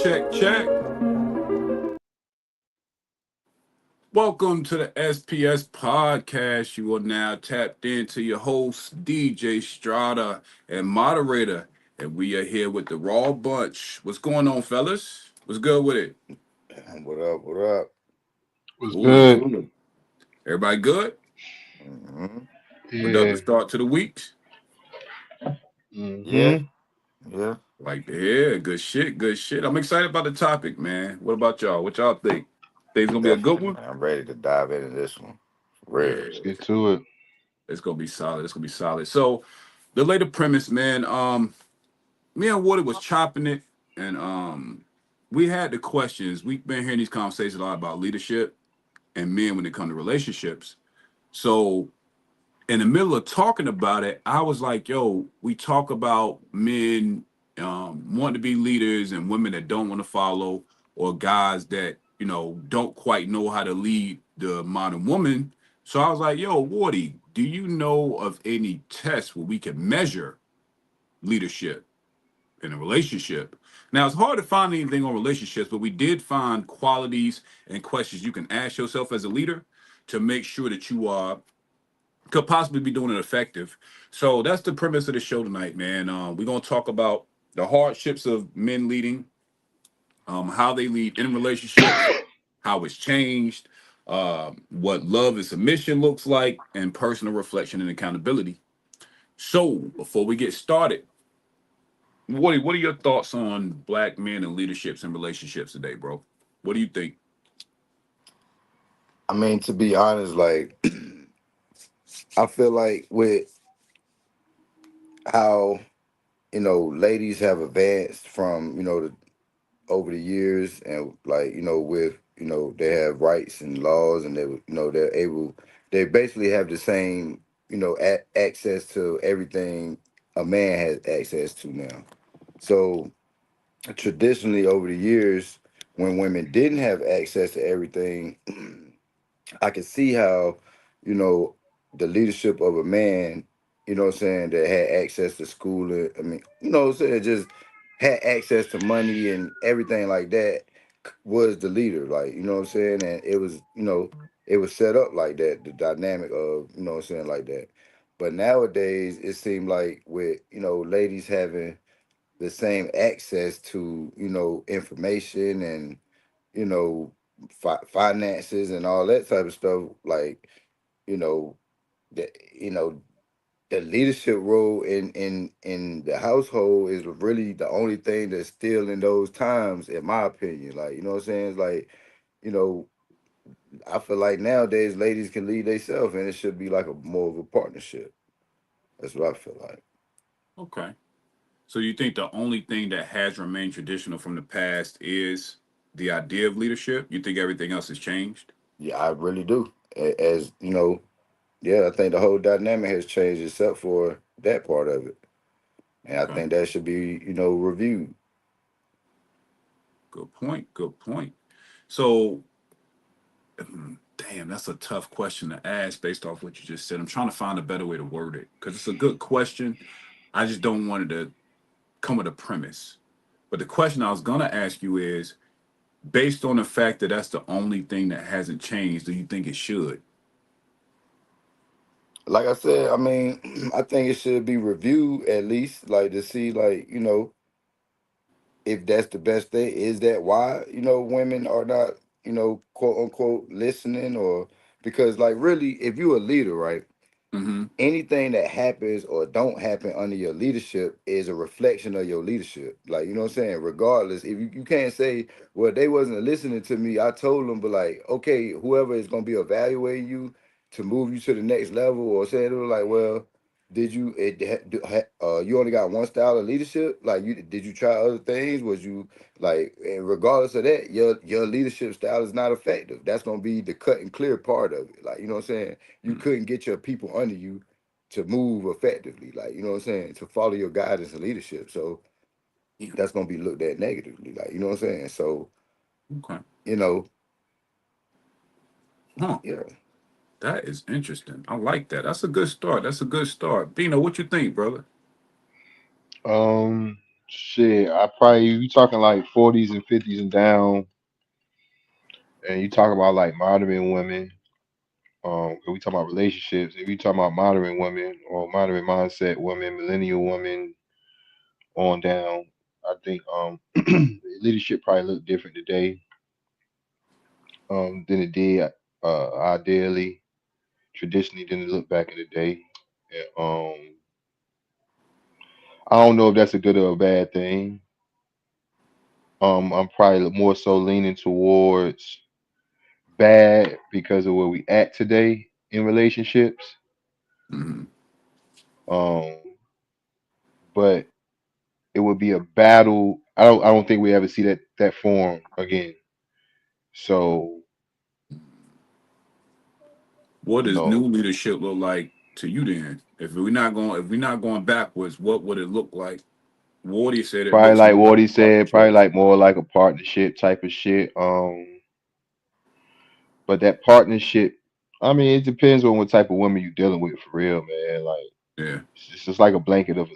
check. Welcome to the SPS podcast. You are now tapped into your host, DJ Strada, and moderator. And we are here with the Raw Bunch. What's going on, fellas? What's good with it? What up? What up? Was Cool. good. Everybody good? hmm Productive Yeah. start to the week. Yeah, Mm-hmm. yeah. Like to hear. Good shit. I'm excited about the topic, man. What about y'all? What y'all think? Think it's gonna be a good Definitely, one? man. I'm ready to dive into this one. For real. Yeah, Let's get to it. it's gonna be solid. It's gonna be solid. So the later premise, man. Me and Woody was chopping it, and we had the questions. We've been hearing these conversations a lot about leadership and men when it comes to relationships. So in the middle of talking about it, I was like, "Yo, we talk about men wanting to be leaders and women that don't want to follow, or guys that don't quite know how to lead the modern woman." So I was like, "Yo, Woody, do you know of any tests where we can measure leadership in a relationship?" Now it's hard to find anything on relationships, but we did find qualities and questions you can ask yourself as a leader to make sure that you are could possibly be doing it effective. So that's the premise of the show tonight, man. We're gonna talk about the hardships of men leading, how they lead in relationships, how it's changed, what love and submission looks like, and personal reflection and accountability. So before we get started, what are your thoughts on black men and leaderships and relationships today, bro? What do you think? I mean, to be honest, like I feel like with how ladies have advanced from over the years, and like with they have rights and laws, and they basically have the same access to everything a man has access to now. So traditionally over the years, when women didn't have access to everything, I could see how, you know, the leadership of a man, what I'm saying, that had access to school, I mean, what I'm saying, just had access to money and everything like that, was the leader, like, what I'm saying, and it was, it was set up like that, the dynamic of, what I'm saying, like that. But nowadays, it seemed like with, ladies having the same access to information and you know finances and all that type of stuff, like you know the the leadership role in the household is really the only thing that's still in those times, in my opinion. Like, what I'm saying, it's like, you know I feel like nowadays ladies can lead themselves, and it should be like a more of a partnership. That's what I feel like. Okay. So you think the only thing that has remained traditional from the past is the idea of leadership? You think everything else has changed? Yeah, I really do. As yeah, I think the whole dynamic has changed except for that part of it. And I Okay. think that should be, reviewed. Good point. Good point. So, damn, that's a tough question to ask based off what you just said. I'm trying to find a better way to word it because it's a good question. I just don't want it to come with a premise. But the question I was going to ask you is based on the fact that that's the only thing that hasn't changed, do you think it should? Like I said, I mean, I think it should be reviewed at least, like to see, like, if that's the best thing. Is that why, women are not, quote unquote, listening? Or because, like, really, if you're a leader, right? Mm-hmm. Anything that happens or don't happen under your leadership is a reflection of your leadership. Like, you know what I'm saying? Regardless, if you can't say, well, they wasn't listening to me, I told them, but like, okay, whoever is gonna be evaluating you to move you to the next level, or saying it was like, well, did you you only got one style of leadership? Like, you did you try other things? Was you like, and regardless of that, your leadership style is not effective. That's gonna be the cut and clear part of it. Like, you know what I'm saying? You couldn't get your people under you to move effectively, like, you know what I'm saying, to follow your guidance and leadership. So Yeah. that's gonna be looked at negatively, like, you know what I'm saying. So, Okay. you know, Huh. yeah. That is interesting. I like that. That's a good start. That's a good start. Dino, what you think, brother? Um, Shit, I probably you talking like 40s and 50s and down, and you talk about like modern women. If we talk about relationships, if you talk about modern women or modern mindset women, millennial women on down, I think leadership probably look different today than it did ideally traditionally than it looked back in the day. And, I don't know if that's a good or a bad thing. I'm probably more so leaning towards bad because of where we at today in relationships. Hmm. Um, but it would be a battle. I don't think we ever see that form again. So What you does new know, leadership look like to you then? If we're not going backwards, what would it look like? Wardy said it probably looks like more like what he a said, probably partnership. like more like a partnership type of shit. But that partnership, I mean, it depends on what type of woman you're dealing with for real, man. Like Yeah. it's just like a blanket of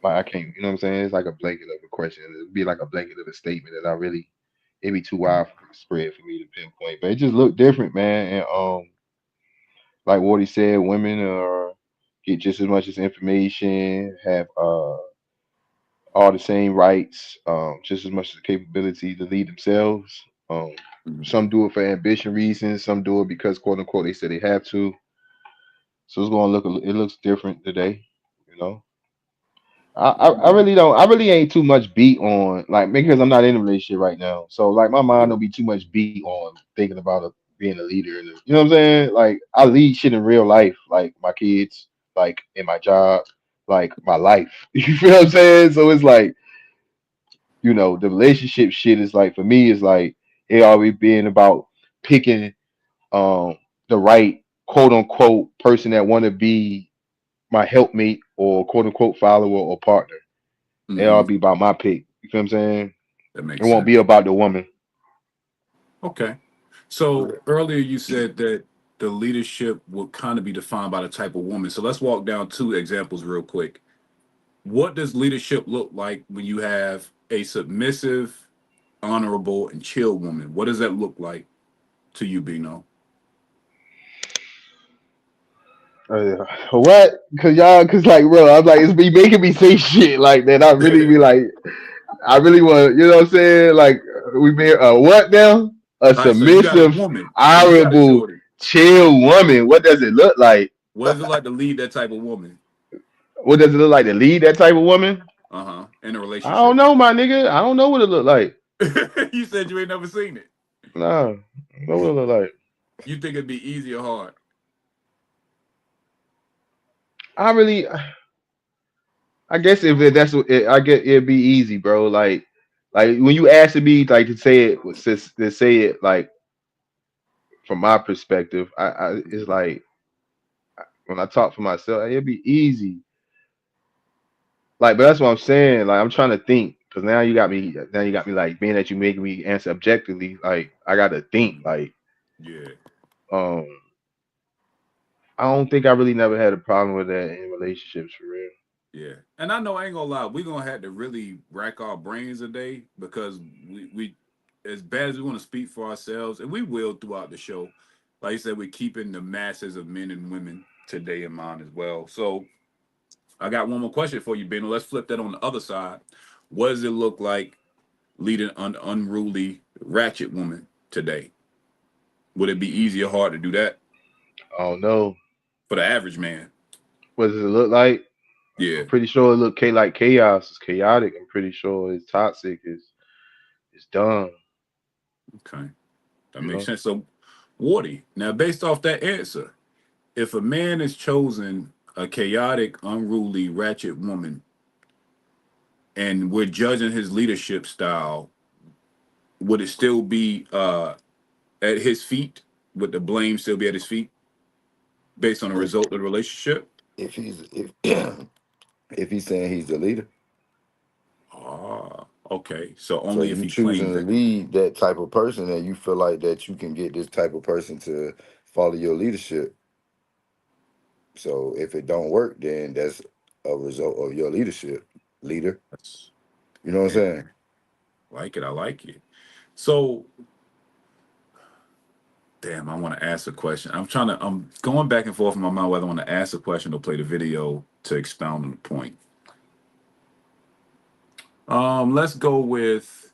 like I can't, you know what I'm saying? It's like a blanket of a question. It'd be like a blanket of a statement that I really it'd be too wide for spread for me to pinpoint. But it just looked different, man. And like what he said, women are get just as much as information, have all the same rights, just as much as the capability to lead themselves. Um, Mhm. some do it for ambition reasons, some do it because quote unquote they said they have to. So it's gonna look it looks different today, you know. I Yeah. really don't I really ain't too much beat on like because I'm not in a relationship right now. So like my mind Yeah. don't be too much beat on thinking about being a leader and you know what I'm saying? Like I lead shit in real life, like my kids, like in my job, like my life. You feel what I'm saying? So it's like, the relationship shit is like for me is like it always being about picking um the right quote unquote person that wanna be my helpmate or quote unquote follower or partner. It all Hmm. be about my pick. You feel what I'm saying? That It makes won't be sense. about the woman. Okay. So earlier you said that the leadership will kind of be defined by the type of woman. So let's walk down two examples real quick. What does leadership look like when you have a submissive, honorable, and chill woman? What does that look like to you, Bino? What? Cause like, bro, I'm like, it's be making me say shit like that. I really be like, I really want, you know what I'm saying? Like, we be what now? A All right, so you got a submissive, woman. So you got a honorable, shorty. chill woman. What does it look like? What is it like to lead that type of woman? What does it look like to lead that type of woman? Uh-huh. In a I don't relationship. know, my nigga. I don't know what it look like. You said you ain't never seen it. Nah, I don't know what it look like. You think it'd be easy or hard? I really, I guess if that's what I get, it'd be easy, bro. Like when you asked me, like to say it, to say it, like from my perspective, I it's like when I talk for myself, it'd be easy. Like, but that's what I'm saying. Like, I'm trying to think because now you got me like being that you making me answer objectively. Like, I got to think. Mhm. Like, Yeah. um, I don't think I really never had a problem with that in relationships for real. Yeah, and I know I ain't gonna lie, we're gonna have to really rack our brains today because we as bad as we want to speak for ourselves, and we will throughout the show. Like you said, we're keeping the masses of men and women today in mind as well. So I got one more question for you, Ben. Let's flip that on the other side. What does it look like leading an unruly ratchet woman today? Would it be easy or hard to do that I don't know. for the average man? What does it look like? Yeah. I'm pretty sure it look like chaos. It's chaotic. I'm pretty sure it's toxic. It's dumb. Okay, that You makes know. sense. So, Wardy, now based off that answer, if a man is chosen a chaotic, unruly, ratchet woman, and we're judging his leadership style, would it still be at his feet? Would the blame still be at his feet based on the If result of the relationship? if if he's saying he's the leader, Ah, okay. So so only if you he choosing claims to that. lead that type of person, and you feel like that you can get this type of person to follow your leadership. So if it don't work, then that's a result of your leadership. leader. That's You know what I'm hey, saying? like it. I like it. So, damn, I want to ask a question. I'm going back and forth in my mind whether I want to ask a question or play the video to expound on the point. Let's go with.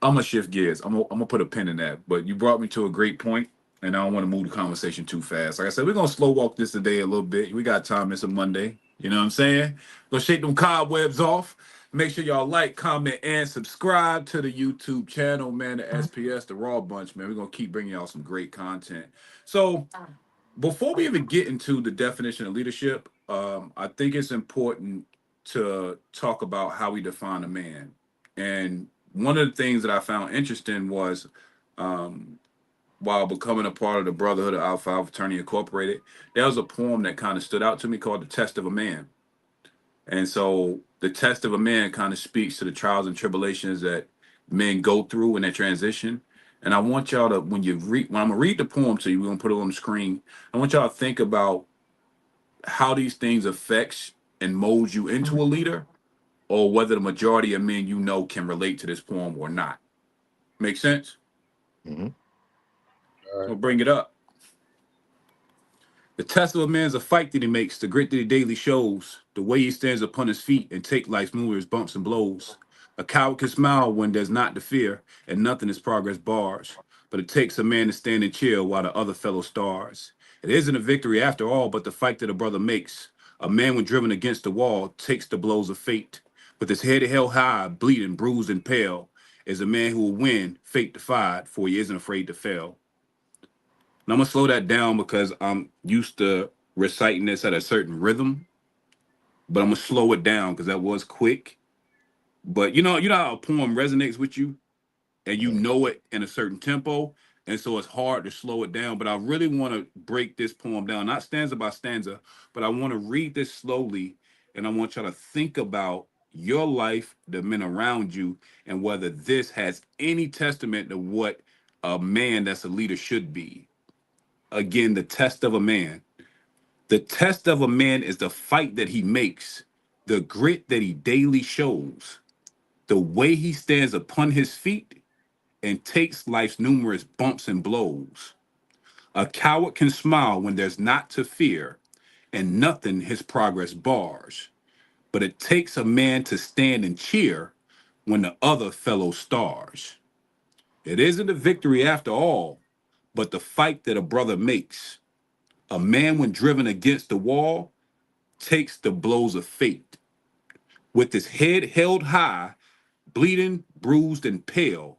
I'm gonna shift gears. I'm gonna put a pin in that. But you brought me to a great point, and I don't want to move the conversation too fast. Like I said, we're gonna slow walk this today a little bit. We got time. It's a Monday. You know what I'm saying? Gonna shake them cobwebs off. Make sure y'all like, comment, and subscribe to the YouTube channel, man. The SPS, the Raw Bunch, man. We're gonna keep bringing y'all some great content. So before we even get into the definition of leadership, I think it's important to talk about how we define a man. And one of the things that I found interesting was um, while becoming a part of the Brotherhood of Alpha Alpha Fraternity Incorporated, there was a poem that kind of stood out to me called The Test of a Man. And so the test of a man kind of speaks to the trials and tribulations that men go through in their transition. And I want y'all to, when I'm gonna read the poem to you, we're gonna put it on the screen. I want y'all to think about how these things affects and molds you into a leader, or whether the majority of men you know can relate to this poem or not. Make sense? Hmm. All So right. bring it up. The test of a man's a fight that he makes, the grit that he daily shows, the way he stands upon his feet and take life's numerous bumps and blows. A coward can smile when there's not the fear, and nothing is progress bars. But it takes a man to stand and chill while the other fellow stars. It isn't a victory after all, but the fight that a brother makes. A man when driven against the wall takes the blows of fate. With his head held high, bleeding, bruised, and pale, is a man who will win, fate defied, for he isn't afraid to fail. And I'm gonna slow that down because I'm used to reciting this at a certain rhythm, but I'm gonna slow it down because that was quick. But you know how a poem resonates with you and you Hmm. know it in a certain tempo, and so it's hard to slow it down. But I really want to break this poem down, not stanza by stanza, but I want to read this slowly, and I want y'all to think about your life, the men around you, and whether this has any testament to what a man that's a leader should be. Again, the test of a man. The test of a man is the fight that he makes, the grit that he daily shows, the way he stands upon his feet and takes life's numerous bumps and blows. A coward can smile when there's not to fear, and nothing his progress bars. But it takes a man to stand and cheer when the other fellow stars. It isn't a victory after all, but the fight that a brother makes. A man, when driven against the wall, takes the blows of fate. With his head held high, bleeding, bruised, and pale,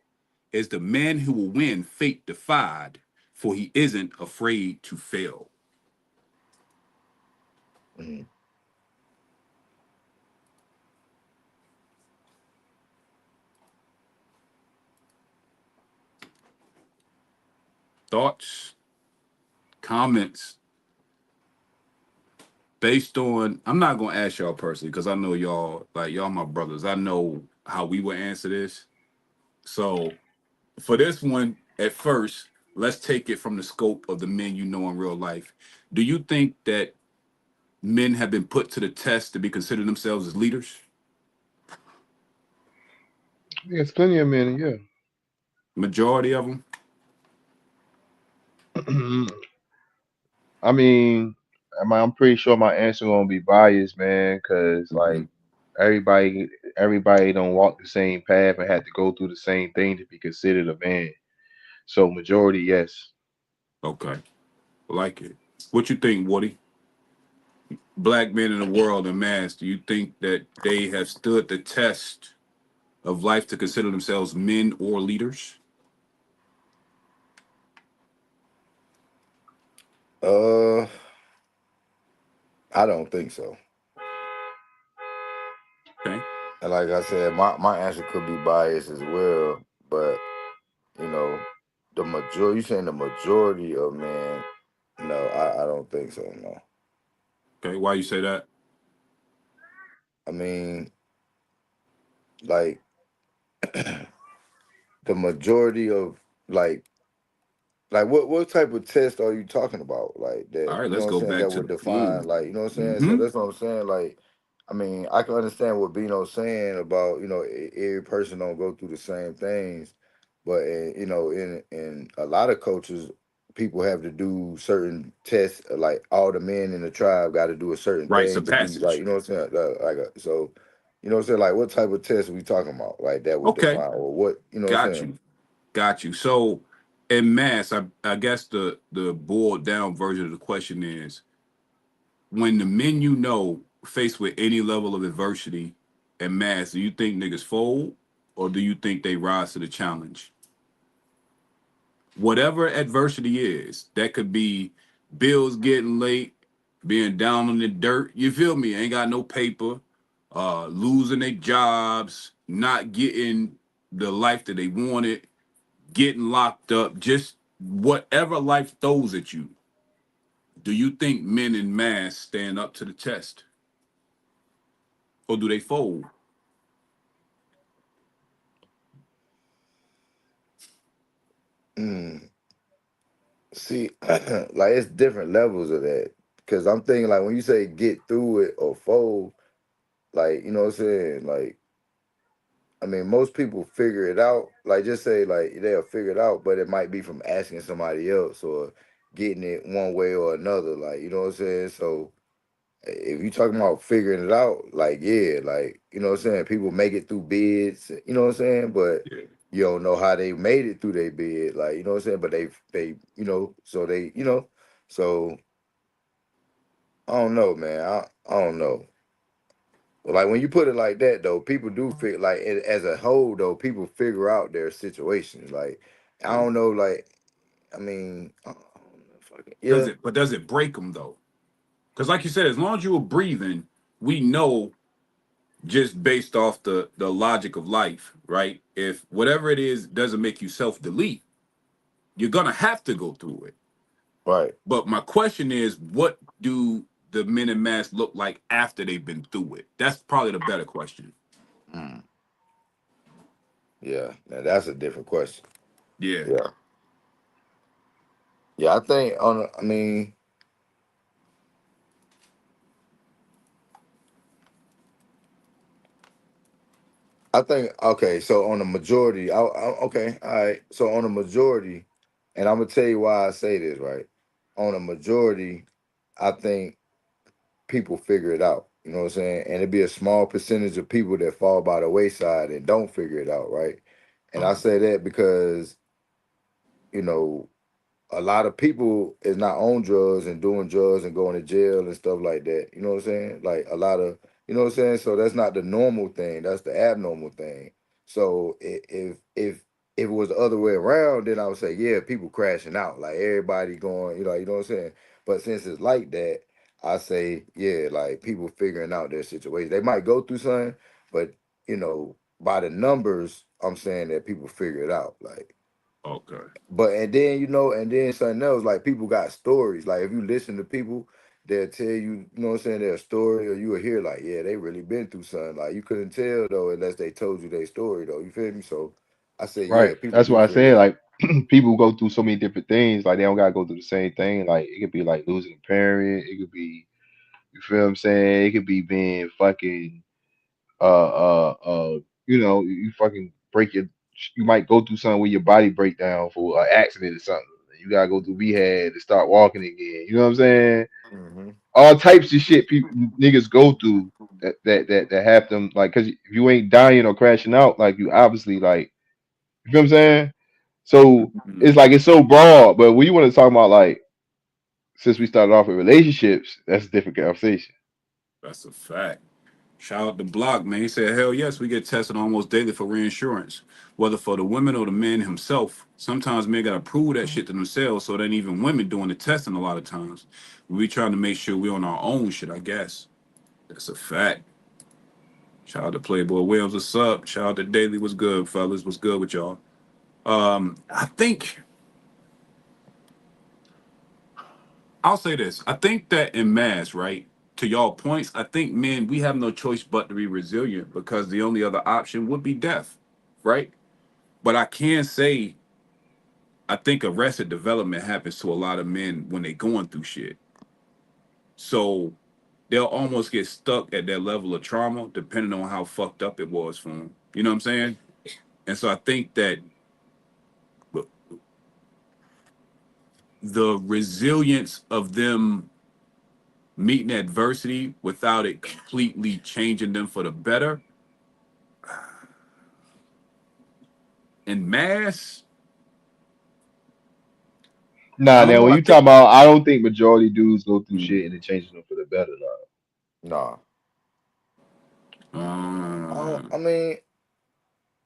is the man who will win fate defied, for he isn't afraid to fail. Hmm. Thoughts, comments, based on, I'm not gonna ask y'all personally because I know y'all, like y'all my brothers. I know how we would answer this. So for this one, at first, let's take it from the scope of the men you know in real life. Do you think that men have been put to the test to be considered themselves as leaders? Yeah, it's plenty of men. Yeah. Majority of them. I mean, I'm pretty sure my answer gonna be biased, man, because Hmm. like everybody don't walk the same path and have to go through the same thing to be considered a man. So majority, yes. Okay, like it. What you think, Woody? Black men in the world in mass, do you think that they have stood the test of life to consider themselves men or leaders? Uh, I don't think so. Okay. And like I said, my answer could be biased as well, but you know, the majority. You saying the majority of men? No, I don't think so. No, Okay. Why you say that? I mean, like the majority of like what type of test are you talking about? Like that, All right, you know let's what I'm go saying? back That to would the poem. define, like, you know what I'm saying? So Mm-hmm. that's what I'm saying. Like I mean, I can understand what Bino's saying about, every person don't go through the same things, but in a lot of cultures, people have to do certain tests. Like all the men in the tribe got to do a certain Rites thing of to be like, passage. you know what I'm saying? So, you know what I'm saying? Like, what type of test are we talking about? Like that would Okay, define or what? You know what I'm got saying? you, got you. So, in mass, I guess the boiled down version of the question is when the men you know faced with any level of adversity and mass, do you think niggas fold or do you think they rise to the challenge? Whatever adversity is, that could be bills getting late, being down on the dirt, you feel me? Ain't got no paper, losing their jobs, not getting the life that they wanted, getting locked up, just whatever life throws at you. Do you think men in mass stand up to the test or do they fold? Mm. See, like it's different levels of that. Cause I'm thinking like when you say get through it or fold, like you know what I'm saying, like I mean, most people figure it out. Like, just say like they'll figure it out, but it might be from asking somebody else or getting it one way or another. Like, you know what I'm saying? So, if you talking about figuring it out, like, yeah, like, you know what I'm saying? People make it through bids, you know what I'm saying? But Yeah. you don't know how they made it through their bid, like, you know what I'm saying? But so so I don't know, man. I don't know. Like when you put it like that, though, people do feel like as a whole, though, people figure out their situations. Like I Yeah. don't know, like I mean, I don't know, Does yeah, it? But does it break them though? Because, like you said, as long as you were breathing, we know just based off the logic of life, right? If whatever it is doesn't make you self delete, you're gonna have to go through it. right, But my question is, what do the men in mass look like after they've been through it? That's probably the better question. mm, yeah. Now that's a different question. Yeah. Yeah, yeah. I think I mean, I think okay. So on the majority, okay, all right. So on the majority, and I'm gonna tell you why I say this, right? On a majority, I think people figure it out. You know what I'm saying? And it'd be a small percentage of people that fall by the wayside and don't figure it out, right? And I Uh-huh. say that because, you know, a lot of people is not on drugs and doing drugs and going to jail and stuff like that. You know what I'm saying? Like a lot of, you know what I'm saying? So that's not the normal thing. That's the abnormal thing. So if it was the other way around, then I would say, yeah, people crashing out, like everybody going, you know what I'm saying? But since it's like that, I say, yeah, like people figuring out their situation. They might go through something, but by the numbers, I'm saying that people figure it out. Like Okay. but and then something else, like people got stories. Like if you listen to people, they'll tell you, you know what I'm saying, their story, or you will hear like, yeah, they really been through something. Like you couldn't tell though unless they told you their story though. You feel me? So I say, Right. yeah, people That's do why I figure said it out. like people go through so many different things. Like they don't gotta go through the same thing. Like it could be like losing a parent. It could be, you feel what I'm saying? It could be being fucking you fucking break your, you might go through something where your body break down for an accident or something. You gotta go through rehab to start walking again. You know what I'm saying? Hmm. All types of shit people niggas go through that have them like, cause if you ain't dying or crashing out, like you obviously like, you feel what I'm saying? So Mhm. it's like it's so broad, but when you want to talk about like, since we started off with relationships, that's a different conversation. That's a fact. Shout out to Block, man. He said, hell yes, we get tested almost daily for reinsurance, whether for the women or the man himself. Sometimes men got to prove that shit to themselves, so then even women doing the testing a lot of times. We trying to make sure we on our own shit, I guess. That's a fact. Shout out to Playboy Williams, what's up? Shout out to Daily, what's good, fellas? What's good with y'all? I think I'll say this. I think that in mass, right? To y'all points, I think men, we have no choice but to be resilient because the only other option would be death, right? But I can say I think arrested development happens to a lot of men when they going through shit. So they'll almost get stuck at that level of trauma depending on how fucked up it was for them. You know what I'm saying? And so I think that the resilience of them meeting adversity without it completely changing them for the better in mass, I Nah, don't now know. when I you talk think about, I don't think majority dudes go through mm, shit and it changes them for the better. Nah, uh, I mean,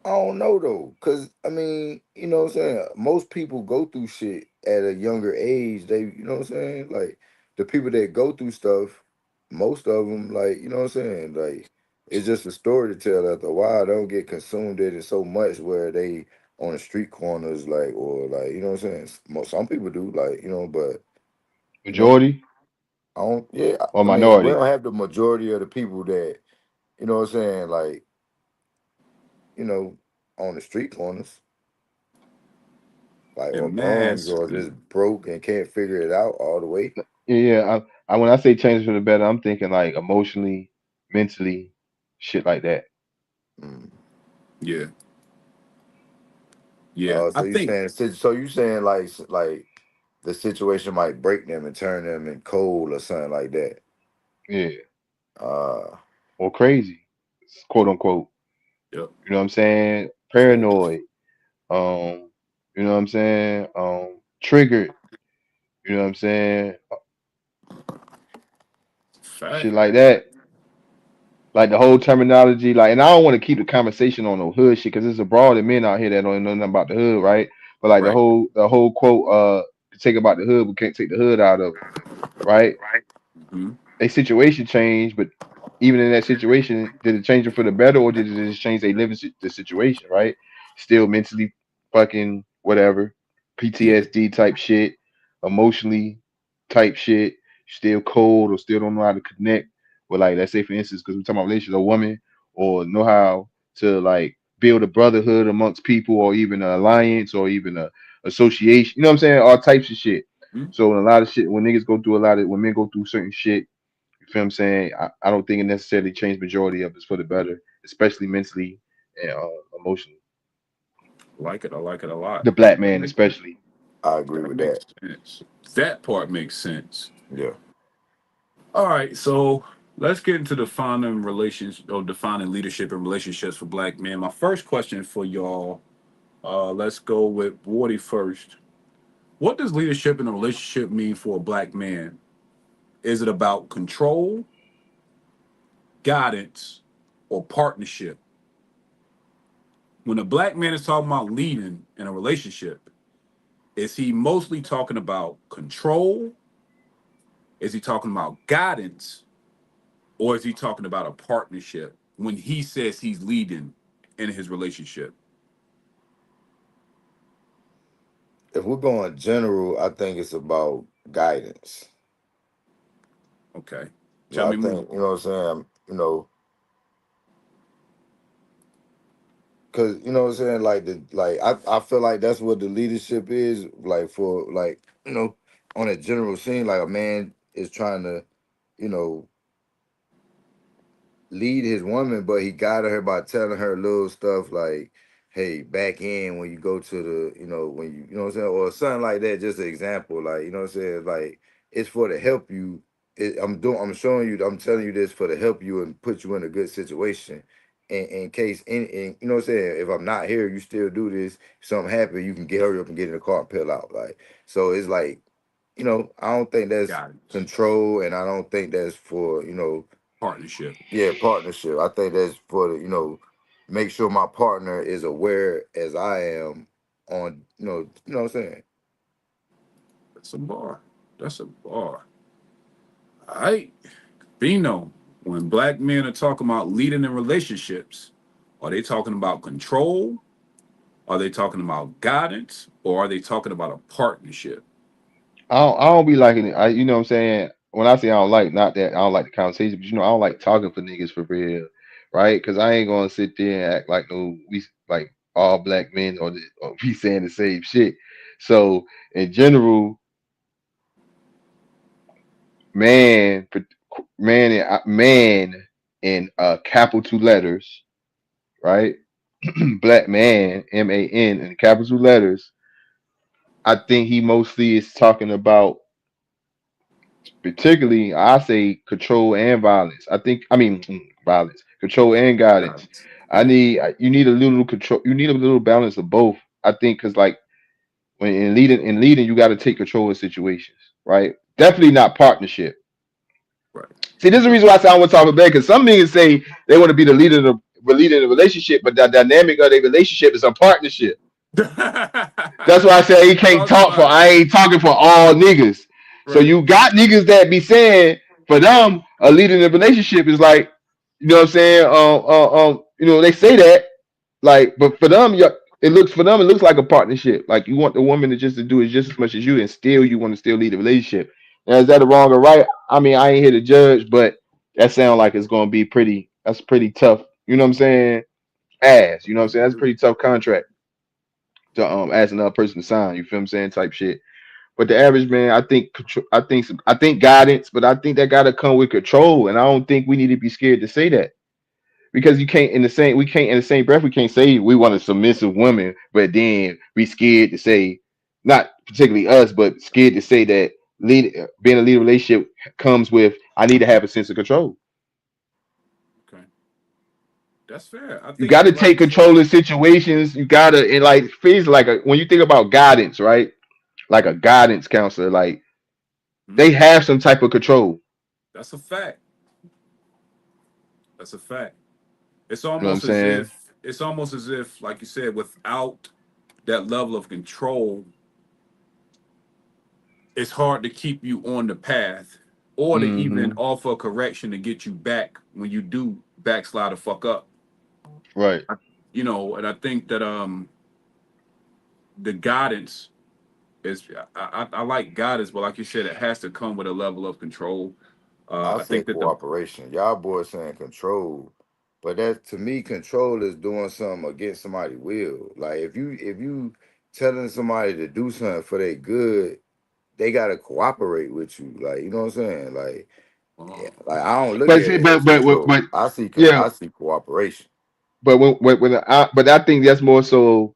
I don't know though, cause I mean, you know what I'm saying. Most people go through shit at a younger age. They, you know what I'm saying. Like the people that go through stuff, most of them, like you know what I'm saying. Like it's just a story to tell. After a while, they don't get consumed in it so much where they on the street corners, like or like you know what I'm saying. Some people do, like you know, but you know, Majority I don't. Yeah, or I mean, we minority? don't have the majority of the people that you know what I'm saying. Like you know, on the street corners. Like or in bums mass, or just broke and can't figure it out all the way. Yeah. I when I say changes for the better, I'm thinking like emotionally, mentally, shit like that. Mm. yeah, yeah. I So you think saying so you saying like the situation might break them and turn them in cold or something like that. Yeah. Uh Or crazy, quote unquote. yep. You know what I'm saying? Paranoid. You know what I'm saying? Triggered. You know what I'm saying? Shit Fact. like that. Like the whole terminology, like, and I don't want to keep the conversation on the hood shit because there's a broad of men out here that don't know nothing about the hood, right? But like Right. the whole quote, take about the hood, we can't take the hood out of it, right? Hmm. A situation changed, but even in that situation, did it change them for the better or did it just change they live in the situation, right? Still mentally fucking whatever, Yeah. PTSD type shit, emotionally type shit, still cold or still don't know how to connect with, like, let's say for instance, because we're talking about relationship, a woman, or know how to like build a brotherhood amongst people or even an alliance or even a association, you know what I'm saying? All types of shit. Mhm. So a lot of shit when niggas go through a lot of when men go through certain shit, you feel what I'm saying? I don't think it necessarily changed majority of it's for the better, especially mentally and emotionally. Like it. I like it a lot. The black That man, makes especially. I agree that with makes that. sense. That part makes sense. Yeah. All right, so let's get into defining relations or defining leadership and relationships for black men. My first question for y'all, let's go with Wardy first. What does leadership in a relationship mean for a black man? Is it about control, guidance, or partnership? When a black man is talking about leading in a relationship, is he mostly talking about control? Is he talking about guidance? Or is he talking about a partnership when he says he's leading in his relationship? If we're going general, I think it's about guidance. Okay. Tell Like me I more. think, you know what I'm saying, you know, cause you know what I'm saying, like I feel like that's what the leadership is, like for like, you know, on a general scene, like a man is trying to, you know, lead his woman, but he guided her by telling her little stuff like, "Hey, back in when you go to the, you know, when you know what I'm saying, or something like that." Just an example, like you know what I'm saying, like it's for to help you. I'm showing you, I'm telling you this for to help you and put you in a good situation. In case, you know what I'm saying, if I'm not here, you still do this. If something happen, you can get hurry up and get in the car and peel out. Like so, it's like you know, I don't think that's Guidance, control, and I don't think that's for you know partnership. yeah, partnership. I think that's for the, you know, make sure my partner is aware as I am on, you know what I'm saying? That's a bar. That's a bar. All right. Bino, when black men are talking about leading in relationships, are they talking about control? Are they talking about guidance? Or are they talking about a partnership? I don't be liking it. You know what I'm saying? When I say I don't like, not that I don't like the conversation, but I don't like talking for niggas for real, right? Because I ain't gonna sit there and act like no we like all black men or we saying the same shit. So in general, man, man in capital letters, right? Black man, man in capital letters. I think he mostly is talking about, particularly, I say control and violence. Violence, control and guidance. You need a little control. You need a little balance of both. I think because like when in leading, you got to take control of situations, right? Definitely not partnership. Right. See, this is the reason why I say I want to talk about because some niggas say they want to be the leader in the relationship, but the dynamic of their relationship is a partnership. That's why I say he can't Talk talk for. about it. I ain't talking for all niggas. So Right. you got niggas that be saying for them a leader in a relationship is like, you know what I'm saying? They say that like, but for them, it looks like a partnership. Like you want the woman to just to do it just as much as you, and still you want to still lead the relationship. Now, is that a wrong or right? I mean, I ain't here to judge, but that sounds like it's gonna be pretty. That's pretty tough. You know what I'm saying? You know what I'm saying? That's a pretty tough contract to ask another person to sign. You feel what I'm saying? Type shit. But the average man, I think guidance, but I think that gotta come with control, and I don't think we need to be scared to say that because you can't in the same we can't in the same breath we can't say we want a submissive woman, but then we scared to say not particularly us, but scared to say that being a leader relationship comes with I need to have a sense of control. Okay. That's fair. I You think got to that, like take you said. control of situations. You got to and like feels like when you think about guidance, right? Like a guidance counselor, like Hmm? they have some type of control. That's a fact. That's a fact. It's You know what I'm almost as saying? if like you said, without that level of control, it's hard to keep you on the path or to even Hmm. offer a correction to get you back when you do backslide or fuck up. Right. And I think that the guidance is I like guidance, but like you said, it has to come with a level of control. I I say think that the cooperation. Y'all boys saying control, but that to me, control is doing something against somebody's will. Like if you telling somebody to do something for their good, they gotta cooperate with you. Like you know what I'm saying? Like yeah, uh, like I don't look But at see, it as but control. yeah, I see cooperation. but I think that's more so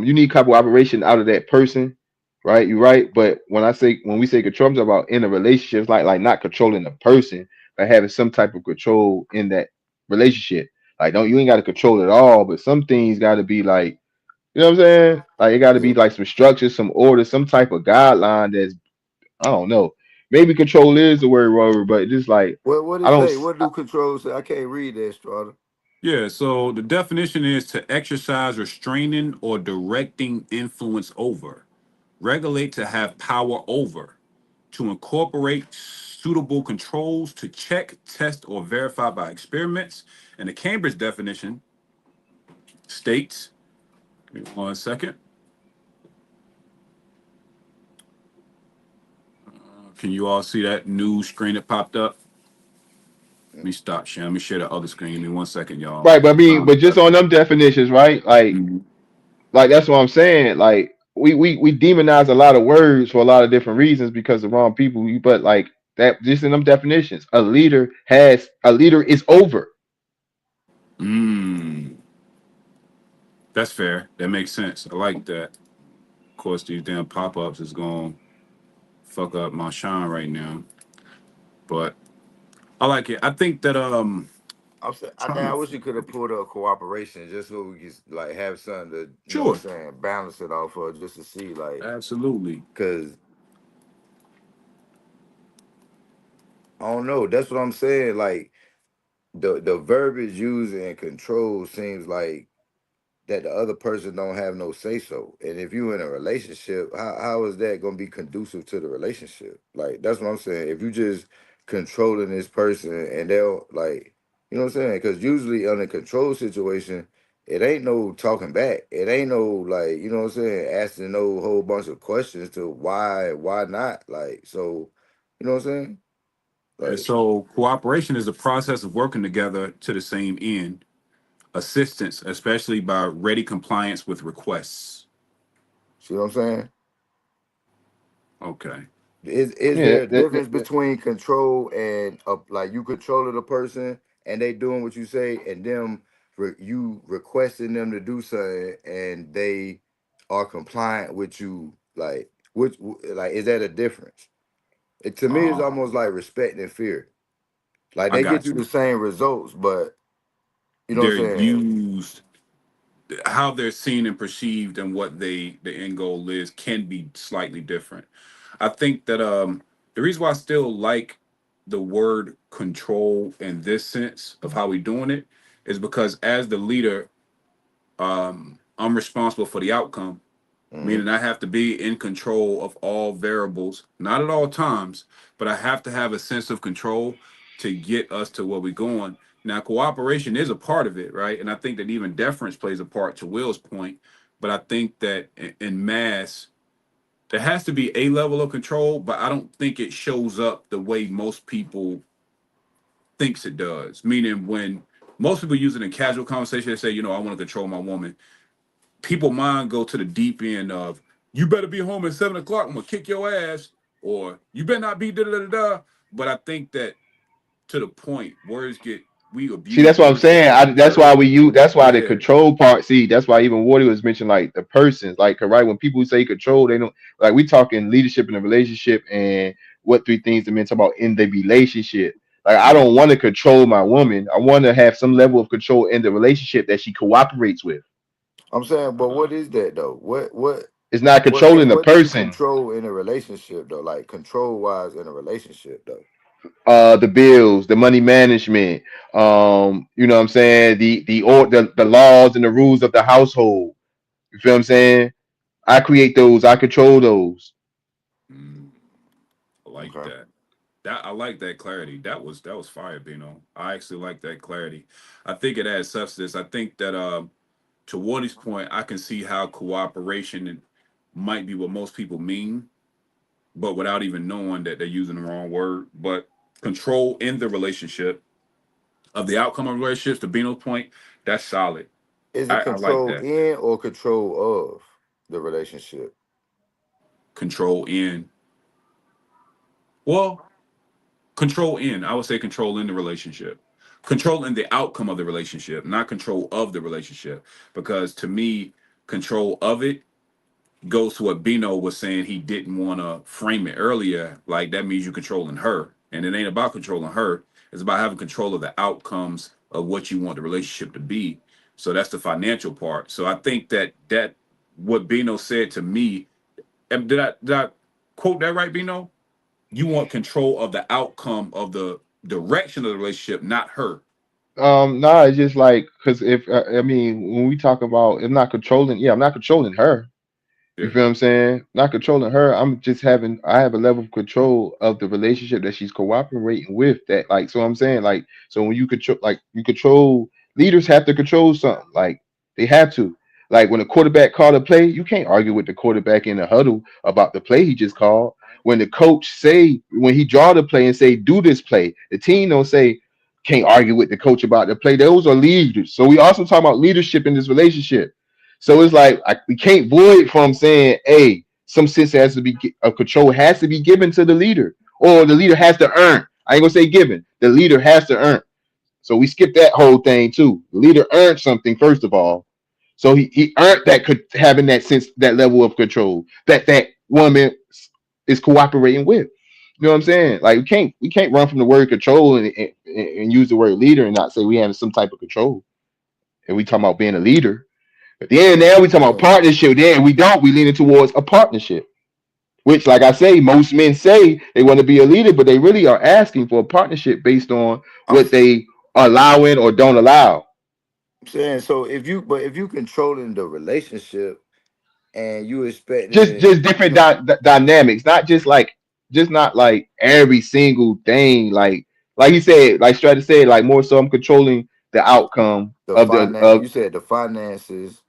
you need cooperation out of that person, right? You're right. But when we say control, I'm talking about in a relationship, it's like not controlling the person, but having some type of control in that relationship. Like don't you ain't gotta control it all, but some things gotta be like, you know what I'm saying? Like it gotta Yeah. be like some structure, some order, some type of guideline that's I don't know. Maybe control is the word, Robert, but just like What I it don't say? What do control say? I can't read that, Strata. yeah, so the definition is to exercise restraining or directing influence over, regulate to have power over, to incorporate suitable controls to check, test, or verify by experiments. And the Cambridge definition states, give me 1 second. Can you all see that new screen that popped up? Let me stop sharing. Let me share the other screen. Give me 1 second, y'all. right, but I mean, but just on them definitions, right? Mhm. Like that's what I'm saying. Like we demonize a lot of words for a lot of different reasons because the wrong people. But like that, just in them definitions, a leader is over. Mm, that's fair. That makes sense. I like that. Of course, these damn pop ups is going to fuck up my shine right now. But I like it. I think that I'm saying, trying I to wish you could have pulled up cooperation just so we could like have something to, you know what I'm sure, saying, balance it off of just to see like, absolutely. cause I don't know. That's what I'm saying. Like the verbiage used in control seems like that the other person don't have no say so. And if you in a relationship, how is that gonna be conducive to the relationship? Like that's what I'm saying. If you just controlling this person and they'll like, you know what I'm saying? Because usually on a control situation, it ain't no talking back. It ain't no like, you know what I'm saying, asking no whole bunch of questions to why not? Like so, you know what I'm saying? And Like, so cooperation is the process of working together to the same end. Assistance, especially by ready compliance with requests. see what I'm saying? Okay. Is Yeah, there a difference between control and like you controlling a person and they doing what you say, and them you requesting them to do something and they are compliant with you? Like which like is that a difference? To me, it's Uh, almost like respect and fear. Like I they get got you you. the same results, but you know what They're I'm saying? used how they're seen and perceived and what the end goal is can be slightly different. I think that the reason why I still like the word control in this sense of how we doing it is because as the leader, I'm responsible for the outcome, Hmm. meaning I have to be in control of all variables, not at all times, but I have to have a sense of control to get us to where we're going. Now, cooperation is a part of it, right? And I think that even deference plays a part to Will's point. But I think that in mass, there has to be a level of control, but I don't think it shows up the way most people thinks it does. Meaning when most people use it in casual conversation, they say, I want to control my woman, people mind go to the deep end of you better be home at 7 o'clock. I'm gonna kick your ass, or you better not be da da da da. But I think that to the point, words get we see, abuse that's what I'm words to saying. such a That's why degree. we use. That's why the Yeah, control part. See, that's why even Wardy was mentioning like the persons. Like, 'cause, right when people say control, they don't like we talking leadership in a relationship and what three things the men talk about in the relationship. Like, I mm, don't want to control my woman. I want to have some level of control in the relationship that she cooperates with. I'm saying, but uh, what is that though? It's not What controlling the what do you person. control in a relationship though? Like control wise in a relationship though. The bills, the money management, you know what I'm saying, the laws and the rules of the household. You feel what I'm saying? I create those, I control those. mm, I like Okay. that. That I like that clarity. That was fire, Bino. I actually like that clarity. I think it adds substance. I think that to Wardy's point, I can see how cooperation might be what most people mean, but without even knowing that they're using the wrong word. But control in the relationship of the outcome of relationships, to Bino's point, that's solid. Is it I like control that. in or control of the relationship? Control in. Well, control in. I would say control in the relationship. Control in the outcome of the relationship, not control of the relationship. Because to me, control of it goes to what Bino was saying he didn't want to frame it earlier. Like that means you're controlling her. And it ain't about controlling her. It's about having control of the outcomes of what you want the relationship to be. So that's the financial part. So I think that what Bino said to me, did I quote that right, Bino? You want control of the outcome of the direction of the relationship, not her. Nah, it's just like because if I mean when we talk about I'm not controlling, yeah, I'm not controlling her. You Yeah. feel what I'm saying? Not controlling her. I have a level of control of the relationship that she's cooperating with. That like, so I'm saying like, so when you control, leaders have to control something. Like they have to. Like when a quarterback called a play, you can't argue with the quarterback in the huddle about the play he just called. When the coach say, when he draw the play and say, do this play, the team don't say, can't argue with the coach about the play. Those are leaders. So we also talk about leadership in this relationship. So it's like we can't void from saying, "Hey, some sense has to be of control has to be given to the leader, or the leader has to earn." I ain't gonna say given. The leader has to earn. So we skip that whole thing too. The leader earned something first of all, so he earned that could having that sense that level of control that woman is cooperating with. You know what I'm saying? Like we can't run from the word control and use the word leader and not say we have some type of control. And we talking about being a leader. At the end, now we talking about Yeah. partnership. Then we don't. We leaning towards a partnership, which, like I say, most men say they want to be a leader, but they really are asking for a partnership based on I'm what they are allowing or don't allow. saying so if you controlling the relationship and you Just expecting just different dynamics, not just not like every single thing. Like he said, like Stratus said, like more so I'm controlling the outcome the of the finance, of you said the finances,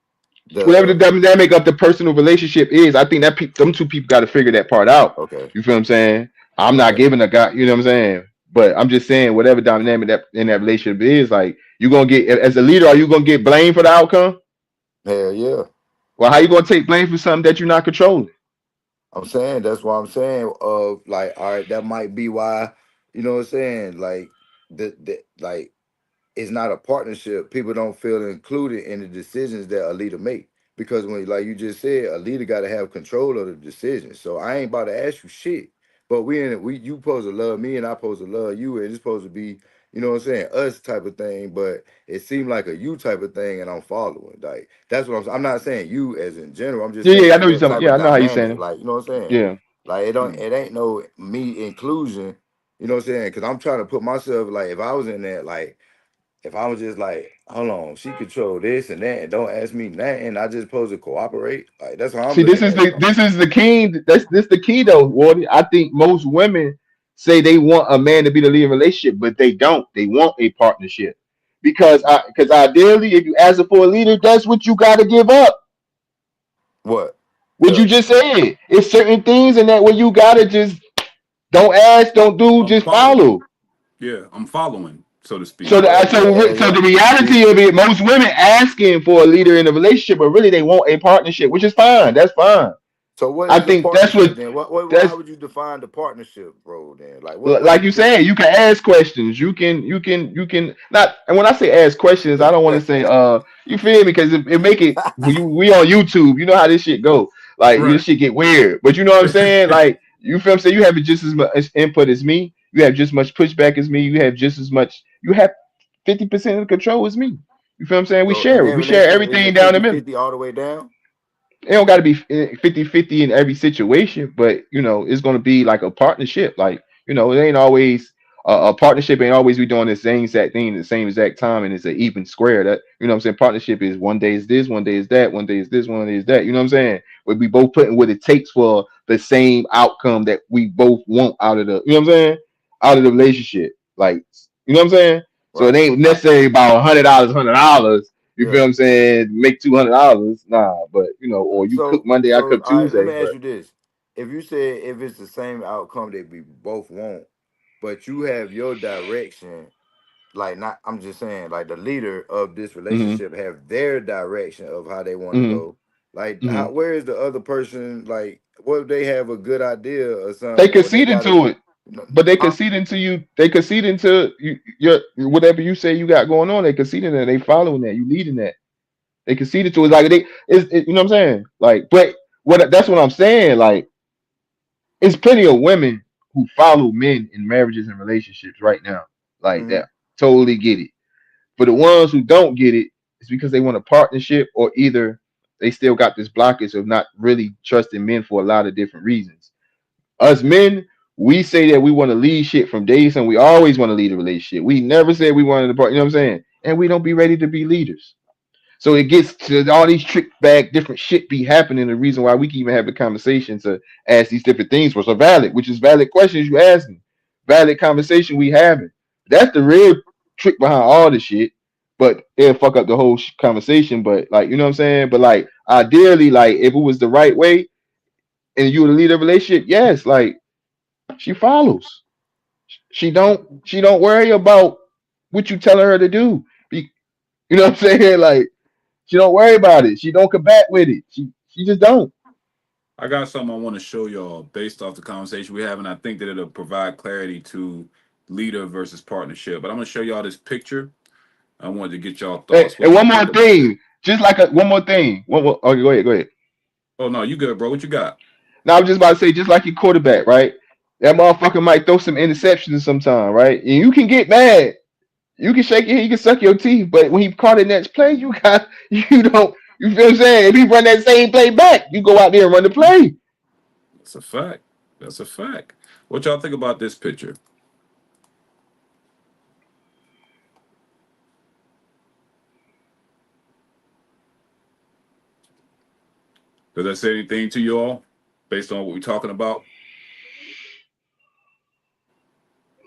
whatever the the dynamic of the personal relationship is. I think that them two people got to figure that part out. okay, You feel what I'm saying? I'm not okay, giving a guy, you know what I'm saying? But I'm just saying, whatever dynamic that in that relationship is, like you gonna get as a leader, are you gonna get blamed for the outcome? hell yeah. Well, how you gonna take blame for something that you're not controlling? I'm saying that's why I'm saying like all right, that might be why, you know what I'm saying? Like the like it's not a partnership. People don't feel included in the decisions that a leader make. Because when, like you just said, a leader got to have control of the decision. So I ain't about to ask you shit. But we you supposed to love me and I supposed to love you, and it's supposed to be, you know what I'm saying, us type of thing. But it seemed like a you type of thing, and I'm following. Like that's what I'm not saying you as in general. I'm just Yeah, saying yeah, I like know what you're that talking about. type of Yeah, I know how you saying dynamic. it. Like you know what I'm saying. Yeah. Like it don't Mm. it ain't no me inclusion. You know what I'm saying? Because I'm trying to put myself like if I was in that like if I was just like, hold on, she control this and that, and don't ask me nothing, I just supposed to cooperate. Like that's how I'm See, this looking is at it. the key. That's this the key though, Wardy. I think most women say they want a man to be the lead in a relationship, but they don't. They want a partnership because ideally, if you ask for a leader, that's what you got to give up. What What you the just said, it's certain things in that where you gotta just don't ask, don't do, I'm just following. follow. Yeah, I'm following, so to So speak. the right? Yeah, yeah, so yeah. the See, reality of it, most women asking for a leader in a relationship, but really they want a partnership, which is fine. That's fine. so what I is the think that's partnership what then? that's How would you define the partnership, bro? Then, like, what like is you this? said, you can ask questions. You can not. And when I say ask questions, I don't want to say you feel me because it make it we on YouTube. You know how this shit go. Like this Right. shit get weird. But you know what I'm saying? Like you feel I'm saying you have just as much input as me. You have just as much pushback as me. You have just as much. You have 50% of the control as me. You feel I'm saying? We So in share it. that We share relationship, is everything it down the 50 middle. 50 all the way down? It don't got to be 50-50 in every situation, but it's going to be like a partnership. Like, it ain't always a partnership ain't always we doing the same exact thing at the same exact time, and it's an even square. That what I'm saying. Partnership is one day is this, one day is that, one day is this, one day is that. You know what I'm saying? Where we both putting what it takes for the same outcome that we both want out of the. You know what I'm saying? Out of the relationship, like what I'm saying. So it Right. ain't necessarily about $100, $100. You feel Yeah. what I'm saying? Make $200. Nah, but or you cook Monday, I cook All right, let Tuesday. me ask But you this. If you said if it's the same outcome that we both want, but you have your direction, like not I'm just saying like the leader of this hmm relationship have their direction of how they want to hmm go, like hmm how where is the other person, like what if they have a good idea or they something, or they concede got a into it, but they huh? concede into you. They concede into you, your whatever you say you got going on. They concede in that. They following that. You leading that. They concede into it. Like you know what I'm saying? Like, but what that's what I'm saying. Like, it's plenty of women who follow men in marriages and relationships right now. Like Mm-hmm. that, totally get it. For the ones who don't get it, it's because they want a partnership or either they still got this blockage of not really trusting men for a lot of different reasons. Us men, we say that we want to lead shit from days and we always want to lead a relationship. We never said we wanted to part, you know what I'm saying? And we don't be ready to be leaders. So it gets to all these trick bag different shit be happening. The reason why we can even have the conversation to ask these different things was a valid, which is valid questions you asking, valid conversation we having. That's the real trick behind all the shit. But it'll fuck up the whole conversation. But like you know what I'm saying. But like ideally, like if it was the right way and you would lead a relationship, yes, like she follows. She don't worry about what you telling her to do. You know what I'm saying? Like she don't worry about it. She don't combat with it. She just don't. I got something I want to show y'all based off the conversation we have, and I think that it'll provide clarity to leader versus partnership. But I'm gonna show y'all this picture. I wanted to get y'all And, thoughts. and What you one more think about this? thing, just like one more thing. One more. Okay, go ahead. Go ahead. Oh no, you good, bro? What you got? Now I'm just about to say, just like your quarterback, right? That motherfucker might throw some interceptions sometime, right? And you can get mad. You can shake your head, you can suck your teeth, but when he caught the next play, you don't you feel what I'm saying? If he run that same play back, you go out there and run the play. That's a fact. That's a fact. What y'all think about this picture? Does that say anything to you all based on what we're talking about?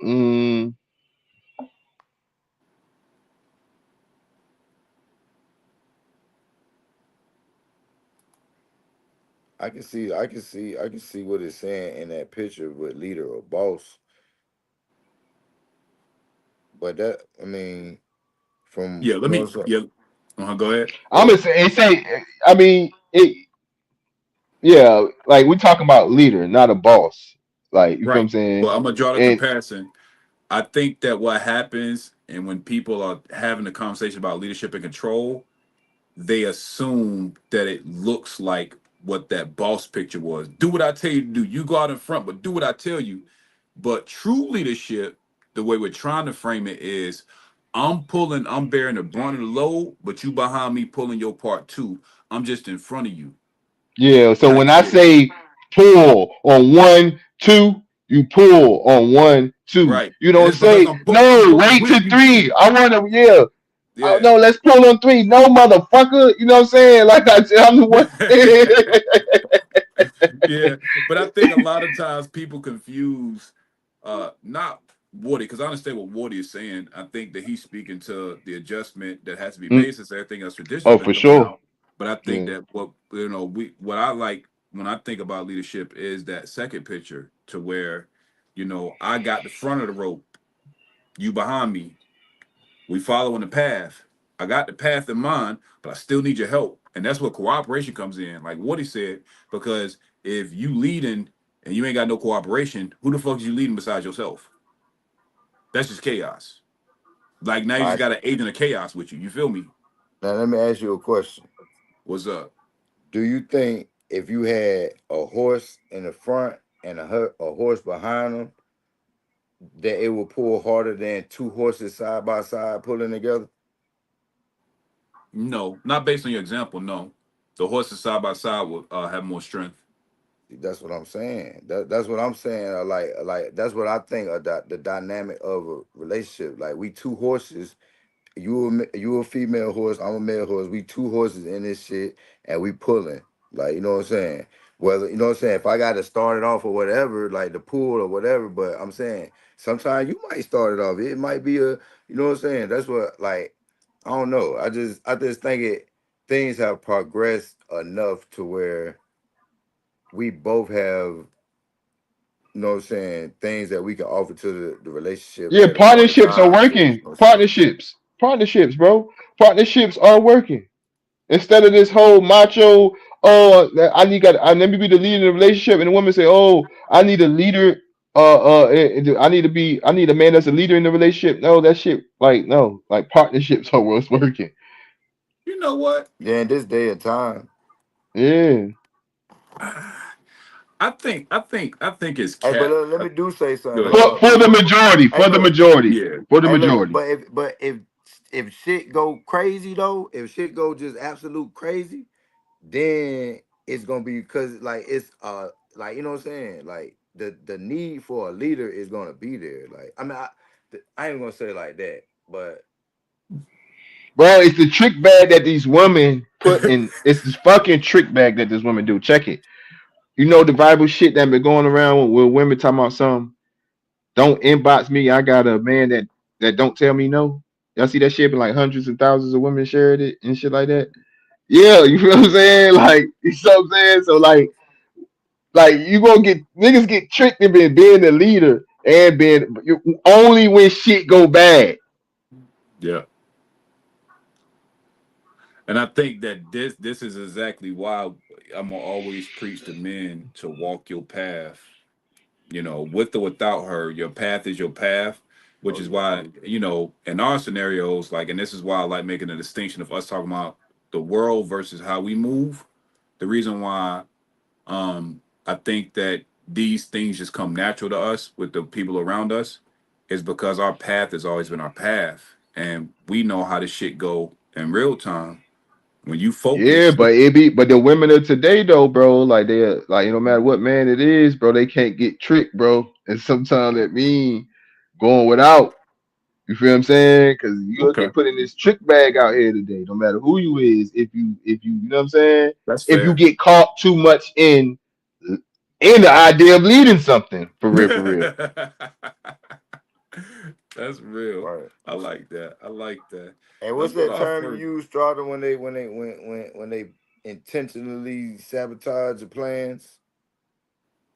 Mm, I can see what it's saying in that picture with leader or boss. But that, I mean, from Yeah, you let know me. what I'm saying. Yeah, go ahead. I'm gonna say, I mean, yeah, like we talking about leader, not a boss. Like you feel what I'm Right. saying? But I'm gonna draw the And comparison. I think that what happens, and when people are having a conversation about leadership and control, they assume that it looks like what that boss picture was. Do what I tell you to do. You go out in front, but do what I tell you. But true leadership, the way we're trying to frame it is, I'm bearing the brunt of the load, but you behind me pulling your part too. I'm just in front of you yeah, so type when I shit. say pull on 1, 2, you pull on 1, 2. Right. You And don't it's because say I'm no. pulling Wait with to you too. 3. I want to. Yeah. Oh, Yeah. no, let's pull on 3. No, motherfucker. You know what I'm saying? Like I said, I'm the one. Yeah, but I think a lot of times people confuse not Woody, because I understand what Woody is saying. I think that he's speaking to the adjustment that has to be Mm, made since everything else traditional oh, been for thrown sure. out. But I think Yeah. that what I like when I think about leadership is that second picture to where, I got the front of the rope, you behind me, we following the path. I got the path in mind, but I still need your help. And that's where cooperation comes in, like Woody said, because if you leading and you ain't got no cooperation, who the fuck is you leading besides yourself? That's just chaos. Like now you All just right. got an agent of chaos with you. You feel me? Now let me ask you a question. What's up? Do you think if you had a horse in the front and a horse behind him, that it will pull harder than two horses side by side pulling together? No, not based on your example. No, the horses side by side will have more strength. That's what I'm saying. That's what I'm saying. Like that's what I think of the dynamic of a relationship. Like we two horses. You a female horse, I'm a male horse. We two horses in this shit, and we pulling. Like you know what I'm saying. Whether you know what I'm saying. If I got to start it off or whatever, like the pool or whatever. But I'm saying sometimes you might start it off. It might be a you know what I'm saying. That's what like I don't know. I just think things have progressed enough to where we both have you know what I'm saying things that we can offer to the relationship Yeah, at appointed partnerships are times. And, you working. know what I'm saying. Partnerships, bro. Partnerships are working. Instead of this whole macho, oh, let me be the leader in the relationship, and the woman say, oh, I need a leader. I need a man that's a leader in the relationship. No, that shit, like, no, like partnerships are what's working. You know what? Yeah, in this day and time. Yeah, I think it's Hey, but cat. let me do say something. Good. Hold for up. for the majority, Hey, for the look. majority, Yeah. for the Hey, look. majority. But if shit go crazy though, if shit go just absolute crazy, then it's gonna be because like it's like you know what I'm saying. Like the need for a leader is gonna be there. Like I mean I ain't gonna say it like that, but Bro, it's the trick bag that these women put in. It's this fucking trick bag that this women do. Check it. You know the Bible shit that been going around with women talking about some. Don't inbox me. I got a man that don't tell me no. Y'all see that shit? Been like hundreds and thousands of women shared it and shit like that. Yeah, you feel what I'm saying? Like you know what I'm saying? So like you gonna get niggas get tricked in being the leader and being only when shit go bad. Yeah. And I think that this is exactly why I'm gonna always preach to men to walk your path. With or without her, your path is your path. Which oh is yeah. why, in our scenarios, like, and this is why I like making a distinction of us talking about the world versus how we move. The reason why I think that these things just come natural to us with the people around us is because our path has always been our path, and we know how this shit go in real time. When you Yeah, focus, but the women of today though, bro, like they like no matter what man it is, bro, they can't get tricked, bro. And sometimes that mean going without. You feel what I'm saying? Because you'll okay, get put in this trick bag out here today, no matter who you is. You know what I'm saying? that's If you fair. get caught too much in the idea of leading something, for real, for real. That's real. Right. I like that. I like that. And Let's what's go to that our term you first. use, Strada, when they intentionally sabotage your plans?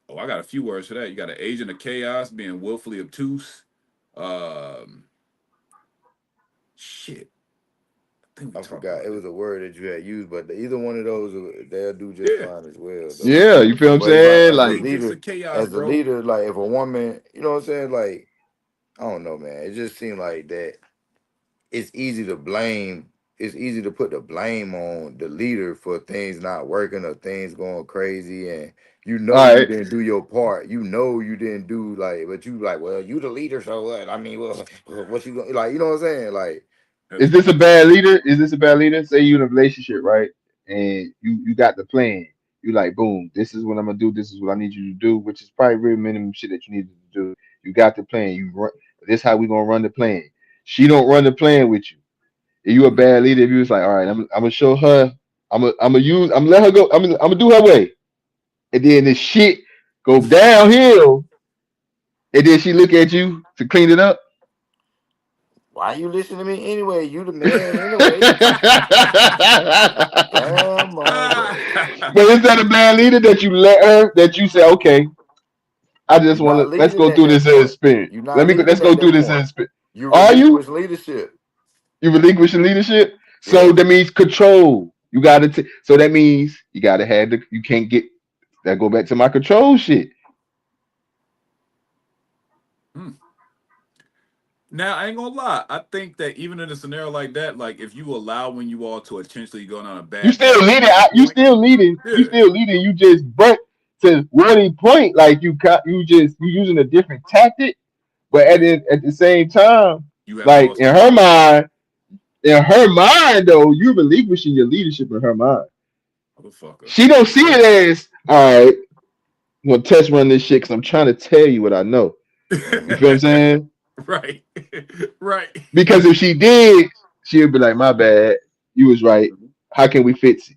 Oh, I got a few words for that. You got an agent of chaos being willfully obtuse. Um, shit. think we I talked forgot about it that. was a word that you had used, but either one of those they'll do just Yeah. fine as well, though. Yeah, you feel what I'm But it's like saying? Like, Agents of chaos, as a bro. leader, like if a woman, you know what I'm saying, like I don't know, man. It just seemed like that. It's easy to blame. It's easy to put the blame on the leader for things not working or things going crazy, and all you right, didn't do your part. You didn't do like, but you like, well, you the leader, so what? I mean, well, what you gonna like? You know what I'm saying? Like, is That's this a funny. bad leader? Is this a bad leader? Say you in a relationship, right? And you got the plan. You like, boom, this is what I'm gonna do. This is what I need you to do, which is probably real minimum shit that you need to do. You got the plan. You run. This how we gonna run the plan. She don't run the plan with you. If you a Mhm. bad leader, if you was like, all right, I'm gonna show her. I'm gonna let her go. I'm gonna do her way. And then this shit go downhill. And then she look at you to clean it up. why you listen to me anyway? You the But man anyway. Damn, motherfucker. is that a bad leader that you let her that you say, okay, I just You're want not to let's leading go at through that this point. experience. You're not Let's leading go at through that this point. experience. You Are relinquish leadership. you relinquishing leadership? So Yeah. that means control. You gotta so that means you gotta have the you can't get that go back to my control shit. Hmm. Now I ain't gonna lie. I think that even in a scenario like that, like if you allow when you all to intentionally go down a You bad still path to leading. make a You point, still leading. You yeah, still leading. You just but to Woody point, like you using a different tactic, but yeah, at the same time, you have like lost control. in her mind though, you're relinquishing your leadership in her mind. Motherfucker. She don't see it as all right. I'm gonna test run this shit because I'm trying to tell you what I know. You Hmm. feel what I'm saying? Right. Right. Because if she did, she'd be like, "My bad, you was right. How can we fix it?"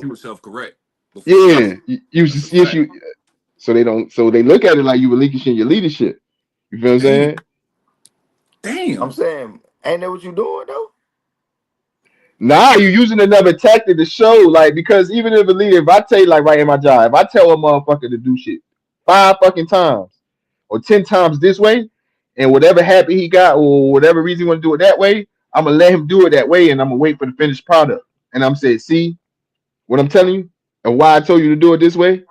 She No, was self correct before you yeah, did. you That's a just yes fact. you. So they don't. So they look at it like you relinquishing your leadership. You feel what I'm Damn. saying? I'm Damn. saying, ain't that what you doing though? Nah, you using another tactic to show, like, because even if a leader, if I tell you, like, right in my job, if I tell a motherfucker to do shit 5 fucking times or 10 times this way, and whatever habit he got or whatever reason he want to do it that way, I'm gonna let him do it that way, and I'm gonna wait for the finished product. And I'm saying, see what I'm telling you, and why I told you to do it this way.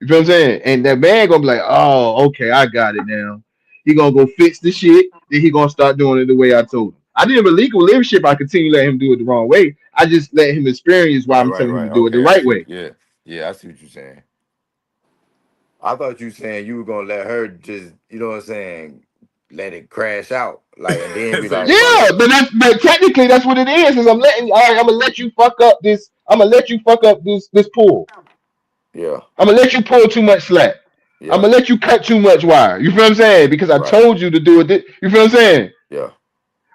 You feel what I'm saying? And that man gonna be like, oh, okay, I got it now. He gonna go fix the shit. Then he gonna start doing it the way I told him. I didn't illegal leadership. I continue to let him do it the wrong way. I just let him experience why Right, I'm right, telling him to right. do it the Okay, I right see. way. Yeah, yeah, I see what you're saying. I thought you saying you were gonna let her just, you know what I'm saying, let it crash out, like, and then be Say like, fuck Yeah, it. but technically that's what it is. Is I'm letting all right. I'm gonna let you fuck up this. I'm gonna let you fuck up this pool. yeah, I'm gonna let you pull too much slack. I'm yeah, gonna let you cut too much wire. You feel what I'm saying? Because I right, told you to do it. You feel what I'm saying? yeah.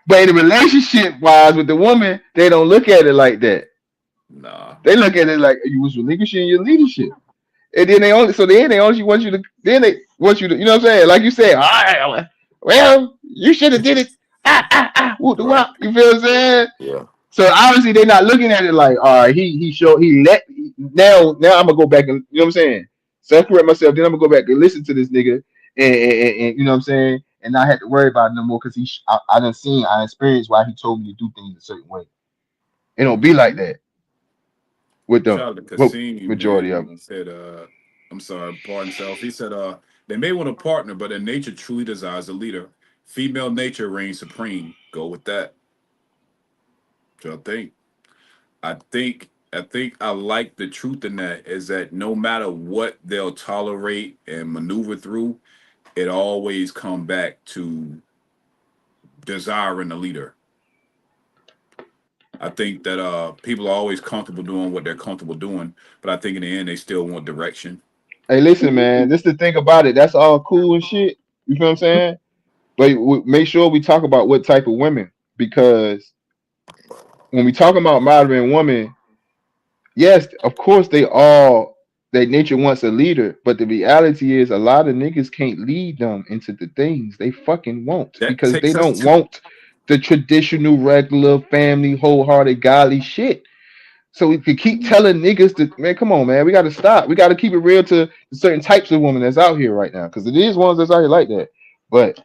But in a relationship wise with the woman, they don't look at it like that. Nah. They look at it like you was relinquishing your leadership. And then they only want you to then they want you to, you know what I'm saying? Like you said, all right, well, you should have did it. Whoop the Right. wop. You feel what I'm saying? Yeah. So obviously they're not looking at it like, all right, he let now I'm gonna go back and you know what I'm saying? Self-correct myself, then I'm gonna go back and listen to this nigga and you know what I'm saying? And not have to worry about it no more because I experienced why he told me to do things a certain way. It don't be like Mhm. that with the Shout out to well, Kasim, majority of man. them. He said, I'm sorry, pardon self. He said, they may want a partner, but their nature truly desires a leader. Female nature reigns supreme. Go with that. So I think I like the truth in that is that no matter what they'll tolerate and maneuver through, it always come back to desiring a leader. I think that people are always comfortable doing what they're comfortable doing, but I think in the end they still want direction. Hey, listen, man, this the thing about it. That's all cool and shit. You feel what I'm saying? But make sure we talk about what type of women because when we talk about modern women, yes, of course their nature wants a leader, but the reality is a lot of niggas can't lead them into the things they fucking want That because they takes us don't to want the traditional, regular, family, wholehearted, godly shit. So we could keep telling niggas to man, come on, man, we gotta stop. We gotta keep it real to certain types of women that's out here right now. Cause it is ones that's out here like that. But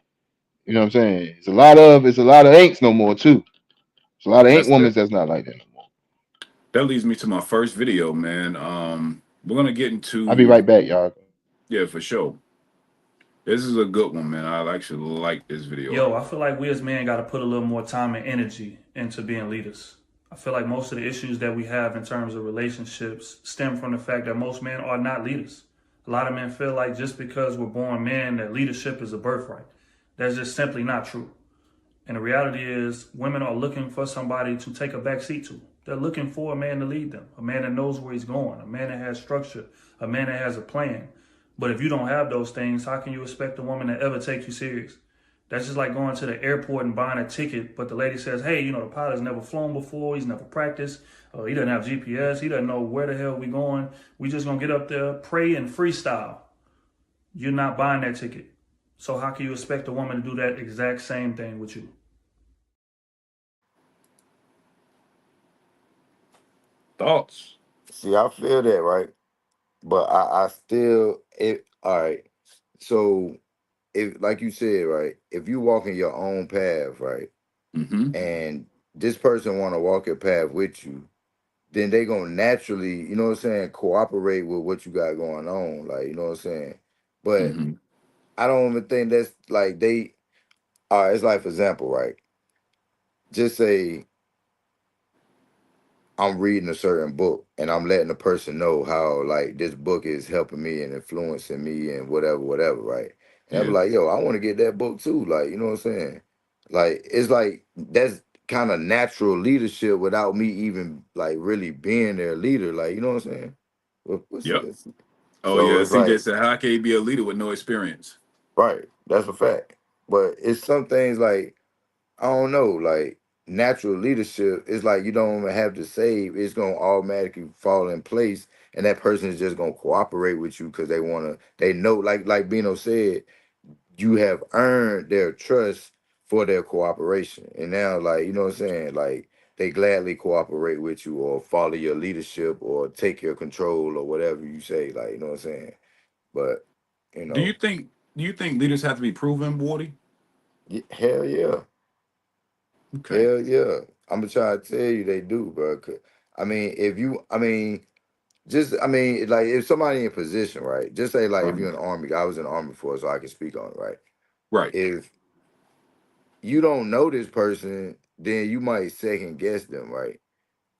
you know what I'm saying? It's a lot of ain'ts no more too. It's a lot of ain't That's women that. that's not like that no more. That leads me to my first video, man. We're gonna get I'll be into right back, y'all. yeah, for sure. This is a good one, man. I actually like this video Yo, right I feel like we as men got to put a little more time and energy into being leaders. I feel like most of the issues that we have in terms of relationships stem from the fact that most men are not leaders. A lot of men feel like just because we're born men that leadership is a birthright. That's just simply not true. And the reality is, women are looking for somebody to take a back seat to. They're looking for a man to lead them, a man that knows where he's going, a man that has structure, a man that has a plan. But if you don't have those things, how can you expect a woman to ever take you serious? That's just like going to the airport and buying a ticket, but the lady says, hey, the pilot's never flown before, he's never practiced, he doesn't have GPS, he doesn't know where the hell we going. We just gonna get up there, pray and freestyle. You're not buying that ticket. So how can you expect a woman to do that exact same thing with you? thoughts. See, I feel that, right? But I still it all right. So if like you said, right, if you walk in your own path, right, Mm-hmm. and this person wanna walk your path with you, then they gonna naturally, you know what I'm saying, cooperate with what you got going on. Like, you know what I'm saying? But Mm-hmm. I don't even think that's like they all right, it's like for example, right? Just say I'm reading a certain book and I'm letting the person know how like this book is helping me and influencing me and whatever, right? And I'll be Yeah. like, yo, I want to get that book too. Like, you know what I'm saying? Like, it's like that's kind of natural leadership without me even like really being their leader. Like, you know what I'm saying? What's Yep. this? Oh So yeah. it's CJ like, said, "How can you be a leader with no experience?" right, that's a fact. But it's some things like I don't know, like natural leadership is like you don't even have to say it's gonna automatically fall in place, and that person is just gonna cooperate with you because they know, like Bino said, you have earned their trust for their cooperation, and now like you know what I'm saying, like they gladly cooperate with you or follow your leadership or take your control or whatever you say, like you know what I'm saying. But you Do you know, think? Do you think leaders have to be proven, Wardy? hell yeah. Okay. Hell yeah. I'm gonna try to tell you they do, bro. I mean, if you, I mean, I mean, like if somebody in position, right? Just say like if you're in the army, I was in the army before, so I can speak on it, right? Right. If you don't know this person, then you might second guess them, right?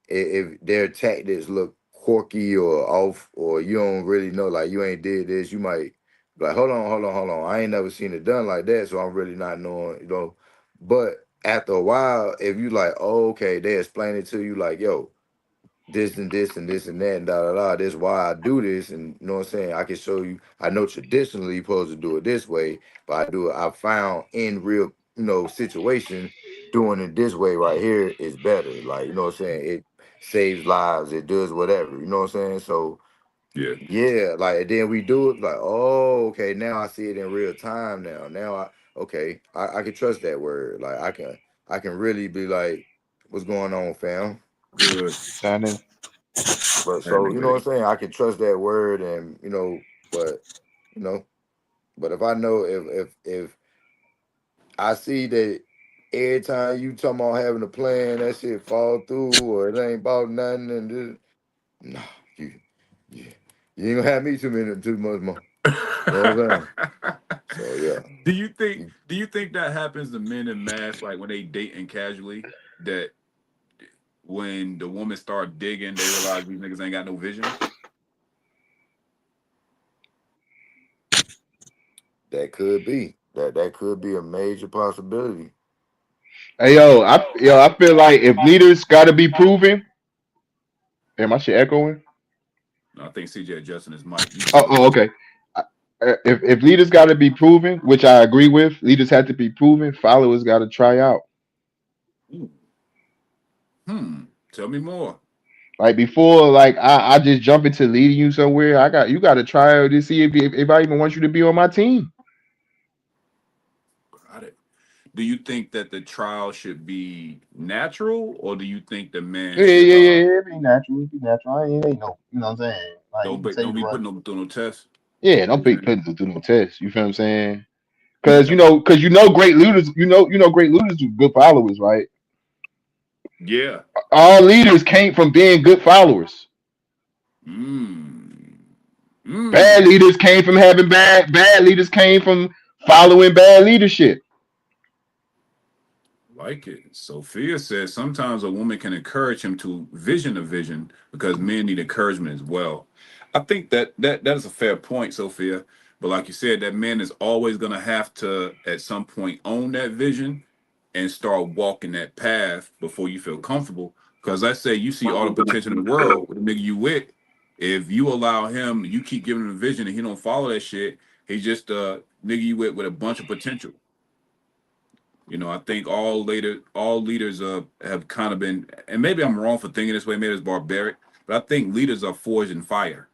If their tactics look quirky or off, or you don't really know, like you ain't did this, you might be like, hold on. I ain't never seen it done like that, so I'm really not knowing, you know. But after a while, if you like, oh, okay, they explain it to you like, yo, this and this and this and that and da da da. This is why I do this, and you know what I'm saying. I can show you. I know traditionally you're supposed to do it this way, but I do it. I found in real, situation, doing it this way right here is better. Like you know what I'm saying. It saves lives. It does whatever. You know what I'm saying. So Yeah. yeah, like and then we do it like, oh, okay, now I see it in real time. Now I can trust that word. Like I can really be like, what's going on, fam? Good. Shannon. But so And you know what I'm saying, I can trust that word, and but you know, but if I know if I see that every time you talking about having a plan, that shit fall through or it ain't about nothing, and this, no, you, you ain't gonna have me too much more. You know what I'm saying? So yeah, do you think? you, Do you think that happens to men in mass, like when they dating casually? That when the woman start digging, they realize these niggas ain't got no vision. that could be a major possibility. Hey I feel like if leaders gotta be proven, am I shit echoing? I think CJ adjusting his mic. You Oh, good? oh okay. If leaders gotta be proven, which I agree with, leaders have to be proven, followers gotta try out. Ooh. Tell me more. Like before, like I just jump into leading you somewhere. You got to try out to see if I even want you to be on my team. Got it. Do you think that the trial should be natural, or do you think the man should Yeah. It be natural. It be natural. It ain't no, you know what I'm saying? Like you can say don't you be run. putting them through no test? Yeah, don't be Okay. putting through no test. You feel what I'm saying? Okay. Because great leaders. Great leaders do good followers, right? Yeah. All leaders came from being good followers. Mm. Bad Mm. leaders came from having bad leaders came from following bad leadership. Like it. Sophia says sometimes a woman can encourage him to vision a vision because men need encouragement as well. I think that is a fair point, Sophia. But like you said, that man is always gonna have to at some point own that vision and start walking that path before you feel comfortable. Because let's say you see all the potential in the world with the nigga you with. If you allow him, you keep giving him a vision and he don't follow that shit, he's just a nigga you with a bunch of potential. You know, I think all leaders have kind of been, and maybe I'm wrong for thinking this way, maybe it's barbaric, but I think leaders are forged in fire.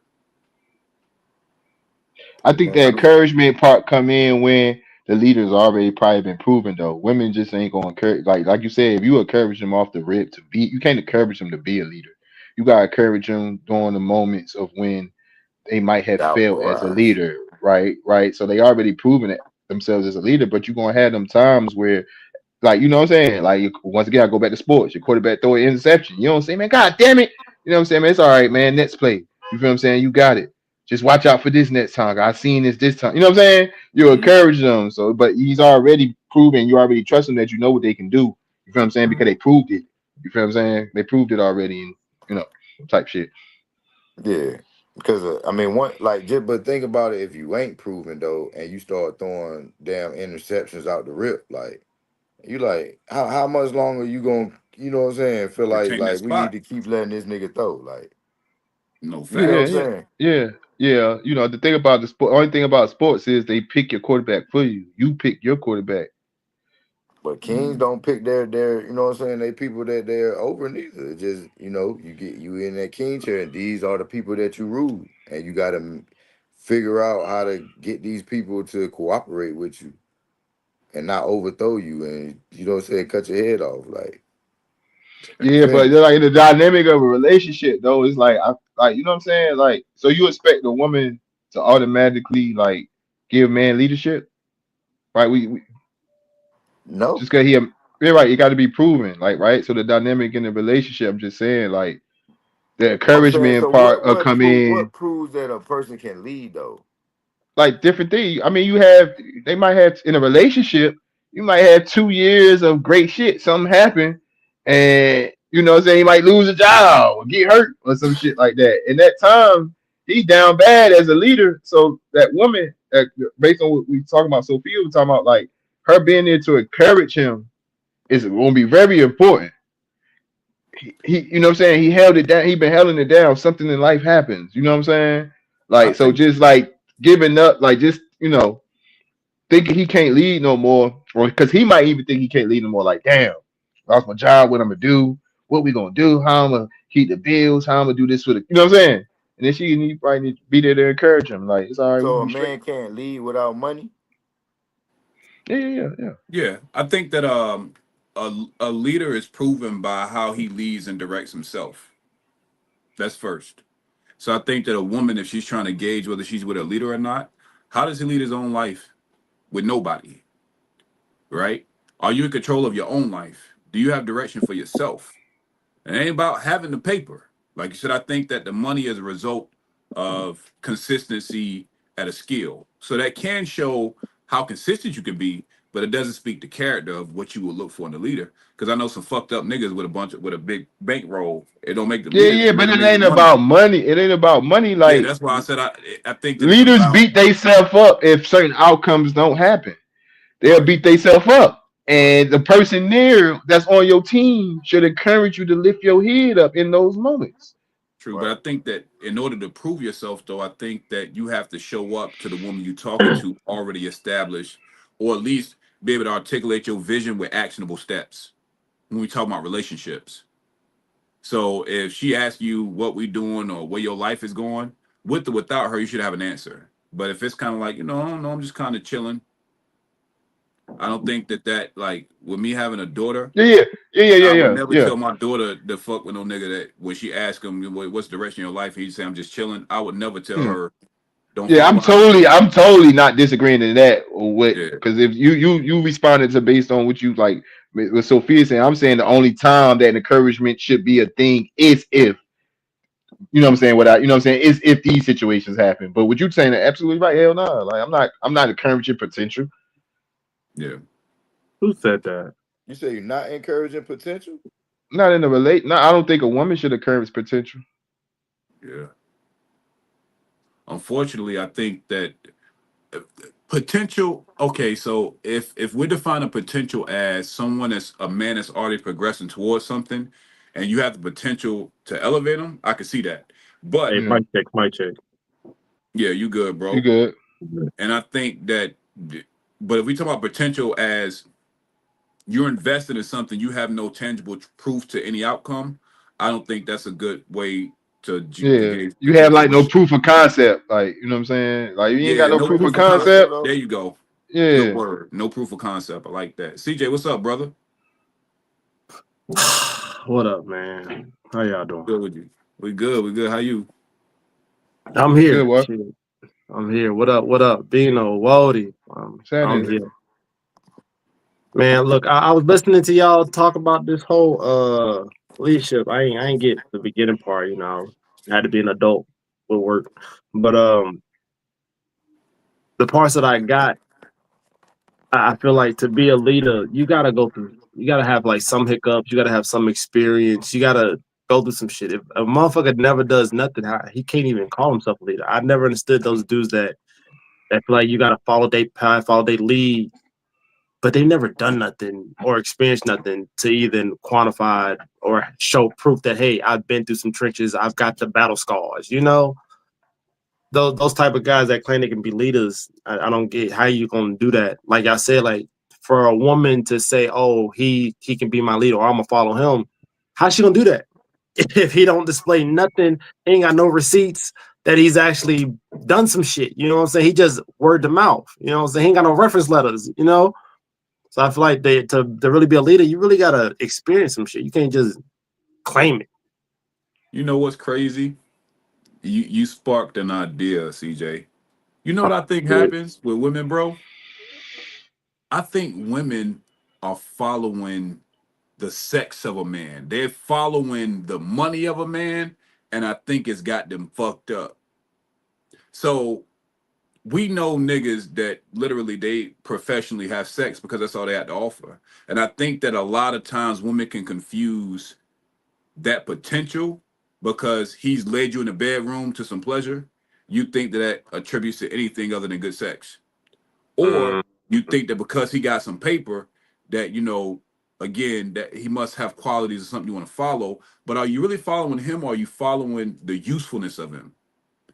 I think the Man, encouragement part come in when the leader's already probably been proven though. Women just ain't gonna encourage like you said, if you encourage them off the rip to be you can't encourage them to be a leader. You gotta encourage them during the moments of when they might have doubt failed will as a rise. leader, right? Right. So they already proven it themselves as a leader, but you're gonna have them times where like you know what I'm saying? Like once again I go back to sports, your quarterback throw an interception. You don't say, man, god damn it. You know what I'm saying, man? It's all right, man. Next play. You feel what I'm saying? You got it. Just watch out for this next time. I seen this time. You know what I'm saying? You Mhm. encourage them. So, but he's already proven. You already trust them that you know what they can do. You feel what I'm saying? Because they proved it. You feel what I'm saying? They proved it already, and you know, type shit. Yeah, because I mean, one like, just but think about it. If you ain't proven though, and you start throwing damn interceptions out the rip, like you like, how much longer you gonna, you know what I'm saying? Feel Retain that like we need spot. to keep letting this nigga throw, like No you feel Yeah, what I'm facts. yeah, saying? yeah, yeah. You know, the thing about the sport, only thing about sports is they pick your quarterback for you. You pick your quarterback. But Kings Mm. don't pick their, you know what I'm saying? They people that they're over neither. It's just, you know, you get you in that king chair, and these are the people that you rule, and you got to figure out how to get these people to cooperate with you and not overthrow you, and you know what I'm saying, cut your head off, like you Yeah, feel but me? they're like the dynamic of a relationship though is like I like you know what I'm saying? Like so you expect a woman to automatically like give man leadership, right? We No. just cause he yeah, right, it gotta be proven, like right. So the dynamic in the relationship, I'm just saying, like the I'm saying, encouragement so part will come in what proves that a person can lead though? like different things. I mean, you have they might have in a relationship, you might have 2 years of great shit. Something happen, and you know, what I'm saying he might lose a job or get hurt or some shit like that. And that time, he's down bad as a leader. So that woman, based on what we talking about, Sophia, we talking about like her being there to encourage him is going to be very important. You know what I'm saying? He held it down. He been holding it down. Something in life happens. You know what I'm saying? I Like so, think just like giving up, like just you know thinking he can't lead no more, or because he might even think he can't lead no more. Like, damn, lost my job. What I'm gonna do? What we gonna do? How I'm gonna keep the bills? How I'm gonna do this for the? You know what I'm saying? And then she need probably need to be there to encourage him. Like, it's all right. We So gonna a be straight. man can't lead without money? Yeah, yeah, yeah, yeah. yeah, I think that a leader is proven by how he leads and directs himself. That's first. So I think that a woman, if she's trying to gauge whether she's with a leader or not, how does he lead his own life with nobody? Right? Are you in control of your own life? Do you have direction for yourself? It ain't about having the paper. Like you said, I think that the money is a result of consistency at a skill. So that can show how consistent you can be, but it doesn't speak the character of what you would look for in a leader. Because I know some fucked up niggas with a big bankroll. It don't make them Yeah, leaders. yeah, It but make it niggas with ain't money. about money. It ain't about money. Yeah, Like that's why I said I think that it's leaders about beat themselves up if certain outcomes don't happen. They'll right. beat themselves up. And the person there that's on your team should encourage you to lift your head up in those moments. True, but Right. I think that in order to prove yourself, though, I think that you have to show up to the woman you're talking to already established, or at least be able to articulate your vision with actionable steps when we talk about relationships. So if she asks you what we doing or where your life is going, with or without her, you should have an answer. But if it's kind of like, I don't know, I'm just kind of chilling. I don't think that like with me having a daughter, Yeah, yeah, yeah, yeah, yeah, I would yeah, never yeah. tell my daughter to fuck with no nigga that when she asks him what's the direction of your life, and he say I'm just chilling. I would never tell Hmm. her don't Yeah, fuck behind the scenes. I'm totally not disagreeing to that. With Yeah, because if you responded to based on what you like With Sophia saying, I'm saying the only time that encouragement should be a thing is if, you know what I'm saying, without, you know what I'm saying, is if these situations happen. But what you saying are absolutely right. Hell no. Like I'm not encouraging potential. Yeah. Who said that? You say you're not encouraging potential? Not in a relate. No, I don't think a woman should encourage potential. Yeah. Unfortunately, I think that potential. Okay, so if we define a potential as someone that's a man that's already progressing towards something, and you have the potential to elevate them, I could see that. But Hey, Yeah. mic check, mic check. yeah, you good, You bro. good. And I think that, but if we talk about potential as you're invested in something, you have no tangible proof to any outcome. I don't think that's a good way to Yeah. gauge You have potential. like no proof of concept. Like, you know what I'm saying? Like you ain't Yeah, got no no proof of proof of Potential concept. concept. though? There you go. Good Yeah. word. No proof of concept. I like that. CJ, what's up, brother? What up, man? How y'all doing? Good with you. We good. We good. How you? I'm Good here. what? Shit. I'm here. What up? What up? Bino, Wody. I'm Saturday. here. Man, look, I was listening to y'all talk about this whole leadership. I ain't get the beginning part, you know. I had to be an adult with work. But the parts that I got, I feel like to be a leader, you gotta go through, you gotta have like some hiccups, you gotta have some experience, you gotta go through some shit. If a motherfucker never does nothing, he can't even call himself a leader. I never understood those dudes that feel like you gotta follow their path, follow their lead, but they never done nothing or experienced nothing to even quantify or show proof that hey, I've been through some trenches, I've got the battle scars, you know? Those type of guys that claim they can be leaders, I don't get how you gonna do that. Like I said, like for a woman to say, "Oh, he can be my leader," or "I'm gonna follow him," how's she gonna do that if he don't display nothing? He ain't got no receipts that he's actually done some shit. You know what I'm saying? He just word to mouth. You know what I'm saying? He ain't got no reference letters. You know, so I feel like to really be a leader, you really gotta experience some shit. You can't just claim it. You know what's crazy? You sparked an idea, CJ. You know what I think happens with women, bro? I think women are following the sex of a man. They're following the money of a man, and I think it's got them fucked up. So we know niggas that literally they professionally have sex because that's all they had to offer. And I think that a lot of times women can confuse that potential because he's led you in the bedroom to some pleasure. You think that attributes to anything other than good sex. Or Mm, you think that because he got some paper that, again, that he must have qualities or something you want to follow. But are you really following him or are you following the usefulness of him?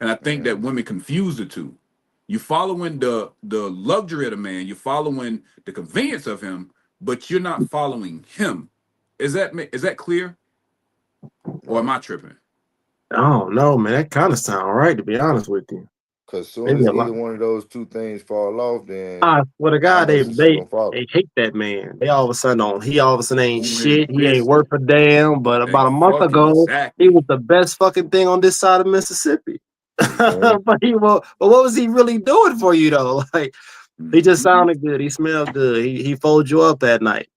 And I think that women confuse the two. You're following the luxury of the man, you're following the convenience of him, but you're not following him. Is that clear? Or am No. I tripping? I don't know, man. That kind of sound right, to be honest with you. Cause soon Maybe as a lot. either one of those two things fall off, then I swear to how God, much is she gonna follow? they hate that man. They all of a sudden he all of a sudden ain't On his shit. He ain't worth biscuit. a damn. But about And a month fucking ago, he exactly. was the best fucking thing on this side of Mississippi. Okay. But what was he really doing for you though? Like he just Mhm. sounded good. He smelled good. He folded you up that night.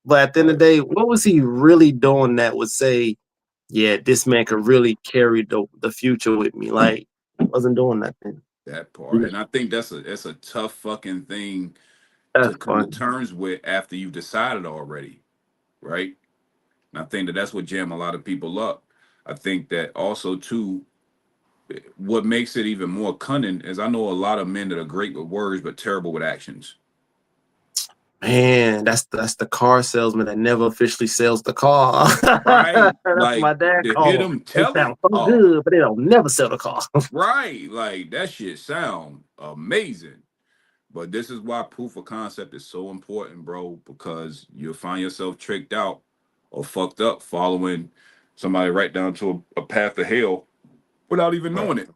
But at the end of Right. the day, what was he really doing that would say, yeah, this man could really carry the future with me? Like wasn't doing nothing. That part. And I think that's a tough fucking thing That's to come to funny. terms with after you've decided already, right? And I think that that's what jam a lot of people up. I think that also too, what makes it even more cunning is I know a lot of men that are great with words but terrible with actions. Man, that's the car salesman that never officially sells the car. Right? That's Like my dad to hear call. them They tell it, sound so oh, good, but they don't never sell the car. right. Like that shit sound amazing. But this is why proof of concept is so important, bro, because you'll find yourself tricked out or fucked up following somebody right down to a path of hell without even Right. knowing it.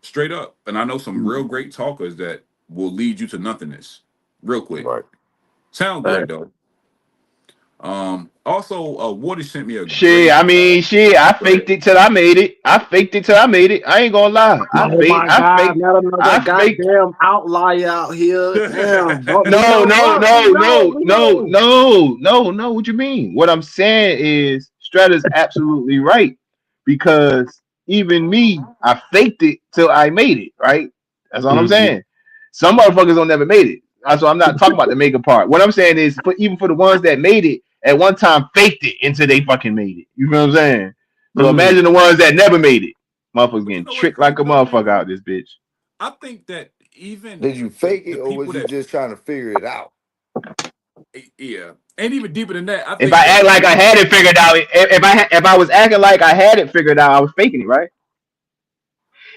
Straight up. And I know some real great talkers that will lead you to nothingness real quick. Right. Sound Right. good though. Also, Woody sent me a Shit, great. I mean, shit. I Go ahead. faked it till I made it. I faked it till I made it. I ain't gonna lie. Oh my God, not another I faked. goddamn outlier out here. Damn, bro. You No, know no, what? no, no, no, no, no, no. What you mean? What I'm saying is Strata's absolutely right because even me, I faked it till I made it. Right? That's all I'm Mhm. saying. Some motherfuckers don't never made it. So I'm not talking about the making part. What I'm saying is, even for the ones that made it at one time, faked it until they fucking made it. You feel what I'm saying? So Mhm. imagine the ones that never made it. Motherfuckers But you getting know what's tricked like crazy a though, motherfucker man? out this bitch. I think that even Did you fake it the or people was you that, just trying to figure it out? yeah, and even deeper than that, I If think I that act like I men. had it figured out, if I was acting like I had it figured out, I was faking it, right?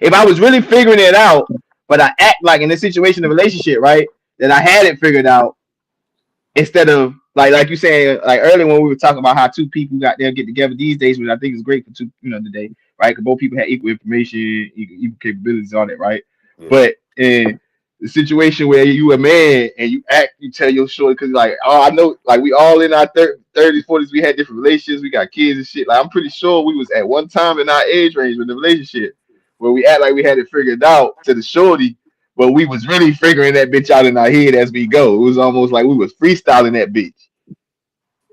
If I was really figuring it out, but I act like in this situation, the relationship, right, that I had it figured out instead of like you saying like earlier when we were talking about how two people got there get together these days, which I think is great for two, today, right? Because both people had equal information, equal capabilities on it, right? Yeah. But in the situation where you a man and you tell your shorty because like, oh, I know, like we all in our 30s, 40s, we had different relationships, we got kids and shit. Like I'm pretty sure we was at one time in our age range with the relationship where we act like we had it figured out to the shorty, but we was really figuring that bitch out in our head as we go. It was almost like we was freestyling that bitch.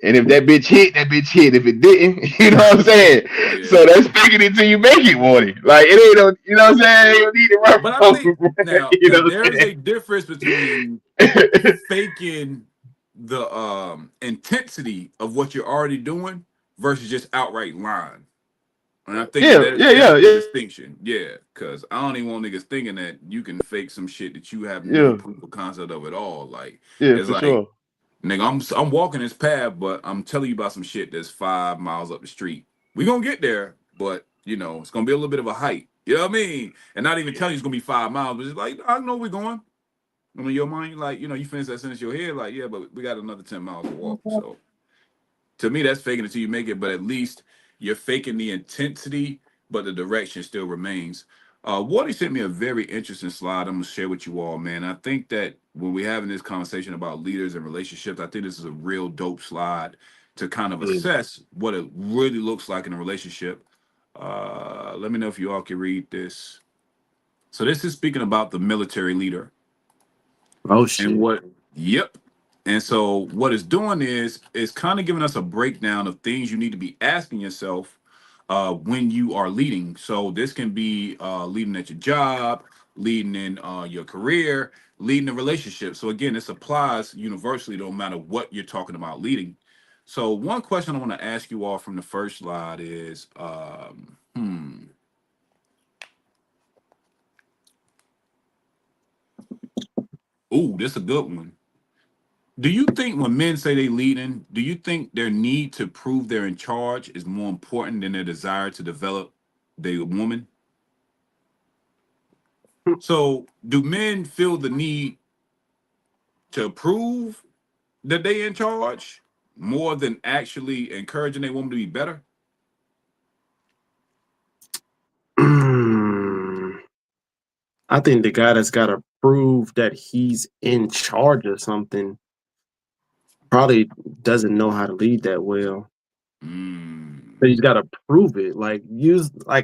And if that bitch hit, that bitch hit. If it didn't, you know what I'm saying? Yeah, So that's faking it till you make it, Wardy. Like it ain't no, you know what I'm saying? You don't need to run but I from think now you know what there is I'm a difference between saying? faking the intensity of what you're already doing versus just outright lying. And I think that, Yeah, that yeah, that's yeah, the yeah, distinction. Yeah, because I don't even want niggas thinking that you can fake some shit that you have no yeah, proof of concept of at all. Like yeah, it's for like sure. nigga, I'm walking this path, but I'm telling you about some shit that's 5 miles up the street. We gonna get there, but it's gonna be a little bit of a hike. You know what I mean? And not even telling you it's gonna be 5 miles, but it's like I know we're going. I mean, your mind, like you finish that sentence in your head, like yeah, but we got another 10 miles to walk. So to me, that's faking it till you make it. But at least you're faking the intensity, but the direction still remains. Wardy sent me a very interesting slide. I'm gonna share with you all, man. I think that when we're having this conversation about leaders and relationships, I think this is a real dope slide to kind of Mm. assess what it really looks like in a relationship. Let me know if you all can read this. So this is speaking about the military leader. Oh And shit. what, yep. And so what it's doing is kind of giving us a breakdown of things you need to be asking yourself when you are leading. So this can be leading at your job, leading in your career, leading a relationship. So again, this applies universally no matter what you're talking about leading. So one question I want to ask you all from the first slide is, ooh, this is a good one. Do you think when men say they leading, do you think their need to prove they're in charge is more important than their desire to develop the woman? So do men feel the need to prove that they in charge more than actually encouraging their woman to be better? I think the guy that's got to prove that he's in charge of something probably doesn't know how to lead that well. But Mm, he's got to prove it. Like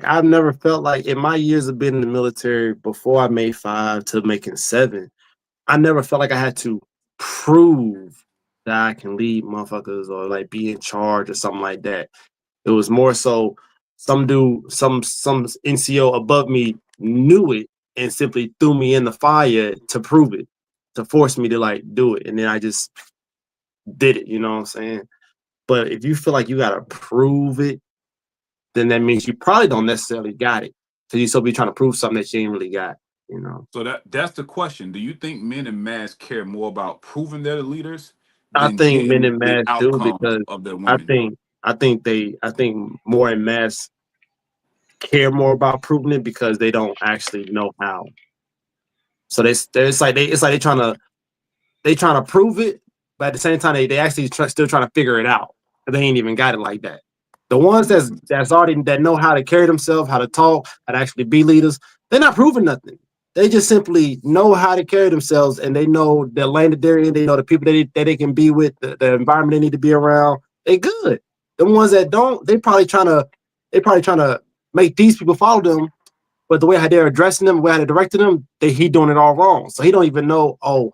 I've never felt like in my years of being in the military before I made 5 to making 7, I never felt like I had to prove that I can lead motherfuckers or like be in charge or something like that. It was more so some dude, some NCO above me knew it and simply threw me in the fire to prove it, to force me to like do it. And then I just did it, you know what I'm saying? But if you feel like you gotta prove it, then that means you probably don't necessarily got it. So you still be trying to prove something that you ain't really got, you know. so that's the question. Do you think men and mass care more about proving they're the leaders I than think men getting in the mass do outcome because of their I women? think I think more in mass care more about proving it because they don't actually know how. So it's like they trying to prove it, but at the same time they actually still trying to figure it out. They ain't even got it like that. The ones that's already that know how to carry themselves, how to talk, how to actually be leaders, they're not proving nothing. They just simply know how to carry themselves, and they know the lane that they're in. They know the people that they can be with, the environment they need to be around. They good. The ones that don't, they probably trying to make these people follow them. But the way how they're addressing them, the way how they're directing them, he doing it all wrong. So he don't even know. Oh,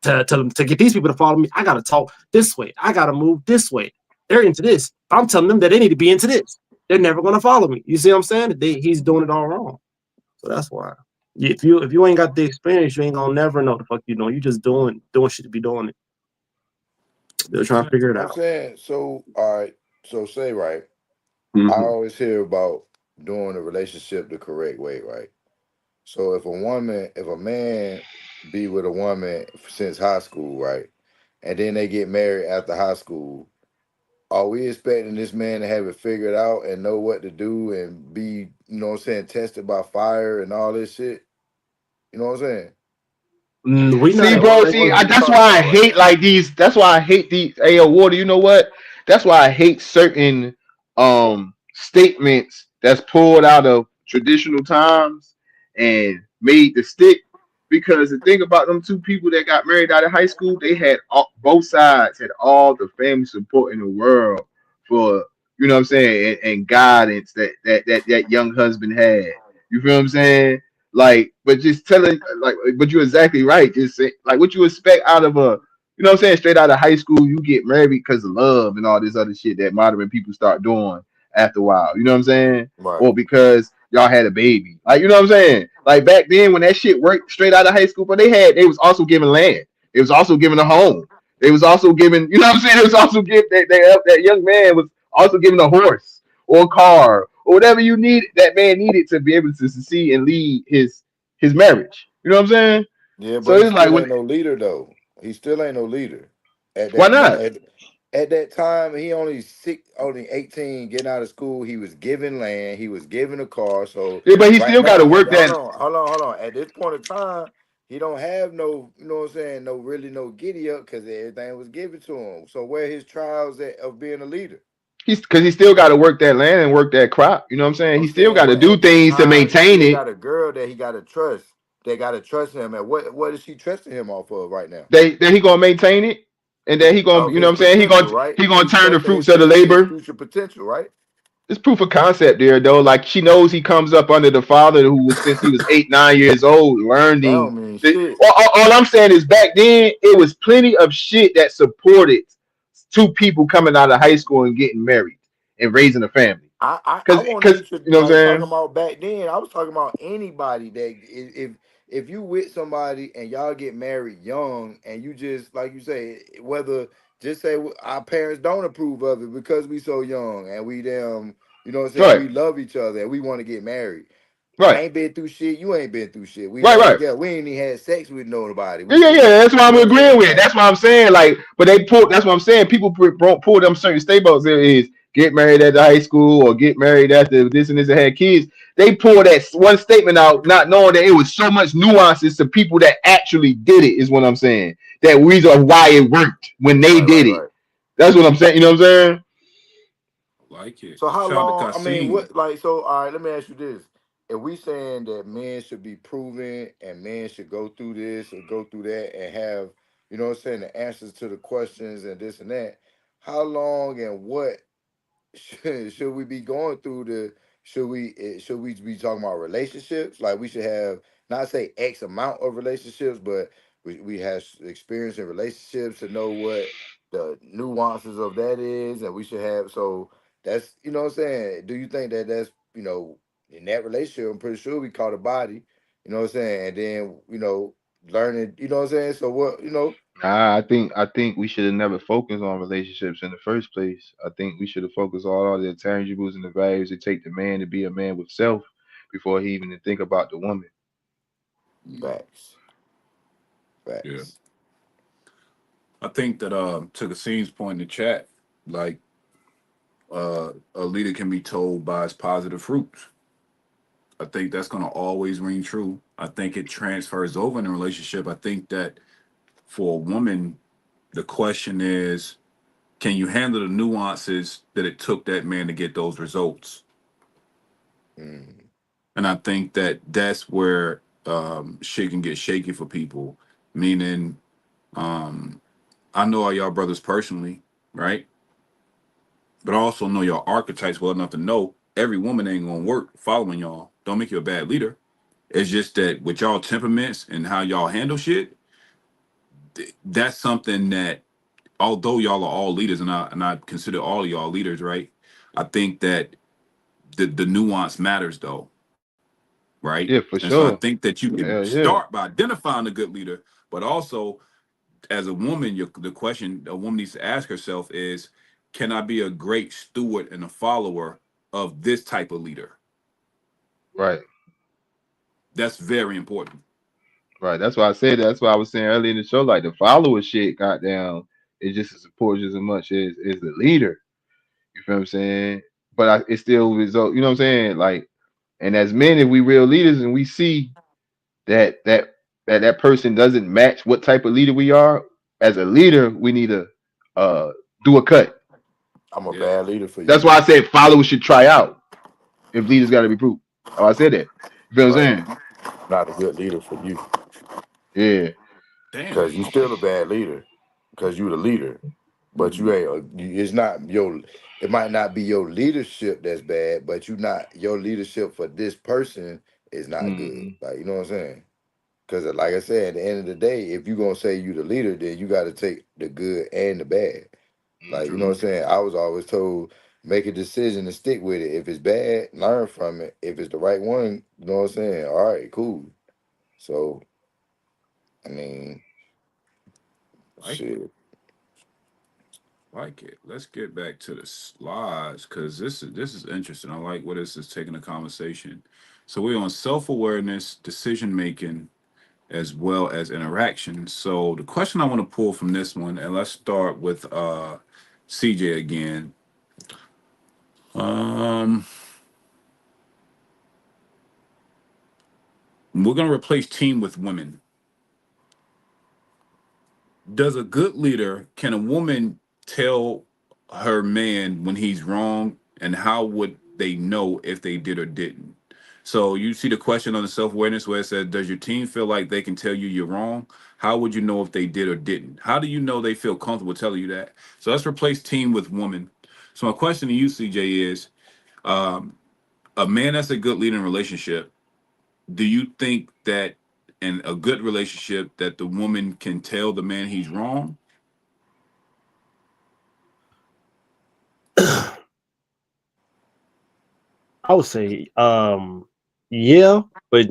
to get these people to follow me, I gotta talk this way. I gotta move this way. They're into this. I'm telling them that they need to be into this. They're never gonna follow me. You see what I'm saying? He's doing it all wrong. So that's why. If you ain't got the experience, you ain't gonna never know the fuck you doing. You just doing shit to be doing it. They're trying to figure it I'm out. saying, so all right, so say right. I Mhm. always hear about doing a relationship the correct way, right? So if a man be with a woman since high school, right, and then they get married after high school, are we expecting this man to have it figured out and know what to do and be, you know what I'm saying, tested by fire and all this shit? You know what I'm saying? We not See, at bro. Or See, what are we that's talking why I about right hate now? like these. That's why I hate these. Hey, Water. You know what? That's why I hate certain statements that's pulled out of traditional times and made to stick. Because the thing about them two people that got married out of high school, they had both sides had all the family support in the world for you know what I'm saying and guidance that young husband had. You feel what I'm saying? Like, but just telling, like, but you're exactly right. Just say, like, what you expect out of a, you know what I'm saying, straight out of high school, you get married because of love and all this other shit that modern people start doing after a while. You know what I'm saying? Right. Or because y'all had a baby. Like, you know what I'm saying? Like back then when that shit worked straight out of high school, but they was also giving land. It was also giving a home. They was also giving, you know what I'm saying? It was also give that young man was also giving a horse or a car or whatever you need that man needed to be able to succeed and lead his marriage. You know what I'm saying? Yeah, So but he it's like still when ain't no leader though. He still ain't no leader. At why that not? at that time, he only 18, getting out of school. He was given land. He was given a car. So Yeah, but he right still got to now, work that. hold on. At this point in time, he don't have no, you know what I'm saying, no giddy up because everything was given to him. So where his trials of being a leader? He's because he still got to work that land and work that crop. You know what I'm saying? I'm He still saying, got to but do at that things to time, he maintain still it. got a girl that he got to trust. They got to trust him. And what is she trusting him off of right now? That he gonna maintain it, and that he gonna, Of you know his what I'm saying? potential, right? He gonna She's turn the trusting fruits of the his labor. future potential, right? It's proof of concept there, though. Like she knows he comes up under the father who was since he was 8, 9 years old, That learning. don't mean shit. All I'm saying is back then it was plenty of shit that supported two people coming out of high school and getting married and raising a family. I won't Cause even you know what I'm like talking saying? about back then. I was talking about anybody that if you with somebody and y'all get married young and you just like you say whether just say our parents don't approve of it because we so young and we damn you know what I'm saying Right, we love each other and we want to get married. I right, ain't been through shit. You ain't been through shit. We right, land right. together. We ain't even had sex with nobody. Yeah, We yeah, still, yeah. That's what you I'm know what I'm agreeing saying? with. Like, That's what I'm saying. Like, but they pull. That's what I'm saying. People pull them certain staples. There is get married at the high school or get married after this and this and had kids. They pull that one statement out, not knowing that it was so much nuances to people that actually did it. Is what I'm saying. That reason why it worked when they did it. right. That's what I'm saying. You know what I'm saying? Like it. So how Shout out to long? I mean, Kasim. what like so? All right, let me ask you this: if we saying that men should be proven and men should go through this or go through that and have, you know what I'm saying, the answers to the questions and this and that, how long and what should we be going through the should we be talking about relationships like we should have not say x amount of relationships but we have experience in relationships to know what the nuances of that is and we should have so that's you know what I'm saying do you think that that's you know in that relationship I'm pretty sure we caught a body you know what I'm saying and then you know learning you know what I'm saying so what you know Nah, I think we should have never focused on relationships in the first place. I think we should have focused on all the intangibles and the values it take the man to be a man with self before he even think about the woman. facts Yeah. facts I think that to Kasim's point in the chat, like a leader can be told by his positive fruits. I think that's gonna always ring true. I think it transfers over in a relationship. I think that for a woman, the question is, can you handle the nuances that it took that man to get those results? mm, And I think that that's where shit can get shaky for people. Meaning, I know all y'all brothers personally, right? But I also know your archetypes well enough to know every woman ain't gonna work following y'all. Don't make you a bad leader. It's just that with y'all temperaments and how y'all handle shit, that's something that although y'all are all leaders, and I consider all of y'all leaders, right? I think that the nuance matters though, right? Yeah, for And so I sure. think that you can Hell yeah. start by identifying a good leader, but also as a woman, the question a woman needs to ask herself is, can I be a great steward and a follower of this type of leader? Right. That's very important. Right. That's why I said that. That's why I was saying earlier in the show, like the follower shit, goddamn, is just as important just as much as the leader. You feel what I'm saying? But it still result. You know what I'm saying? Like, and as men, if we real leaders and we see that person doesn't match what type of leader we are, as a leader, we need to uh do a cut. I'm a Yeah. bad leader for That's you. why I said followers should try out if leaders got to be proved. Oh, I said that. You feel what I'm Right. saying? Not a good leader for you. Yeah. Damn. Because you still a bad leader. Because you the leader. But you ain't it's not your it might not be your leadership that's bad, but you not your leadership for this person is not good. Hmm. Like, you know what I'm saying? Because like I said, at the end of the day, if you gonna say you the leader, then you gotta take the good and the bad. Like, you know what I'm True. saying? I was always told make a decision and stick with it. If it's bad, learn from it. If it's the right one, you know what I'm saying? All right, cool. So I mean, Like it. shit. Like it. Let's get back to the slides because this is interesting. I like where this is taking the conversation. So we're on self-awareness, decision making, as well as interaction. So the question I want to pull from this one, and let's start with CJ again. Um, we're gonna replace team with women. Does a good leader, can a woman tell her man when he's wrong, and how would they know if they did or didn't? So you see the question on the self-awareness where it says, does your team feel like they can tell you you're wrong? How would you know if they did or didn't? How do you know they feel comfortable telling you that? So let's replace team with woman. So my question to you, CJ, is a man that's a good leader in a relationship, do you think that in a good relationship that the woman can tell the man he's wrong? I would say, yeah, but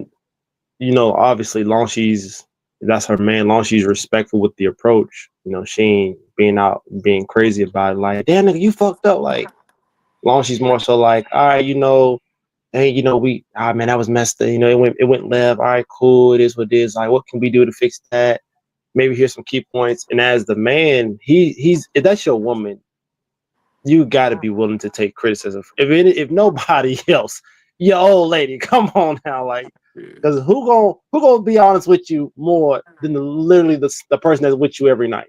obviously, long she's that's her man. Long she's respectful with the approach. She ain't being out being crazy about it. Like, damn nigga, you fucked up. Like, long she's more so like, all right, hey, man, that was messed up. It went left. All right, cool. It is what it is. Like, what can we do to fix that? Maybe here's some key points. And as the man, he's if that's your woman, you got to be willing to take criticism. If nobody else, your old lady, come on now, like, Yeah. because who gonna be honest with you more than literally the person that's with you every night?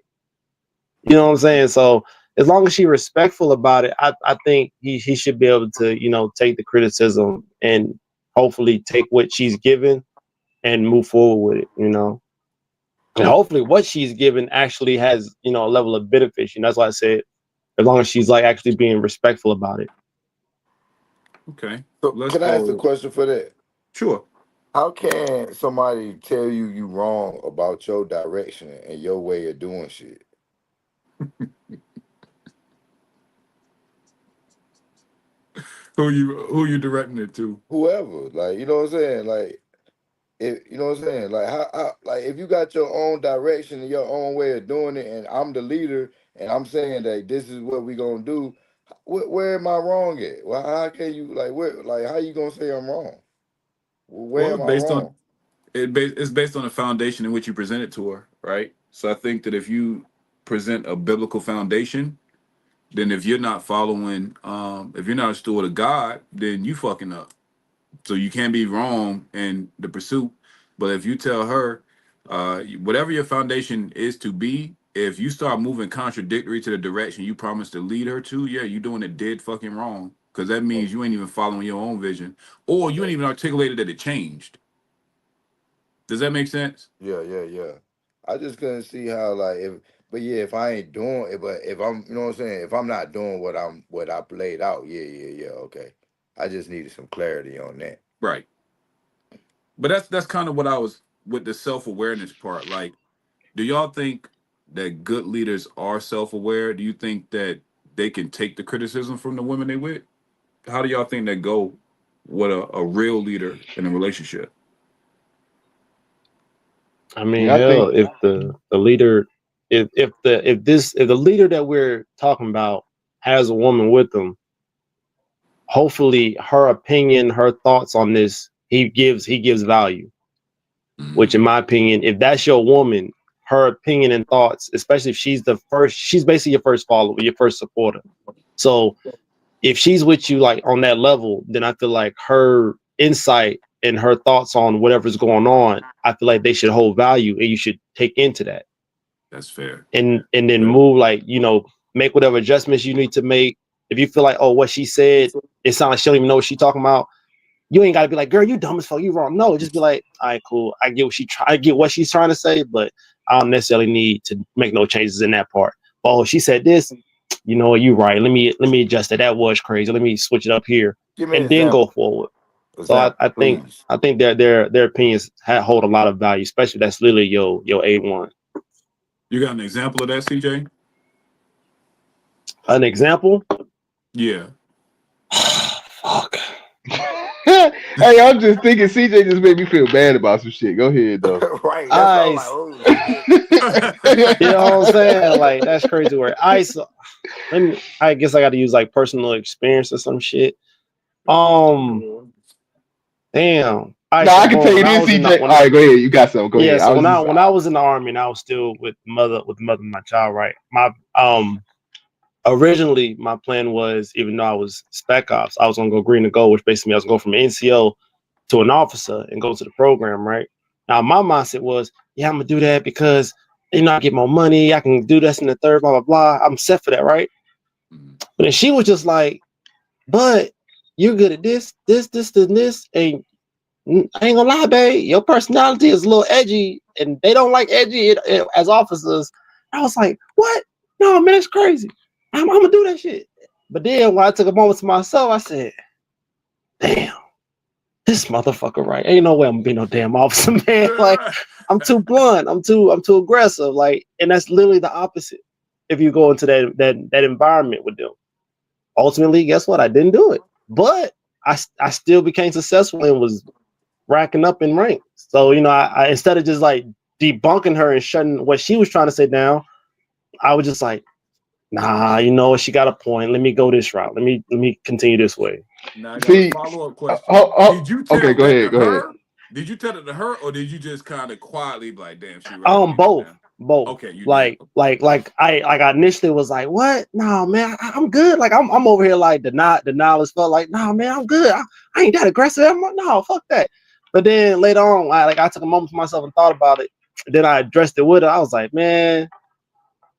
You know what I'm saying? So as long as she's respectful about it, I think he should be able to take the criticism and hopefully take what she's given and move forward with it. And hopefully what she's given actually has a level of benefit. That's why I said as long as she's like actually being respectful about it. Okay. So Let's can I ask a go. question for that? Sure. How can somebody tell you wrong about your direction and your way of doing shit? Who you directing it to? Whoever, like, you know what I'm saying? Like, if you know what I'm saying? Like, how like if you got your own direction and your own way of doing it, and I'm the leader, and I'm saying that this is what we gonna do, where am I wrong at? Well, how can you how you gonna say I'm wrong? Where Well, am I wrong? it's based on the foundation in which you present it to her, right? So I think that if you present a biblical foundation, then if you're not following, if you're not a steward of God, then you fucking up. So you can't be wrong in the pursuit. But if you tell her, whatever your foundation is to be, if you start moving contradictory to the direction you promised to lead her to, yeah, you're doing it dead fucking wrong. Because that means you ain't even following your own vision, or you ain't Okay. even articulated that it changed. Does that make sense? Yeah. I just couldn't see how like if I ain't doing it, but if I'm, you know what I'm saying, if I'm not doing what I played out, yeah, okay. I just needed some clarity on that. Right. But that's kind of what I was with the self-awareness part. Like, do y'all think that good leaders are self-aware? Do you think that they can take the criticism from the women they with? How do y'all think that go with a real leader in a relationship? I mean, Yeah, I hell, think if the leader, if the leader that we're talking about has a woman with them, hopefully her opinion, her thoughts on this, he gives value. Which, in my opinion, if that's your woman, her opinion and thoughts, especially if she's she's basically your first follower, your first supporter. So if she's with you like on that level, then I feel like her insight and her thoughts on whatever's going on, I feel like they should hold value and you should take into that. That's fair. And then move, like, make whatever adjustments you need to make. If you feel like, oh, what she said, it sounds like she don't even know what she's talking about, you ain't gotta be like, girl, you dumb as fuck, you wrong. No, just be like, all right, cool. I get what she's trying to say, but I don't necessarily need to make no changes in that part. Oh, she said this, you know what, you right. Let me adjust it. That was crazy. Let me switch it up here Give me an and then go example. forward. So Example, I think please. their opinions hold a lot of value, especially that's literally your A1. You got an example of that, CJ? An example? Yeah. Fuck. hey, I'm just thinking CJ just made me feel bad about some shit. Go ahead though. Right. That's all like, oh shit. You know what I'm saying? Like, that's crazy word. I guess I got to use like personal experience or some shit. Damn. No, I can tell you this, CJ. All right, go ahead. You got something. Go ahead. So when I was in the army and I was still with the mother of my child, right? My originally my plan was, even though I was spec ops, I was gonna go green to gold, which basically I was going from an NCO to an officer and go to the program, right? Now my mindset was, yeah, I'm gonna do that because I get more money, I can do this and the third, blah blah blah. I'm set for that, right? But then she was just like, but you're good at this, and this, and I ain't gonna lie, babe, your personality is a little edgy, and they don't like edgy as officers. I was like, what? No, man, it's crazy. I'm gonna do that shit. But then when I took a moment to myself, I said, damn, this motherfucker right. Ain't no way I'm gonna be no damn officer, man. Like, I'm too blunt. I'm too aggressive. Like, and that's literally the opposite if you go into that environment with them. Ultimately, guess what? I didn't do it. But I still became successful and was racking up in rank. So, I instead of just like debunking her and shutting what she was trying to say down, I was just like, nah, she got a point. Let me go this route. Let me continue this way. Now I got a follow-up question. Did you tell okay, go ahead. Did you tell it to her, or did you just kind of quietly be like, damn, she right? Both. Okay, you like I initially was like, what? No, man, I'm good. Like I'm over here like the knowledge felt like, no, man, I'm good. I ain't that aggressive. No, fuck that. But then later on, I took a moment for myself and thought about it. Then I addressed it with her. I was like, man,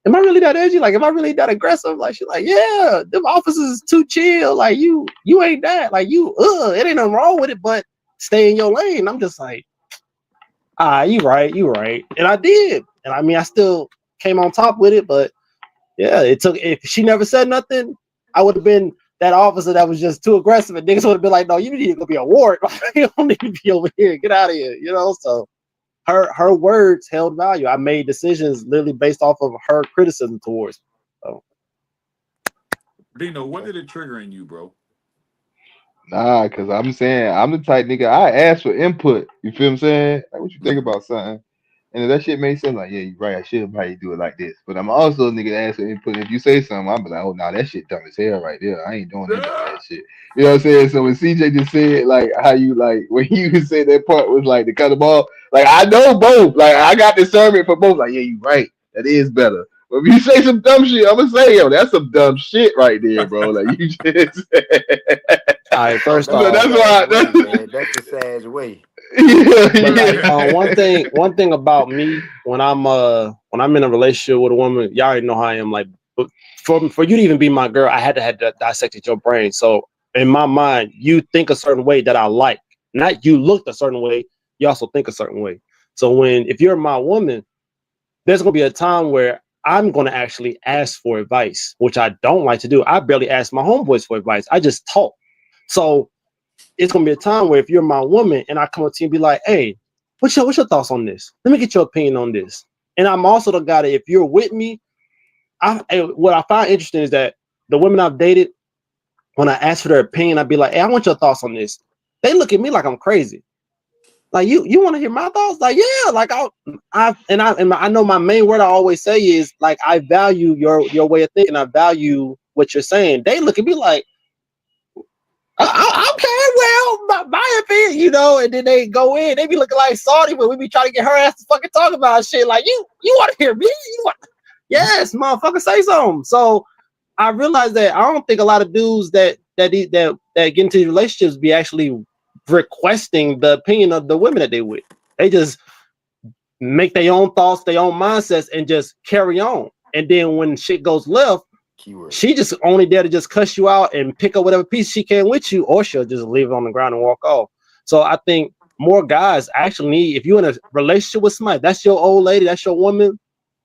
am I really that edgy? Like, am I really that aggressive? Like, she's like, yeah, them officers is too chill. Like, you ain't that. Like, it ain't nothing wrong with it, but stay in your lane. I'm just like, you right. And I did. And I mean, I still came on top with it, but yeah, if she never said nothing, I would have been that officer that was just too aggressive, and niggas would have been like, no, you need to go be a ward. You don't need to be over here. Get out of here. So her words held value. I made decisions literally based off of her criticism towards me. So. Dino, what did it trigger in you, bro? Nah, because I'm saying I'm the type nigga, I ask for input. You feel what I'm saying? Like, what you think about something? And if that shit makes sense, like, yeah, you're right, I should probably do it like this. But I'm also a nigga that ask for input. If you say something, I'm be like, oh, nah, that shit dumb as hell right there. I ain't doing that shit. You know what I'm saying? So when CJ just said, like, how you, like, when you said that part was, like, to cut them off, like, I know both. Like, I got discernment for both. Like, yeah, you right. That is better. But if you say some dumb shit, I'm going to say, yo, that's some dumb shit right there, bro. Like, you just... All right, first off, that's why that's the sad way. One thing about me when I'm in a relationship with a woman, y'all already know how I am. Like, for you to even be my girl, I had to dissect your brain. So in my mind, you think a certain way that I like. Not you looked a certain way, you also think a certain way. So if you're my woman, there's gonna be a time where I'm gonna actually ask for advice, which I don't like to do. I barely ask my homeboys for advice. I just talk. So it's gonna be a time where if you're my woman and I come up to you and be like, hey, what's your thoughts on this? Let me get your opinion on this. And I'm also the guy that if you're with me, what I find interesting is that the women I've dated, when I ask for their opinion, I'd be like, hey, I want your thoughts on this. They look at me like I'm crazy. Like you want to hear my thoughts? Like, yeah, like I know my main word I always say is like I value your way of thinking. I value what you're saying. They look at me like, okay, well, my opinion, and then they go in. They be looking like Saudi when we be trying to get her ass to fucking talk about shit. Like you want to hear me? Yes, motherfucker, say something. So I realized that I don't think a lot of dudes that get into these relationships be actually requesting the opinion of the women that they with. They just make their own thoughts, their own mindsets, and just carry on. And then when shit goes left, Keyword. she just only there to just cuss you out and pick up whatever piece she can with you, or she'll just leave it on the ground and walk off. So I think more guys actually need, if you're in a relationship with somebody, that's your old lady, that's your woman,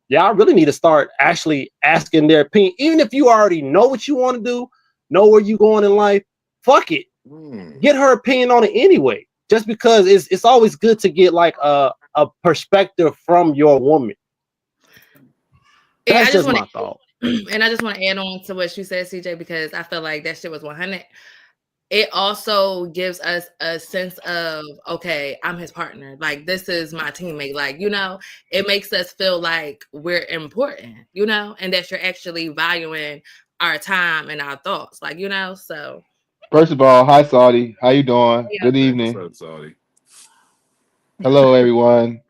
y'all really need to start actually asking their opinion. Even if you already know what you want to do, know where you're going in life, fuck it. Get her opinion on it anyway. Just because it's always good to get like a perspective from your woman. That's just my thought. And I just want to add on to what you said, CJ, because I feel like that shit was 100. It also gives us a sense of, okay, I'm his partner. Like, this is my teammate. Like, it makes us feel like we're important, and that you're actually valuing our time and our thoughts. Like, so. First of all, hi Saudi. How you doing? Yeah. Good evening. What's up, Saudi? Hello, everyone.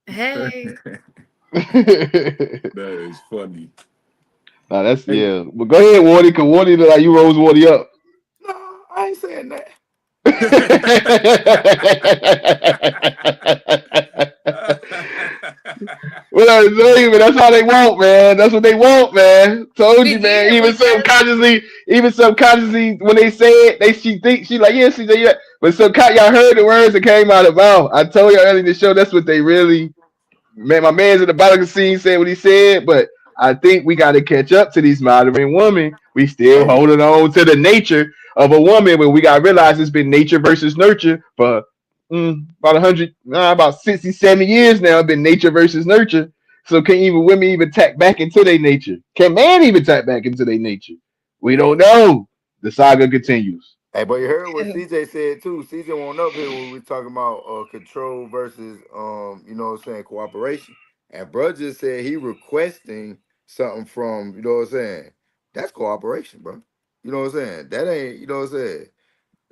Hey. That is funny. Nah, that's yeah. But go ahead, Wardy, because Wardy look like you rose Wardy up. No, I ain't saying that. What I tell you, man, that's how they want, man. That's what they want, man. Told you, man. Even subconsciously, when they say it, she think she like, yeah, she say yeah. But y'all heard the words that came out of mouth. I told y'all earlier in the show, that's what they really. Man, my man's in the bottom of the scene said what he said, but I think we got to catch up to these modern women. We still holding on to the nature of a woman, but we got to realize it's been nature versus nurture for about 60, 70 years now. It's been nature versus nurture. So can women even tap back into their nature? Can man even tap back into their nature? We don't know. The saga continues. Hey, but you heard what CJ said too. CJ went up here when we were talking about control versus cooperation. And bro just said he requesting something from, that's cooperation, bro. You know what I'm saying? That ain't,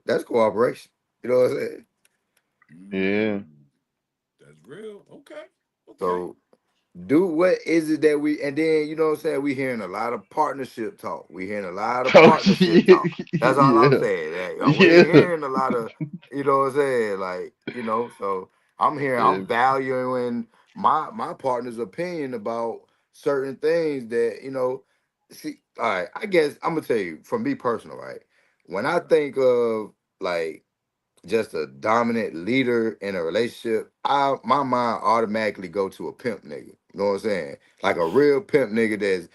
that's cooperation. You know what I'm saying? Yeah. That's real. Okay. So what is it that and then we hearing a lot of partnership talk. We hearing a lot of partnership talk. That's all I'm saying. We're hearing a lot of, like, so I'm valuing my partner's opinion about certain things that, see, all right, I guess I'm gonna tell you from me personal, right? When I think of like just a dominant leader in a relationship, my mind automatically go to a pimp nigga. You know what I'm saying? Like a real pimp nigga that's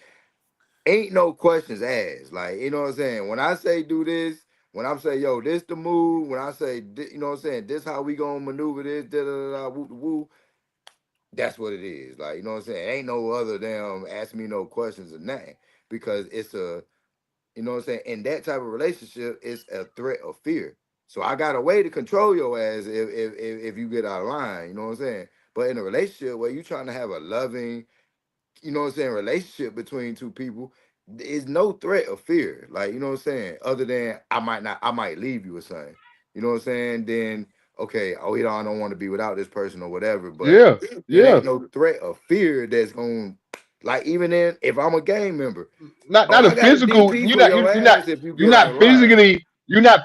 ain't no questions asked. Like, you know what I'm saying? When I say do this, when I'm saying, yo, this the move, when I say, you know what I'm saying, this how we gonna maneuver this, da da da, woo woo, that's what it is. Like, you know what I'm saying? Ain't no other damn ask me no questions or nothing. Because it's you know what I'm saying? In that type of relationship, it's a threat of fear. So I got a way to control your ass if you get out of line. You know what I'm saying? But in a relationship where you trying to have a loving, you know what I'm saying, relationship between two people, is no threat of fear. Like, you know what I'm saying? Other than I might leave you or something. You know what I'm saying? Then okay, I don't want to be without this person or whatever. But it ain't no threat of fear that's going. Like even if I'm a gang member, not I a got a physical. DP for your ass if you You're get out of not line.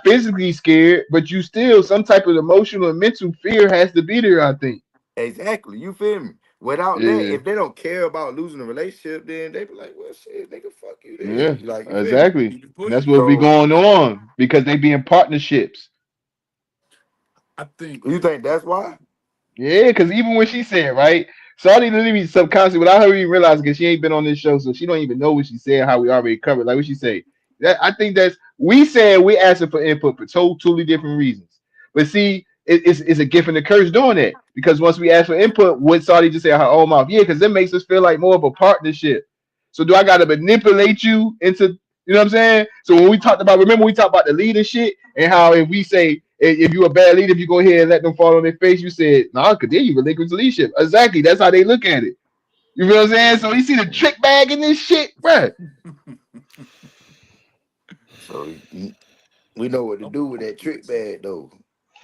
physically scared, but you still some type of emotional and mental fear has to be there. I think. Exactly, you feel me? Without that, Yeah. if they don't care about losing a relationship, then they be like, "Well, shit, nigga, fuck you." Yeah. Then, like, you feel me? Exactly. Keep it And that's pushing. what be So going on because they be in partnerships. I think you think that's why? Yeah, because even when she said, right, Saudi literally subconsciously, without her even realizing, because she ain't been on this show, so she don't even know what she said, how we already covered. Like what she say. That I think that's we said we asking for input for totally different reasons. But see, it's a gift and a curse doing that. Because once we ask for input, what Saudi just said out her own mouth, yeah, because it makes us feel like more of a partnership. So do I gotta manipulate you into you know what I'm saying? So when we talked about, remember we talked about the leader shit and how if we say if you a bad leader, if you go ahead and let them fall on their face, you said, nah, cause then you relinquish leadership. Exactly. That's how they look at it. You feel what I'm saying? So you see the trick bag in this shit, bruh. So we know what to do with that trick bag though.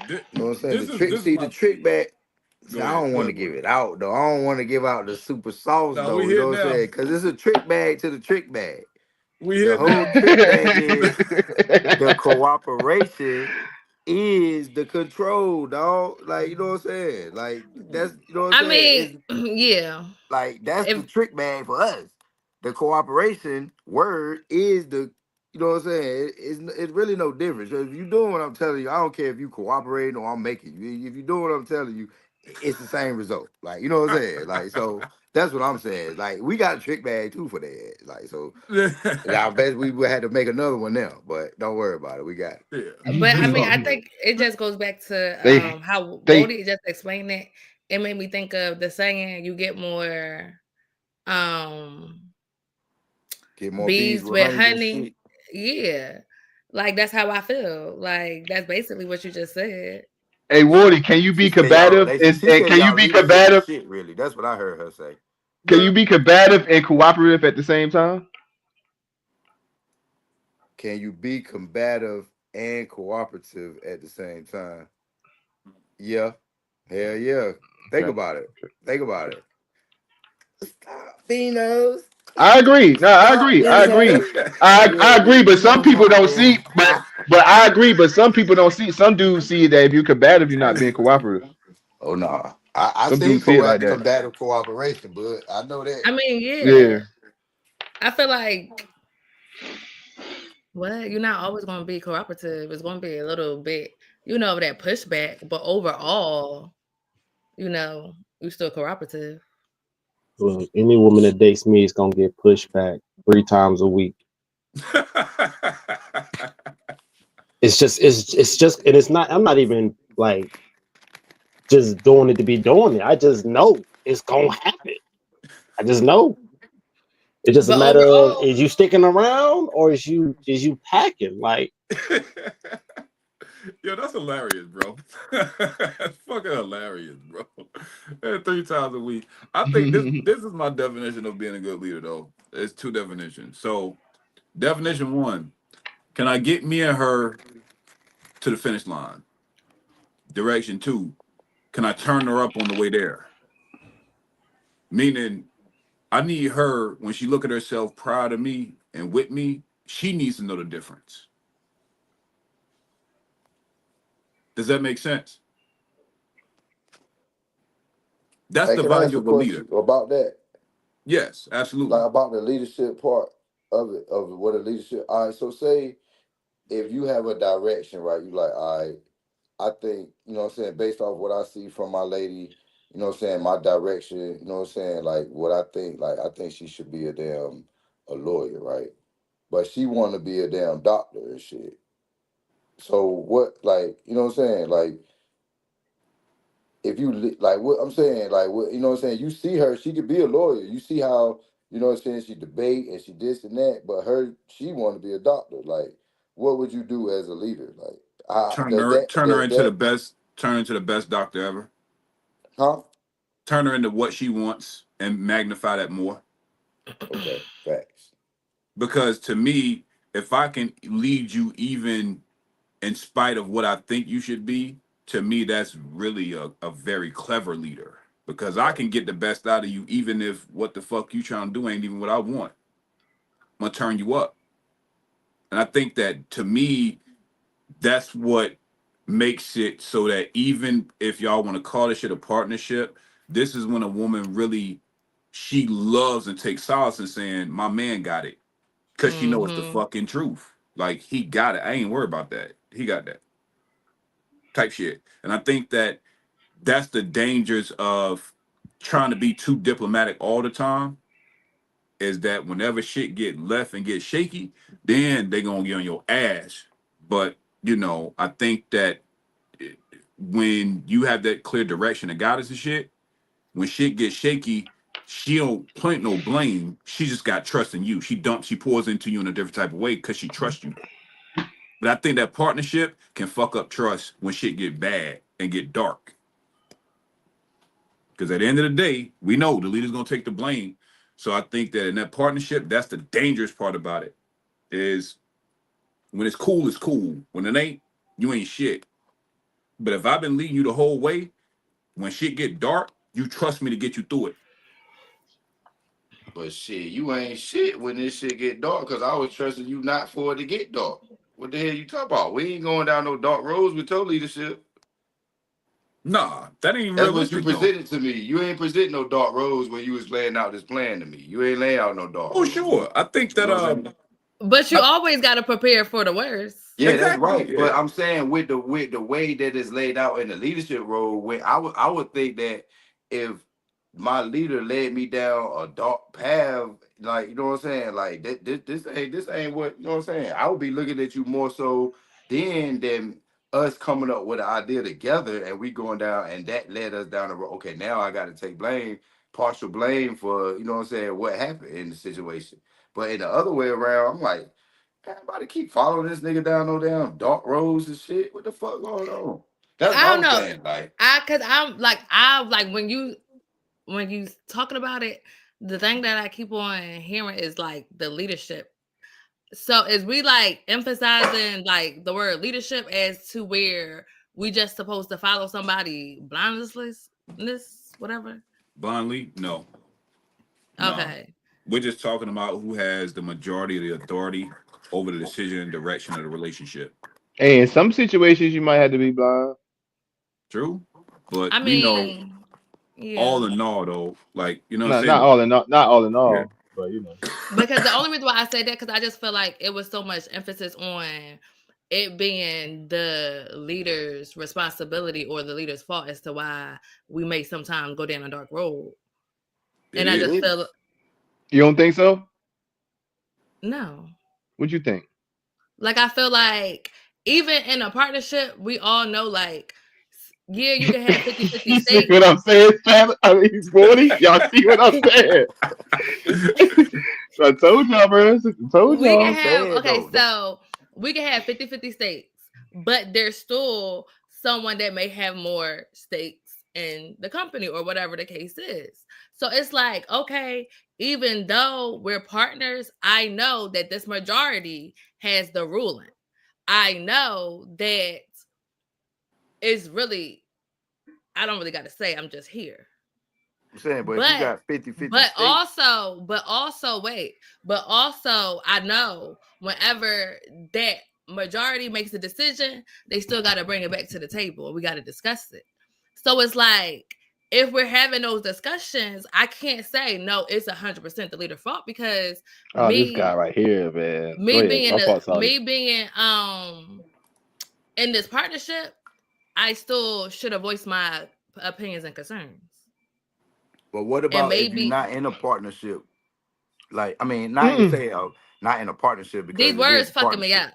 This, You know what I'm saying? The this is trick, this is see the my trick bag. See, go I ahead. don't Go want to ahead, give buddy. it out though. I don't want to give out the super sauce No, we though. You here know what I'm now. saying? Because it's a trick bag to the trick bag. We The here whole now. trick bag is the cooperation is the control, dog. Like, you know what I'm saying? Like, that's, you know what I'm I saying? mean, It's yeah. like, that's the If trick bag for us. The cooperation word is the, you know what I'm saying? It's really no difference. If you doing what I'm telling you, I don't care if you cooperating or I'm making you. If you doing what I'm telling you, it's the same result. Like, you know what I'm saying? Like, so that's what I'm saying. Like, we got a trick bag too for that. Like, so I bet we would have to make another one now, but don't worry about it. We got it. Yeah. But I mean, So I think it just goes back they to how they Bodie just explained it. It made me think of the saying, "You get more um Get more bees bees with with honey than honey." shit. Yeah, like that's how I feel. Like that's basically what you just said. hey Wardy, can you She be said y'all combative relation. She and said can you y'all be leadership is combative? shit. Really, that's what I heard her say. Can you well, be combative and cooperative at the same time? Can you be combative and cooperative at the same time? Yeah. Hell yeah. Think Okay. about it. Think about it. Stop, Finos. I agree. No, I Stop, agree. I agree. Finos. I Yeah, agree, but you know some what I'm people talking don't about, see. man. But I agree, but some people don't see. Some dudes see that if you're combative, you're not being cooperative. Oh no. I Some seen dudes see it like that. combative cooperation, but I know that. I mean, yeah, Yeah. I feel like what you're not always going to be cooperative. It's going to be a little bit, that pushback. But overall, you still cooperative. Look, any woman that dates me is gonna get pushed back 3 times a week. It's just and it's not. I'm not even like just doing it to be doing it. I just know it's gonna happen. I just know. It's just a But matter of overall, is you sticking around or is you packing? Like yo, that's hilarious, bro. That's fucking hilarious, bro. 3 times a week. I think this is my definition of being a good leader, though. It's two definitions. So, definition one: can I get me and her to the finish line? Direction two: can I turn her up on the way there? Meaning, I need her when she look at herself proud of me and with me. She needs to know the difference. Does that make sense? That's Hey, the can I ask value a of a leader. question about that? Yes, Like absolutely. about the leadership part of it, of what a leadership. All right, so say if you have a direction, right? You like, all right, I think, you know what I'm saying, based off what I see from my lady, you know what I'm saying, my direction, you know what I'm saying, like what I think, like I think she should be a lawyer, right? But she wanna be a damn doctor and shit. So what, like, you know what I'm saying? Like if you like what I'm saying, like what you know what I'm saying, you see her, she could be a lawyer. You see how, you know what I'm saying, she debate and she this and that, but she wanna be a doctor. Like, what would you do as a leader? Like Turn her does into the that best turn her into the best doctor ever. huh? Turn her into what she wants and magnify that more. Okay, facts. Because to me, if I can lead you even in spite of what I think you should be, to me that's really a very clever leader. Because I Right. can get the best out of you even if what the fuck you trying to do ain't even what I want. I'm gonna turn you up. And I think that to me, that's what makes it so that even if y'all want to call this shit a partnership, this is when a woman really she loves and takes solace in saying, "My man got it," because she knows the hmm fucking truth. Like he got it. I ain't worried about that. He got that type shit. And I think that that's the dangers of trying to be too diplomatic all the time. Is that whenever shit get left and get shaky, then they gonna get on your ass. But I think that when you have that clear direction and guidance and shit, when shit gets shaky, she don't plant no blame. She just got trust in you. She pours into you in a different type of way because she trusts you. But I think that partnership can fuck up trust when shit get bad and get dark. Because at the end of the day, we know the leader's gonna take the blame. So I think that in that partnership, that's the dangerous part about it. Is when it's cool, it's cool. When it ain't, you ain't shit. But if I've been leading you the whole way, when shit get dark, you trust me to get you through it. But shit, you ain't shit when this shit get dark because I was trusting you not for it to get dark. What the hell you talking about? We ain't going down no dark roads with your leadership. Nah, that ain't That's what you realistic though. presented to me. You ain't present no dark roads when you was laying out this plan to me. You ain't laying out no dark Oh roads. sure, I think that You know what I'm saying? But you always got to prepare for the worst. Yeah, that's Exactly, right. yeah. But I'm saying with the way that it's laid out in the leadership role, when I would think that if my leader led me down a dark path, like you know what I'm saying, like this ain't what you know what I'm saying. I would be looking at you more so then than us coming up with an idea together and we going down and that led us down the road. Okay, now I got to take partial blame for you know what I'm saying what happened in the situation. But in the other way around, I'm like. Everybody keep following this nigga down no damn dark roads and shit. What the fuck going on? That's what I don't I'm know. saying. Like, Cause I like when you talking about it, the thing that I keep on hearing is like the leadership. So is we like emphasizing like the word leadership as to where we just supposed to follow somebody blindlessly, whatever? blindly, no. Okay. We're just talking about who has the majority of the authority over the decision and direction of the relationship. Hey, in some situations you might have to be blind. True, but I we know mean, yeah. all in all though, like you know what I'm Not saying. not all in all, Yeah. but you know. Because the only reason why I say that because I just feel like it was so much emphasis on it being the leader's responsibility or the leader's fault as to why we may sometimes go down a dark road. It And I is. just feel You don't think so? no. What you think? Like I feel like even in a partnership, we all know like yeah, you can have 50-50 You see stakes. what I'm saying, Stan? I mean, he's 40. Y'all see what I'm saying? So I told y'all, bro. I told We can y'all. have saying, okay, though, so we can have 50-50 stakes, but there's still someone that may have more stakes in the company or whatever the case is. So it's like, okay, even though we're partners, I know that this majority has the ruling. I know that it's really, I don't really got to say, I'm just here. I'm saying, but if you got 50-50 but stakes, also I know whenever that majority makes a decision, they still got to bring it back to the table. We got to discuss it. So it's like if we're having those discussions, I can't say no, it's 100% the leader's fault because Oh, this guy right here, man. Go me ahead. being My fault, Saudi. me being in this partnership, I still should have voiced my opinions and concerns. but what And about if you're maybe not in a partnership? Like, I mean, not even say not in a partnership these because it is words a fucking me partnership. up.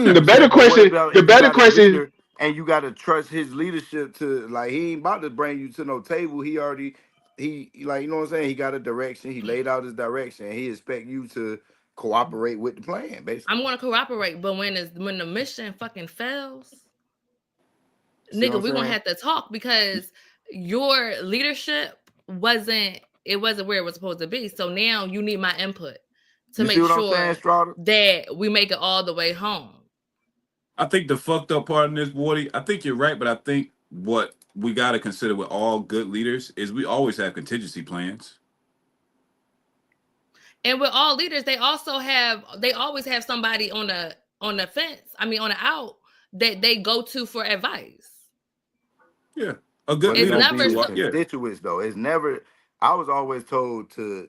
The I'm better saying, but what question. about The if you better got a question. leader and you got to trust his leadership to like he ain't about to bring you to no table. He already like you know what I'm saying. He got a direction. He laid out his direction. And he expect you to cooperate with the plan. Basically, I'm gonna cooperate, but when the mission fucking fails, see what nigga, I'm we're gonna saying? have to talk because your leadership wasn't where it was supposed to be. So now you need my input to You see make what I'm saying, sure Strada? that we make it all the way home. I think the fucked up part in this, Woody, I think you're right, but I think what we got to consider with all good leaders is we always have contingency plans. And with all leaders, they always have somebody on the fence. I mean, on the out that they go to for advice. Yeah, a good But it's It's leader. gonna be never his Yeah, constituents though. It's never. I was always told to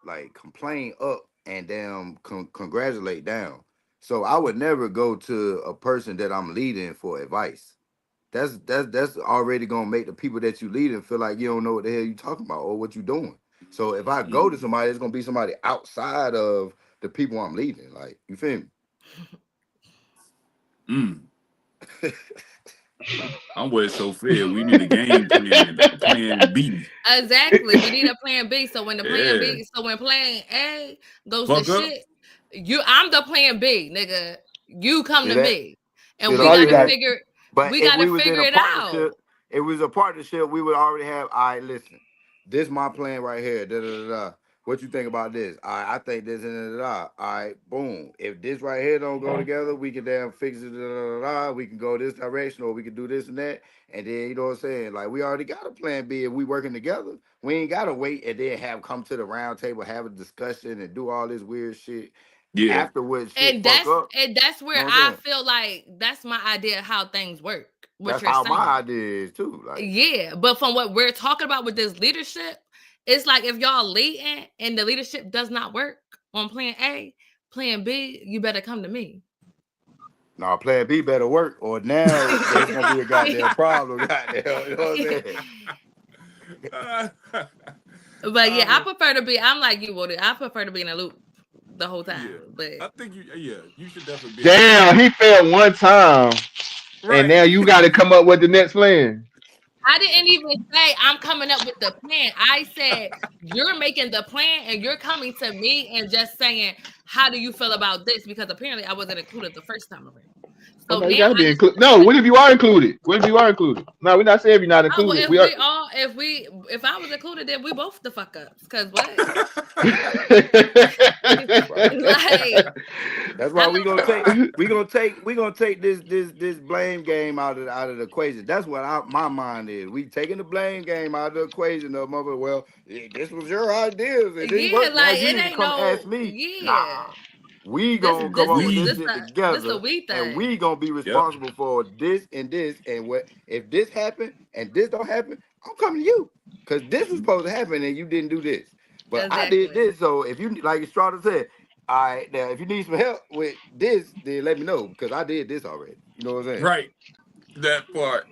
like complain up and damn congratulate down. So I would never go to a person that I'm leading for advice. that's already gonna make the people that you leading feel like you don't know what the hell you talking about or what you doing. So if I go to somebody, it's gonna be somebody outside of the people I'm leading. Like, you feel me? I'm with Sophia. We need a game plan, plan B. Exactly. We need a plan B. So when the plan Yeah. B, so when plan A goes Fuck to up. shit, I'm the plan B, nigga. You come See to that? me. And See, we all you gotta got- figure But we if gotta we was in figure a it partnership, out. if it was a partnership, we would already have. All right, listen, this my plan right here. Da da da da. What you think about this? All right, I think this and da da da. All right, boom. If this right here don't go together, we can damn fix it. Da da da da. We can go this direction, or we can do this and that. And then you know what I'm saying? Like, we already got a plan B if we working together. We ain't gotta wait and then have come to the round table, have a discussion, and do all this weird shit. Yeah. Afterwards, shit And fuck up. that's where You know what I'm I saying? feel like that's my idea of how things work. What That's you're how saying. my idea is too. Like, Yeah, but from what we're talking about with this leadership, it's like if y'all leading and the leadership does not work on plan A, plan B, you better come to me. nah, plan B better work, or now there's gonna be a goddamn problem. Goddamn, you know what I'm saying? But yeah, I prefer to be. I'm like you, Woody. I prefer to be in a loop the whole time. Yeah. But I think you should definitely be. Damn, he failed one time, and now you got to come up with the next plan. I didn't even say I'm coming up with the plan. I said you're making the plan and you're coming to me and just saying, how do you feel about this? Because apparently I wasn't included the first time around. So No, you now gotta be included. No, what if you are included? What if you are included? No, we're not saying if you're not well, included. if I was included, then we both the fuck up. Because what? Like, that's why we gonna take this blame game out of the equation. That's what my mind is. We taking the blame game out of the equation of mother. Well, this was your ideas. It didn't work. Now you it need to ain't come no. ask me. Yeah. Nah. We gonna come up with this shit together, and we gonna be responsible for this, and what if this happen and this don't happen? I'm coming to you because this was supposed to happen and you didn't do this, but I did this. So if you, like Estrada said, all right, now if you need some help with this, then let me know because I did this already. You know what I'm saying? Right. That part.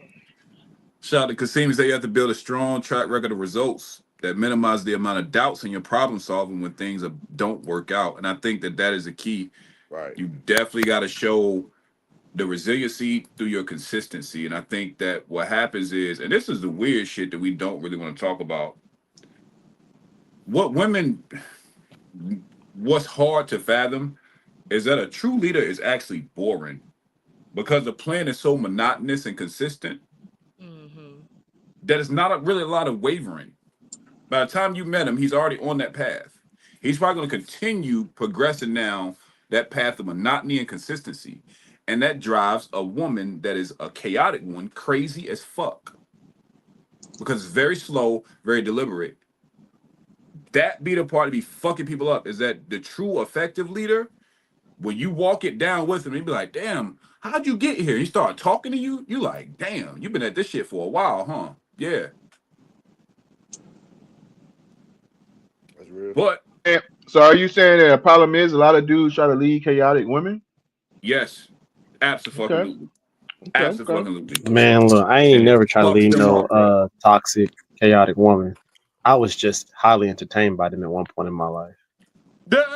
Shout out to Kasim. Say you have to build a strong track record of results that minimize the amount of doubts in your problem solving when things don't work out. And I think that is a key. Right. You definitely got to show the resiliency through your consistency. And I think that what happens is, and this is the weird shit that we don't really want to talk about. What's hard to fathom is that a true leader is actually boring because the plan is so monotonous and consistent that it's not really a lot of wavering. By the time you met him, he's already on that path. He's probably going to continue progressing down that path of monotony and consistency. And that drives a woman that is a chaotic one crazy as fuck. Because it's very slow, very deliberate. That be the part to be fucking people up, is that the true effective leader, when you walk it down with him, he'd be like, damn, how'd you get here? He start talking to you, you like, damn, you've been at this shit for a while, huh? Yeah. That's real. But so are you saying that a problem is a lot of dudes try to lead chaotic women? yes, absolutely. Absolutely. Man, look, I ain't And never it try to fucks lead them no up, bro. toxic, chaotic woman. I was just highly entertained by them at one point in my life. But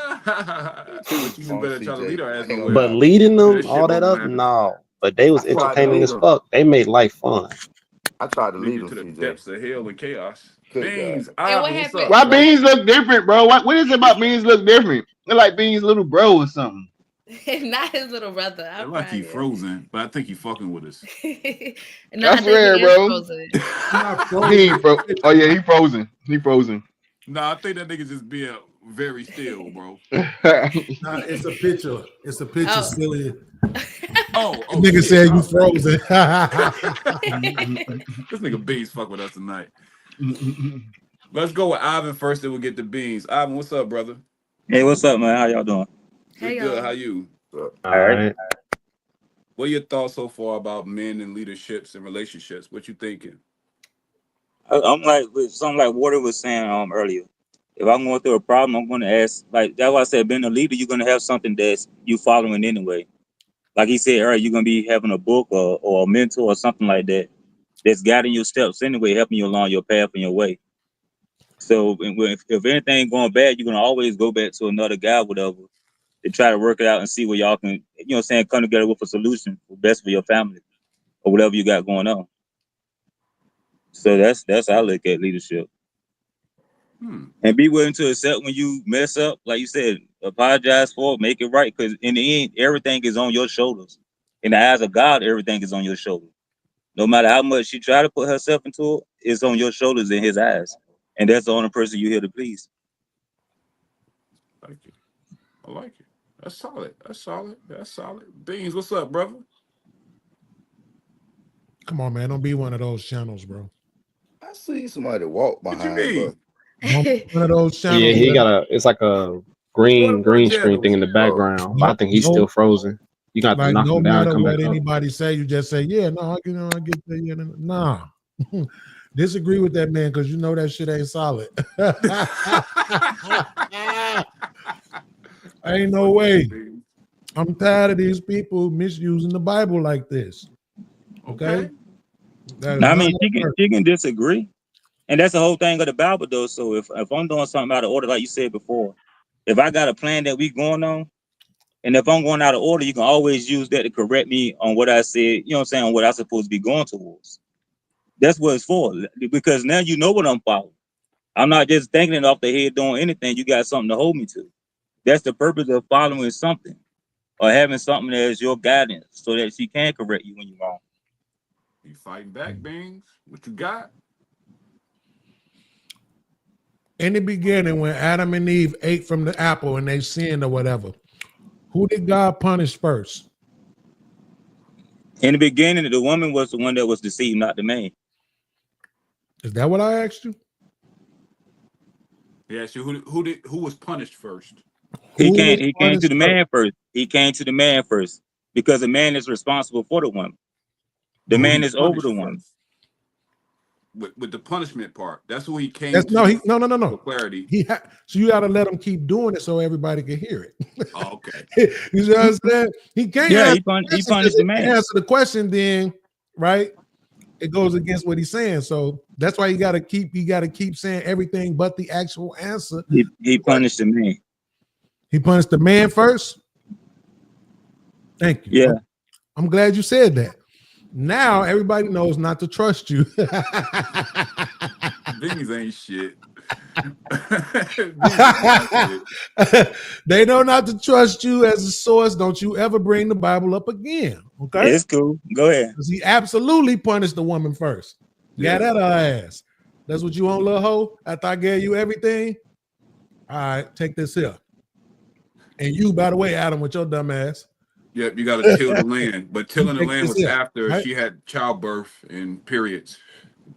you been better try to lead her ass nowhere. But leading them, That shit all that won't up, happen. no. But they was I tried to entertaining lead as them. fuck. They made life fun. I tried to Lead lead you them, to the CJ. depths of hell and chaos. Good Beans, God. And what Ivan, what's happened? up, Why bro? beans look different, bro? What is it about beans look different? They're like beans' little bro or something. Not his little brother. They're like he frozen, but I think he fucking with us. No, I swear, bro. Frozen. He ain't oh yeah, he frozen. He frozen. Nah, I think that nigga just being very still, bro. Nah, it's a picture. It's a picture, silly. Oh, Nigga shit. said you frozen. This nigga Beans fuck with us tonight. Let's go with Ivan first, then we'll get the Beans. Ivan, what's up, brother? Hey, what's up, man? How y'all doing? Hey, Good. y'all. How you? All right. What are your thoughts so far about men and leaderships and relationships? What you thinking? I'm like with something like Water was saying earlier. If I'm going through a problem, I'm going to ask. Like that's why I said, being a leader, you're going to have something that's you following anyway. like he said earlier, you're gonna be having a book or a mentor or something like that that's guiding your steps anyway, helping you along your path and your way. So if anything going bad, you're gonna always go back to another guy, whatever, to try to work it out and see where y'all can, come together with a solution for best for your family or whatever you got going on. So that's how I look at leadership. And be willing to accept when you mess up, like you said, apologize for it, make it right. Because in the end, everything is on your shoulders. In the eyes of God, everything is on your shoulders. No matter how much she try to put herself into it, it's on your shoulders in his eyes. And that's the only person you're here to please. Like it. I like it. That's solid. That's solid. That's solid. Beans, what's up, brother? Come on, man. Don't be one of those channels, bro. I see somebody walk What you behind, bro. mean? Don't be one of those channels. Yeah, he that- got it's like a What green channel? screen thing in the background. But I think he's still frozen. You got to like knock no him down and matter come what back up. anybody say, you just say, yeah, no, I get that. Yeah, nah. Disagree with that man because you know that shit ain't solid. Ain't no way. I'm tired of these people misusing the Bible like this. Okay. That is Now, I not mean, gonna work. she can disagree. And that's the whole thing of the Bible, though. So if I'm doing something out of order, like you said before, if I got a plan that we going on, and if I'm going out of order, you can always use that to correct me on what I said, you know what I'm saying, on what I'm supposed to be going towards. That's what it's for. Because now you know what I'm following. I'm not just thinking it off the head doing anything. You got something to hold me to. That's the purpose of following something or having something as your guidance so that she can correct you when you're wrong. You fighting back, Beans? What you got? In the beginning, when Adam and Eve ate from the apple and they sinned or whatever, who did God punish first? In the beginning, the woman was the one that was deceived, not the man. Is that what I asked you? Yeah, so who was punished first? He Who was came to punished the first? man first. He came to the man first because the man is responsible for the woman. The Who man he is over punished the woman. first? With the punishment part. That's who he came That's to no. for clarity. So you got to let him keep doing it so everybody can hear it. Oh, okay. You see what I'm saying? He can't Yeah, answer he punished the question, 'cause the if he man. answer the question, then right, it goes against what he's saying. So that's why you got to keep saying everything but the actual answer. He punished the man. He punished the man first. Thank you. Yeah. I'm glad you said that. Now everybody knows not to trust you. Beans ain't shit. Beans ain't shit. They know not to trust you as a source. Don't you ever bring the Bible up again. Okay. It's cool. Go ahead. Because he absolutely punished the woman first. Yeah. Got that her ass. That's what you want, little hoe? After I gave you everything? All right, take this here. And you, by the way, Adam, with your dumb ass. Yep, you got to till the land. But tilling the Take land this was here, after right? she had childbirth and periods.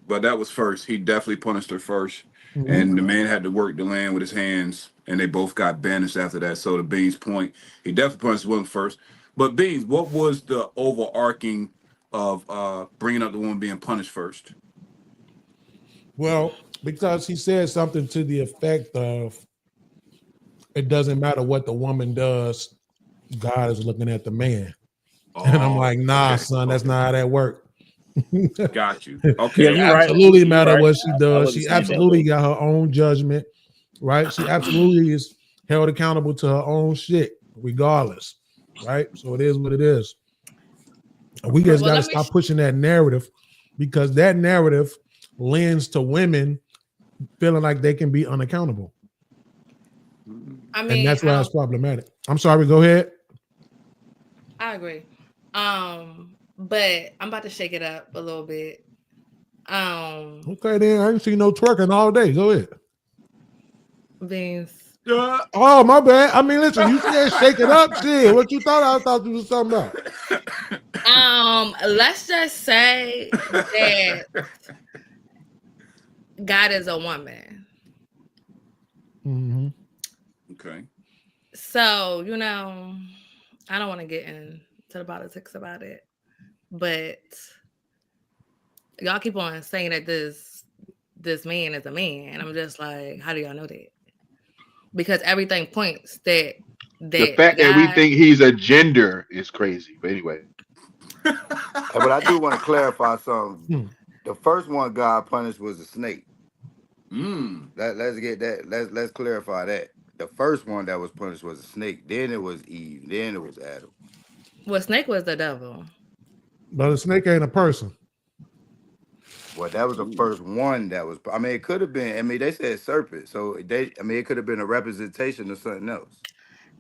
But that was first. He definitely punished her first. Mhm. And the man had to work the land with his hands. And they both got banished after that. So to Beans' point, he definitely punished the woman first. But Beans, what was the overarching of bringing up the woman being punished first? Well, because he said something to the effect of, it doesn't matter what the woman does, God is looking at the man. And I'm like, nah, okay, son, that's not how that works. Got you. Okay. Yeah, you're right. Absolutely You're matter right. what she I does. wasn't She saying that absolutely way. got her own judgment, right? She absolutely is held accountable to her own shit, regardless, right? So it is what it is. We just Well, got to let me stop pushing that narrative, because that narrative lends to women feeling like they can be unaccountable. I And mean, that's why it's problematic. I'm sorry, go ahead. I agree. But I'm about to shake it up a little bit. Okay, then I ain't seen no twerking all day. Go ahead. Beans. Oh, my bad. I mean, listen, you said shake it up. Shit, what you thought? I thought you was talking about. Let's just say that God is a woman. Mm-hmm. Okay. So, I don't want to get into the politics about it, but y'all keep on saying that this man is a man. I'm just like, how do y'all know that? Because everything points that The fact that we God- think he's a gender is crazy. But anyway, But I do want to clarify something. The first one God punished was a snake. Let's get that. Let's clarify that. The first one that was punished was a snake. Then it was Eve. Then it was Adam. Well, snake was the devil. But a snake ain't a person. Well, that was the first one that was. I mean, it could have been. I mean, they said serpent, so they. I mean, it could have been a representation of something else.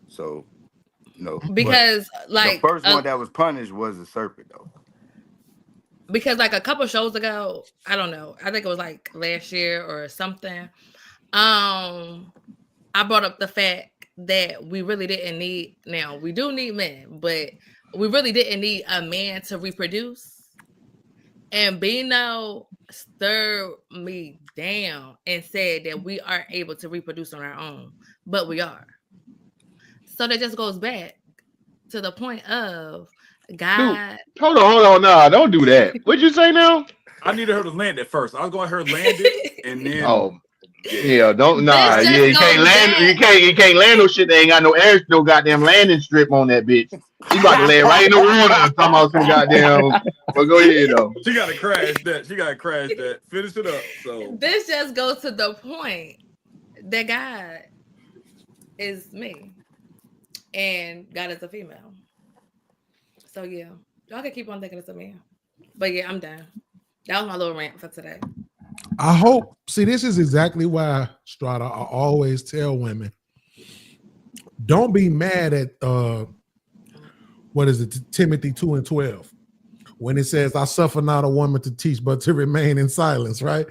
So, no. Because like the first one that was punished was a serpent, though. Because like a couple shows ago, I don't know. I think it was like last year or something. I brought up the fact that we really didn't need. Now we do need men, but we really didn't need a man to reproduce. And Bino stirred me down and said that we aren't able to reproduce on our own, but we are. So that just goes back to the point of God. Dude, hold on, nah, don't do that. What'd you say now? I needed her to land it first. I was going to her land it, and then yeah, don't nah, yeah, you can't land, you can't land no shit. They ain't got no goddamn landing strip on that bitch. You about to land right in the water. Talking about some goddamn. But go ahead though. She got to crash that. She got to crash that. Finish it up. So This just goes to the point that God is me, and God is a female. So yeah, y'all can keep on thinking it's a man. But yeah, I'm done. That was my little rant for today. I hope. See, this is exactly why, Strata, I always tell women, don't be mad at what is it, Timothy 2:12, when it says, "I suffer not a woman to teach, but to remain in silence." Right?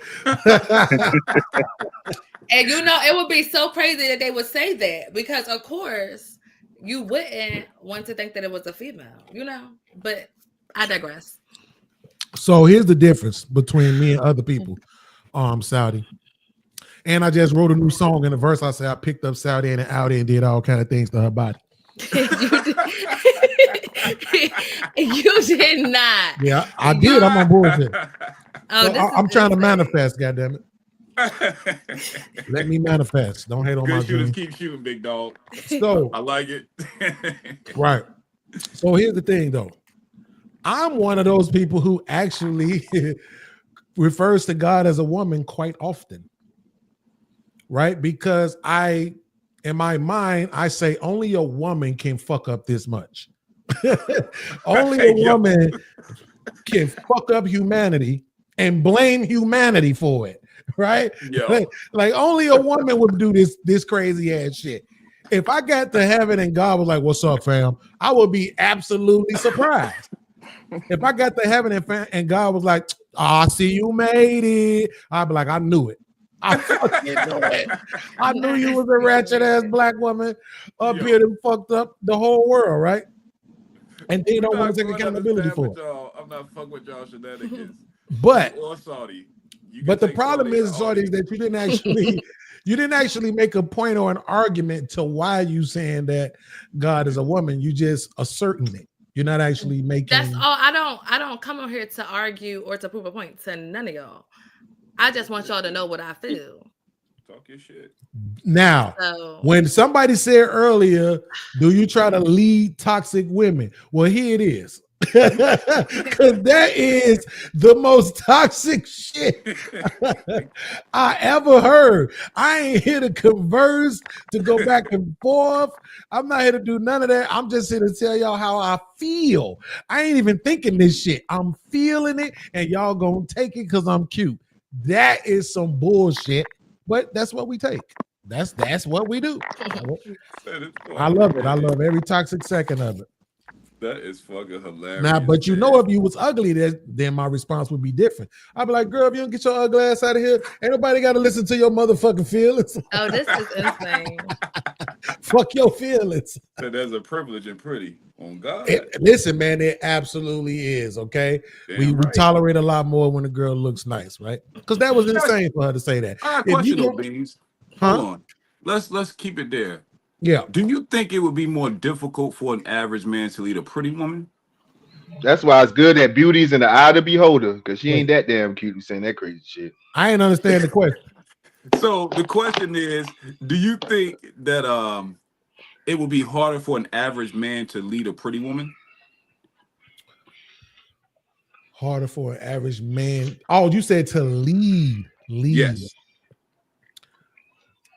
And you know, it would be so crazy that they would say that, because of course you wouldn't want to think that it was a female, you know. But I digress. So here's the difference between me and other people, Saudi. And I just wrote a new song. In the verse, I said I picked up Saudi and out and did all kind of things to her body. You did not. Yeah, I did. I'm on bullshit. Oh, So I'm trying to manifest. Goddamn it! Let me manifest. Don't hate on my good shooters dreams. keep shooting, big dog. So I like it. right. So here's the thing, though. I'm one of those people who actually refers to God as a woman quite often, right? Because in my mind, I say only a woman can fuck up this much. Only a woman can fuck up humanity and blame humanity for it, right? Like only a woman would do this crazy ass shit. If I got to heaven and God was like, "What's up, fam?" I would be absolutely surprised. If I got to heaven and God was like, "I see you made it," I'd be like, "I knew it. I fucking knew it. I knew you was a ratchet ass black woman up here that fucked up the whole world, right?" And they don't want to take accountability for it. I'm not fucking with y'all shenanigans. But or Saudi. But the problem is, Saudi, is that you didn't actually make a point or an argument to why you saying that God is a woman. You just asserting it. You're not actually making. That's all. I don't come on here to argue or to prove a point to none of y'all. I just want y'all to know what I feel. Talk your shit. Now, when somebody said earlier, do you try to lead toxic women? Well, here it is. Because that is the most toxic shit I ever heard. I ain't here to converse, to go back and forth. I'm not here to do none of that. I'm just here to tell y'all how I feel. I ain't even thinking this shit. I'm feeling it, and y'all gonna take it because I'm cute. That is some bullshit, but that's what we take. That's what we do. I love it. I love every toxic second of it. That is fucking hilarious. Now, but you know, if you was ugly, then my response would be different. I'd be like, "Girl, if you don't get your ugly ass out of here, ain't nobody got to listen to your motherfucking feelings." Oh, this is insane. Fuck your feelings. So there's a privilege and pretty on God. Listen, man, it absolutely is. Okay, we tolerate a lot more when a girl looks nice, right? Because that was insane for her to say that. I got a question, Beans. Hold on. Let's keep it there. Yeah. Do you think it would be more difficult for an average man to lead a pretty woman? That's why it's good that beauty's in the eye of the beholder, because she ain't that damn cute saying that crazy shit. I ain't understand the question. So the question is, do you think that it would be harder for an average man to lead a pretty woman? Harder for an average man. Oh, you said to lead. Yes.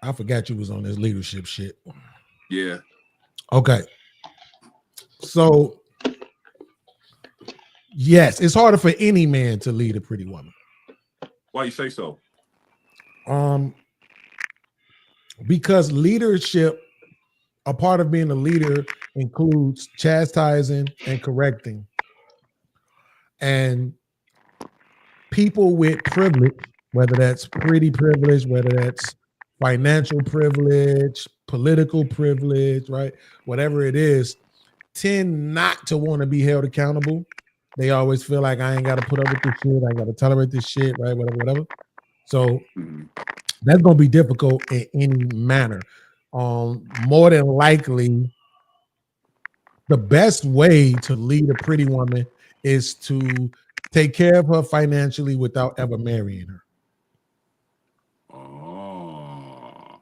I forgot you was on this leadership shit. Yeah. Okay. So, yes, it's harder for any man to lead a pretty woman. Why you say so? Because leadership, a part of being a leader includes chastising and correcting. And people with privilege, whether that's pretty privilege, whether that's financial privilege, political privilege, right? Whatever it is, tend not to want to be held accountable. They always feel like I ain't got to put up with this shit. I ain't got to tolerate this shit, right? Whatever. So that's going to be difficult in any manner. More than likely, the best way to lead a pretty woman is to take care of her financially without ever marrying her. Oh.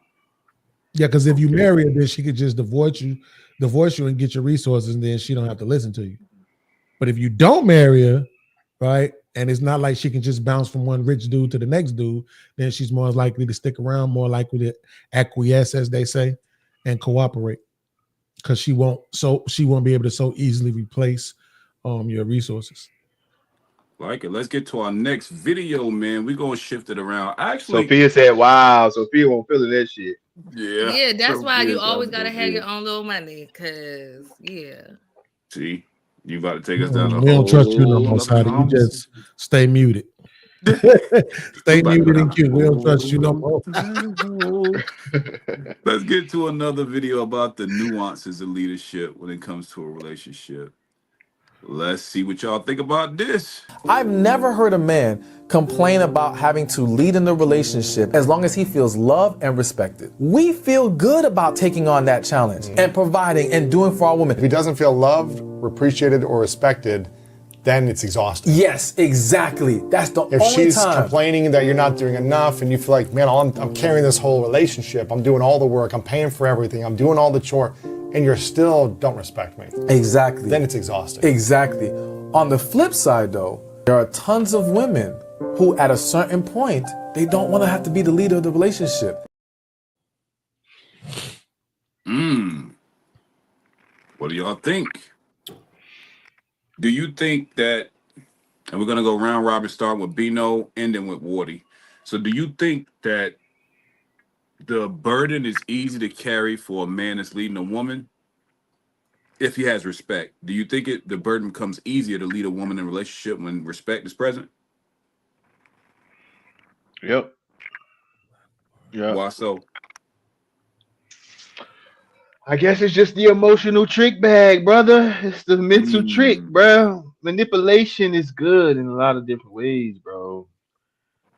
Yeah, because if you marry her, then she could just divorce you and get your resources, and then she don't have to listen to you. But if you don't marry her, right, and it's not like she can just bounce from one rich dude to the next dude, then she's more likely to stick around, more likely to acquiesce, as they say, and cooperate, because she won't be able to so easily replace your resources. Like it. Let's get to our next video, man. We're gonna shift it around. Actually, Sophia said, "Wow." Sophia won't feel that shit. Yeah, that's why you always gotta have your own. own little money, cause See, you about to take us down a We don't trust you no more, whole Sadi. You other just stay muted. Stay muted and cute. We don't trust you no more. Let's get to another video about the nuances of leadership when it comes to a relationship. Let's see what y'all think about this. I've never heard a man complain about having to lead in the relationship as long as he feels loved and respected. We feel good about taking on that challenge and providing and doing for our women. If he doesn't feel loved, appreciated, or respected, then it's exhausting. Yes, exactly. That's the If only she's time. complaining that you're not doing enough and you feel like, man, I'm carrying this whole relationship, I'm doing all the work, I'm paying for everything, I'm doing all the chore, and you still don't respect me. Exactly. Then it's exhausting. Exactly. On the flip side, though, there are tons of women who, at a certain point, they don't want to have to be the leader of the relationship. What do y'all think? Do you think that, and we're going to go round robin, starting with Bino, ending with Wardy. So do you think that the burden is easy to carry for a man that's leading a woman if he has respect? Do you think the burden becomes easier to lead a woman in a relationship when respect is present? Yep. Yeah. Why so? I guess it's just the emotional trick bag, brother. It's the mental trick, bro. Manipulation is good in a lot of different ways, bro.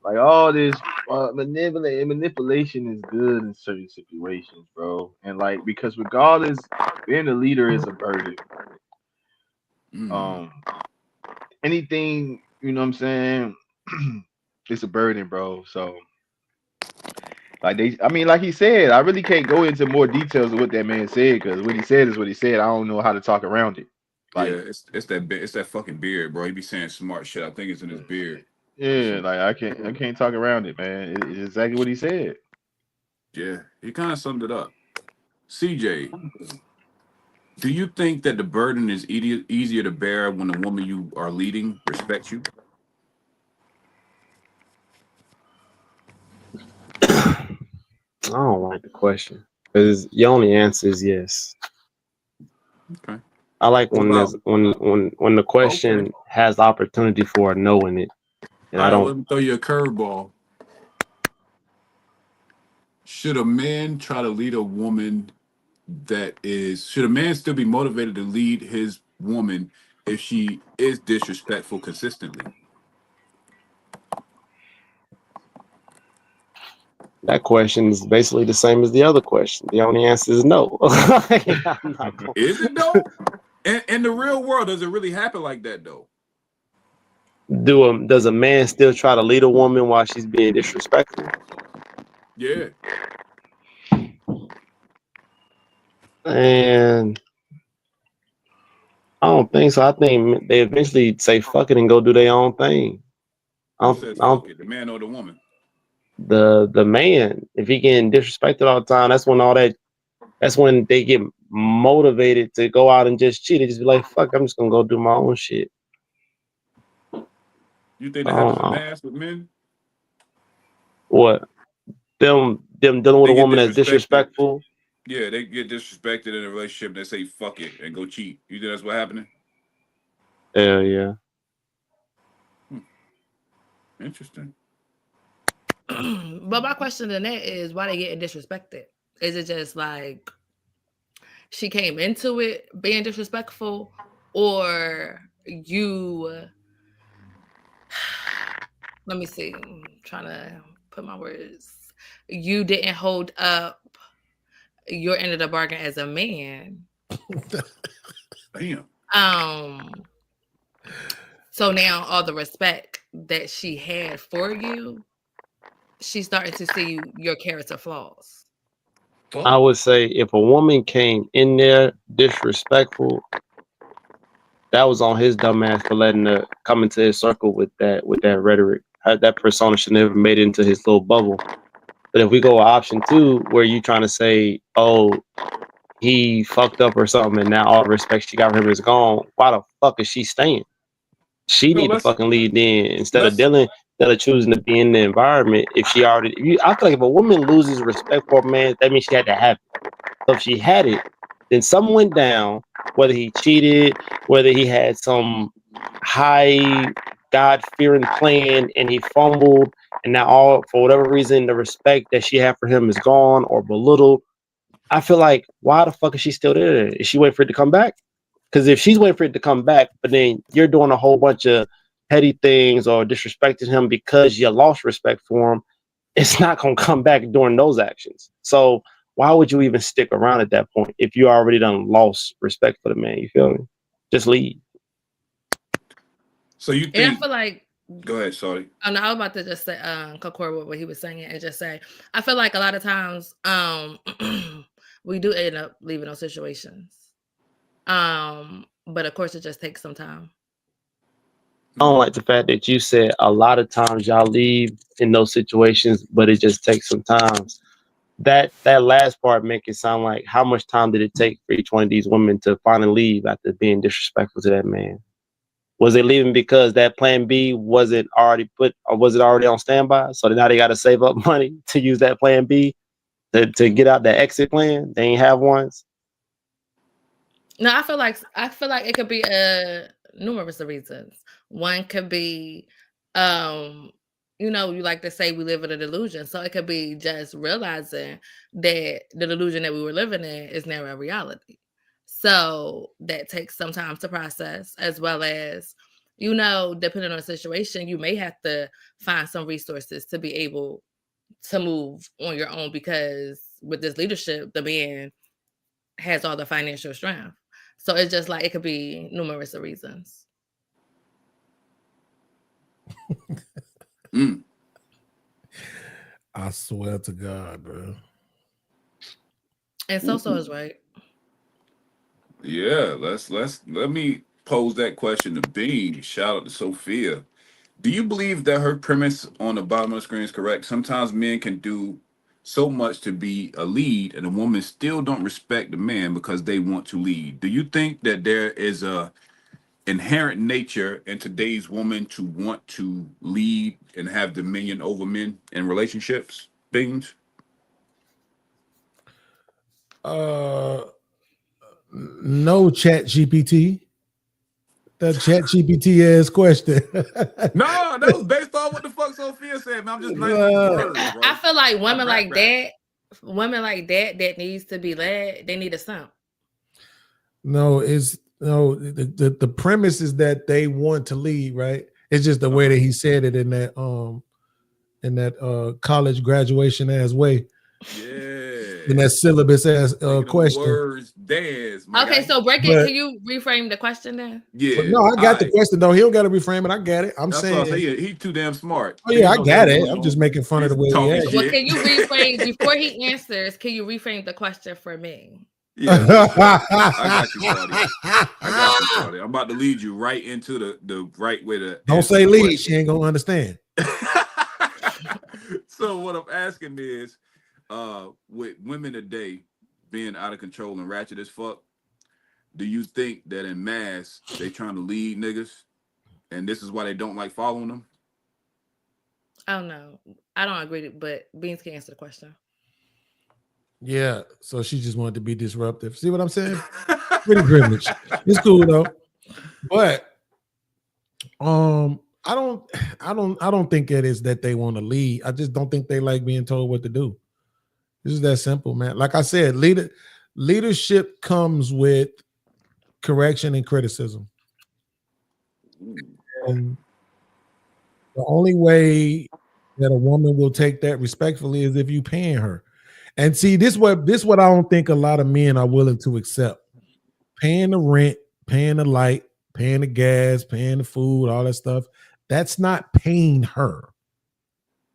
Like all this manipulation is good in certain situations, bro. And like because regardless, being a leader is a burden. Anything, you know what I'm saying? It's a burden, bro. So like like he said, I really can't go into more details of what that man said because what he said is what he said. I don't know how to talk around it. Like, yeah, it's that fucking beard, bro. He be saying smart shit. I think it's in his beard. Yeah, like I can't talk around it, man. It's exactly what he said. Yeah, he kind of summed it up. CJ, do you think that the burden is easier to bear when the woman you are leading respects you? I don't like the question because your only answer is yes. Okay. I like when there's when the question has opportunity for a no in it, and I don't. Let me throw you a curveball. Should a man try to lead a woman should a man still be motivated to lead his woman if she is disrespectful consistently? That question is basically the same as the other question. The only answer is no. Is it though? In the real world, does it really happen like that though? Does a man still try to lead a woman while she's being disrespectful? Yeah. And I don't think so. I think they eventually say fuck it and go do their own thing. Who says fuck it? The man or the woman? The man, if he getting disrespected all the time, that's when they get motivated to go out and just cheat. They just be like, fuck, I'm just gonna go do my own shit. You think that happens in mass with men? What? Them dealing with a woman that's disrespectful? Yeah, they get disrespected in a relationship and they say fuck it and go cheat. You think that's what happening? Hell yeah. Interesting. But my question to that is, why they getting disrespected? Is it just like she came into it being disrespectful, or you? Let me see. I'm trying to put my words. You didn't hold up your end of the bargain as a man. Damn. So now all the respect that she had for you, she's starting to see your character flaws. I would say if a woman came in there disrespectful, that was on his dumb ass for letting her come into his circle with that rhetoric. That persona should never made it into his little bubble. But if we go option 2, where you trying to say, oh, he fucked up or something, and now all the respect she got for him is gone, why the fuck is she staying? She need to fucking lead in instead of choosing to be in the environment. If she already, I feel like if a woman loses respect for a man, that means she had to have it. So if she had it, then something went down, whether he cheated, whether he had some high God-fearing plan and he fumbled, and now all for whatever reason the respect that she had for him is gone or belittled. I feel like, why the fuck is she still there? Is she waiting for it to come back? Because if she's waiting for it to come back, but then you're doing a whole bunch of petty things or disrespecting him because you lost respect for him, it's not gonna come back during those actions. So why would you even stick around at that point if you already done lost respect for the man? You feel me? Just leave. So you think? And I feel like. Go ahead, sorry. Oh no, I was about to just say concord with what he was saying and just say I feel like a lot of times we do end up leaving those situations. But of course it just takes some time. I don't like the fact that you said a lot of times y'all leave in those situations, but it just takes some time. That last part make it sound like how much time did it take for each one of these women to finally leave after being disrespectful to that man? Was they leaving because that plan B wasn't already put, or was it already on standby? So now they got to save up money to use that plan B to get out the exit plan. They ain't have ones. No, I feel like it could be numerous of reasons. One could be, you like to say we live in a delusion. So it could be just realizing that the delusion that we were living in is now a reality. So that takes some time to process, as well as, depending on the situation, you may have to find some resources to be able to move on your own, because with this leadership, the man has all the financial strength. So it's just like, it could be numerous of reasons. I swear to God, bro. And so is right. Yeah, let me pose that question to Bean. Shout out to Sophia. Do you believe that her premise on the bottom of the screen is correct? Sometimes men can do so much to be a lead, and a woman still don't respect the man because they want to lead. Do you think that there is a inherent nature in today's woman to want to lead and have dominion over men in relationships? Beans? No, Chat GPT. That Chat GPT ass question. No, that was based on what the fuck Sophia said, man. I'm just nice words, bro. I feel like women like that needs to be led. They need a simp. The premise is that they want to lead, right? It's just the way that he said it in that college graduation ass way. Yeah. In that syllabus ass question. Words dance. Okay, so break it. Can you reframe the question then? Yeah. But no, I got the question though. He don't got to reframe it. I got it. That's saying he's too damn smart. Oh yeah, I got it. I'm just making fun of the way he Well, can you reframe before he answers? Can you reframe the question for me? Yeah, listen, I got you, Shorty. I got you, Shorty. I'm about to lead you right into the right way to Don't answer say the lead. question. She ain't gonna understand. So what I'm asking is, with women today being out of control and ratchet as fuck, do you think that in mass they trying to lead niggas, and this is why they don't like following them? Oh no, I don't agree, but Beans can answer the question. Yeah. So she just wanted to be disruptive. See what I'm saying? Pretty privileged. It's cool though. But I don't think it is that they want to lead. I just don't think they like being told what to do. This is that simple, man. Like I said, leadership comes with correction and criticism. And the only way that a woman will take that respectfully is if you paying her. And see, this what I don't think a lot of men are willing to accept. Paying the rent, paying the light, paying the gas, paying the food, all that stuff. That's not paying her.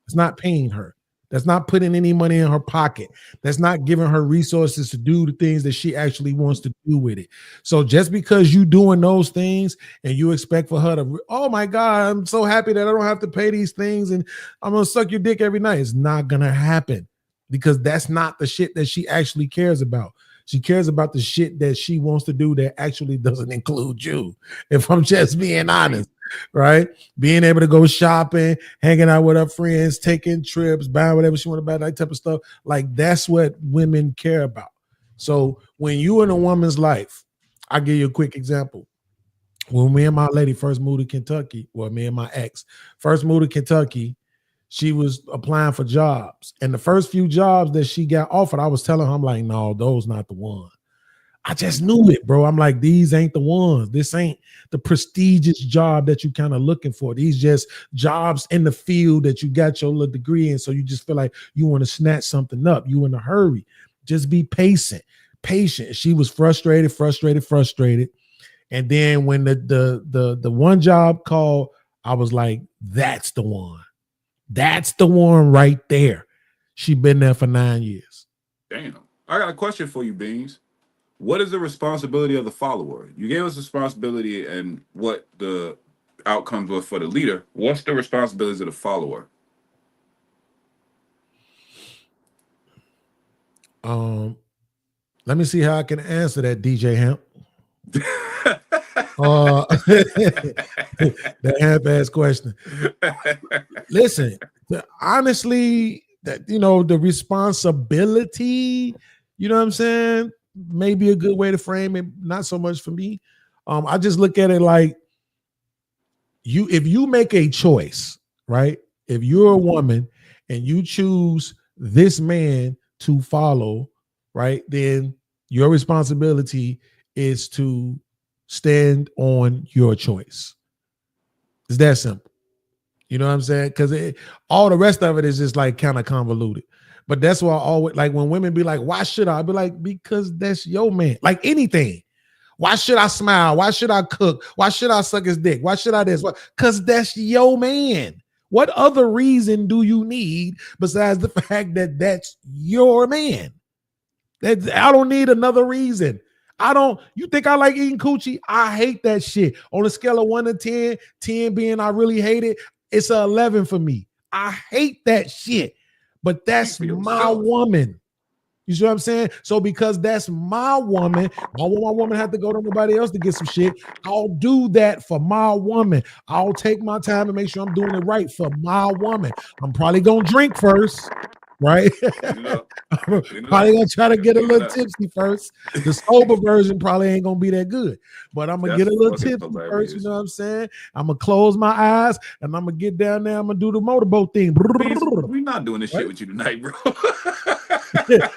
It's not paying her. That's not putting any money in her pocket. That's not giving her resources to do the things that she actually wants to do with it. So just because you doing those things and you expect for her to, oh my God, I'm so happy that I don't have to pay these things and I'm gonna suck your dick every night. It's not gonna happen because that's not the shit that she actually cares about. She cares about the shit that she wants to do that actually doesn't include you. If I'm just being honest, right? Being able to go shopping, hanging out with her friends, taking trips, buying whatever she want to buy, that type of stuff. Like that's what women care about. So when you in a woman's life, I'll give you a quick example. When me and my lady first moved to Kentucky, well, me and my ex first moved to Kentucky, she was applying for jobs. And the first few jobs that she got offered, I was telling her, I'm like, no, those not the one. I just knew it, bro. I'm like, these ain't the ones. This ain't the prestigious job that you kind of looking for. These just jobs in the field that you got your little degree in. So you just feel like you want to snatch something up. You in a hurry. Just be patient. She was frustrated. And then when the one job called, I was like, that's the one. That's the one right there. She been there for 9 years. Damn. I got a question for you, Beans. What is the responsibility of the follower? You gave us responsibility and what the outcomes were for the leader. What's the responsibilities of the follower? Let me see how I can answer that, DJ Hemp. That half-ass question. Listen, honestly, that the responsibility, you know what I'm saying, may be a good way to frame it. Not so much for me. I just look at it like if you make a choice, right? If you're a woman and you choose this man to follow, right, then your responsibility is to stand on your choice. It's that simple. You know what I'm saying? Because all the rest of it is just like kind of convoluted. But that's why I always like when women be like, why should I? I'd be like, because that's your man. Like anything. Why should I smile? Why should I cook? Why should I suck his dick? Why should I this? Because that's your man. What other reason do you need besides the fact that that's your man? I don't need another reason. You think I like eating coochie? I hate that shit. On a scale of 1 to 10, 10 being I really hate it, it's an 11 for me. I hate that shit. But that's my woman. You see what I'm saying? So because that's my woman, I want my woman to have to go to nobody else to get some shit. I'll do that for my woman. I'll take my time and make sure I'm doing it right for my woman. I'm probably going to drink first. Right? Probably gonna try to get a little tipsy first. The sober version probably ain't gonna be that good, but I'm gonna get a little tipsy first. You know what I'm saying? I'm gonna close my eyes and I'm gonna get down there. I'm gonna do the motorboat thing. We're not doing this shit with you tonight, bro.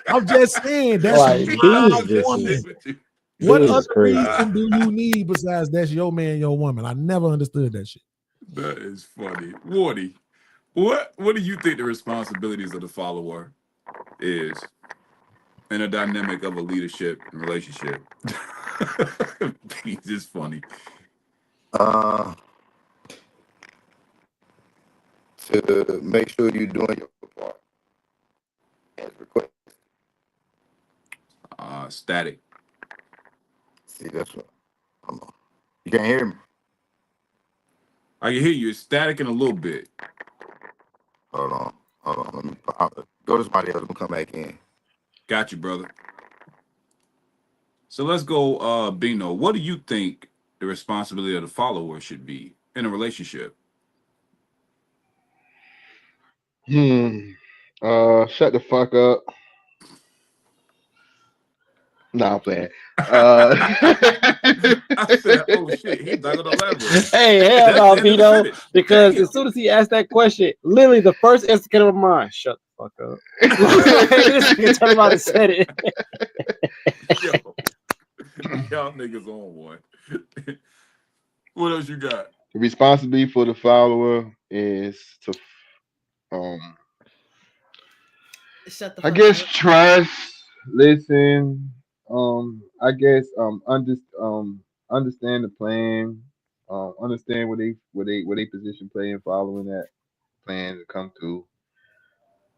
I'm just saying that's like, what other reason do you need besides that's your man, your woman? I never understood that shit. That is funny. Wardy, what do you think the responsibilities of the follower is in a dynamic of a leadership and relationship? It's funny. To make sure you're doing your part as requested. static. See, that's what. Hold on. You can't hear me. I can hear you. It's static in a little bit. Hold on. Let me go to somebody else. I'm gonna come back in. Got you, brother. So let's go, Bino. What do you think the responsibility of the follower should be in a relationship? Shut the fuck up. Nah, I'm playing. I said, oh shit, he's not gonna elaborate. Hey, hell no, Vito. Because as soon as he asked that question, literally the first answer came to my mind. Shut the fuck up. This nigga tell him how to said it. Yo, y'all niggas on one. What else you got? The responsibility for the follower is to Shut the I fuck guess up. trust, listen, I guess understand the plan, understand what they position play and following that plan to come through.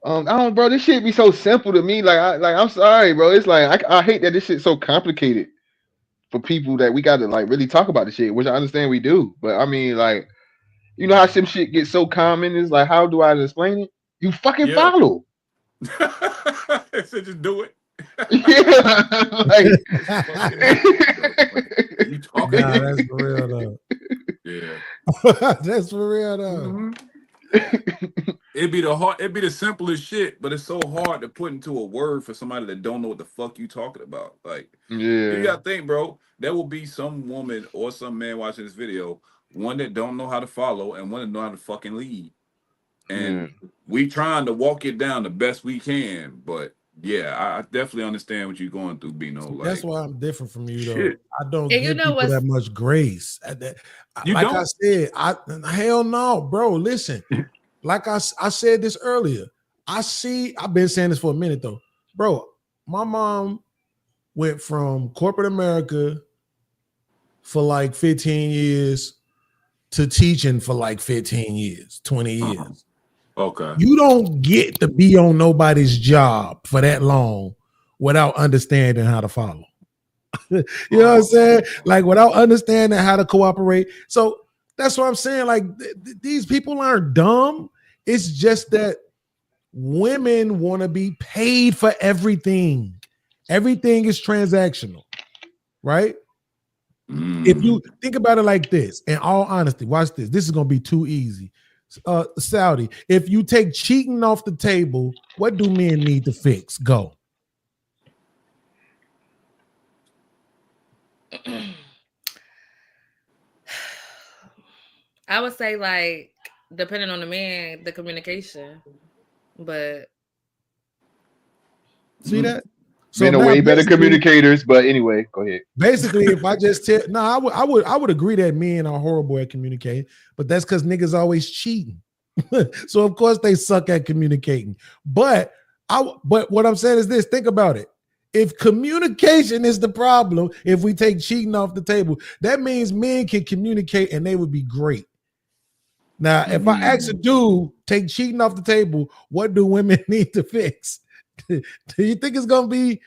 I don't, bro. This shit be so simple to me. I'm sorry, bro. It's like I hate that this shit's so complicated for people that we got to like really talk about the shit, which I understand we do. But I mean, like, you know how some shit gets so common? It's like, how do I explain it? You fucking follow. So just do it. Yeah, like you talking? Nah, that's for real though. Yeah, that's for real though. It'd be the simplest shit, but it's so hard to put into a word for somebody that don't know what the fuck you talking about. Like, you gotta think, bro. There will be some woman or some man watching this video, one that don't know how to follow and one that know how to fucking lead. And we trying to walk it down the best we can, but yeah, I definitely understand what you're going through, Bino. Like, that's why I'm different from you, though. shit. I don't And give you know people what's- that much grace. You like don't? I said, hell no, bro. Listen, like I said this earlier. I've been saying this for a minute though, bro. My mom went from corporate America for like 15 years to teaching for like 15 years, 20 years. Okay. You don't get to be on nobody's job for that long without understanding how to follow. You know what I'm saying? Like without understanding how to cooperate. So that's what I'm saying. Like these people aren't dumb. It's just that women want to be paid for everything. Everything is transactional, right? If you think about it like this, in all honesty, watch this. This is going to be too easy. Saudi, if you take cheating off the table, what do men need to fix? Go. I would say, like, depending on the man, the communication. But see that? Men now are way better basically- communicators, but anyway, go ahead. Basically, if I just tell I would agree that men are horrible at communicating, but that's because niggas always cheating. So of course they suck at communicating. But what I'm saying is this: think about it. If communication is the problem, if we take cheating off the table, that means men can communicate and they would be great. Now, if I ask a dude, take cheating off the table, what do women need to fix? Do you think it's gonna be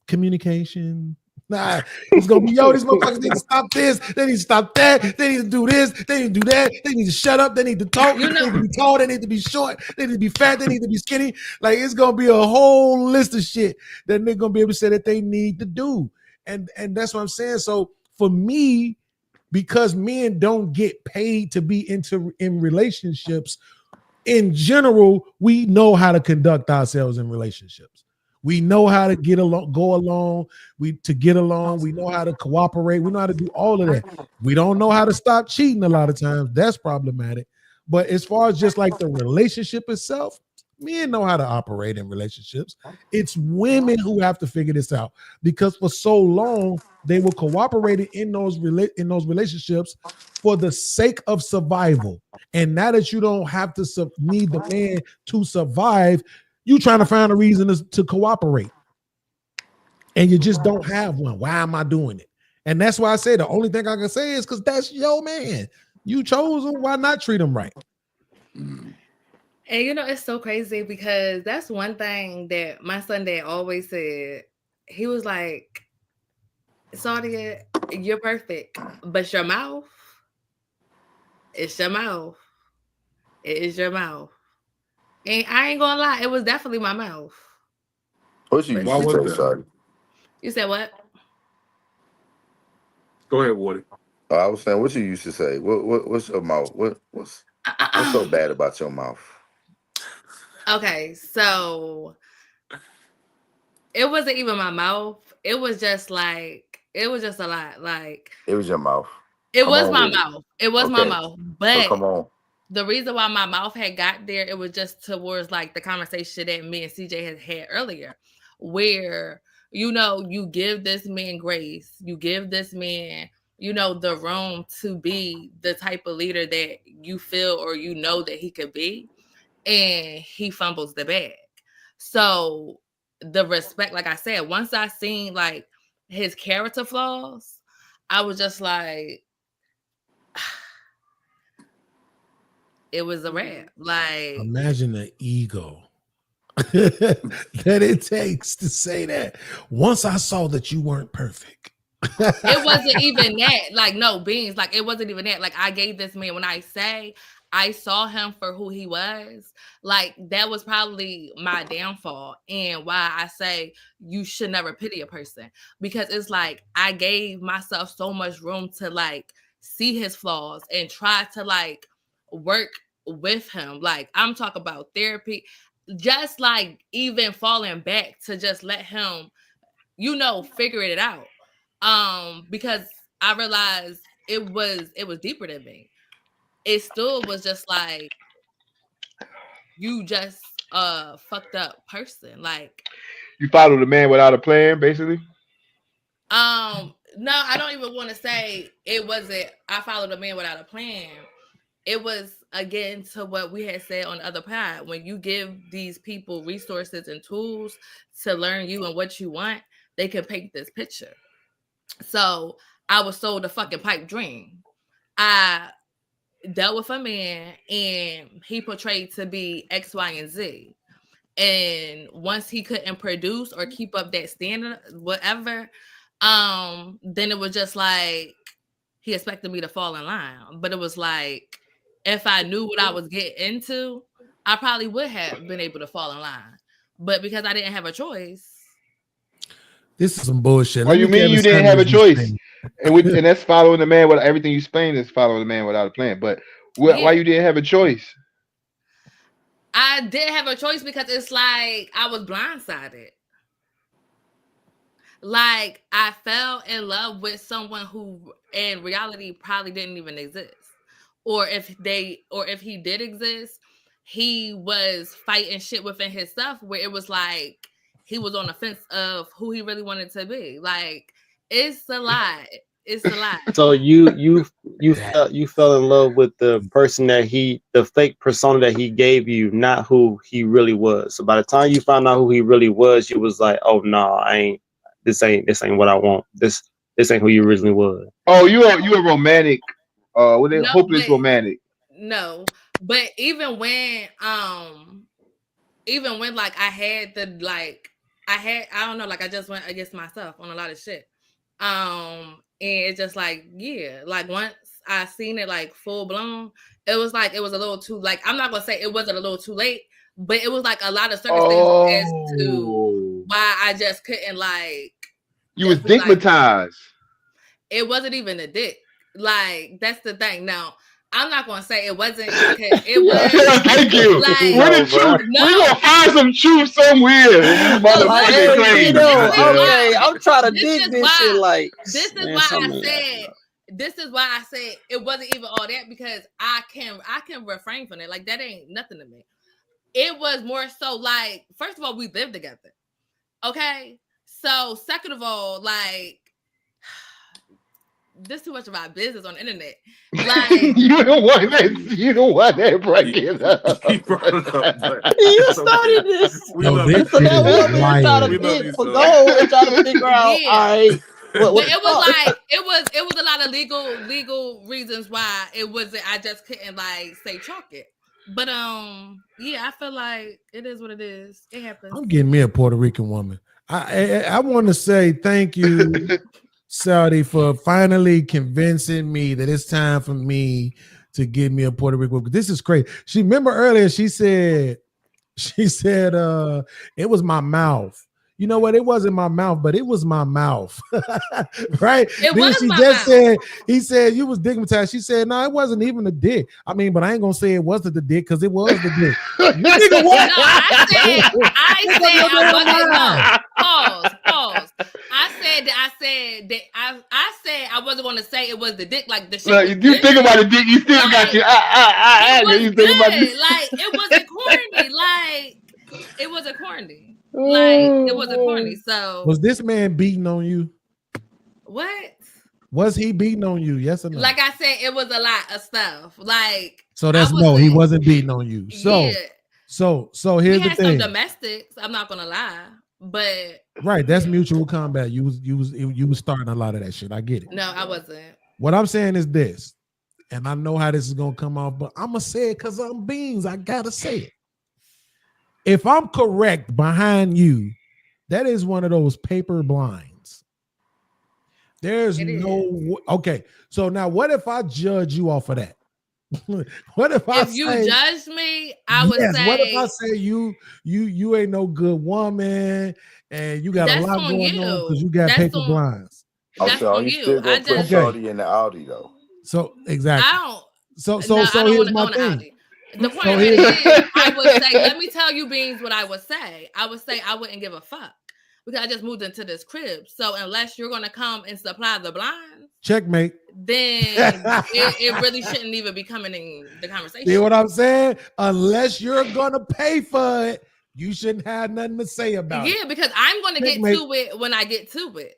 communication? Nah, it's gonna be, yo, these motherfuckers need to stop this, they need to stop that, they need to do this, they need to do that, they need to shut up, they need to talk, they need to be tall, they need to be short, they need to be fat, they need to be skinny. Like it's gonna be a whole list of shit that they're gonna be able to say that they need to do. And that's what I'm saying. So for me, because men don't get paid to be in relationships, in general, we know how to conduct ourselves in relationships. We know how to get along, go along. We know how to cooperate. We know how to do all of that. We don't know how to stop cheating a lot of times. That's problematic. But as far as just like the relationship itself, men know how to operate in relationships. It's women who have to figure this out because for so long they were cooperating in those relationships for the sake of survival. And now that you don't have to need the man to survive, you trying to find a reason to cooperate. And you just don't have one. Why am I doing it? And that's why I say the only thing I can say is because that's your man. You chose him. Why not treat him right? And you know, it's so crazy because that's one thing that my son dad always said. he was like, Saudia, you're perfect, but your mouth, it's your mouth. It is your mouth. And I ain't gonna lie, it was definitely my mouth. What you But used Why to was say, that? sorry? you said what? Go ahead, Woody. I was saying, what you used to say? What's your mouth? What's so bad about your mouth? Okay, so it wasn't even my mouth. It was just a lot. Like It was your mouth. it Come was on my with it. mouth. It was my Okay. mouth. So But come on. the reason why my mouth had got there, it was just towards like the conversation that me and CJ had earlier, where you give this man grace, you give this man, the room to be the type of leader that you feel or that he could be, and he fumbles the bag. So the respect, like I said, once I seen like his character flaws, I was just like, it was a wrap. Like, Imagine the ego that it takes to say that. Once I saw that you weren't perfect. it wasn't even that. Like, no, Beans, like, it wasn't even that. Like, I gave this man, when I say I saw him for who he was, like, that was probably my downfall. And why I say you should never pity a person. Because it's like, I gave myself so much room to, like, see his flaws and try to, like, work with him. Like, I'm talking about therapy. Just, like, even falling back to just let him, figure it out. Because I realized it was deeper than me. It still was just like, you just fucked up person. Like, You followed a man without a plan, basically. no, I don't even want to say it wasn't I followed a man without a plan. It was, again, to what we had said on the other pod. When you give these people resources and tools to learn you and what you want, they can paint this picture. So I was sold a fucking pipe dream. I dealt with a man and he portrayed to be X, Y, and Z. And once he couldn't produce or keep up that standard, whatever, then it was just like he expected me to fall in line. But it was like, if I knew what I was getting into, I probably would have been able to fall in line. But because I didn't have a choice. This is some bullshit. What Let do you me mean give you us didn't some have a of these choice? things. And that's following the man with everything you explained is following the man without a plan. But why you didn't have a choice? I didn't have a choice because it's like I was blindsided. Like, I fell in love with someone who in reality probably didn't even exist. Or if he did exist, he was fighting shit within himself where it was like he was on the fence of who he really wanted to be. Like, it's a lot. It's a lot. So you fell in love with the person the fake persona that he gave you, not who he really was. So by the time you found out who he really was, you was like, oh no, this ain't what I want. This ain't who you originally was. Oh, you a romantic, hopeless romantic. No, but even when like I had I don't know, like I just went against myself on a lot of shit. And it's just like, yeah, like once I seen it like full blown, it was like it was a little too, like, I'm not gonna say it wasn't a little too late, but it was like a lot of circumstances as to why I just couldn't, like, you was stigmatized. It wasn't even a dick. Like, that's the thing. Now, I'm not gonna say it wasn't because it was. Thank you. Like, We're the truth. no. We're gonna find some truth somewhere. Okay, I'm trying to dig this shit. Like, this is why I said it wasn't even all that, because I can refrain from it. Like, that ain't nothing to me. It was more so like, first of all, we lived together. Okay, so second of all, like, this too much of our business on the internet. Like, you don't want that break it up. He brought it up. You started this. We love this you. shit is lying. We trying to figure out. Yeah. All right. But it was like it was a lot of legal reasons why it wasn't. I just couldn't, like, say chalk it. But yeah, I feel like it is what it is. It happens. I'm getting me a Puerto Rican woman. I want to say thank you, Saudi, for finally convincing me that it's time for me to give me a Puerto Rico. This is crazy. She remember earlier she said it was my mouth. You know what? It wasn't my mouth, but it was my mouth. Right? It Then was she my just mouth. said, he said you was digmatized. She said, no, it wasn't even the dick. I mean, but I ain't gonna say it wasn't the dick because it was the dick. Nigga, what? No, I said I wasn't. No, pause. I said I wasn't going to say it was the dick. Like the shit. Look, was you good. think about it, dick, you still got you. It was You think about good. it. Like it wasn't corny. Like it wasn't corny. Like it wasn't corny. So Was this man beating on you? what? Was he beating on you? Yes or no? Like I said, it was a lot of stuff. Like So that's I no, he wasn't- wasn't beating on you. So yeah, so we here's the had some thing. domestics. I'm not gonna lie, but Right, that's mutual combat. You was starting a lot of that shit. I get it. no, I wasn't. What I'm saying is this, and I know how this is gonna come off, but I'm gonna say it because I'm Beans. I gotta say it. If I'm correct behind you, that is one of those paper blinds. There's It is. no okay. So now, what if I judge you off of that? What if I If you say, judged me, I would yes, say what if I say you ain't no good woman and you got a That's lot on going on because you. you got That's paper on- blinds. that's so on you you. still I gonna put just Okay. Shorty in the Audi though. So exactly. I don't. So no, I don't here's want to my own an thing. Audi. The point So of it here's- is, I would say, let me tell you, Beans, what I would say. I would say I wouldn't give a fuck because I just moved into this crib. So unless you're gonna come and supply the blinds, Checkmate. then it really shouldn't even be coming in the conversation. See what I'm saying? Unless you're gonna pay for it, you shouldn't have nothing to say about it. Yeah, because I'm gonna get Checkmate. to it when I get to it.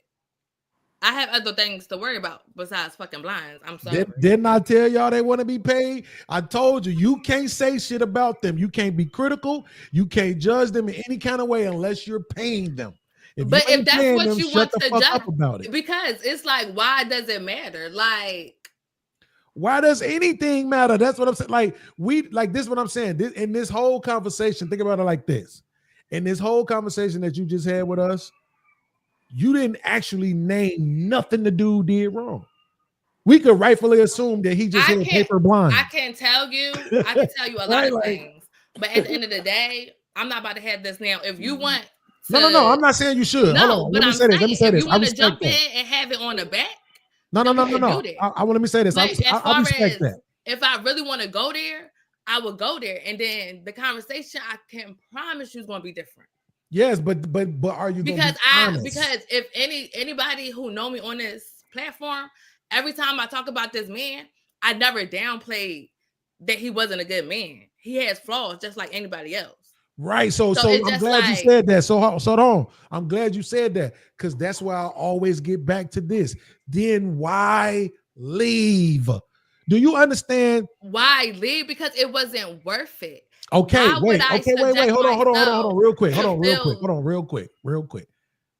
I have other things to worry about besides fucking blinds. I'm sorry. Didn't I tell y'all they want to be paid? I told you, you can't say shit about them. You can't be critical. You can't judge them in any kind of way unless you're paying them. But you if ain't that's paying what them, you shut want the to fuck judge, up about it. because it's like, why does it matter? Like, Why does anything matter? That's what I'm saying. Like this is what I'm saying. In this whole conversation, think about it like this. In this whole conversation that you just had with us, you didn't actually name nothing the dude did wrong. We could rightfully assume that he just I had can't- paper blind. I can tell you a lot Right, of like- things, but at the end of the day, I'm not about to have this now. If you want, No. I'm not saying you should. No, Hold on. but Let me I'm say this. Let me say saying, this. if you I want to respect jump that. in and have it on the back, No. then we can do that. I want to let me say this. But as I far respect as that. if I really want to go there, I would go there, and then the conversation, I can promise you, is going to be different. Yes, but are you gonna Because be honest? because if anybody who know me on this platform, every time I talk about this man, I never downplayed that he wasn't a good man. He has flaws just like anybody else. Right. So it's I'm just glad you like- said that. So hold on. I'm glad you said that because that's why I always get back to this. Then why leave? Do you understand? Why leave? Because it wasn't worth it. Okay, Why would wait. I Okay, wait. subject Hold on. myself Real quick. to Hold on, feel- real quick.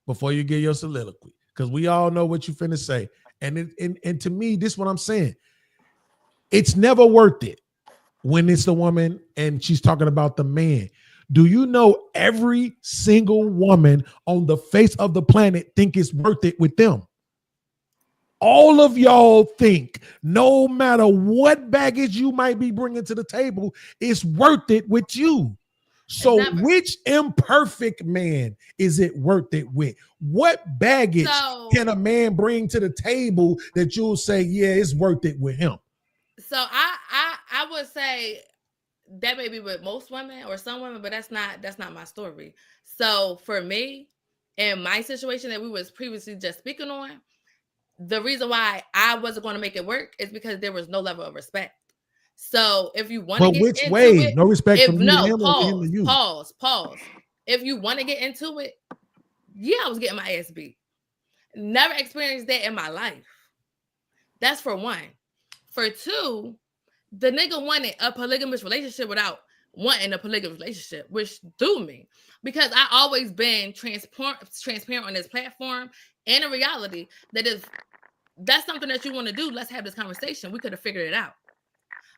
Before you get your soliloquy, because we all know what you finna say. And to me, this is what I'm saying. It's never worth it when it's the woman and she's talking about the man. Do you know every single woman on the face of the planet think it's worth it with them? All of y'all think no matter what baggage you might be bringing to the table, it's worth it with you. So Never. which imperfect man is it worth it with? What baggage So- can a man bring to the table that you'll say, yeah, it's worth it with him? So I would say that may be with most women or some women, but that's not my story. So for me, in my situation that we was previously just speaking on, the reason why I wasn't going to make it work is because there was no level of respect. So if you want to But get which into way? it, No respect if from you to no, him or him to you? pause. If you want to get into it, yeah, I was getting my ass beat. Never experienced that in my life. That's for one. For two, the nigga wanted a polygamous relationship without wanting a polygamous relationship, which threw me because I always been transparent on this platform and a reality that if that's something that you want to do, let's have this conversation. We could have figured it out.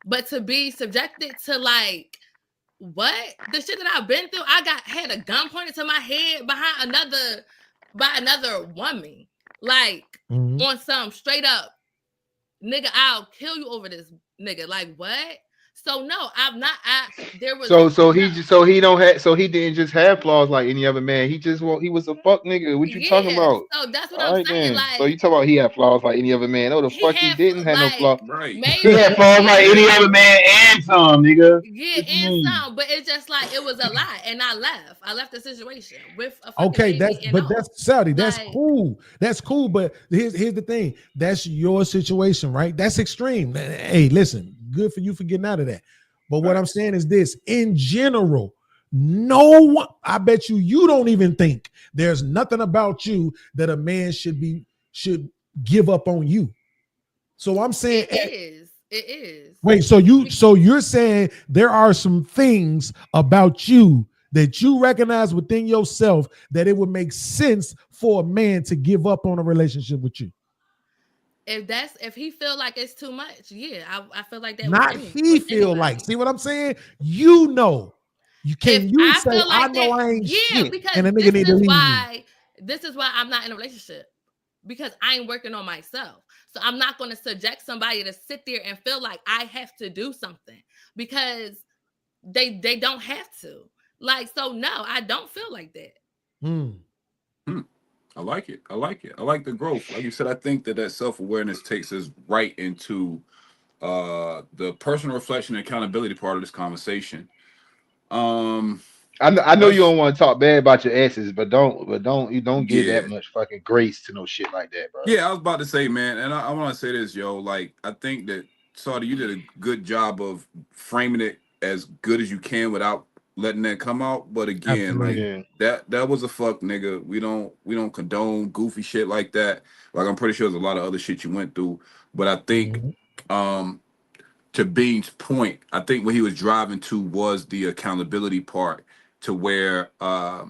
But to be subjected to like what? The shit that I've been through, I had a gun pointed to my head by another woman. Like on some straight up, nigga, I'll kill you over this nigga. Like what? So no, I'm not. There was so he didn't just have flaws like any other man. He was a fuck nigga. What you talking about? So that's what All I'm right, saying. then. Like, So you talking about he had flaws like any other man? No, the fuck he didn't have no flaws. Right. He had flaws like any other man and some, nigga. Yeah, and some, but it's just like it was a lot, and I left the situation with a fucking Okay, baby that's Saudi. That's like, cool. That's cool. But here's the thing. That's your situation, right? That's extreme. Hey, listen, good for you for getting out of that. But what I'm saying is this: in general, no one. I bet you don't even think there's nothing about you that a man should give up on you. So I'm saying it is. Wait, so you're saying there are some things about you that you recognize within yourself that it would make sense for a man to give up on a relationship with you? If he feel like it's too much, yeah, I feel like that. Not he feel like. See what I'm saying? You know. You can you say I know I ain't shit, because and a nigga need to leave me. This is why I'm not in a relationship, because I ain't working on myself. So I'm not going to subject somebody to sit there and feel like I have to do something because they don't have to. Like, so no, I don't feel like that. I like it. I like the growth. Like you said, I think that self-awareness takes us right into the personal reflection and accountability part of this conversation. I know you don't want to talk bad about your exes, but don't give that much fucking grace to no shit like that, bro. Yeah, I was about to say, man, and I want to say this, yo. Like, I think that Saudi, you did a good job of framing it as good as you can without letting that come out. But again, Absolutely. like that was a fuck nigga. We don't condone goofy shit like that. Like, I'm pretty sure there's a lot of other shit you went through. But I think to Bean's point, I think what he was driving to was the accountability part, to where I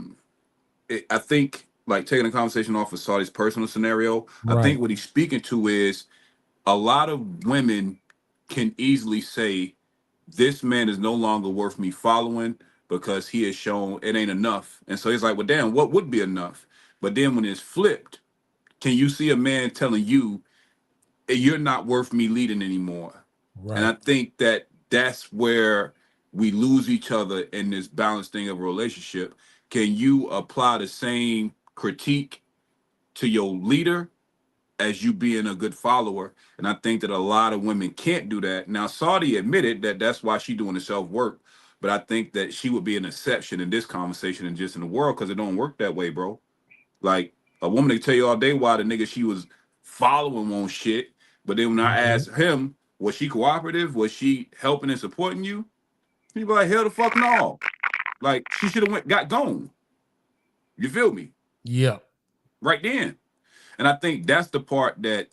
think, like, taking the conversation off of Saudi's personal scenario, I think what he's speaking to is a lot of women can easily say, this man is no longer worth me following because he has shown it ain't enough. And so he's like, well, damn, what would be enough? But then when it's flipped, can you see a man telling you, you're not worth me leading anymore? Right. And I think that that's where we lose each other in this balanced thing of a relationship. Can you apply the same critique to your leader as you being a good follower? And I think that a lot of women can't do that. Now, Saudi admitted that that's why she's doing the self-work, but I think that she would be an exception in this conversation and just in the world, because it don't work that way, bro. Like, a woman can tell you all day why the nigga she was following on shit, but then when I asked him, was she cooperative? Was she helping and supporting you? He'd be like, hell the fuck no. Like, she should have got gone. You feel me? Yeah. Right then. And I think that's the part that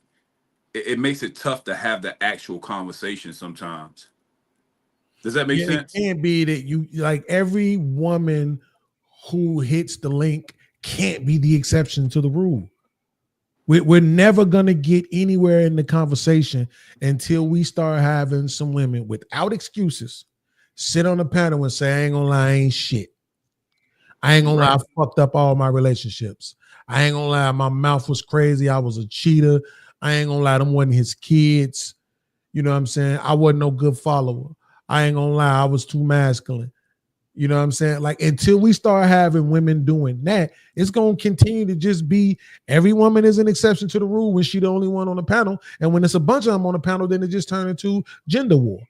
it makes it tough to have the actual conversation sometimes. Does that make sense? It can't be that you, like, every woman who hits the link can't be the exception to the rule. We're never going to get anywhere in the conversation until we start having some women without excuses sit on the panel and say, I ain't gonna lie, I ain't shit. I ain't gonna lie, I fucked up all my relationships. I ain't gonna lie, my mouth was crazy. I was a cheater. I ain't gonna lie, them wasn't his kids. You know what I'm saying? I wasn't no good follower. I ain't gonna lie, I was too masculine. You know what I'm saying? Like, until we start having women doing that, it's going to continue to just be every woman is an exception to the rule when she's the only one on the panel. And when it's a bunch of them on the panel, then it just turns into gender war,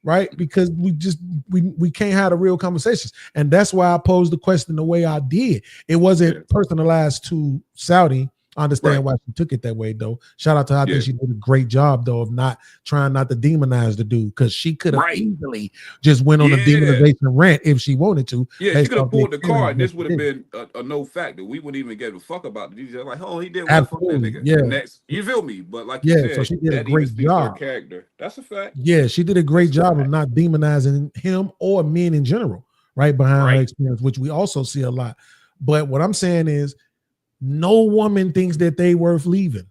right? Because we can't have the real conversations. And that's why I posed the question the way I did. It wasn't personalized to Saudi. I understand why she took it that way, though. Shout out to her. I think she did a great job, though, of not trying not to demonize the dude, because she could have easily just went on a demonization rant if she wanted to. Yeah, she could have pulled the card. This would have been a no factor. We wouldn't even give a fuck about the DJ. Like, oh, he did one fuck that nigga. Yeah. Next, you feel me? But like you said, so she did a great job. Character. That's a fact. Yeah, she did a great job of not demonizing him or men in general, right behind her experience, which we also see a lot. But what I'm saying is, no woman thinks that they worth leaving.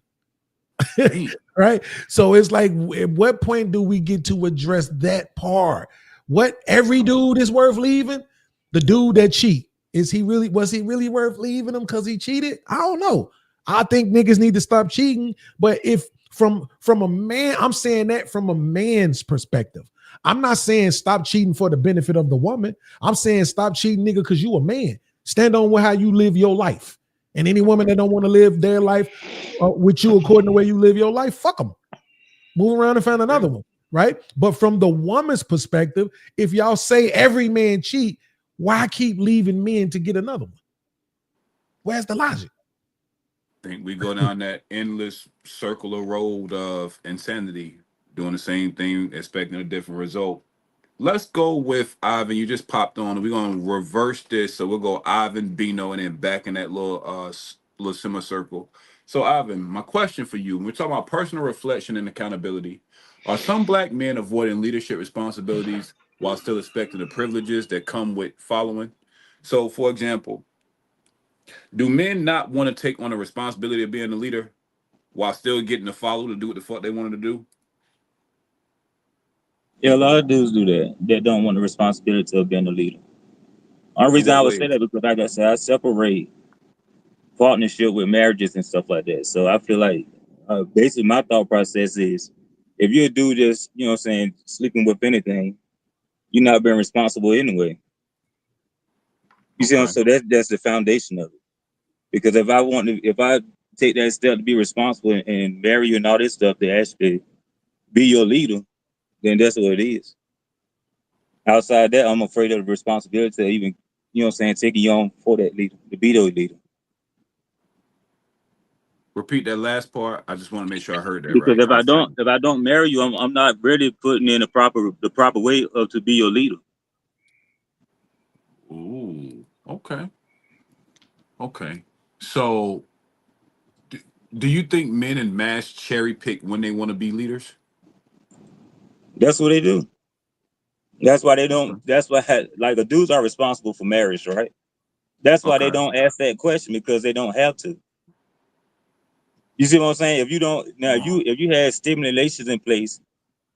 Right? So it's like, at what point do we get to address that part? what every dude is worth leaving? The dude that cheat. Was he really worth leaving him because he cheated? I don't know. I think niggas need to stop cheating. But if from a man, I'm saying that from a man's perspective. I'm not saying stop cheating for the benefit of the woman. I'm saying stop cheating, nigga, because you a man. Stand on how you live your life. And any woman that don't want to live their life with you according to the way you live your life, fuck them. Move around and find another one, right? But from the woman's perspective, if y'all say every man cheat, why keep leaving men to get another one? Where's the logic? I think we go down that endless circular road of insanity, doing the same thing, expecting a different result. Let's go with Ivan. You just popped on. We're gonna reverse this, so we'll go Ivan, Bino, and then back in that little semicircle. So, Ivan, my question for you: when we're talking about personal reflection and accountability, are some black men avoiding leadership responsibilities while still expecting the privileges that come with following? So, for example, do men not want to take on the responsibility of being a leader while still getting to follow to do what the fuck they wanted to do? Yeah, a lot of dudes do that. That don't want the responsibility of being a leader. Only In reason I what would say ways? that because, like I said, I separate partnership with marriages and stuff like that. So I feel like basically my thought process is if you're a dude just, you know what I'm saying, sleeping with anything, you're not being responsible anyway. You see what I'm Okay. saying? So that's the foundation of it. Because if I take that step to be responsible and marry you and all this stuff to actually be your leader, then that's what it is. Outside that, I'm afraid of the responsibility of even, you know what I'm saying, taking you on for that leader, to be the leader. Repeat that last part. I just want to make sure I heard that Because right. I was trying. if I don't marry you, I'm not really putting in the proper way of to be your leader. Ooh. Okay. Okay. So, do you think men in mass cherry pick when they want to be leaders? That's what they do. That's why they Okay. don't. That's why like the dudes are responsible for marriage, right? That's why they Okay. don't ask that question because they don't have to. You see what I'm saying? If you don't now, if you had stimulations in place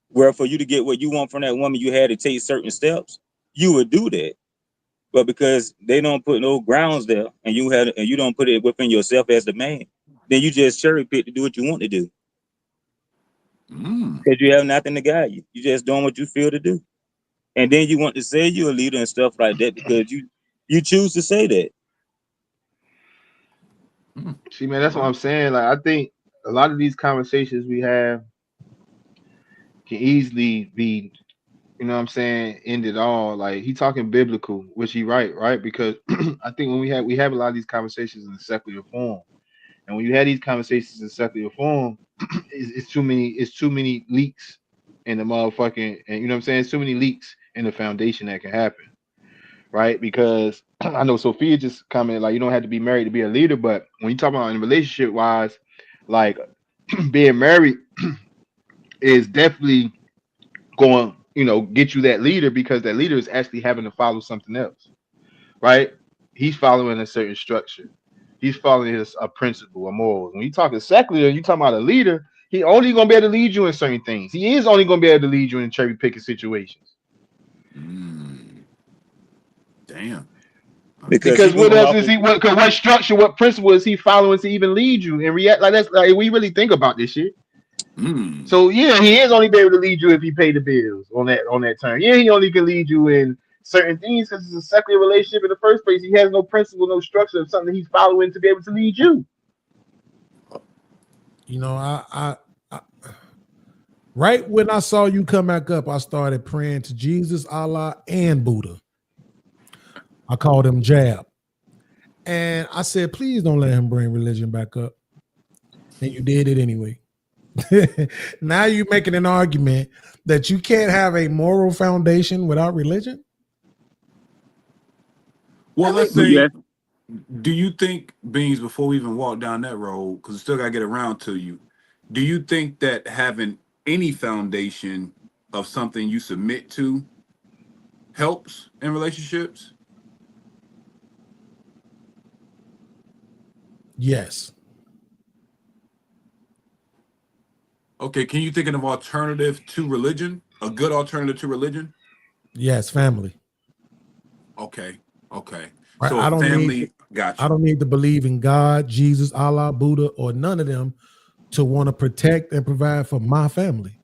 where for you to get what you want from that woman, you had to take certain steps, you would do that. But because they don't put no grounds there, and you don't put it within yourself as the man, then you just cherry pick to do what you want to do Mm. because you have nothing to guide you. You just doing what you feel to do, and then you want to say you're a leader and stuff like that because you choose to say that. See, man, that's what I'm saying. Like, I think a lot of these conversations we have can easily be, you know what I'm saying, ended all. Like, he talking biblical, which he right? Because I think when we have a lot of these conversations in secular form, and when you have these conversations in secular form, it's too many leaks in the motherfucking, and you know what I'm saying, it's too many leaks in the foundation that can happen, right? Because I know Sophia just commented like you don't have to be married to be a leader, but when you talk about in relationship wise, like being married is definitely going, get you that leader because that leader is actually having to follow something else, right? He's following a certain structure. He's following a principle, a moral. When you talking secular, you talking about a leader. He only gonna be able to lead you in certain things. He is only gonna be able to lead you in cherry picking situations. Mm. Damn. Because Because you what going else off is of he? What structure? What principle is he following to even lead you and react like that's like we really think about this shit. Mm. So yeah, he is only be able to lead you if he paid the bills on that term. Yeah, he only can lead you in certain things because it's a secular relationship in the first place. He has no principle, no structure of something he's following to be able to lead you. You know, I right when I saw you come back up, I started praying to Jesus, Allah, and Buddha. I called him Jab. And I said, please don't let him bring religion back up. And you did it anyway. Now you're making an argument that you can't have a moral foundation without religion? Well, let's Well, say, yeah, do you think, Beans, before we even walk down that road, because we still got to get around to you, do you think that having any foundation of something you submit to helps in relationships? Yes. Okay, can you think of an alternative to religion? A good alternative to religion? Yes, family. Okay. Right? So I don't family, got I you. don't need to believe in God, Jesus, Allah, Buddha, or none of them to want to protect and provide for my family.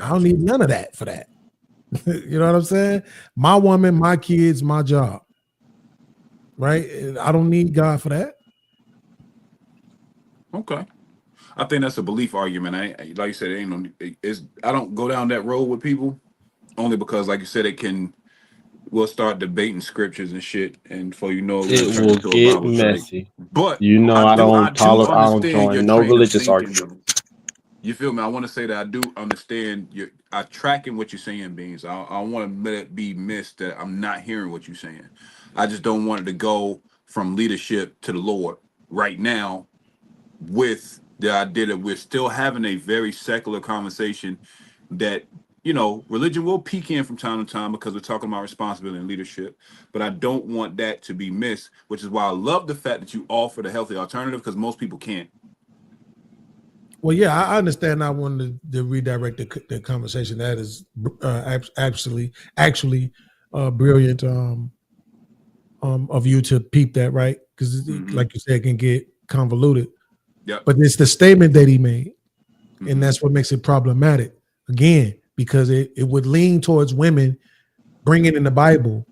I don't need none of that for that. You know what I'm saying? My woman, my kids, my job. Right? I don't need God for that. Okay. I think that's a belief argument. Like you said, it ain't no. It's I don't go down that road with people only because, like you said, we'll start debating scriptures and shit, and before you know, it, we'll It turn will into a get Bible study. messy. But You know, I do I don't understand your join no train of religious thinking. argument. You feel me? I want to say that I do understand your. I tracking what you're saying, Beans. I want to let it be missed that I'm not hearing what you're saying. I just don't want it to go from leadership to the Lord right now with the idea that we're still having a very secular conversation that religion will peek in from time to time because we're talking about responsibility and leadership, but I don't want that to be missed, which is why I love the fact that you offer the healthy alternative because most people can't. Well, yeah, I understand. I wanted to redirect the conversation. That is actually brilliant of you to peep that, right? Because, like you said, it can get convoluted. Yep. But it's the statement that he made, Mhm. and that's what makes it problematic. Again, because it would lean towards women bringing in the Bible,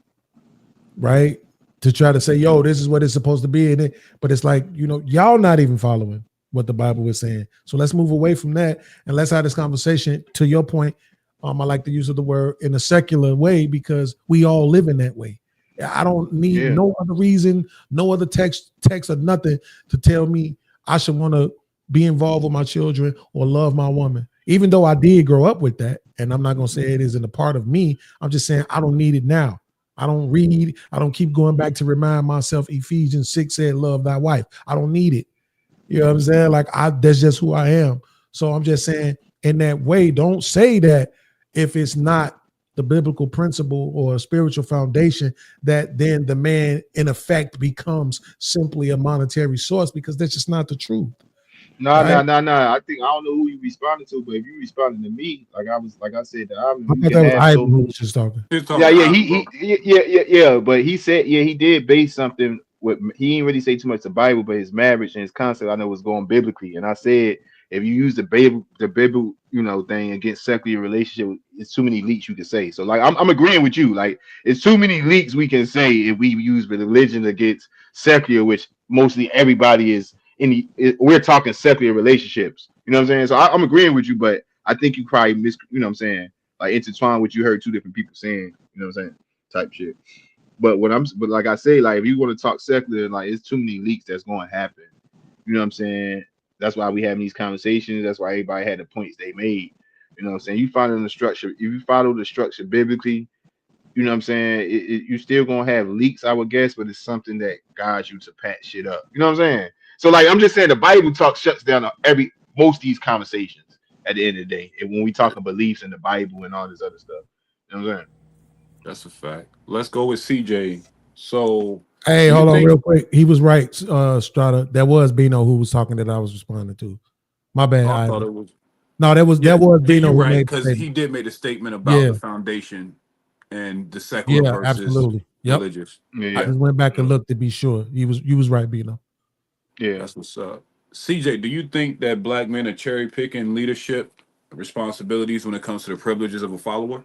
right, to try to say, "Yo, this is what it's supposed to be," but it's like, y'all not even following what the Bible is saying. So let's move away from that and let's have this conversation. To your point, I like the use of the word in a secular way because we all live in that way. I don't need no other reason, no other text or nothing to tell me I should want to be involved with my children or love my woman. Even though I did grow up with that, and I'm not going to say it isn't a part of me. I'm just saying I don't need it now. I don't read. I don't keep going back to remind myself Ephesians 6 said, love thy wife. I don't need it. You know what I'm saying? Like that's just who I am. So I'm just saying in that way, don't say that if it's not the biblical principle or a spiritual foundation, that then the man in effect becomes simply a monetary source, because that's just not the truth. No. I think I don't know who you responded to, but if you responded to me, like I said, I thought that was Ivan who was just talking. Yeah. But he said, he did base something with. He didn't really say too much the Bible, but his marriage and his concept I know was going biblically. And I said, if you use the Bible, thing against secular relationship, it's too many leaks you can say. So like, I'm agreeing with you. Like, it's too many leaks we can say if we use religion against secular, which mostly everybody is we're talking secular relationships. You know what I'm saying? So I'm agreeing with you, but I think you probably you know what I'm saying? Like intertwine what you heard two different people saying, you know what I'm saying? Type shit. But but like I say, like if you want to talk secular, like it's too many leaks that's going to happen. You know what I'm saying? That's why we having these conversations. That's why everybody had the points they made. You know what I'm saying? You follow the structure. If you follow the structure biblically, you know what I'm saying? You still gonna have leaks, I would guess, but it's something that guides you to patch shit up. You know what I'm saying? So like I'm just saying the Bible talk shuts down most of these conversations at the end of the day. And when we talk about beliefs in the Bible and all this other stuff. You know what I'm saying? That's a fact. Let's go with CJ. So hey, hold on real quick. He was right, Strata. That was Bino who was talking that I was responding to. My bad. I thought it was. No, that was Bino who right, made because he did make a statement about the foundation and the secular versus absolutely. Yep. religious. I just went back and looked to be sure. You was right, Bino. Yeah, that's what's up. CJ, do you think that black men are cherry picking leadership responsibilities when it comes to the privileges of a follower?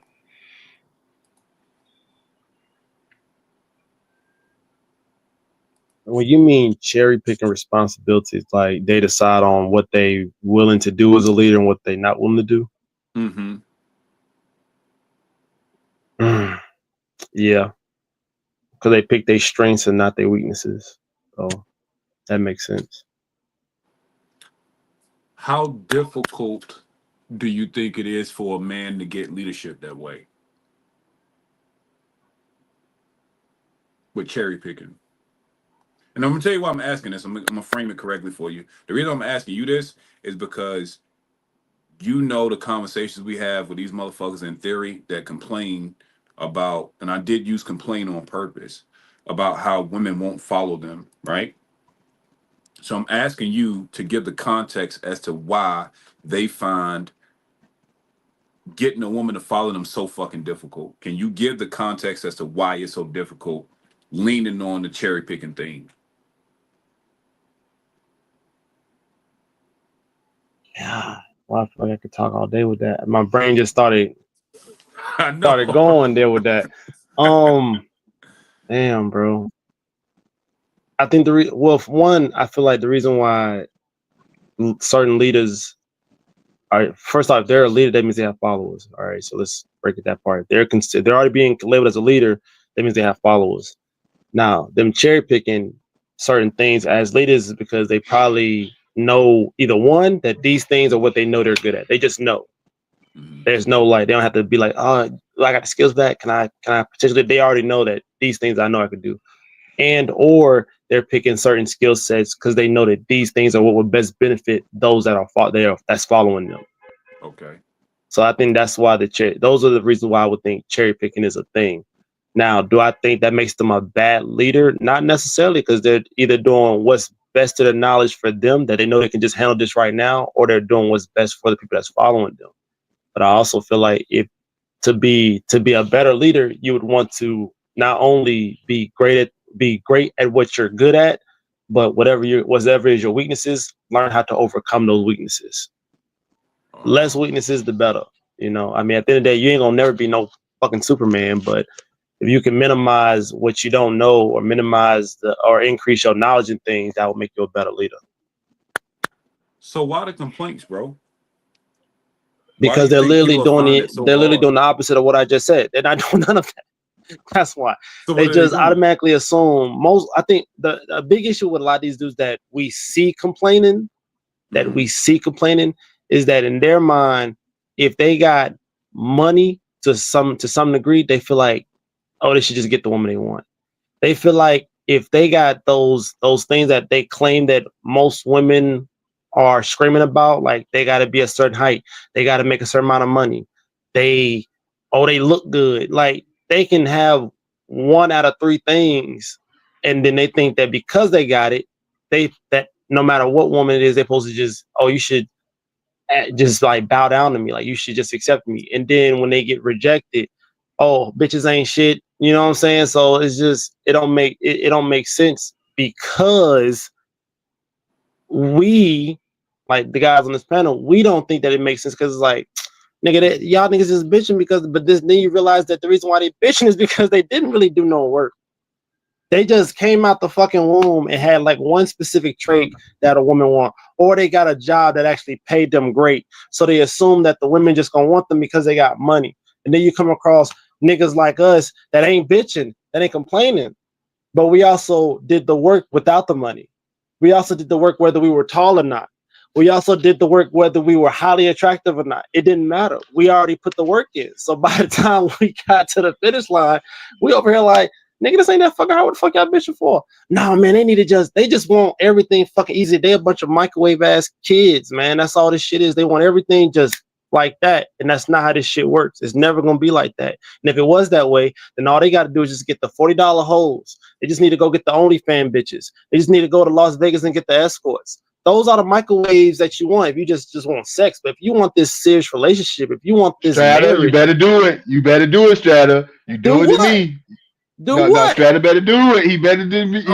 When you mean cherry picking responsibilities, like they decide on what they willing to do as a leader and what they not willing to do. Mm-hmm. Yeah, because they pick their strengths and not their weaknesses. So that makes sense. How difficult do you think it is for a man to get leadership that way? With cherry picking. And I'm gonna tell you why I'm asking this. I'm gonna frame it correctly for you. The reason I'm asking you this is because the conversations we have with these motherfuckers in theory that complain about, and I did use complain on purpose, about how women won't follow them, right? So I'm asking you to give the context as to why they find getting a woman to follow them so fucking difficult? Can you give the context as to why it's so difficult, leaning on the cherry picking thing? Yeah, well, I feel like I could talk all day with that. My brain just started I know. going there with that. Damn, bro. I think well, for one, I feel like the reason why certain leaders are, first off, if they're a leader, that means they have followers. All right, so let's break it that apart. They're already being labeled as a leader. That means they have followers. Now, them cherry picking certain things as leaders is because they probably know either one, that these things are what they know they're good at. They just know. There's no like, they don't have to be like, oh, I got the skills for that. Can I potentially? They already know that these things I know I could do, and or they're picking certain skill sets because they know that these things are what would best benefit those that are that's following them. Okay. So I think that's why those are the reasons why I would think cherry picking is a thing. Now, do I think that makes them a bad leader? Not necessarily, because they're either doing what's best to their knowledge for them, that they know they can just handle this right now, or they're doing what's best for the people that's following them. But I also feel like if to be a better leader, you would want to not only be great at what you're good at, but whatever is your weaknesses, learn how to overcome those weaknesses. Less weaknesses, the better. You know, I mean, at the end of the day, you ain't gonna never be no fucking Superman, but if you can minimize what you don't know, or minimize or increase your knowledge in things, that will make you a better leader. So why the complaints, bro? Because they're literally doing the opposite of what I just said. They're not doing none of that. That's why. So they just automatically assume I think the big issue with a lot of these dudes that we see complaining, is that in their mind, if they got money to some degree, they feel like, oh, they should just get the woman they want. They feel like if they got those things that they claim that most women are screaming about, like they got to be a certain height, they got to make a certain amount of money, they look good, like they can have 1 out of 3 things, and then they think that because they got it, that no matter what woman it is, they're supposed to just, oh, you should just like bow down to me, like you should just accept me. And then when they get rejected, oh, bitches ain't shit. You know what I'm saying? So it's just, it don't make sense, because we, like the guys on this panel, we don't think that it makes sense, because it's like, nigga, y'all niggas is bitching but then you realize that the reason why they bitching is because they didn't really do no work. They just came out the fucking womb and had like one specific trait that a woman want, or they got a job that actually paid them great. So they assume that the women just gonna want them because they got money. And then you come across niggas like us that ain't bitching, that ain't complaining, but we also did the work without the money. We also did the work whether we were tall or not. We also did the work whether we were highly attractive or not. It didn't matter. We already put the work in. So by the time we got to the finish line, we over here like, nigga, this ain't that fucking hard. What the fuck y'all bitching for? No, man, they just want everything fucking easy. They a bunch of microwave ass kids, man. That's all this shit is. They want everything just like that. And that's not how this shit works. It's never gonna be like that. And if it was that way, then all they gotta do is just get the $40 hoes. They just need to go get the OnlyFans bitches. They just need to go to Las Vegas and get the escorts. Those are the microwaves that you want if you just want sex. But if you want this serious relationship, if you want this Strata, marriage, you better do it. You better do it, Strata. You do it to me. No, Strata better do it. He better do me.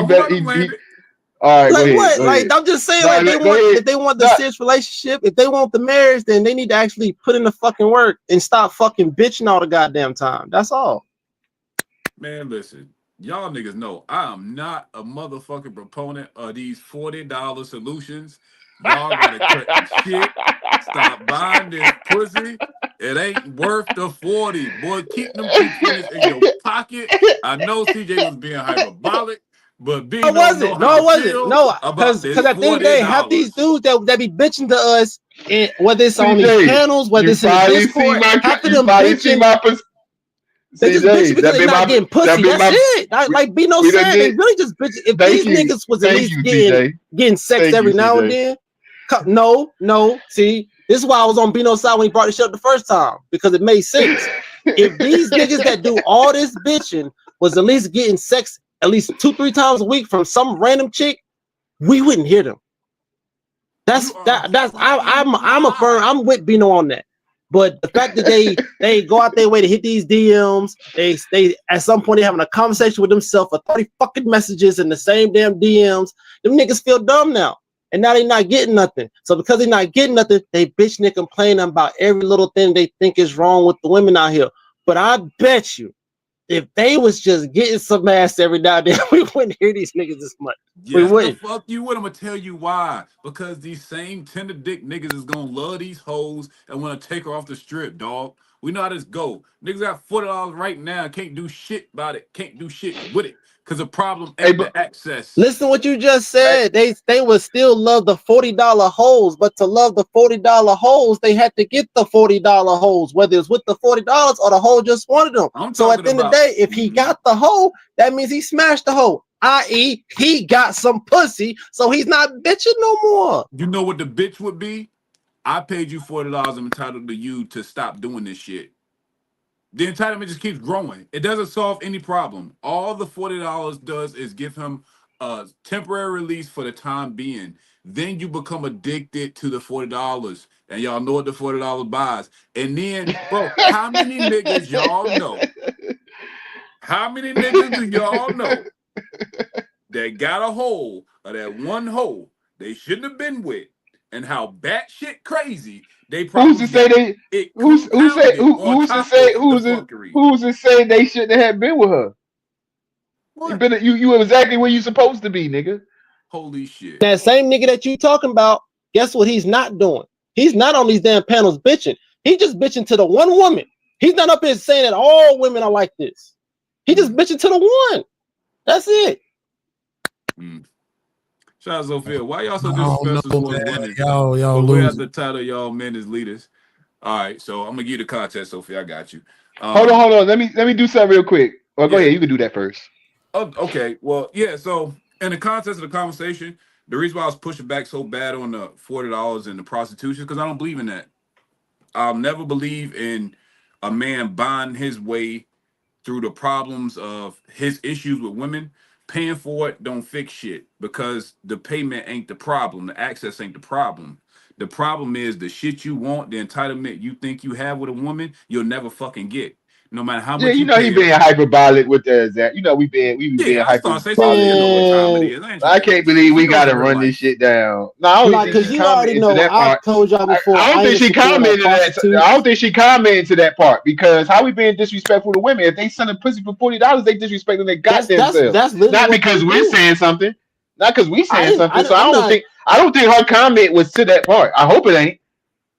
All right, like what? Go like ahead. I'm just saying, like if they want the serious relationship, if they want the marriage, then they need to actually put in the fucking work and stop fucking bitching all the goddamn time. That's all. Man, listen, y'all niggas know I am not a motherfucking proponent of these $40 solutions. Y'all gotta cut the shit. Stop buying this pussy. It ain't worth the 40. Boy, keep them $220s in your pocket. I know CJ was being hyperbolic, but B, No, it wasn't. No, because at the end of the day, half these dudes that be bitching to us, and whether it's on these panels, whether it's in the Discord, half of them bitching. They just bitching because they're not getting pussy. That's it. Like Bino said, they really just bitching. If these niggas was at least getting sex every now and then. No. See, this is why I was on Bino's side when he brought this shit up the first time, because it made sense. If these niggas that do all this bitching was at least getting sex at least 2-3 times a week from some random chick, we wouldn't hear them. I'm with Bino on that. But the fact that they go out their way to hit these DMs, they at some point they having a conversation with themselves for 30 fucking messages in the same damn DMs. Them niggas feel dumb now. And now they not getting nothing. So because they not getting nothing, they bitching and complaining about every little thing they think is wrong with the women out here. But I bet you, if they was just getting some ass every now and then, we wouldn't hear these niggas this much. We Yes, the wouldn't. fuck you would. I'm gonna tell you why. Because these same tender dick niggas is gonna love these hoes and wanna take her off the strip, dog. We know how this go. Niggas got $40 right now, can't do shit about it, can't do shit with it. Cause the problem ain't the access. Listen what you just said. They would still love the $40 hoes, but to love the $40 hoes, they had to get the $40 hoes, whether it's with the $40 or the hoe just wanted them. So at the end of the day, if he got the hoe, that means he smashed the hoe. I.e., he got some pussy, so he's not bitching no more. You know what the bitch would be? I paid you $40. I'm entitled to you to stop doing this shit. The entitlement just keeps growing. It doesn't solve any problem. All the $40 does is give him a temporary release for the time being. Then you become addicted to the $40. And y'all know what the $40 buys. And then, bro, how many niggas y'all know? How many niggas do y'all know that got a hole or that one hole they shouldn't have been with? And how batshit crazy they probably who's to say they shouldn't have been with her? You exactly where you supposed to be, nigga. Holy shit. That same nigga that you talking about, guess what he's not doing? He's not on these damn panels bitching. He just bitching to the one woman. He's not up here saying that all women are like this. He just bitching to the one. That's it. Shout out Sophia. Why y'all so disrespectful towards women? Y'all we losing. have the title, y'all men as leaders. All right, so I'm gonna give you the context, Sophia. I got you. Hold on. Let me do something real quick. Well, go ahead. You can do that first. Oh, okay. Well, yeah. So in the context of the conversation, the reason why I was pushing back so bad on the $40 and the prostitution because I don't believe in that. I'll never believe in a man buying his way through the problems of his issues with women. Paying for it don't fix shit because the payment ain't the problem. The access ain't the problem. The problem is the shit you want, the entitlement you think you have with a woman, you'll never fucking get. No matter how much you know he being hyperbolic with that. You know we being hyperbolic. I can't believe we gotta run this shit down. No, I don't think she commented to that part. Told y'all before. I don't think she commented that. I don't think she commented to that part because how we being disrespectful to women? If they send a pussy for $40, they disrespecting their goddamn selves. That's not because we're saying something. Not because we saying something. So I don't think her comment was to that part. I hope it ain't.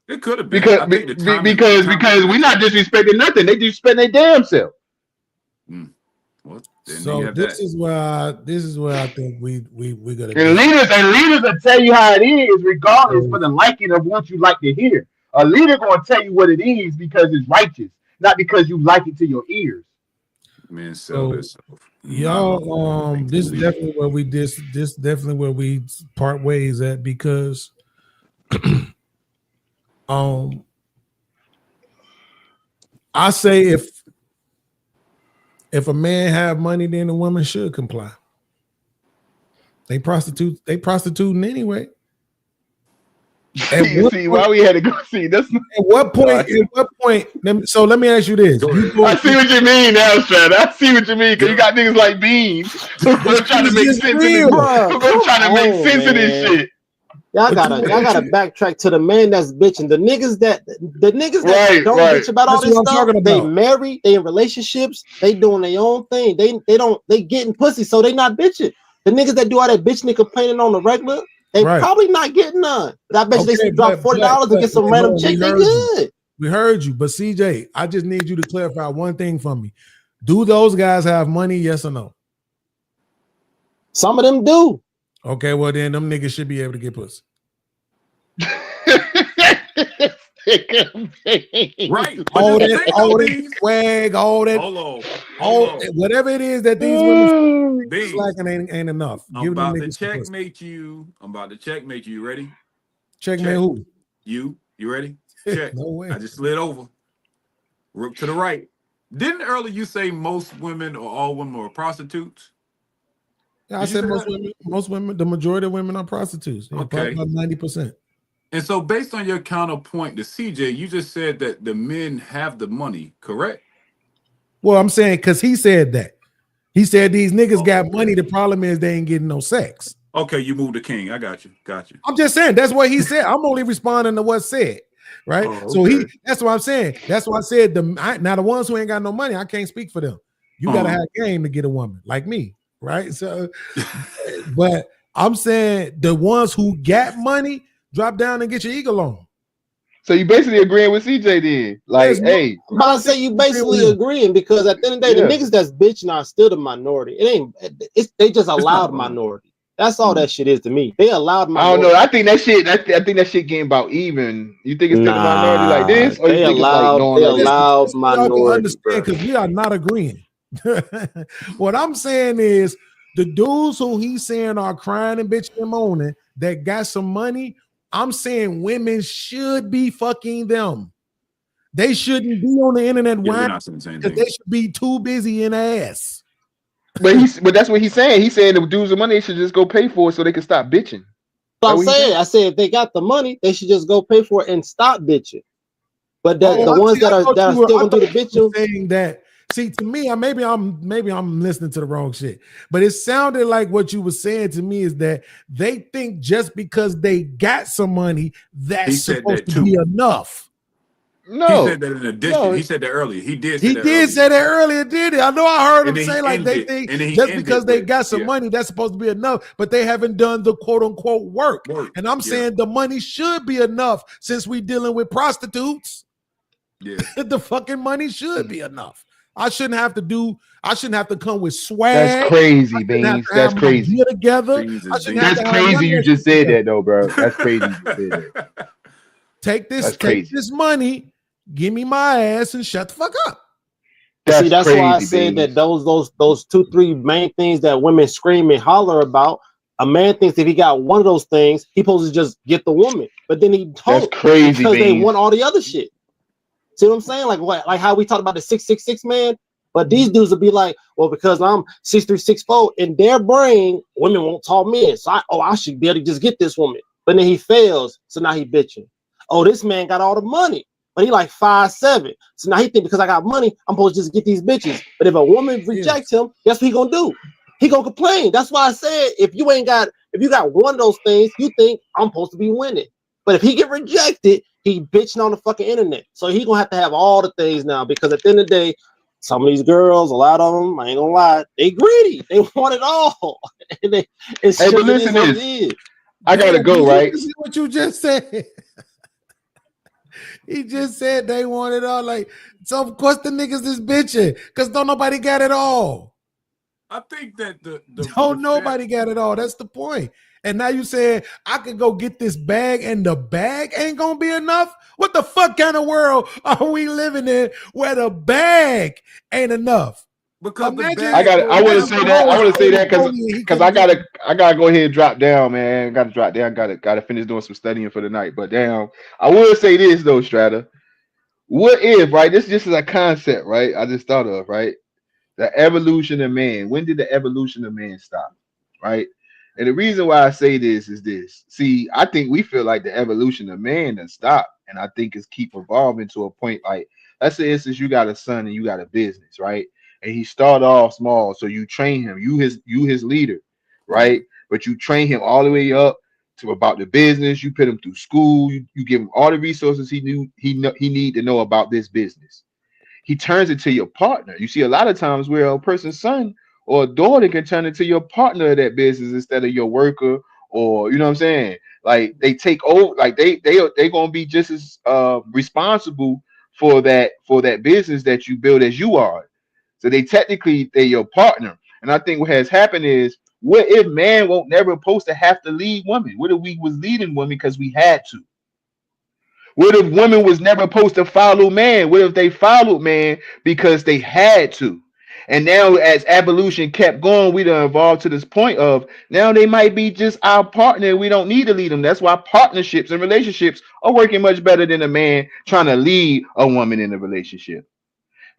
It could have been because we're not disrespecting nothing. They disrespecting their damn self. Well, so this is where I think we gotta. And leaders will tell you how it is, regardless for the liking of what you like to hear. A leader gonna tell you what it is because it's righteous, not because you like it to your ears. Man, this. Y'all, this is definitely where we part ways at because. I say if a man have money, then the woman should comply. They prostituting anyway. See why we had to go see this. At what point? So let me ask you this. I see what you mean now, Strad. I see what you mean because you got niggas like Beans who are trying to make sense of this shit. Y'all gotta backtrack to the man that's bitching. The niggas that don't bitch about all this stuff. They married, they in relationships, they doing their own thing. They getting pussy, so they not bitching. The niggas that do all that bitching and complaining on the regular, they probably not getting none. But I bet you they drop $40 and get some random chick. They good. We heard you, but CJ, I just need you to clarify one thing for me. Do those guys have money? Yes or no? Some of them do. Okay, well then them niggas should be able to get pussy. Right. All that swag, all that, whatever it is that these women slacking ain't enough. I'm about to checkmate you. You ready? Checkmate who? You ready? Check. No way. I just slid over. Rook to the right. Didn't earlier you say most women or all women are prostitutes? Yeah, I said most women, the majority of women are prostitutes. Okay. About 90%. And so, based on your counterpoint to CJ, you just said that the men have the money, correct? Well, I'm saying because he said that. He said these niggas got money. The problem is they ain't getting no sex. Okay, you moved the king. I got you. I'm just saying that's what he said. I'm only responding to what's said, right? Oh, So okay. that's what I'm saying. That's why I said now the ones who ain't got no money, I can't speak for them. You gotta have game to get a woman like me, right? So, but I'm saying the ones who got money, drop down and get your eagle on. So you basically agreeing with CJ then? Like, hey, But I say you basically agreeing because at the end of the day, Yeah. the niggas that's bitching are still the minority. They just allowed minority. That's all that shit is to me. They allowed I minority. don't know. I think that shit getting about even. You think it's still a minority like this, or you they think allowed it's like they like this? allowed So y'all can minority. understand because we are not agreeing. What I'm saying is the dudes who he's saying are crying and bitching and moaning that got some money. I'm saying women should be fucking them. They shouldn't be on the internet Yeah, we're whining not saying the same because thing. they should be too busy in ass. But that's what he's saying. He's saying the dudes with money they should just go pay for it so they can stop bitching. So I'm what he saying, said? I said if they got the money, they should just go pay for it and stop bitching. But the ones that are still gonna do the bitching, saying that. See, to me, maybe I'm listening to the wrong shit, but it sounded like what you were saying to me is that they think just because they got some money, that's He said supposed that to be too. enough. No, He said that in addition. no. He said that earlier. He did say He that did earlier. say that earlier, did he? I know I heard him And then say he like they ended- think and then he just ended because they with- got some yeah. money, that's supposed to be enough, but they haven't done the quote unquote work. And I'm Yeah. saying the money should be enough since we dealing with prostitutes. Yeah. The fucking money should be enough. I shouldn't have to come with swag. That's crazy, I shouldn't have Beans. to That's have my crazy. gear together. Beans I is shouldn't have That's to have none crazy. of You that just shit said together. that though, bro. That's crazy. You just said that. Take That's this crazy. money, give me my ass, and shut the fuck up. see, that's crazy, why I said Beans. that those 2-3 main things that women scream and holler about. A man thinks if he got one of those things, he supposed to just get the woman, but then he don't. That's crazy, because they Beans. want all the other shit. See what I'm saying? Like how we talked about the 666 man, but these dudes will be like, well, because I'm 6'3", 6'4", in their brain, women won't tall men, so I should be able to just get this woman. But then he fails, so now he bitching. Oh, this man got all the money, but he like 5'7", so now he think because I got money, I'm supposed to just get these bitches. But if a woman rejects him, guess what he gonna do? He gonna complain. That's why I said if you got one of those things, you think I'm supposed to be winning. But if he get rejected, he bitching on the fucking internet. So he gonna have to have all the things now because at the end of the day, some of these girls, a lot of them, I ain't gonna lie, they greedy. They want it all. And Hey, but listen to this. I gotta go, right? You see what you just said? He just said they want it all. Like, so of course the niggas is bitching because don't nobody got it all. I think that Nobody got it all. That's the point. And now you saying I could go get this bag and the bag ain't gonna be enough? What the fuck kind of world are we living in where the bag ain't enough? Because I want to say that because I gotta go ahead and drop down, man. Gotta drop down. Gotta finish doing some studying for the night. But damn, I will say this though, Strata. What if, right? This just is a concept, right? I just thought of, right? The evolution of man. When did the evolution of man stop? Right? And the reason why I say this is this. See, I think we feel like the evolution of man has stopped, and I think it's keep evolving to a point like, let's say, instance, you got a son and you got a business, right? And he started off small, so you train him, you his leader, right? But you train him all the way up to about the business. You put him through school. You give him all the resources he need to know about this business. He turns it to your partner. You see a lot of times where a person's son or a daughter can turn into your partner of that business instead of your worker, or you know what I'm saying? Like they take over, like they gonna be just as responsible for that business that you build as you are. So they're your partner. And I think what has happened is, what if man won't never supposed to have to lead women? What if we was leading women because we had to? What if women was never supposed to follow man? What if they followed man because they had to? And now as evolution kept going, we done evolved to this point of now they might be just our partner. We don't need to lead them. That's why partnerships and relationships are working much better than a man trying to lead a woman in a relationship.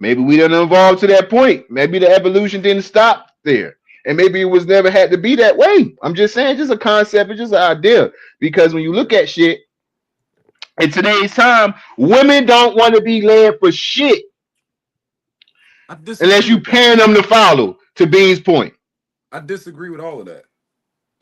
Maybe we didn't evolve to that point. Maybe the evolution didn't stop there. And maybe it was never had to be that way. I'm just saying, just a concept, it's just an idea. Because when you look at shit, In today's time, women don't want to be led for shit I disagree unless you with that. paying them to follow. To Bean's point. I disagree with all of that.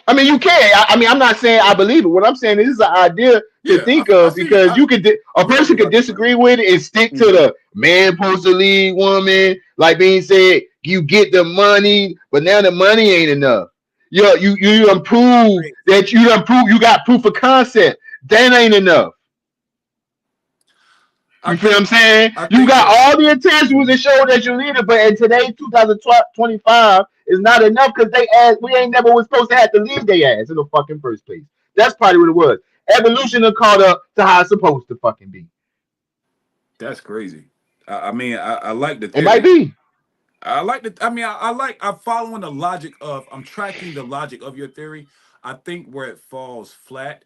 I mean, you can. I mean, I'm not saying I believe it. What I'm saying is, this is an idea to Yeah, think I of see. because you could a person could disagree with it and stick to the man supposed to lead woman. Like Bean said, you get the money, but now the money ain't enough. You improve that you got proof of concept. That ain't enough. You feel what I'm saying? You got all the intentions to show that you leader, but in today's 2025 is not enough because we ain't never was supposed to have to lead their ass in the fucking first place. That's probably what it was. Evolution have caught up to how it's supposed to fucking be. That's crazy. I mean, I like the It theory. might be. I like the. I mean, I'm following the logic of. I'm tracking the logic of your theory. I think where it falls flat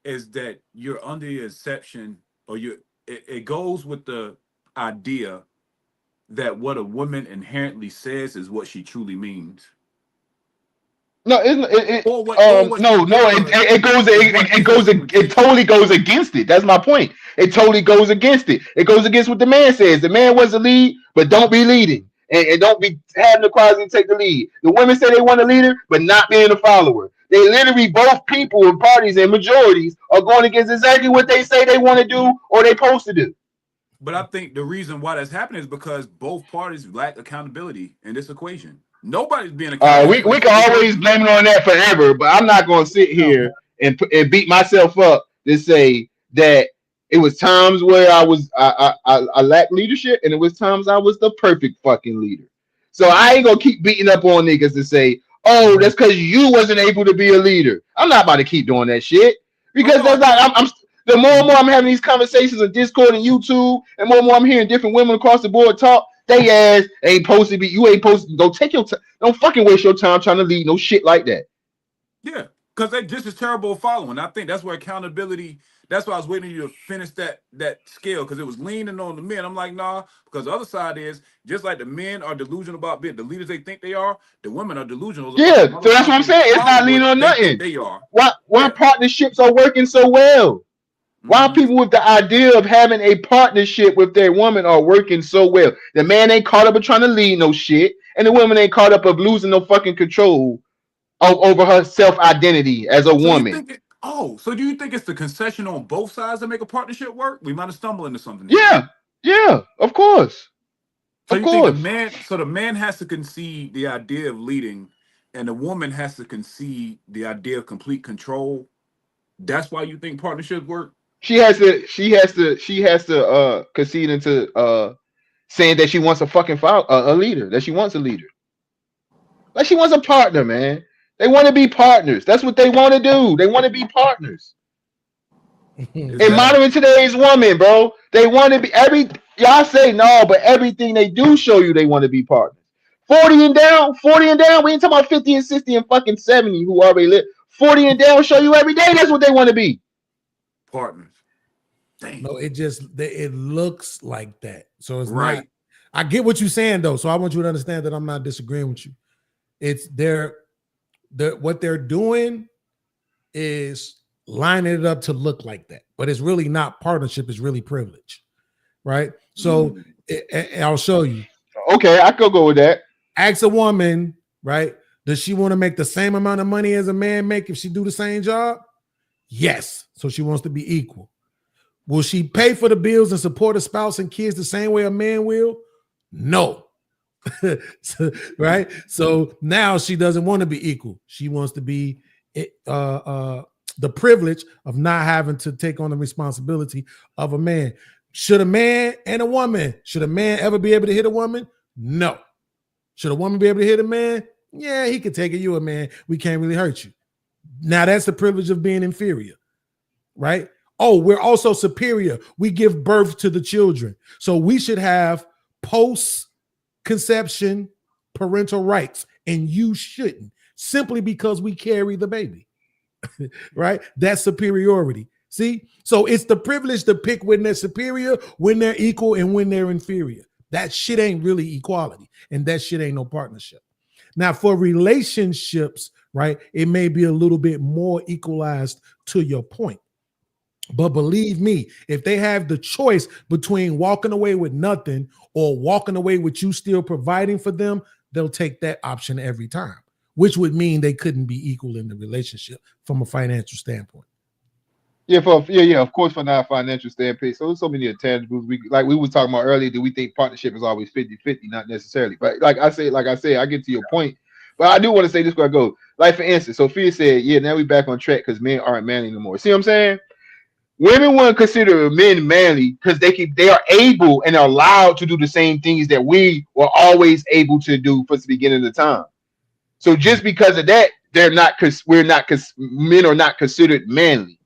is that you're under the exception, or it goes with the idea that what a woman inherently says is what she truly means. No, it totally goes against it. That's my point. It totally goes against it. It goes against what the man says. The man wants to lead, but don't be leading. And don't be having the quality to take the lead. The women say they want a leader, but not being a follower. They literally, both people and parties and majorities are going against exactly what they say they want to do or they supposed to do. But I think the reason why that's happening is because both parties lack accountability in this equation. Nobody's being accountable. We can always blame it on that forever, but I'm not going to sit here and beat myself up to say that it was times where I lacked leadership, and it was times I was the perfect fucking leader. So I ain't gonna keep beating up on niggas to say, oh, that's because you wasn't able to be a leader. I'm not about to keep doing that shit because that's not. The more and more I'm having these conversations on Discord and YouTube, and more I'm hearing different women across the board talk. They ass ain't supposed to be. You ain't supposed to. Don't take your time. Don't fucking waste your time trying to lead no shit like that. Yeah, because they just as terrible following. I think that's where accountability. That's why I was waiting you to finish that scale because it was leaning on the men. I'm like, nah, because the other side is just like the men are delusional about being the leaders they think they are. The women are delusional. Yeah, so that's what I'm saying. It's not leaning on nothing. They are. Why partnerships are working so well? Why people with the idea of having a partnership with their woman are working so well? The man ain't caught up of trying to lead no shit, and the woman ain't caught up of losing no fucking control over her self-identity as a woman. So do you think it's the concession on both sides to make a partnership work? We might have stumbled into something. Yeah, of course. So you think the man has to concede the idea of leading, and the woman has to concede the idea of complete control. That's why you think partnerships work? She has to concede into saying that she wants a fucking a leader, that she wants a leader. Like she wants a partner, man. They want to be partners. That's what they want to do. They want to be partners. And modern today's woman, bro, they want to be y'all say no, but everything they do show you they want to be partners. 40 and down, we ain't talking about 50 and 60 and fucking 70 who already live. 40 and down show you every day that's what they want to be. Partners. Dang. No, it looks like that. So it's right. I get what you're saying though. So I want you to understand that I'm not disagreeing with you. It's what they're doing is lining it up to look like that, but it's really not partnership. It's really privilege, right? So I'll show you. Okay, I could go with that. Ask a woman, right? Does she want to make the same amount of money as a man make if she do the same job? Yes. So she wants to be equal. Will she pay for the bills and support a spouse and kids the same way a man will? No. Right? So now she doesn't want to be equal. She wants to be the privilege of not having to take on the responsibility of a man. Should a man ever be able to hit a woman? No. Should a woman be able to hit a man? Yeah, he could take it. You a man. We can't really hurt you. Now that's the privilege of being inferior, right? Oh, we're also superior. We give birth to the children. So we should have post-conception parental rights, and you shouldn't, simply because we carry the baby, right? That's superiority. See? So it's the privilege to pick when they're superior, when they're equal, and when they're inferior. That shit ain't really equality, and that shit ain't no partnership. Now, for relationships, right, it may be a little bit more equalized to your point. But believe me, if they have the choice between walking away with nothing or walking away with you still providing for them, they'll take that option every time, which would mean they couldn't be equal in the relationship from a financial standpoint. Yeah, of course, from our financial standpoint. So there's so many intangibles. We were talking about earlier, that we think partnership is always 50-50, not necessarily. But like I said, I get to your point. But I do want to say this where I go. Like, for instance, Sophia said, yeah, now we back on track because men aren't manly anymore. See what I'm saying? Women wouldn't consider men manly because they are able and are allowed to do the same things that we were always able to do from the beginning of the time. So just because of that, men are not considered manly.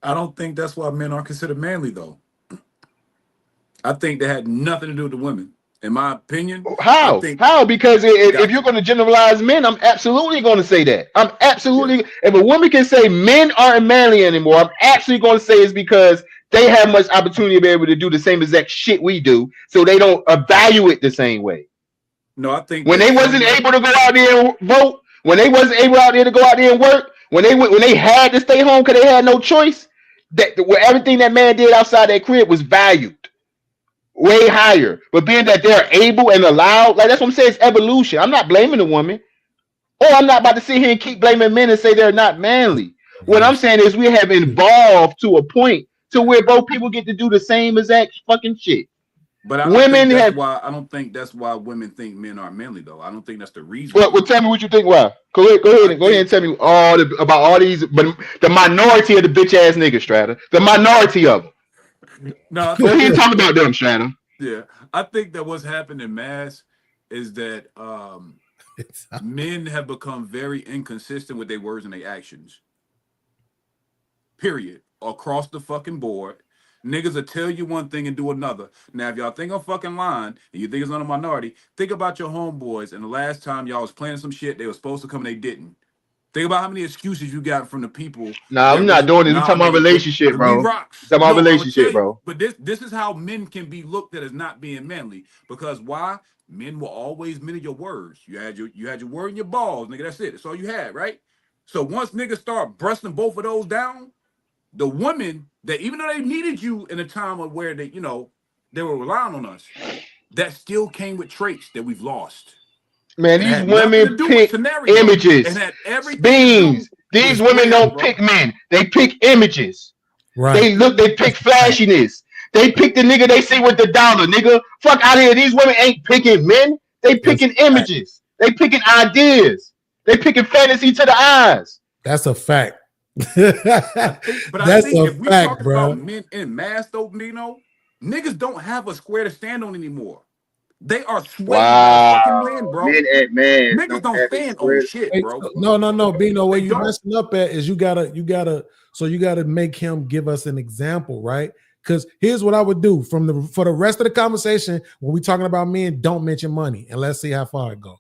I don't think that's why men aren't considered manly, though. I think that had nothing to do with the women. In my opinion, How? Because if you're going to generalize men, I'm absolutely going to say that. If a woman can say men aren't manly anymore, I'm actually going to say it's because they have much opportunity to be able to do the same exact shit we do, so they don't evaluate the same way. No, I think when they wasn't able to go out there and vote, when they wasn't able out there to go out there and work, when they had to stay home because they had no choice, everything that man did outside that crib was valued way higher. But being that they're able and allowed, like, that's what I'm saying, it's evolution. I'm not blaming the woman, or I'm not about to sit here and keep blaming men and say they're not manly. What I'm saying is we have evolved to a point to where both people get to do the same exact fucking shit. But I don't think that's why women think men aren't manly, though. I don't think that's the reason. Well, tell me what you think. Why? Go ahead and tell me about all these, but the minority of the bitch ass niggas, Strata. The minority of them. No, go ahead and talk about them, Strata. Yeah, I think that what's happened in mass is that men have become very inconsistent with their words and their actions. Period. Across the fucking board. Niggas will tell you one thing and do another. Now, if y'all think I'm fucking lying and you think it's on a minority, think about your homeboys and the last time y'all was planning some shit, they were supposed to come and they didn't. Think about how many excuses you got from the people. Nah, I'm not doing this. I'm talking about relationship, bro. Talking about relationship, bro. But this is how men can be looked at as not being manly. Because why? Men will always minute your words. You had your word in your balls, nigga. That's it. That's all you had, right? So once niggas start busting both of those down, the women that, even though they needed you in a time of where they were relying on us, that still came with traits that we've lost. Man, these women pick images. Beans. These women don't pick men. They pick images. Right. They pick flashiness. They pick the nigga they see with the dollar, nigga. Fuck out of here. These women ain't picking men. They picking images. They picking ideas. They picking fantasy to the eyes. That's a fact. But That's I think a if we fact, talk bro. about men in mass, though, Nino, niggas don't have a square to stand on anymore. They are swayed by fucking men, bro. Niggas don't stand on shit, bro. No, Bino. Where you messing up at is you gotta make him give us an example, right? Because here's what I would do for the rest of the conversation when we talking about men. Don't mention money, and let's see how far it go.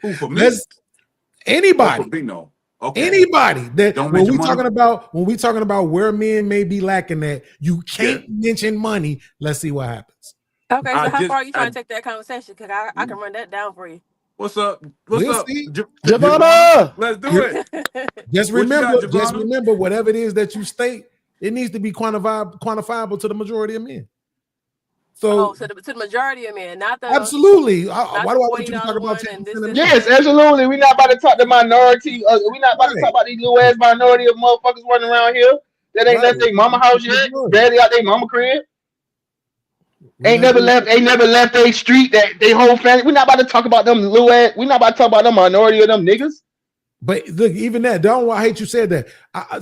Who, for me? Anybody. For Bino. Okay. Anybody that Don't when mention we talking about where men may be lacking that, you can't mention money. Let's see what happens. Okay, so how far are you trying to take that conversation? Because I can run that down for you. What's up? What's up, Javana? Let's do it. Just remember, whatever it is that you state, it needs to be quantifiable to the majority of men. So, to the majority of men, not the absolutely. Why do I want you to talk about 10%? Yes, absolutely. We're not about to talk the minority. We're not about to talk about these little ass minority of motherfuckers running around here that ain't left their mama house yet. Barely out their mama crib. Ain't never left their street, that they whole family. We're not about to talk about them little ass. We're not about to talk about them minority of them niggas. But look, even that, I hate you said that.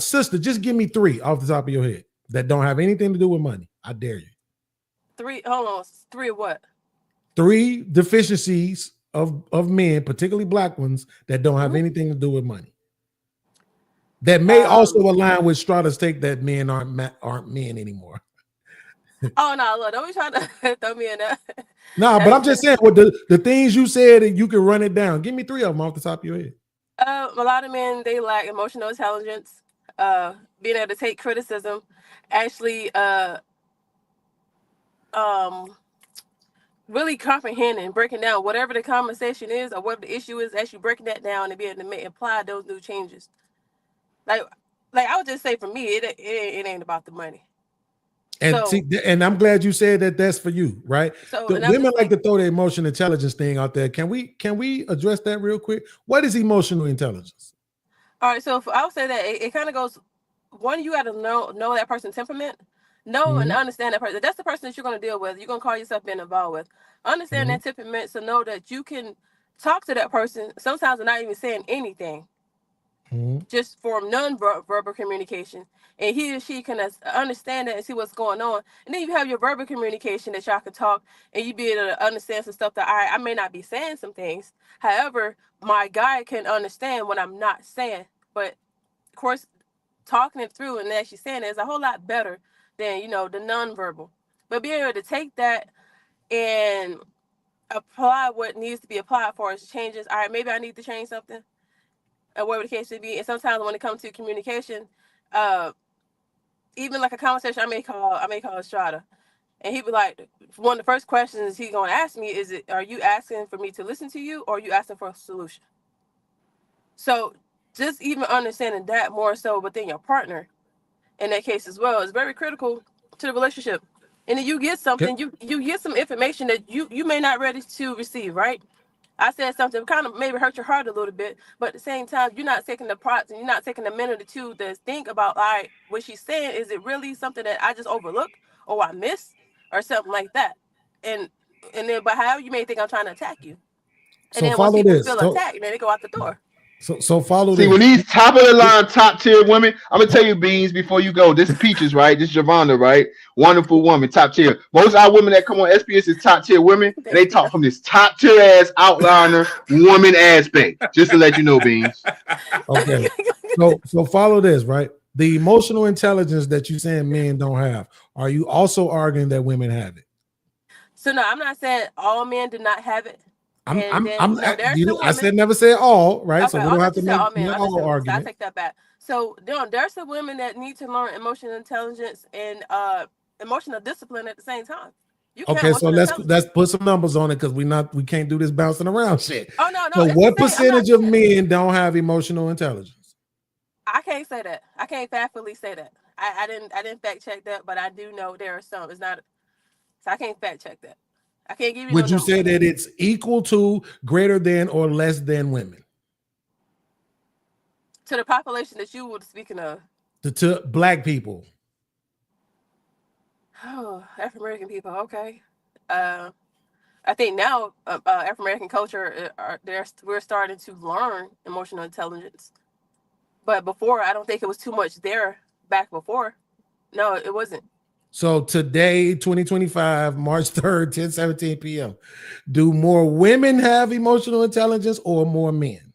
Sister, just give me 3 off the top of your head that don't have anything to do with money. I dare you. 3, hold on. 3 of what? 3 deficiencies of men, particularly black ones, that don't have anything to do with money. That may also align with Strata's take that men aren't men anymore. Oh no, look, don't be trying to throw me in that. No, but I'm just saying what the things you said, and you can run it down. Give me 3 of them off the top of your head. A lot of men, they lack emotional intelligence, being able to take criticism, actually really comprehending, breaking down whatever the conversation is or whatever the issue is, actually breaking that down and being able to apply those new changes. Like like I would just say for me, it ain't about the money. And So- see, and I'm glad you said that that's for you, right? So The and I'm women just like to saying- throw the emotional intelligence thing out there. Can we address that real quick? What is emotional intelligence? All right, so I would say that it kind of goes. One, you got to know that person's temperament, know and understand that person. That's the person that you're going to deal with. You're going to call yourself being involved with. Understand that temperament, so know that you can talk to that person. Sometimes they're not even saying anything, just for non-verbal communication, and he or she can understand that and see what's going on. And then you have your verbal communication that y'all can talk, and you be able to understand some stuff that I may not be saying some things. However, my guy can understand what I'm not saying, but of course, talking it through and actually saying it is a whole lot better than the nonverbal. But being able to take that and apply what needs to be applied for as changes. All right, maybe I need to change something, or whatever the case may be. And sometimes when it comes to communication, even like a conversation, I may call Estrada, and he'd be like, one of the first questions he's gonna ask me is, are you asking for me to listen to you, or are you asking for a solution? So just even understanding that more so within your partner in that case as well is very critical to the relationship. And then you get something, you get some information that you may not ready to receive, right? I said something kind of maybe hurt your heart a little bit, but at the same time, you're not taking the props and you're not taking a minute or two to think about, all right, what she's saying, is it really something that I just overlooked or I missed or something like that? And then, but however you may think I'm trying to attack you. And So then once follow people this. feel attacked, then they go out the door. So follow See, this. when these top of the line, top tier women, I'm gonna tell you, Beans, before you go. This is Peaches, right? This is Javonda, right? Wonderful woman, top tier. Most of our women that come on SPS is top tier women, and they talk from this top tier ass outliner woman aspect. Just to let you know, Beans. Okay. So follow this, right? The emotional intelligence that you saying men don't have. Are you also arguing that women have it? So no, I'm not saying all men do not have it. I said never say all, right? Okay, so we don't have to make all men. all So I argument. take that back. So there's some women that need to learn emotional intelligence and emotional discipline at the same time. You can't Okay, so emotional let's put some numbers on it because we can't do this bouncing around shit. Oh no. So it's what the same. percentage of men don't have emotional intelligence? I can't say that. I can't factually say that. I didn't fact check that, but I do know there are some. It's not. So I can't fact check that. I can't give you. Would no you say numbers. that it's equal to, greater than, or less than women? To the population that you were speaking of? To black people. Oh, African American people. Okay. I think now African American culture we're starting to learn emotional intelligence, but before I don't think it was too much there back before. No, it wasn't. So today, 2025, March 3rd, 10:17 p.m. Do more women have emotional intelligence or more men?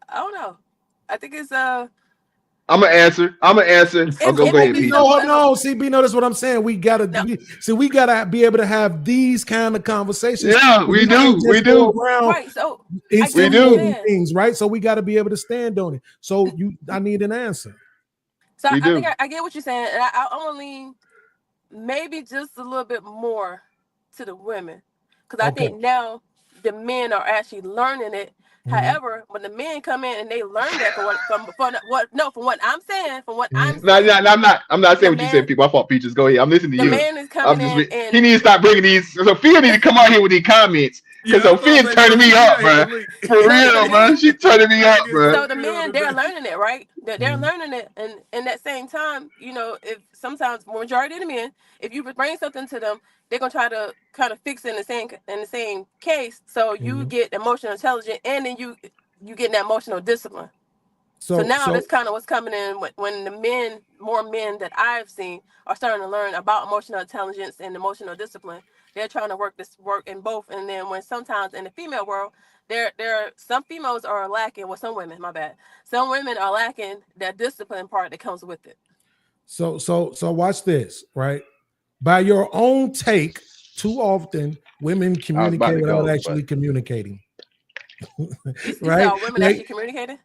I don't know. I think it's I'm gonna answer. Go ahead, Peaches. No, see, Bino, that's what I'm saying. We gotta be able to have these kind of conversations. Yeah, we do. Right. So we do things, right? So we got to be able to stand on it. So I need an answer. So I think I get what you're saying, and I'm gonna lean maybe just a little bit more to the women, because I think now the men are actually learning it. Mm-hmm. However, when the men come in and they learn that from what I'm saying, I'm not saying what you said, people. I thought Peaches. Go ahead. I'm listening to you. The man is coming in, and he needs to stop bringing these. Sophia need to come out here with these comments because Sophia's turning me up, bro. For real, man. She's turning me up, bro. So the men, they're learning it, right? They're learning it, and in that same time, if sometimes majority of the men, if you bring something to them, they're gonna try to kind of fix it in the same case. So you get emotional intelligence, and then you get that emotional discipline. So now that's kind of what's coming in when the more men that I've seen are starting to learn about emotional intelligence and emotional discipline. They're trying to work in both. And then when sometimes in the female world, some females are lacking, well, some women, my bad. Some women are lacking that discipline part that comes with it. So watch this, right? By your own take, too often women communicate without actually communicating. Right? Women actually communicating?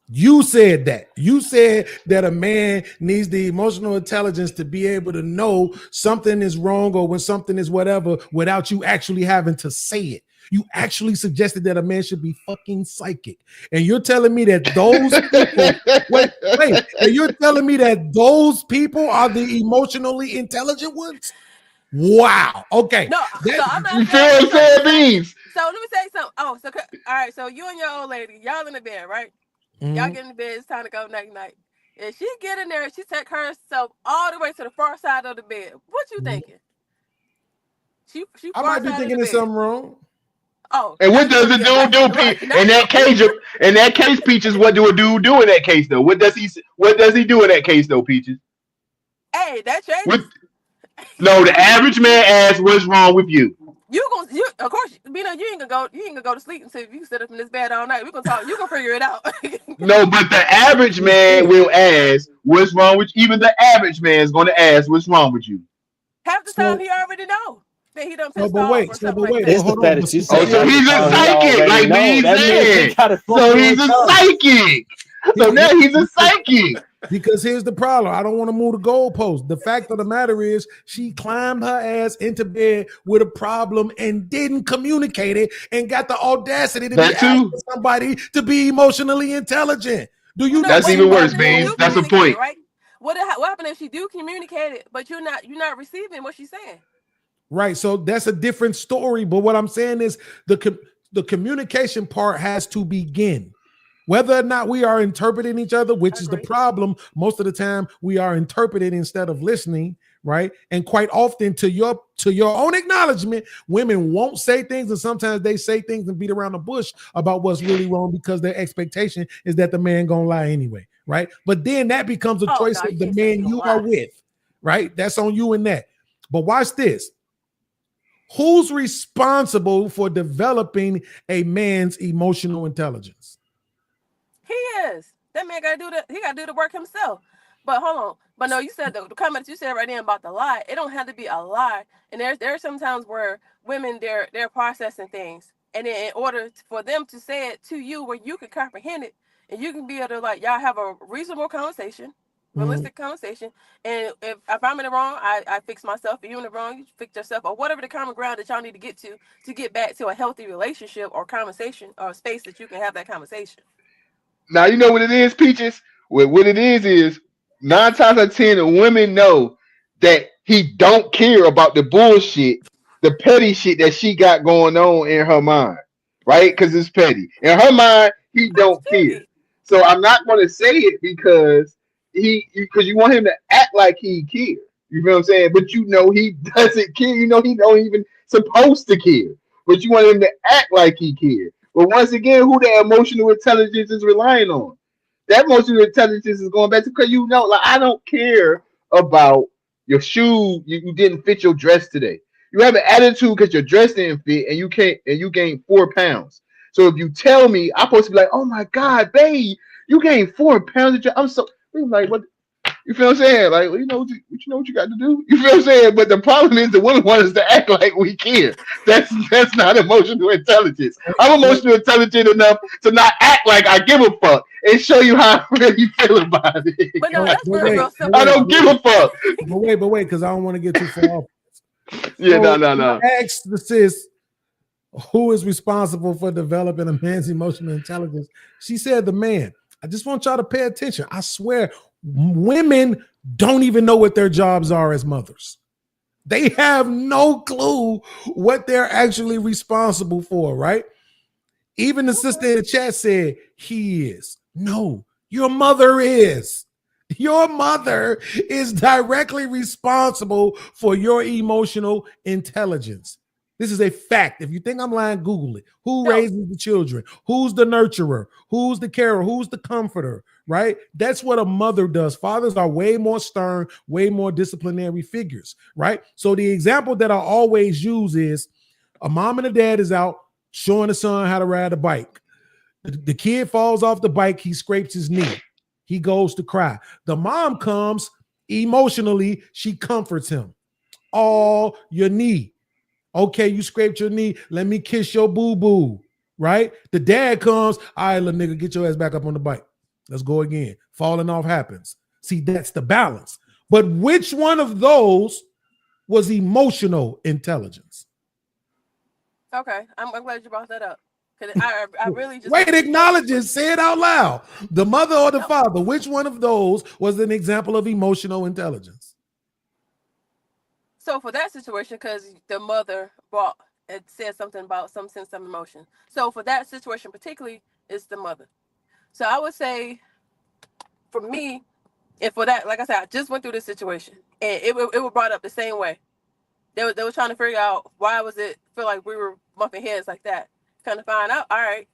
You said that. You said that a man needs the emotional intelligence to be able to know something is wrong or when something is whatever without you actually having to say it. You actually suggested that a man should be fucking psychic. And you're telling me that those people, wait, and you're telling me that those people are the emotionally intelligent ones? Wow. Okay. No, That- so I'm not You feel saying. what I'm saying, Beans? So let me say something. Oh, so all right. So you and your old lady, y'all in the bed, right? Y'all Mhm. get in the bed. It's time to go night night. And she get in there, she take herself all the way to the far side of the bed. What you thinking? She I far might be side of thinking the there's bed. something wrong. Oh, And what does the dude do, right, Pete? In that case, Peaches, what do a dude do in that case though? What does he do in that case though, Peaches? Hey, that changes. What? No, the average man asks, "What's wrong with you?" You of course, you ain't gonna go to sleep until you sit up in this bed all night. We're gonna talk. You can figure it out. No, but the average man will ask, "What's wrong with you?" Even the average man is going to ask, "What's wrong with you?" Half the time he already know that he done No, pissed but off wait, or so something but like wait, that. It's the hold on, fact but that you see- Oh, said so he's a he psychic, already like know. Beans That means he said. got it So fucking he's a himself. psychic. So now he's a psychic. Because here's the problem. I don't want to move the goalpost. The fact of the matter is, she climbed her ass into bed with a problem and didn't communicate it and got the audacity to be That too. asking somebody to be emotionally intelligent. Do you No, That's what even worse, happened if Beans. you That's a communicate it, point. right? What happened if she do communicate it, but you're not receiving what she's saying? Right. So that's a different story. But what I'm saying is the communication part has to begin. Whether or not we are interpreting each other, which is the problem, most of the time we are interpreting instead of listening, right? And quite often, to your own acknowledgement, women won't say things, and sometimes they say things and beat around the bush about what's really wrong because their expectation is that the man gonna lie anyway, right? But then that becomes a Oh, choice no, of you the can't say man he you gonna are lie. with, right? That's on you and that. But watch this. Who's responsible for developing a man's emotional intelligence? He is. That man gotta do he gotta do the work himself. But hold on. But no, you said the comment you said right there about the lie. It don't have to be a lie. And there's some times where women they're processing things, and then in order for them to say it to you where you can comprehend it and you can be able to like y'all have a reasonable conversation, realistic conversation. And if I'm in the wrong, I fix myself. If you're in the wrong, you fix yourself, or whatever the common ground that y'all need to get back to a healthy relationship or conversation or space that you can have that conversation. Now you know what it is, Peaches. What it is 9 times out of 10, the women know that he don't care about the bullshit, the petty shit that she got going on in her mind, right? Because it's petty in her mind. He don't care. So I'm not going to say it because because you want him to act like he cares. You feel what I'm saying? But you know he doesn't care. You know he don't even supposed to care. But you want him to act like he cares. But once again, who the emotional intelligence is relying on? That emotional intelligence is going back to because you know, like I don't care about your shoe. You didn't fit your dress today. You have an attitude because your dress didn't fit, and you gained 4 pounds. So if you tell me, I'm supposed to be like, oh my God, babe, you gained 4 pounds. I'm so I'm like, what? You feel what I'm saying? Like, you know what you got to do. You feel what I'm saying? But the problem is the women want us to act like we care. That's not emotional intelligence. I'm emotional intelligent enough to not act like I give a fuck and show you how I really feel about it. But no, that's But real simple. I don't give a fuck. But wait, because I don't want to get too far off. Yeah, So no. I asked the sis who is responsible for developing a man's emotional intelligence. She said the man. I just want y'all to pay attention. I swear, women don't even know what their jobs are as mothers. They have no clue what they're actually responsible for, right? Even the sister in the chat said he is. No, your mother is. Your mother is directly responsible for your emotional intelligence. This is a fact. If you think I'm lying, Google it. Who raises the children? Who's the nurturer? Who's the carer? Who's the comforter? Right? That's what a mother does. Fathers are way more stern, way more disciplinary figures. Right? So the example that I always use is a mom and a dad is out showing the son how to ride a bike. The kid falls off the bike. He scrapes his knee. He goes to cry. The mom comes emotionally. She comforts him. Oh, your knee. Okay, you scraped your knee. Let me kiss your boo-boo. Right? The dad comes. All right, little nigga, get your ass back up on the bike. Let's go again. Falling off happens. See, that's the balance. But which one of those was emotional intelligence? Okay, I'm glad you brought that up. Because I really just Wait, acknowledge it. Say it out loud. The mother or the father, which one of those was an example of emotional intelligence? So for that situation, because the mother brought and said something about some sense of emotion. So for that situation particularly, it's the mother. So I would say, for me, and for that, like I said, I just went through this situation, and it was brought up the same way. They were trying to figure out why was it feel like we were bumping heads like that. Kind of find out, all right,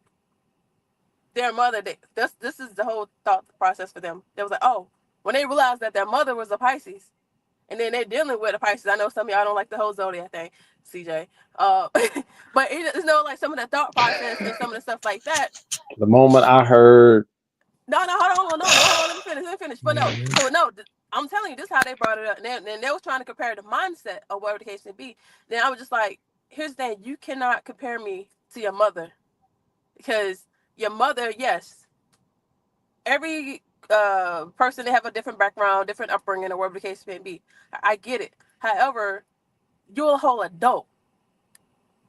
their mother. This is the whole thought process for them. They was like, oh, when they realized that their mother was a Pisces, and then they're dealing with a Pisces. I know some of y'all don't like the whole zodiac thing, CJ. But it's like some of the thought process and some of the stuff like that. The moment I heard, No, hold on, let me finish. But no, I'm telling you, this is how they brought it up. And they was trying to compare the mindset of whatever the case may be. Then I was just like, here's the thing, you cannot compare me to your mother. Because your mother, yes, every person, they have a different background, different upbringing, or whatever the case may be. I get it. However, you're a whole adult.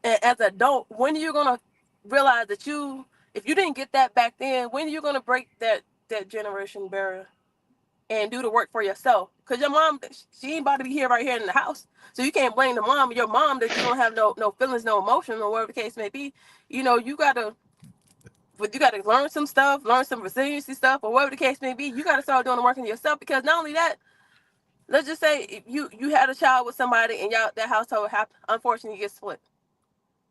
And as an adult, when are you going to realize that if you didn't get that back then, when are you going to break that generation barrier and do the work for yourself? Because your mom, she ain't about to be right here in the house. So you can't blame your mom that you don't have no feelings, no emotion, or whatever the case may be. You got to learn some stuff, learn some resiliency stuff, or whatever the case may be. You got to start doing the work on yourself, because not only that, let's just say if you had a child with somebody and that household unfortunately gets split.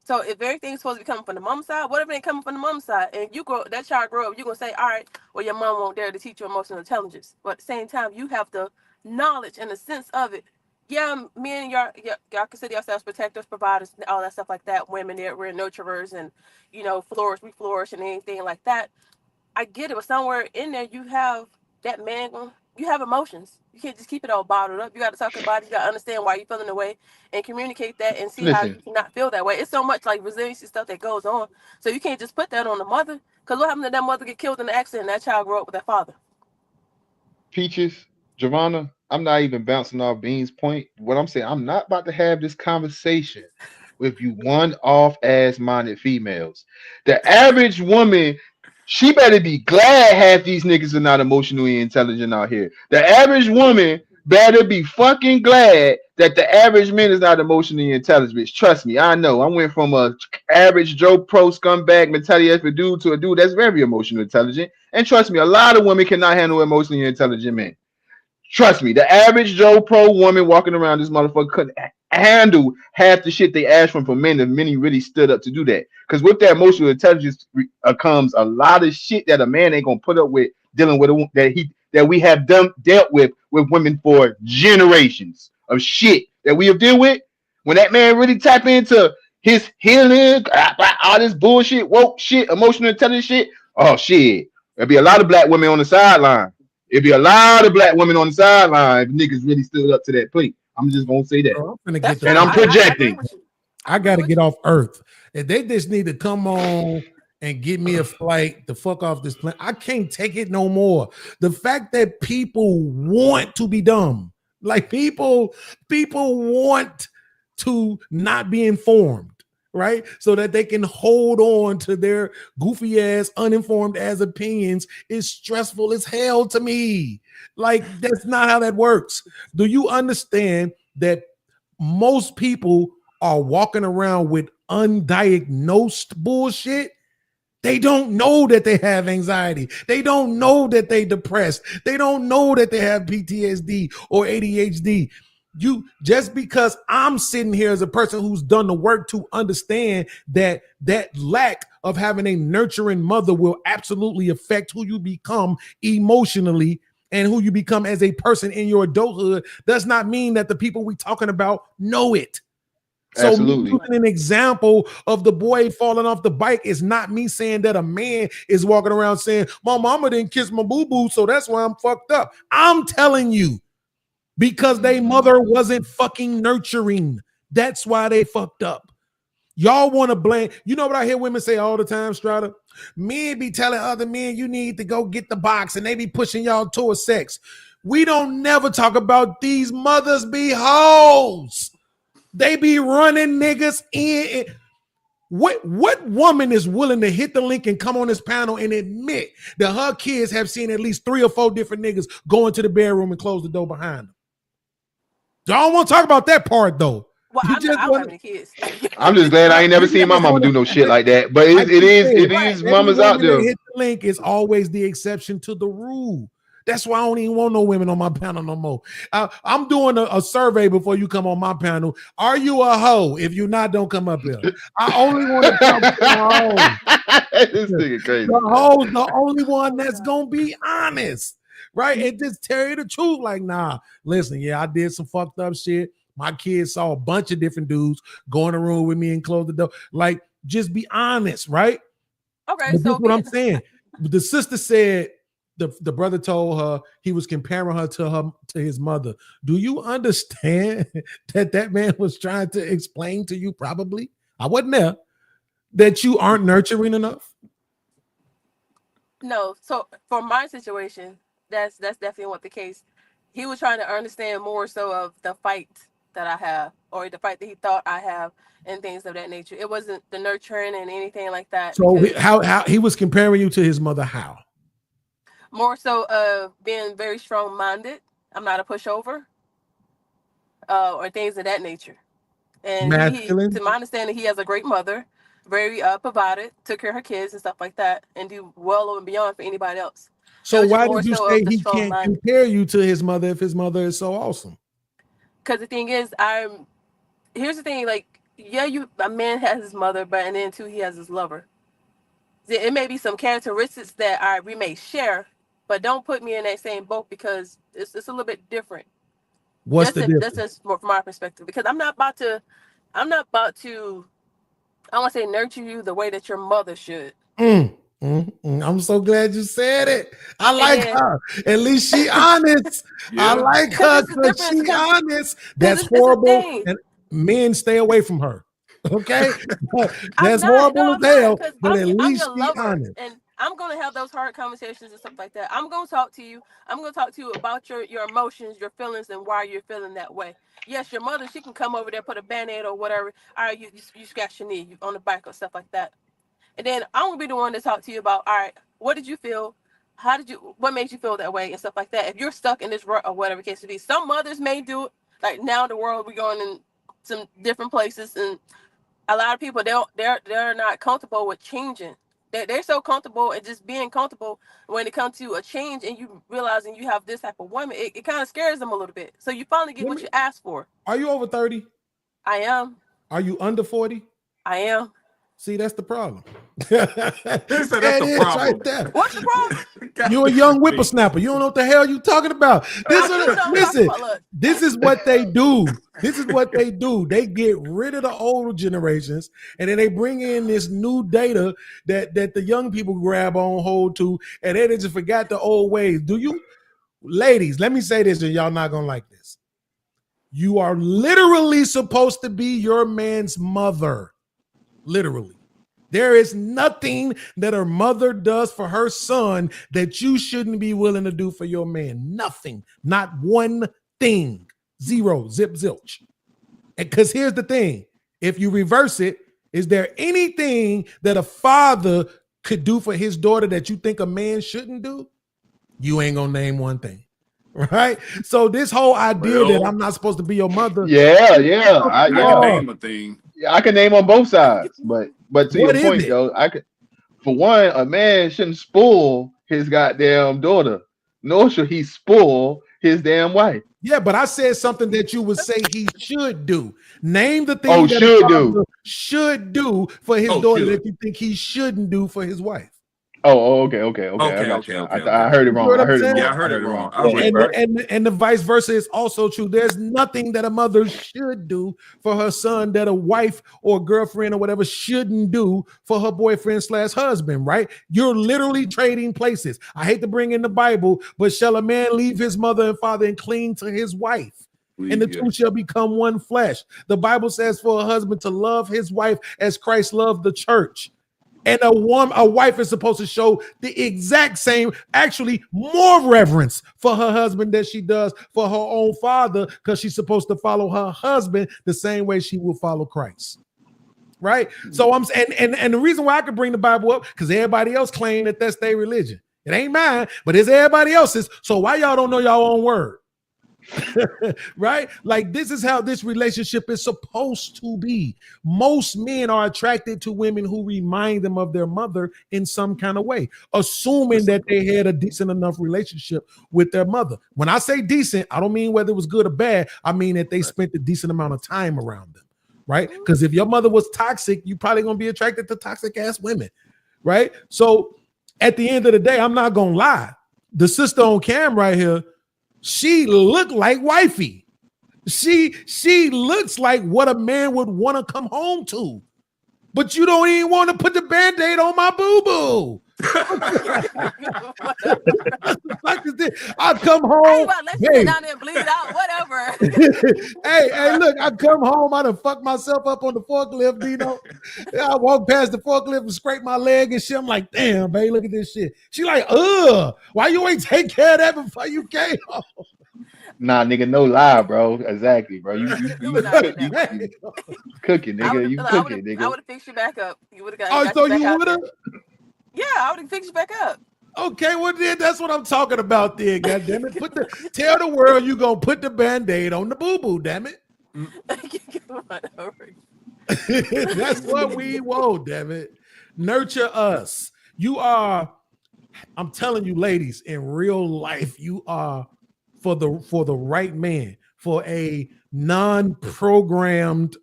So if everything's supposed to be coming from the mom side, what if it ain't coming from the mom side? And that child grow up, you're going to say, all right, well, your mom won't dare to teach you emotional intelligence. But at the same time, you have the knowledge and the sense of it. Yeah, me and y'all consider yourselves protectors, providers, all that stuff like that. Women, we're nurturers and, we flourish and anything like that. I get it, but somewhere in there, you have that man, you have emotions. You can't just keep it all bottled up. You got to talk about it. You got to understand why you're feeling the way and communicate that and see how you cannot feel that way. It's so much like resiliency stuff that goes on. So you can't just put that on the mother. Because what happened to that mother get killed in the accident and that child grew up with their father? Peaches, Giovanna, I'm not even bouncing off Bean's point. What I'm saying, I'm not about to have this conversation with you one-off ass-minded females. The average woman, she better be glad half these niggas are not emotionally intelligent out here. The average woman better be fucking glad that the average man is not emotionally intelligent. Trust me, I know. I went from a average Joe Pro scumbag mentality as a dude to a dude that's very emotionally intelligent. And trust me, a lot of women cannot handle emotionally intelligent men. Trust me, the average Joe Pro woman walking around this motherfucker couldn't handle half the shit they asked from men, and many really stood up to do that. Because with that emotional intelligence comes a lot of shit that a man ain't gonna put up with dealing with that we have dealt with women for generations of shit that we have dealt with. When that man really tap into his healing, all this bullshit, woke shit, emotional intelligence shit, oh shit, there'll be a lot of black women on the sideline. It'd be a lot of black women on the sideline if niggas really stood up to that plate. I'm just gonna say that. I'm projecting. I gotta get off Earth. If they just need to come on and get me a flight to fuck off this planet, I can't take it no more. The fact that people want to be dumb, like people want to not be informed, right? So that they can hold on to their goofy ass, uninformed ass opinions is stressful as hell to me. Like, that's not how that works. Do you understand that most people are walking around with undiagnosed bullshit? They don't know that they have anxiety. They don't know that they depressed. They don't know that they have PTSD or ADHD. Just because I'm sitting here as a person who's done the work to understand that lack of having a nurturing mother will absolutely affect who you become emotionally and who you become as a person in your adulthood does not mean that the people we talking about know it. So using an example of the boy falling off the bike is not me saying that a man is walking around saying, my mama didn't kiss my boo-boo, so that's why I'm fucked up. I'm telling you, because their mother wasn't fucking nurturing. That's why they fucked up. Y'all want to blame. You know what I hear women say all the time, Strata? Men be telling other men you need to go get the box, and they be pushing y'all towards sex. We don't never talk about these mothers be hoes. They be running niggas in. What woman is willing to hit the link and come on this panel and admit that her kids have seen at least 3 or 4 different niggas go into the bedroom and close the door behind them? Y'all want to talk about that part though. Well, I don't have any kids. I'm just glad I ain't never seen my mama do no shit like that. But it is mamas out there. Hit the link is always the exception to the rule. That's why I don't even want no women on my panel no more. I'm doing a survey before you come on my panel. Are you a hoe? If you're not, don't come up here. I only want to talk to hoes. This nigga crazy. The hoe's the only one that's gonna be honest, right? And just tell you the truth. Like, nah, listen, yeah, I did some fucked up shit. My kids saw a bunch of different dudes go in the room with me and close the door. Like, just be honest, right? Okay, But so that's what I'm saying. The sister said the brother told her he was comparing her to his mother. Do you understand that man was trying to explain to you, probably, I wasn't there, that you aren't nurturing enough? No, so for my situation, that's definitely what the case. He was trying to understand more so of the fight that I have, or the fight that he thought I have, and things of that nature. It wasn't the nurturing and anything like that. So how he was comparing you to his mother? How? More so of being very strong-minded. I'm not a pushover, or things of that nature. And to my understanding, he has a great mother, very provided, took care of her kids and stuff like that, and do well and beyond for anybody else. So why did you say he can't compare you to his mother if his mother is so awesome? Because the thing is, here's the thing, like, yeah, a man has his mother, and then too, he has his lover. It may be some characteristics that we may share, but don't put me in that same boat, because it's a little bit different. What's the difference? That's just from my perspective, because I'm not about to, I want to say, nurture you the way that your mother should. I'm so glad you said it. I like her. At least she honest. I like her because she honest. That's horrible. And men, stay away from her. Okay? That's horrible as hell, but at least she honest. And I'm going to have those hard conversations and stuff like that. I'm going to talk to you. I'm going to talk to you about your emotions, your feelings, and why you're feeling that way. Yes, your mother, she can come over there, put a Band-Aid or whatever. All right, you scratch your knee on the back or stuff like that. And then I'm going to be the one to talk to you about, all right, what did you feel? What made you feel that way and stuff like that? If you're stuck in this rut or whatever case it be. Some mothers may do it. Like, now in the world, we're going in some different places, and a lot of people, they're not comfortable with changing. They're so comfortable and just being comfortable when it comes to a change, and you realizing you have this type of woman, it kind of scares them a little bit. So you finally get what you asked for. Are you over 30? I am. Are you under 40? I am. See, that's the problem. That's the problem. Right there. What's the problem? You're a young whippersnapper. You don't know what the hell you're talking about. This is what they do. This is what they do. They get rid of the older generations, and then they bring in this new data that the young people grab on hold to, and they just forgot the old ways. Do you, ladies, let me say this, and y'all not gonna like this. You are literally supposed to be your man's mother. Literally. There is nothing that her mother does for her son that you shouldn't be willing to do for your man. Nothing. Not one thing. Zero. Zip zilch. Because here's the thing. If you reverse it, is there anything that a father could do for his daughter that you think a man shouldn't do? You ain't gonna name one thing. Right? So this whole idea that I'm not supposed to be your mother. Yeah. I can name a thing. Yeah, I can name on both sides, but to your point, though, for one, a man shouldn't spoil his goddamn daughter, nor should he spoil his damn wife. Yeah, but I said something that you would say he should do. Name the thing that should do for his daughter that you think he shouldn't do for his wife. Okay. I heard it wrong. I heard it wrong. And the vice versa is also true. There's nothing that a mother should do for her son that a wife or girlfriend or whatever shouldn't do for her boyfriend / husband, right? You're literally trading places. I hate to bring in the Bible, but shall a man leave his mother and father and cling to his wife? and the two shall become one flesh. The Bible says for a husband to love his wife as Christ loved the church. And a wife is supposed to show the exact same, actually more reverence for her husband than she does for her own father, because she's supposed to follow her husband the same way she will follow Christ. Right? So I'm saying, and the reason why I could bring the Bible up, because everybody else claim that that's their religion. It ain't mine, but it's everybody else's. So why y'all don't know y'all own word? Right? Like, this is how this relationship is supposed to be. Most men are attracted to women who remind them of their mother in some kind of way, assuming that they had a decent enough relationship with their mother. When I say decent, I don't mean whether it was good or bad. I mean that they spent a decent amount of time around them, right? Because if your mother was toxic, you're probably going to be attracted to toxic ass women, right? So at the end of the day, I'm not going to lie. The sister on cam right here, she looked like wifey. She looks like what a man would want to come home to. But you don't even want to put the Band-Aid on my boo-boo. I come home. I ain't about to let you get down there and bleed out, whatever. hey, look, I come home. I done fucked myself up on the forklift, Dino. I walk past the forklift and scrape my leg and shit. I'm like, damn, babe, look at this shit. She like, why you ain't take care of that before you came home? Nah, nigga, no lie, bro. Exactly, bro. You cooking, nigga. You cooking, nigga. I would have fixed you back up. You would have got. Oh, so you would have? Yeah, I would have fixed you back up. Okay, well then that's what I'm talking about then, goddamn it. Tell the world you gonna put the Band-Aid on the boo-boo, damn it. That's what we want, damn it. Nurture us. I'm telling you, ladies, in real life, you are for the right man, for a non-programmed,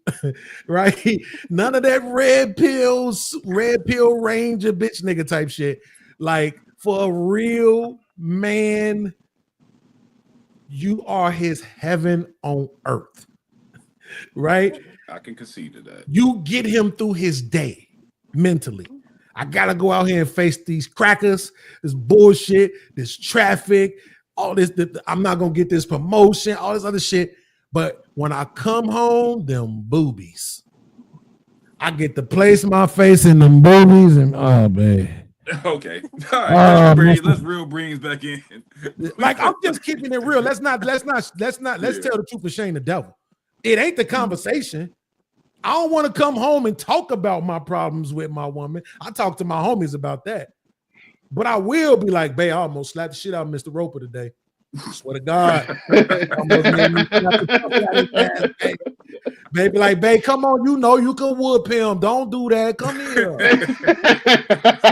right? None of that red pill ranger bitch nigga type shit. Like, for a real man, you are his heaven on earth, right? I can concede to that. You get him through his day mentally. I gotta go out here and face these crackers, this bullshit, this traffic, all this. I'm not gonna get this promotion, all this other shit. But when I come home, them boobies, I get to place my face in them boobies, and oh man. Okay. All right. Let's reel Breens back in. Like, I'm just keeping it real. Let's tell the truth and shame the devil. It ain't the conversation. I don't want to come home and talk about my problems with my woman. I talk to my homies about that. But I will be like, babe, I almost slapped the shit out of Mr. Roper today. I swear to God. Baby, like, babe, come on, you know you can whoop him. Don't do that. Come here.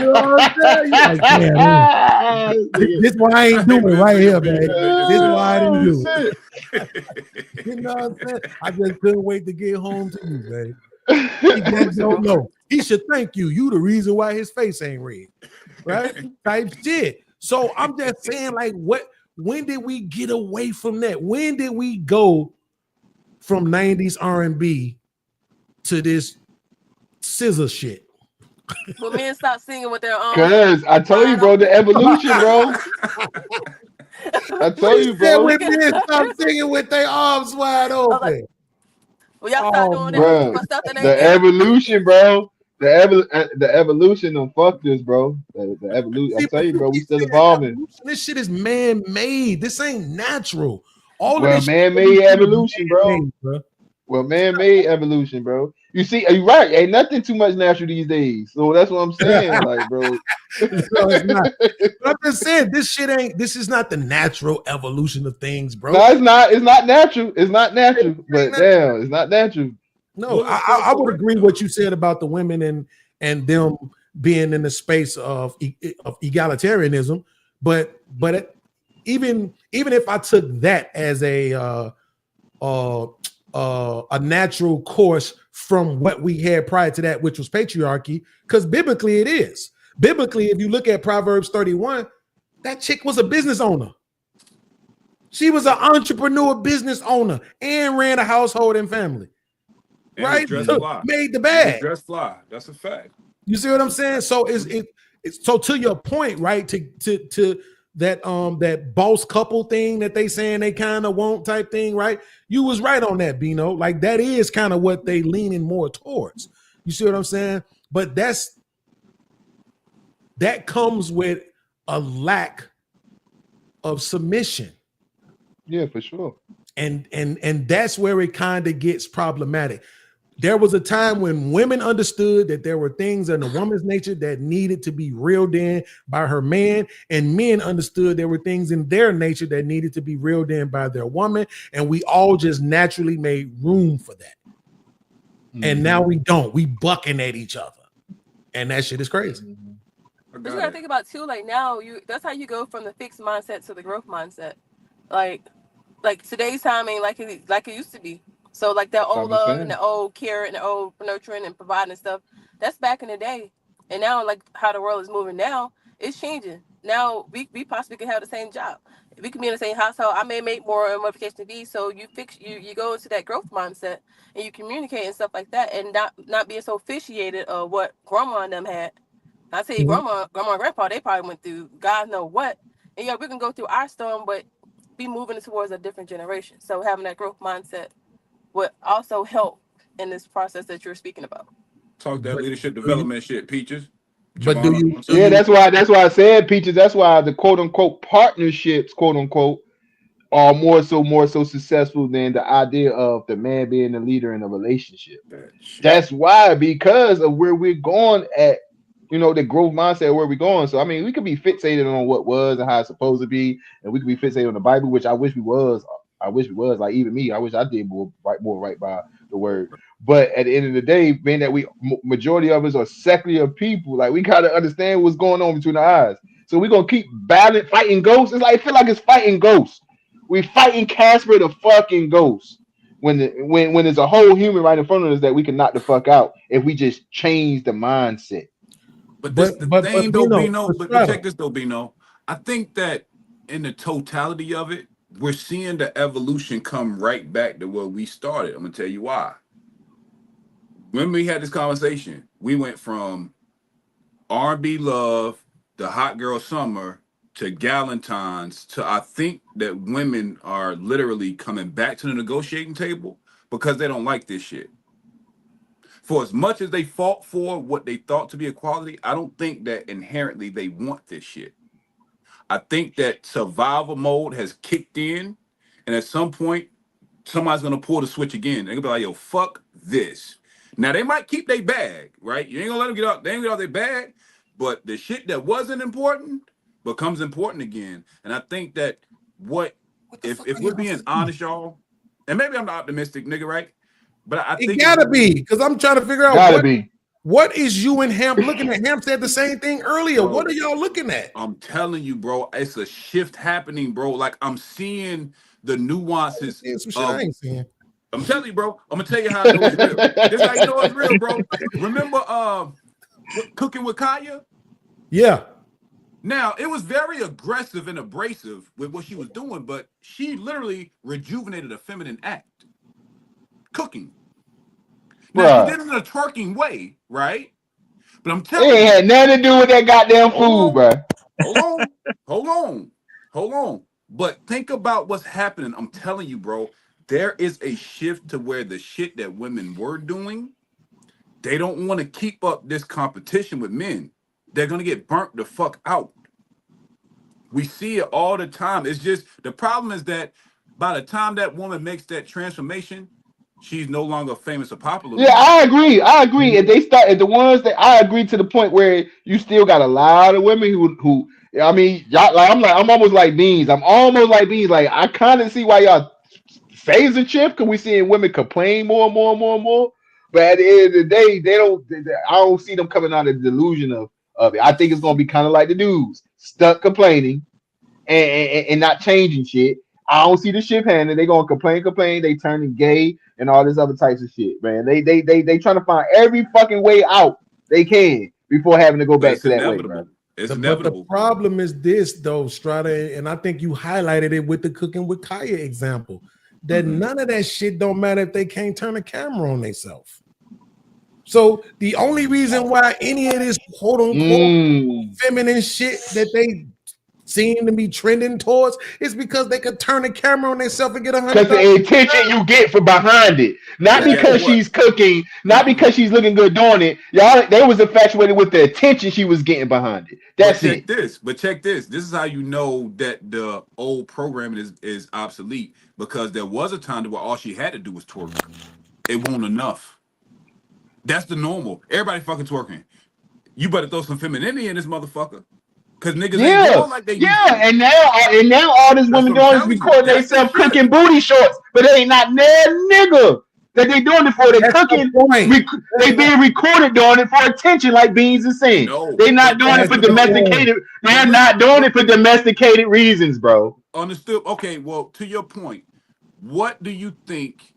You know what I'm saying? Like, damn, this is why I ain't doing it right here, baby. This is why I didn't do it. You know what I'm saying? I just couldn't wait to get home to you, babe. He just don't know. He should thank you. You the reason why his face ain't red. Right? Type shit. So I'm just saying, like, when did we get away from that? When did we go from 90s R&B to this scissor shit? Well, men stop singing with their arms. Cause I told you, bro, the evolution, bro. I told you, bro. When men stop singing with their arms wide open. Well, y'all start doing bro, that for stuff that ain't the evolution, bro. The evolution done fucked us, bro. The evolution. I tell you, bro, we still evolving. This shit is man-made. This ain't natural. Man-made evolution, bro. Well, man-made evolution, bro. You see, you're right. Ain't nothing too much natural these days. So that's what I'm saying, like, bro. No, it's not. I'm just saying, this is not the natural evolution of things, bro. No, it's not. It's not natural. It's not natural. But damn, it's not natural. No, I would agree what you said about the women and them being in the space of egalitarianism, but even if I took that as a natural course from what we had prior to that, which was patriarchy, because biblically it is. Biblically, if you look at Proverbs 31, that chick was a business owner. She was an entrepreneur business owner and ran a household and family. And right? Made the bag. Dress fly. That's a fact. You see what I'm saying? So it's so to your point, right? To that boss couple thing that they saying they kind of want type thing, right? You was right on that, Bino. Like that is kind of what they leaning more towards. You see what I'm saying? But that comes with a lack of submission. Yeah, for sure. And that's where it kind of gets problematic. There was a time when women understood that there were things in a woman's nature that needed to be reeled in by her man, and men understood there were things in their nature that needed to be reeled in by their woman, and we all just naturally made room for that. And now we don't. We bucking at each other, and that shit is crazy. But you gotta think about too, like now that's how you go from the fixed mindset to the growth mindset. Like today's time ain't like it used to be. So like that old love and the old care and the old nurturing and providing and stuff, that's back in the day. And now like how the world is moving now, it's changing. Now we possibly can have the same job. We can be in the same household. I may make more and modification be. So you go into that growth mindset and you communicate and stuff like that, and not being so officiated of what grandma and them had. I tell you, grandma and grandpa, they probably went through God know what. And yeah, we can go through our storm, but be moving towards a different generation. So having that growth mindset would also help in this process that you're speaking about. Talk that leadership development shit, Peaches. But do you? Yeah, that's why I said, Peaches. That's why the quote unquote partnerships, quote unquote, are more so successful than the idea of the man being the leader in a relationship. That's why, because of where we're going at, the growth mindset where we're going. So I mean, we could be fixated on what was and how it's supposed to be, and we could be fixated on the Bible, which I wish we was. Like even me, I wish I did more right by the word. But at the end of the day, being that majority of us are secular people, like we gotta understand what's going on between our eyes. So we're gonna keep battling, fighting ghosts. It's like I feel like it's fighting ghosts. We fighting Casper the fucking ghost when there's a whole human right in front of us that we can knock the fuck out if we just change the mindset. But check this though, Bino. I think that in the totality of it, we're seeing the evolution come right back to where we started. I'm gonna tell you why. When we had this conversation, we went from R&B love, the hot girl summer, to Galentine's, to I think that women are literally coming back to the negotiating table because they don't like this shit. For as much as they fought for what they thought to be equality, I don't think that inherently they want this shit. I think that survival mode has kicked in, and at some point, somebody's gonna pull the switch again. They're gonna be like, yo, fuck this. Now they might keep their bag, right? You ain't gonna let them get out, they ain't get out their bag, but the shit that wasn't important becomes important again. And I think that if we're being honest, y'all, and maybe I'm the optimistic nigga, right? But I think it gotta be, because I'm trying to figure out what is you and Hamp looking at. Hamp said the same thing earlier. Bro, what are y'all looking at? I'm telling you, bro, it's a shift happening, bro. Like I'm seeing the nuances. I ain't seeing. I'm telling you, bro. I'm gonna tell you how I know it's real. This is how you know it's real, bro. Remember Cooking with Kaya? Yeah. Now, it was very aggressive and abrasive with what she was doing, but she literally rejuvenated a feminine act. Cooking. Now, she did it in a twerking way, right? But I'm telling you. It ain't had nothing to do with that goddamn food, bro. Hold on. But think about what's happening. I'm telling you, bro, there is a shift to where the shit that women were doing, they don't want to keep up this competition with men. They're going to get burnt the fuck out. We see it all the time. It's just, the problem is that by the time that woman makes that transformation, she's no longer famous or popular. Yeah, I agree. If they start, if the ones that I agree to the point where you still got a lot of women who I mean, y'all, like I'm almost like Beans. I'm almost like Beans. Like I kind of see why y'all phase the shift, because we seeing women complain more and more and more and more. But at the end of the day, I don't see them coming out of the delusion of it. I think it's gonna be kind of like the dudes stuck complaining and not changing shit. I don't see the shift happening. They gonna complain. They turning gay and all this other types of shit, man. They trying to find every fucking way out they can before having to go back to that way, man. It's inevitable. But the problem is this, though, Strata, and I think you highlighted it with the Cooking with Kaya example, that none of that shit don't matter if they can't turn a camera on themselves. So the only reason why any of this quote unquote feminine shit that they seem to be trending towards, it's because they could turn the camera on themselves and get Because the $100,000. attention you get from behind it, not But guess because what? she's cooking, not because she's looking good doing it. Y'all, they was infatuated with the attention she was getting behind it. That's But check it. this. But check this. This is how you know that the old programming is obsolete, because there was a time where all she had to do was twerk. It wasn't enough. That's the normal. Everybody fucking twerking. You better throw some femininity in this motherfucker, because niggas ain't Yeah, going like they used yeah, to. and now all these That's women what I'm doing is telling you. recording That's the themselves shit. cooking booty shorts, but they ain't not that nigga that they doing it for. They That's the cooking, point. they being recorded doing it for attention, like Beans is saying. No, They not but doing it That's for the point. domesticated. They're but not doing listen, it for domesticated reasons, bro. understood. Okay, well, to your point, what do you think,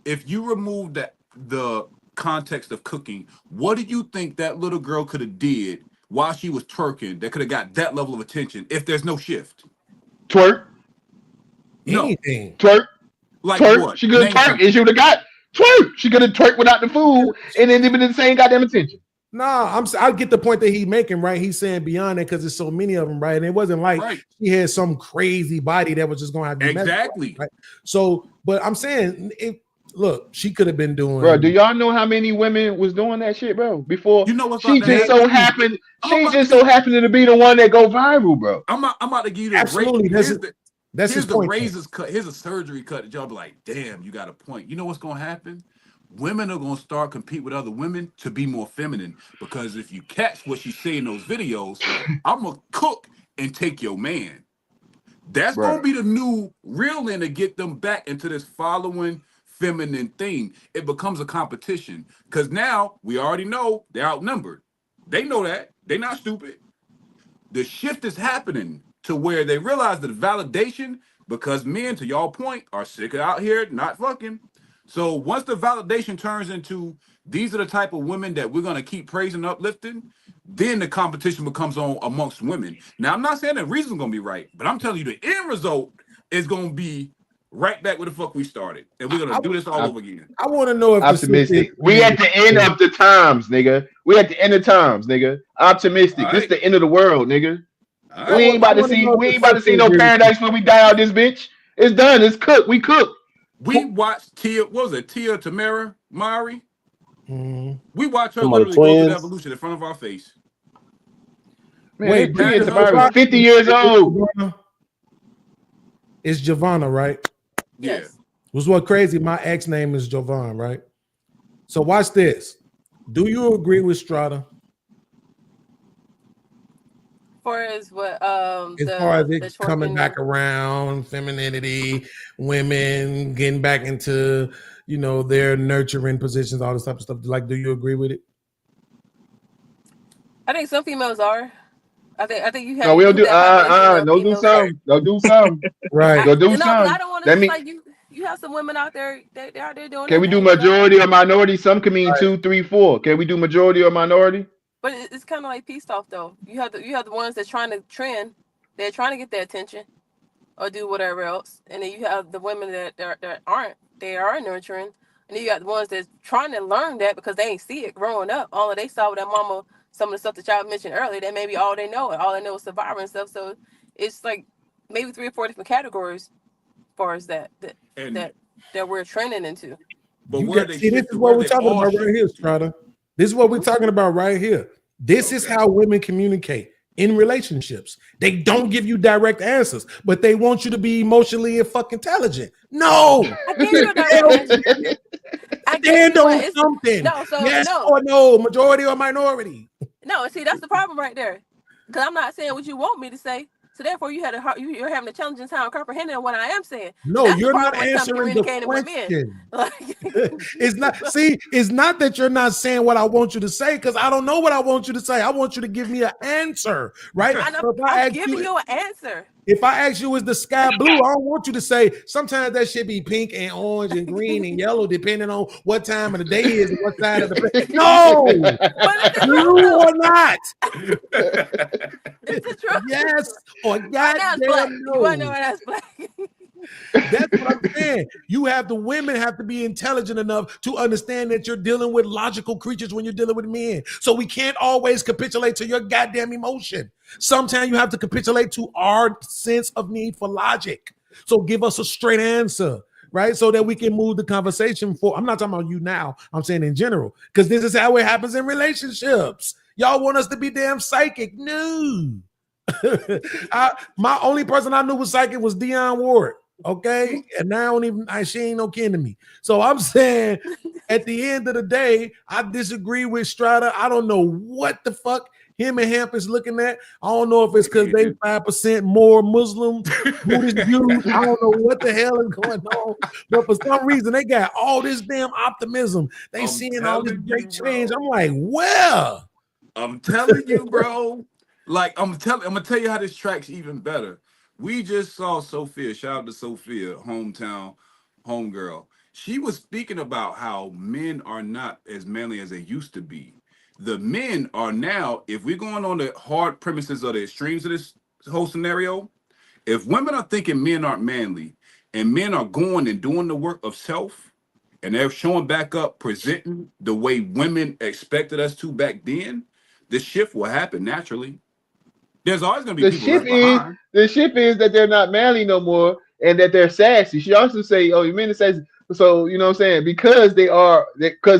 if you remove the context of cooking, what do you think that little girl could have did while she was twerking that could have got that level of attention if there's no shift? Twerk, No. Anything. twerk, Like twerk. what? She could have Name twerked, something. and she would have got twerk. She could have twerked without the food, and then even the same goddamn attention. Nah, I get the point that he's making, right? He's saying beyond it because there's so many of them, right? And it wasn't like Right. she had some crazy body that was just gonna have to be messed with, Exactly. right? So, but I'm saying, look, she could have been doing. Bro, do y'all know how many women was doing that shit, bro? Before You know what's she about to just happen? so happened, I'm she about just to so happened to be the one that go viral, bro. I'm about to give you the Absolutely, here's that's the his here's the point. razor's cut. Here's a surgery cut that y'all be like, damn, you got a point. You know what's gonna happen? Women are gonna start compete with other women to be more feminine, because if you catch what she say in those videos, I'm gonna cook and take your man. That's Bro. gonna be the new real in to get them back into this following feminine thing. It becomes a competition, because now we already know they're outnumbered. They know that. They're not stupid. The shift is happening to where they realize that validation, because men, to y'all point, are sick of out here not fucking. So once the validation turns into these are the type of women that we're gonna keep praising, uplifting, then the competition becomes on amongst women. Now I'm not saying the reason's gonna be right, but I'm telling you the end result is gonna be right back where the fuck we started, and we're gonna do this all over again. I want to know if Optimistic. We at the end of the times, nigga. We at the end of times, nigga. Optimistic. All This right. the end of the world, nigga. All We right. ain't about to see. We ain't about to see no paradise when we die out this bitch. It's done. It's cooked. We cooked. We watched Tia. What was it? Tia Tamara Mari. Mhm. We watched her Come on, literally go through the twins. evolution in front of our face. Man, Wait, Tia but- Tamari was 50 years old. It's Giovanna, right? Yeah. Yes. Was what crazy? My ex name is Jovan, right? So watch this. Do you agree with Strata Far as what as the far as the it coming twerking- back around, femininity, women getting back into their nurturing positions, all this type of stuff? Like, do you agree with it? I think some females are. I think you have. No, we don't do. that population of Don't do females. some. Don't do some. Right. Don't do You know, 'cause some. I don't want Let to me. like you. You have some women out there. They out there doing. Can we their do thing, you know? majority or minority? Some can mean 2, 3, 4. Can we do majority or minority? But it's kind of like peace off though. You have the ones that's trying to trend. They're trying to get their attention, or do whatever else. And then you have the women that aren't. They are nurturing. And then you got the ones that's trying to learn that because they ain't see it growing up. All that they saw with their mama, some of the stuff that y'all mentioned earlier, that maybe all they know. All they know is Survivor and stuff. So it's like maybe 3 or 4 different categories as far as that we're trending into. But You where got- they see, this shift is to what where we're they talking all about right shift. here, Strata. This is what we're talking about right here. This is Okay. how women communicate in relationships. They don't give you direct answers, but they want you to be emotionally and fucking intelligent. No, I gave you a direct answer. I gave stand you one. on something. No, so Yes no. or no, majority or minority. No, see, that's the problem right there. Because I'm not saying what you want me to say. So therefore, you're having a challenging time comprehending what I am saying. No, That's the you're not problem when it comes to answering the communicating with men. question. Like, It's not. See, it's not that you're not saying what I want you to say, because I don't know what I want you to say. I want you to give me an answer, right? I know, So if I I'm ask giving you, you an answer. if I ask you, is the sky blue? I don't want you to say sometimes that should be pink and orange and green and yellow, depending on what time of the day is and what side of the no, But it's the blue truth, though. or not. It's the truth. Yes or Right now it's black. goddamn You want to know no. why that's black? That's what I'm saying. The women have to be intelligent enough to understand that you're dealing with logical creatures when you're dealing with men. So we can't always capitulate to your goddamn emotion. Sometimes you have to capitulate to our sense of need for logic. So give us a straight answer, right? So that we can move the conversation forward. I'm not talking about you now. I'm saying in general, because this is how it happens in relationships. Y'all want us to be damn psychic. No. My only person I knew was psychic was Dionne Ward. Okay. And now she ain't no kin to me. So I'm saying at the end of the day, I disagree with Strata. I don't know what the fuck him and Hamp is looking at. I don't know if it's because they 5% more Muslim Buddhist Jews. I don't know what the hell is going on. But for some reason, they got all this damn optimism. They seeing all this great change. I'm like, well. I'm telling you, bro. Like I'm gonna tell you how this track's even better. We just saw Sophia. Shout out to Sophia, hometown homegirl. She was speaking about how men are not as manly as they used to be. The men are now, if we're going on the hard premises or the extremes of this whole scenario, if women are thinking men aren't manly and men are going and doing the work of self and they're showing back up, presenting the way women expected us to back then, the shift will happen naturally. There's always going to be people left behind. The shift is that they're not manly no more and that they're sassy. She also say, "Oh, you mean to say?" So you know what I'm saying? Because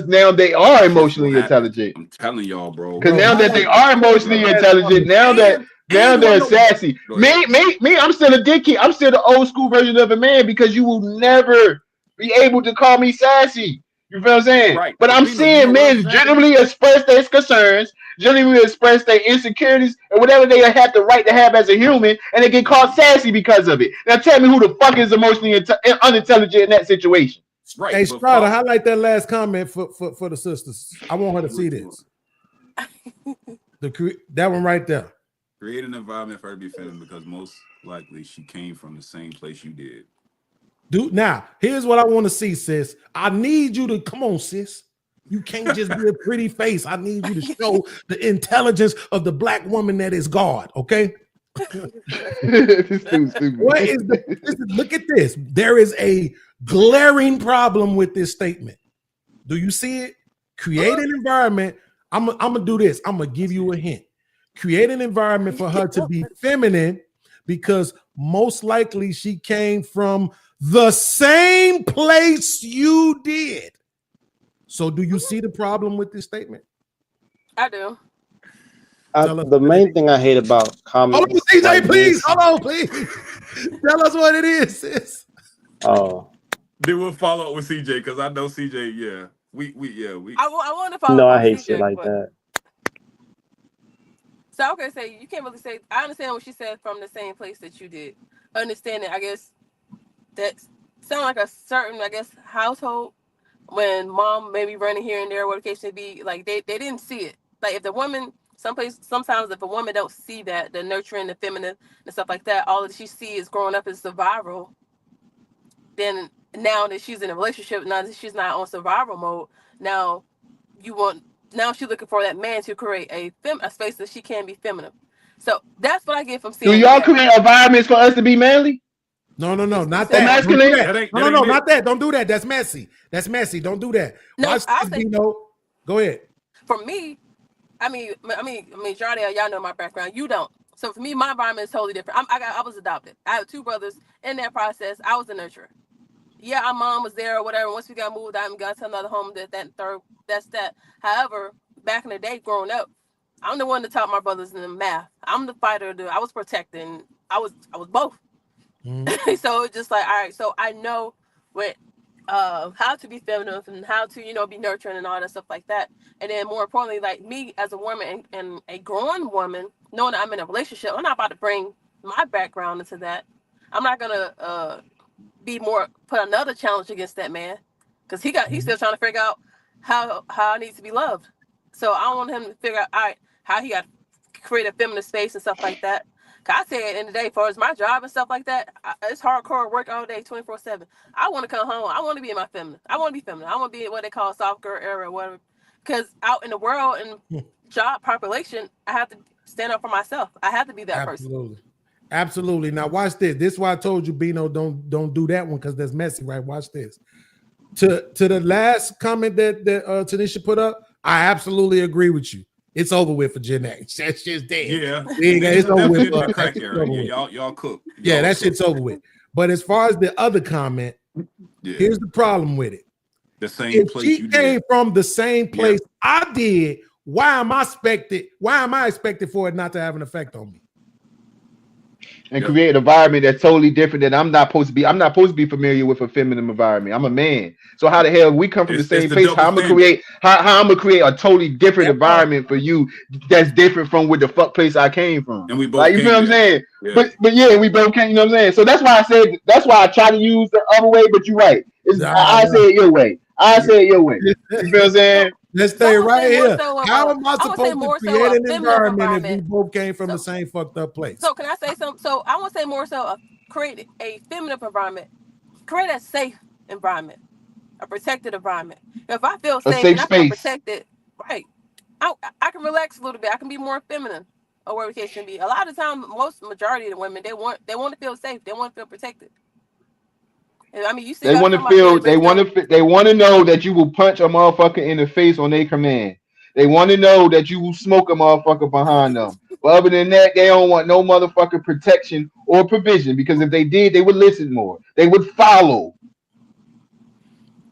now they are emotionally intelligent. I'm telling y'all, bro. Because now that they are emotionally intelligent, now they're sassy. Me, I'm still a dickhead. I'm still the old school version of a man because you will never be able to call me sassy. You feel what I'm saying? Right. But I'm seeing men generally express their concerns, generally express their insecurities, and whatever they have the right to have as a human, and they get called sassy because of it. Now tell me who the fuck is emotionally unintelligent in that situation. Right. Hey, Strata, highlight that last comment for the sisters. I want her to see this. That one right there. Create an environment for her to be feminine because most likely she came from the same place you did. Dude, now here's what I want to see, sis. I need you to come on, sis. You can't just be a pretty face. I need you to show the intelligence of the black woman that is God. Okay. Look at this. There is a glaring problem with this statement. Do you see it? Create an environment. I'm gonna do this. I'm gonna give you a hint. Create an environment for her to be feminine because most likely she came from the same place you did. So do you see the problem with this statement? I do. The main thing I hate about comments. Hold on, CJ, like please. Hold on, please. Tell us what it is, sis. Oh. Then we'll follow up with CJ because I know CJ. Yeah, we. I want to follow. No, up I hate CJ, shit like but... that. So I can say you can't really say. I understand what she said from the same place that you did. Understand it. I guess that sound like a certain, household when mom maybe running here and there, what the case may be. Like they didn't see it. Like if the woman, sometimes if a woman don't see that, the nurturing, the feminine and stuff like that, all that she see is growing up is survival. Then now that she's in a relationship, now that she's not on survival mode, now she's looking for that man to create a space that she can be feminine. So that's what I get from seeing. Do y'all create environments for us to be manly? No, not that. Masculine? No, not that. Don't do that. That's messy. Don't do that. No, Watch I'll this, say, go ahead. For me, I mean, Jardel, y'all know my background. You don't. So for me, my environment is totally different. I was adopted. I have two brothers. In that process, I was a nurturer. Yeah, our mom was there or whatever. Once we got moved out and got to another home, that's that. However, back in the day, growing up, I'm the one that taught my brothers in the math. I'm the fighter. I was protecting. I was both. Mm-hmm. So it's just like, all right. So I know what how to be feminine and how to be nurturing and all that stuff like that. And then more importantly, like me as a woman and a grown woman, knowing that I'm in a relationship, I'm not about to bring my background into that. I'm not gonna put another challenge against that man because he's still trying to figure out how I need to be loved. So I want him to figure out, all right, how he got to create a feminine space and stuff like that. Cause I say at the end of the day, as far as my job and stuff like that, it's hardcore work all day, 24/7. I want to come home. I want to be in my feminine. I want to be feminine. I want to be what they call soft girl era or whatever. Because out in the world and job population, I have to stand up for myself. I have to be that person. Absolutely. Now watch this. This is why I told you, Bino, don't do that one because that's messy, right? Watch this. To the last comment that Tanisha put up, I absolutely agree with you. It's over with for Gen X. That's just dead. Yeah, It's over with. Definitely the crack It's era. over Yeah, with. y'all cook. Yeah, Y'all that cook. shit's over with. But as far as the other comment, Yeah, here's the problem with it. the same If place she you came did. from the same place I did, why am I expected for it not to have an effect on me? And Yep. create an environment that's totally different that I'm not supposed to be familiar with a feminine environment. I'm a man. So how the hell we come from the It's same the place? double How I'm gonna standard. create how I'm gonna create a totally different That part. environment for you that's different from what the fuck place I came from. And we both Like you came feel what I'm there. saying? Yeah. But yeah, we both came, you know what I'm saying? So that's why I try to use the other way, but you're right. I say it your way. I say it your way. You feel what I'm saying? Let's So stay I would right say more here. so of How a- am I I would say supposed to more so create a an feminine environment if we environment. both came from the So- same fucked up place? So can I say something? So I would say more so create a feminine environment. Create a safe environment, a protected environment. If I feel safe, safe and I feel space. protected, right? I can relax a little bit. I can be more feminine, or whatever the case may be. A lot of the time, majority of the women they want to feel safe. They want to feel protected. And I mean, you see, They want to feel. They want to. They want to know that you will punch a motherfucker in the face on their command. They want to know that you will smoke a motherfucker behind them. But other than that, they don't want no motherfucking protection or provision. Because if they did, they would listen more. They would follow.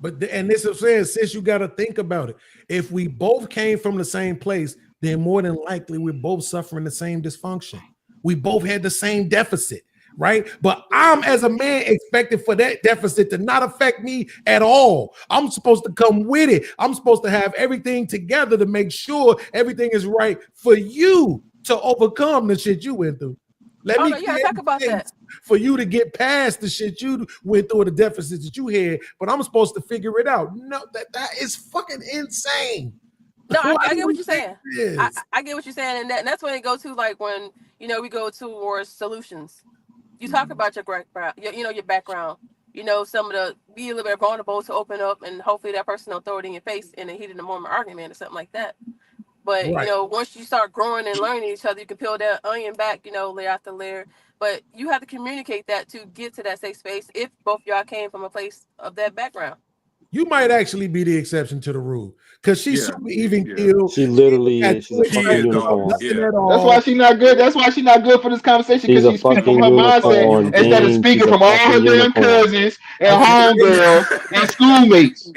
And this is saying, since you got to think about it, if we both came from the same place, then more than likely we're both suffering the same dysfunction. We both had the same deficit, right? But I'm, as a man, expected for that deficit to not affect me at all. I'm supposed to come with it. I'm supposed to have everything together to make sure everything is right for you to overcome the shit you went through. Let me you gotta talk about that. for you to get past the shit you went through, the deficits that you had, but I'm supposed to figure it out. No, that is fucking insane. No, I Why get do what we you're think saying. this? I get what you're saying, and that's when it goes to like when we go towards solutions. You talk about your background, your background. Some of the be a little bit vulnerable to open up, and hopefully that person don't throw it in your face in a heated moment argument or something like that. But Right. once you start growing and learning each other, you can peel that onion back, layer after layer. But you have to communicate that to get to that safe space. If both y'all came from a place of that background. You might actually be the exception to the rule because she's super even killed. She literally is. She's a She fucking is, dog. unicorn. Nothing Yeah. at all. That's why she's not good. That's why she's not good for this conversation. She's Because a she's speaking fucking from her mindset unicorn, instead of Dean. speaking She's a from all her fucking damn unicorn. cousins and homegirls and schoolmates.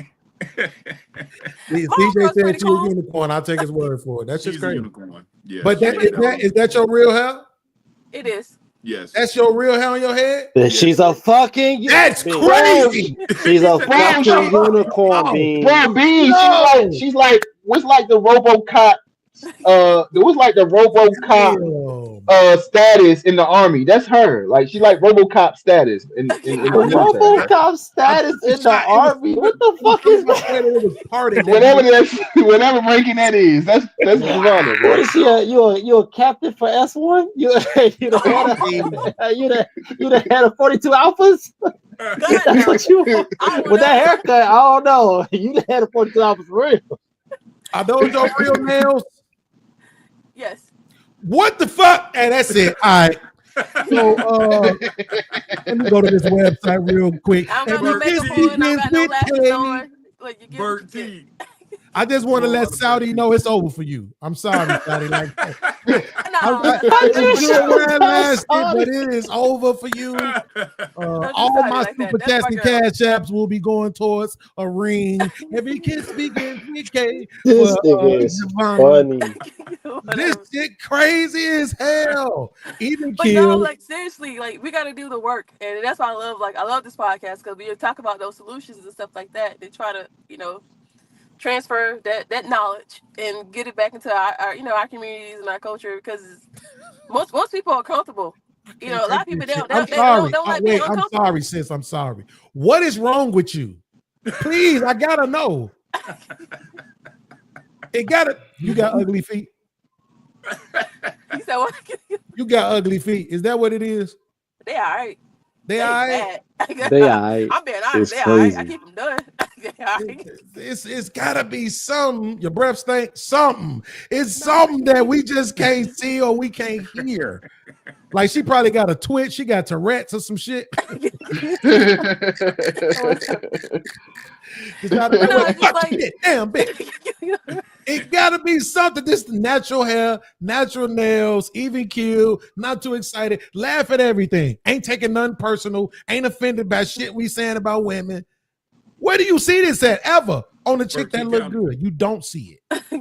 CJ said she was unicorn. I'll take his word for it. That's just She's a crazy. unicorn. Yeah. But she is that your real hair? It is. Yes. That's your real hair on your head? She's a fucking That's Bean. crazy. She's a fucking unicorn, Bean. Bro, Bean, No. she's like, what's like the RoboCop? What's like the RoboCop status in the army? That's her. Like she like RoboCop status in the military. RoboCop status in the army. What the fuck is that? It was part of Whatever ranking that is. That's designer, bro. What is she? You a captain for S1? You the head of 42 Alphas? That's what you with that haircut? I don't know. You the head of 42 Alphas for real? Are those your real nails? Yes. What the fuck? Hey, that's it. All right. So let me go to this website real quick. I don't got no makeup on. I don't got no lashes on. Like you get Bert T. I just want to let Saudi know it's over for you. I'm sorry, Saudi. Like, but it is over for you. All my super chats and cash apps will be going towards a ring. Every kiss begins with K. This nigga is funny. This shit crazy as hell. Even But kill. no, like seriously, like we got to do the work, and that's why I love this podcast because we talk about those solutions and stuff like that. They try to transfer that knowledge and get it back into our communities and our culture because most people are comfortable. A lot of people don't like being I'm uncomfortable. sorry, sis. I'm sorry. What is wrong with you? Please, I gotta know. You got ugly feet. You said what? You got ugly feet. Is that what it is? They all right. They all right. They all right. I'm being honest. It's They all right. I crazy. keep them done. They all right. It's gotta be something. Your breath stink. Something. It's something that we just can't see or we can't hear. Like she probably got a twitch, she got Tourette's or some shit. It's gotta be No, it's just like- shit, damn bitch. It gotta be something. This natural hair, natural nails, even keel, not too excited, laugh at everything. Ain't taking nothing personal, ain't offended by shit we saying about women. Where do you see this at ever? On a chick that Berkeley look County. good. You don't see it.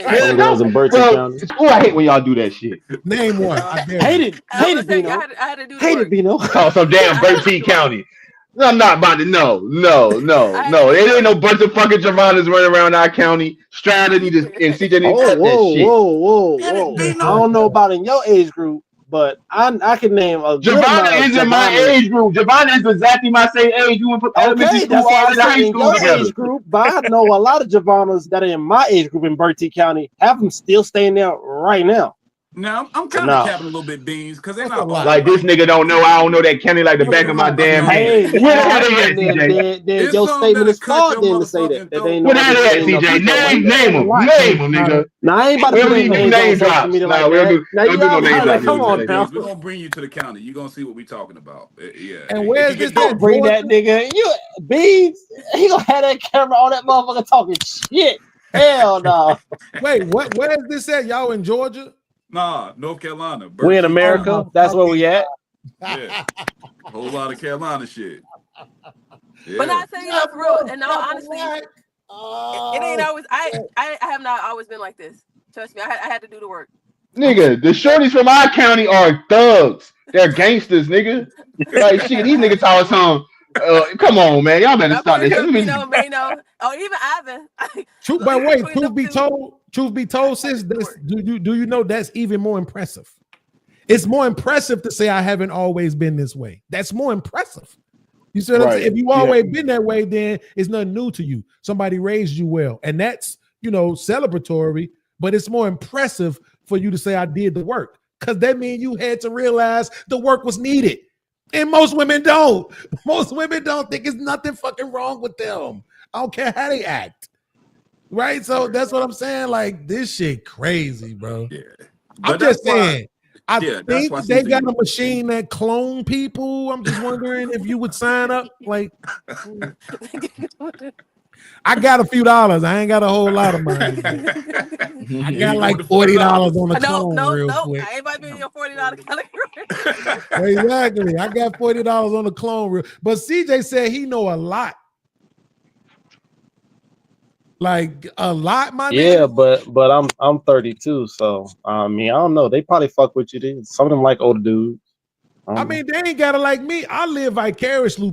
Only girls in Berkeley County. Oh, I hate when y'all do that shit. Name one. I dare you. Hate it. I Hate was it, saying, Bino. I had to do the Hate work. it, Bino. Oh, some damn Berkeley County. No, I'm not about to. No. There ain't no bunch of fucking Javanas running around our county. Strata need to and CJ need to cut that shit. Whoa. Damn it, Bino. I don't know about in your age group, but I can name a good amount Javana of isn't my Javanas. age group. Javana is exactly my same age. You would put elementary Okay, school that's why all I'm in high saying school your together. age group, but I know a lot of Javanas that are in my age group in Berkeley County. Have them still staying there right now. Now I'm kind No. of capping a little bit, Beans, because they're That's not a lot. all Like this nigga don't know. I don't know that county like the back of my damn Hey, hand. Where the hell they at, CJ? then It's your some statement that'll is cut flawed your then to say motherfucking that they ain't Where no the hell they at, ain't no CJ? people like that. Name them, nigga. Now I ain't about to We put don't their need names name on social drops. media Nah, like we don't that. do- Now don't you do no all name like, drops. come on Beans, now. We're gonna bring you to the county. You're gonna see what we're talking about. Yeah. And where's If you this get at? Bring that nigga. You Beans, he gonna have that camera on that motherfucker talking shit. Hell no. Wait, what? Where is this at? Y'all in Georgia? Nah, North Carolina. We in Berkeley America. County. That's where we at. Yeah. A whole lot of Carolina shit. Yeah. But not saying, you know, for real, and all honestly, it ain't always. I have not always been like this. Trust me, I had to do the work. Nigga, the shorties from our county are thugs. They're gangsters, nigga. Like shit, these niggas tell us some. Come on, man, y'all better stop this. You know, Mano, or even Ivan. Truth, but wait, truth be told, sis, do you know that's even more impressive? It's more impressive to say I haven't always been this way. That's more impressive. You see what I'm Right. saying? If you always been that way, then it's nothing new to you. Somebody raised you well, and that's celebratory. But it's more impressive for you to say I did the work, because that means you had to realize the work was needed. And most women don't. Most women don't think there's nothing fucking wrong with them. I don't care how they act. Right? So that's what I'm saying. Like, this shit crazy, bro. Yeah. I'm But just that's why- saying. I yeah, that's think why they CJ got a machine that clone people. I'm just wondering if you would sign up. Like, I got a few dollars. I ain't got a whole lot of money. I got like $40 on the clone real quick. I ain't about to be in your $40 category. Exactly. I got $40 on the clone real. But CJ said he know a lot. Like a lot, my Yeah, nigga. but I'm 32, so I mean I don't know. They probably fuck with you. Some of them like older dudes. I mean, they ain't gotta like me. I live vicariously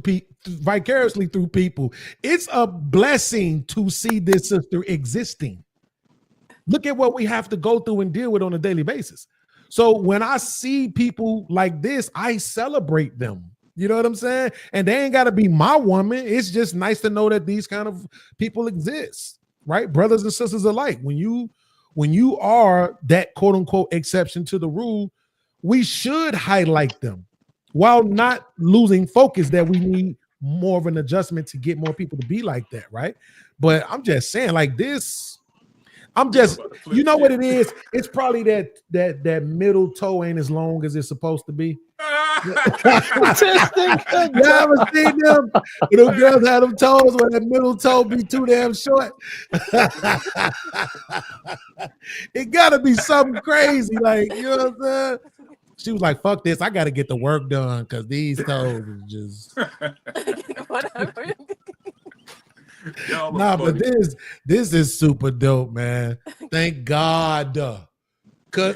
through people. It's a blessing to see this sister existing. Look at what we have to go through and deal with on a daily basis. So when I see people like this, I celebrate them. You know what I'm saying? And they ain't gotta be my woman. It's just nice to know that these kind of people exist, right? Brothers and sisters alike. When you are that quote unquote exception to the rule, we should highlight them while not losing focus that we need more of an adjustment to get more people to be like that, right? But I'm just saying, like this, you know what it is? It's probably that middle toe ain't as long as it's supposed to be. You ever seen them? Them girls have them toes where that middle toe be too damn short. It gotta be something crazy, like, you know what I'm saying? She was like, fuck this, I gotta get the work done because these toes is just Whatever. nah, but this is super dope, man. Thank God.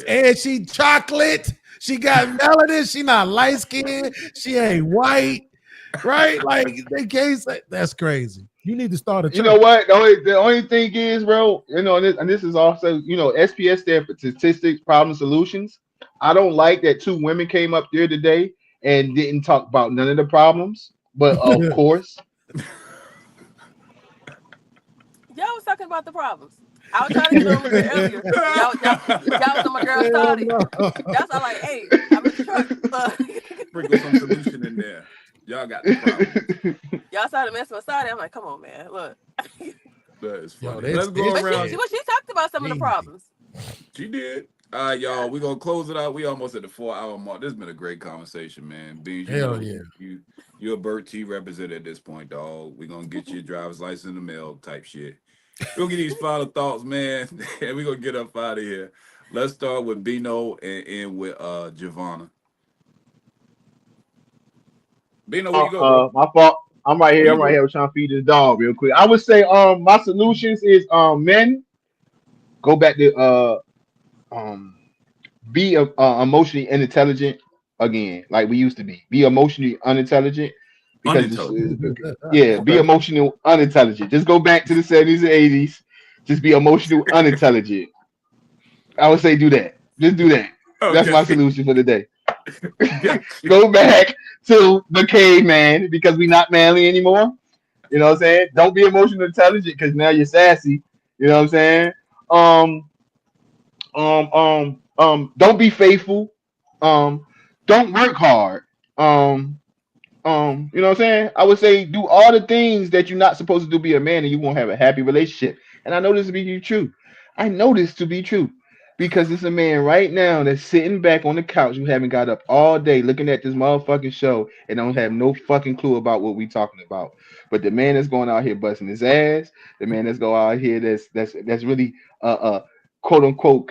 And she chocolate, she got melanin, she not light skinned, she ain't white, right? Like they can't say that's crazy. You need to start a church. You know what? The only thing is, bro, and this is also, SPS stands for statistics, problem solutions. I don't like that two women came up there today and didn't talk about none of the problems. But of course, Y'all was talking about the problems. I was trying to get over there earlier. Y'all was on my girl started. Y'all was like, hey, I'm in the truck. Sprinkle some solution in there. Y'all got the problem. Y'all started messing with Saudi. I'm like, come on, man. Look. That is funny. Yo, Let's go around. She talked about some of the problems. She did. All right, y'all. We're gonna close it out. We almost at the 4-hour mark. This has been a great conversation, man. Beans, you Hell know, yeah. you're a Burt T representative at this point, dog. We're gonna get your driver's license in the mail type shit. We'll get these final thoughts, man, and we're gonna get up out of here. Let's start with Bino and end with Giovanna. Bino, where you go, bro? My fault. I'm right Where here. you I'm right go? here. We're trying to feed this dog real quick. I would say my solutions is men go back to be emotionally unintelligent again, like we used to be. Be emotionally unintelligent because be emotional unintelligent. Just go back to the 70s and 80s. Just be emotional unintelligent. I would say do that. Just do that. That's my solution for the day. Go back to the caveman because we're not manly anymore. You know what I'm saying? Don't be emotionally intelligent because now you're sassy. You know what I'm saying? Don't be faithful. Don't work hard. You know what I'm saying? I would say do all the things that you're not supposed to do, be a man, and you won't have a happy relationship. And I know this to be true. I know this to be true because there's a man right now that's sitting back on the couch who haven't got up all day looking at this motherfucking show and don't have no fucking clue about what we talking about. But the man that's going out here busting his ass, the man that's going out here that's really quote unquote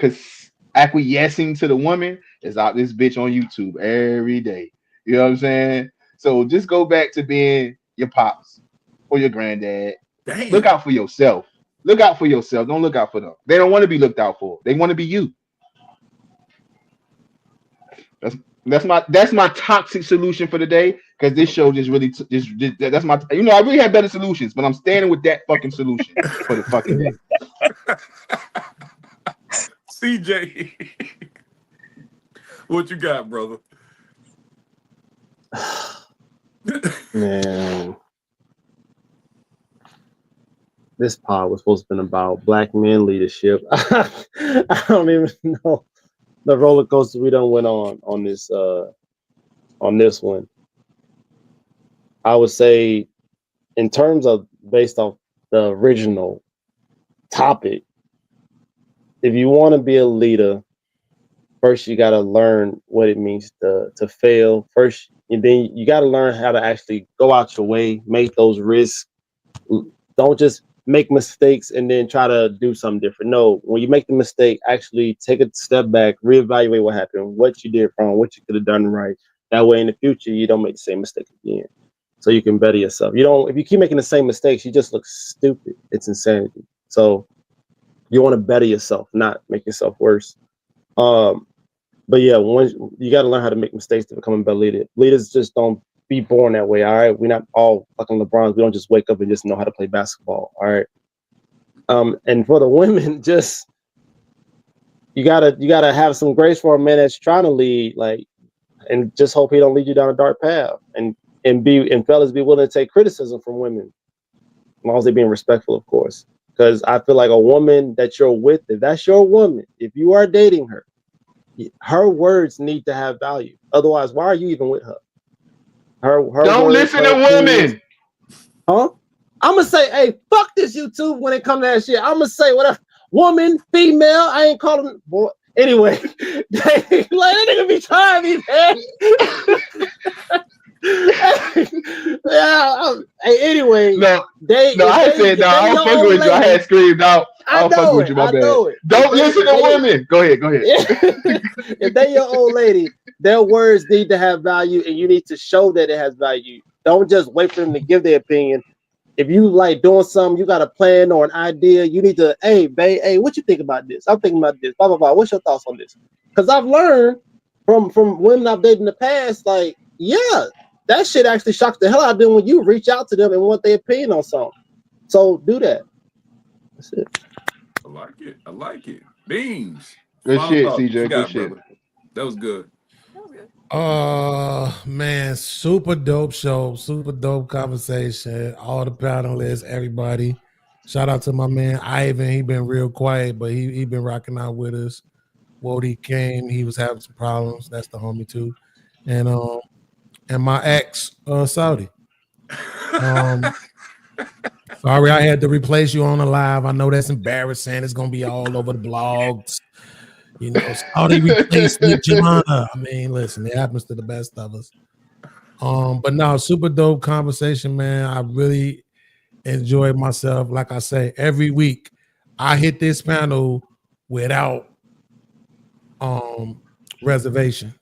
acquiescing to the woman is out this bitch on YouTube every day. You know what I'm saying? So just go back to being your pops or your granddad. Damn. Look out for yourself. Look out for yourself. Don't look out for them. They don't want to be looked out for. They want to be you. That's my toxic solution for the day because this show just really that's my I really had better solutions, but I'm standing with that fucking solution for the fucking day. CJ, what you got, brother? Man, this pod was supposed to be about black men leadership. I don't even know the roller coaster we done went on this one. I would say, in terms of based off the original topic, if you want to be a leader, first you got to learn what it means to fail first, and then you got to learn how to actually go out your way, make those risks. Don't just make mistakes and then try to do something different. No, when you make the mistake, actually take a step back, reevaluate what happened, what you did wrong, what you could have done right. That way in the future, you don't make the same mistake again. So you can better yourself. If you keep making the same mistakes, you just look stupid. It's insanity. So you want to better yourself, not make yourself worse. But yeah, you got to learn how to make mistakes to become a better leader. Leaders just don't be born that way. All right, we're not all fucking LeBrons. We don't just wake up and just know how to play basketball. All right. And for the women, just you gotta have some grace for a man that's trying to lead, and just hope he don't lead you down a dark path. And fellas be willing to take criticism from women, as long as they're being respectful, of course. Because I feel like a woman that you're with, if that's your woman, if you are dating her, her words need to have value. Otherwise, why are you even with her? Her don't words, listen to women. Huh? I'm gonna say, hey, fuck this YouTube when it comes to that shit. I'm gonna say whatever. Woman, female, I ain't calling boy. Anyway, that nigga be trying me, man. Anyway, I don't fuck with you. I had screamed out. I don't fuck with you, my bad. Don't listen to women. Go ahead. If they your old lady, their words need to have value, and you need to show that it has value. Don't just wait for them to give their opinion. If you like doing something, you got a plan or an idea, you need to, hey, babe, hey, what you think about this? I'm thinking about this, blah, blah, blah. What's your thoughts on this? Because I've learned from women I've dated in the past, yeah, that shit actually shocks the hell out of them when you reach out to them and want their opinion on something. So do that. That's it. I like it. Beans. Good Final shit, thoughts. CJ. Good shit. brother. That was good. Man, super dope show, super dope conversation. All the panelists, everybody. Shout out to my man Ivan. He been real quiet, but he been rocking out with us. Wody came, he was having some problems. That's the homie too. And my ex, Saudi. Sorry, I had to replace you on the live. I know that's embarrassing. It's gonna be all over the blogs. You know, Saudi replaced with Giovanna. I mean, listen, it happens to the best of us. But no, super dope conversation, man. I really enjoyed myself. Like I say, every week I hit this panel without reservations.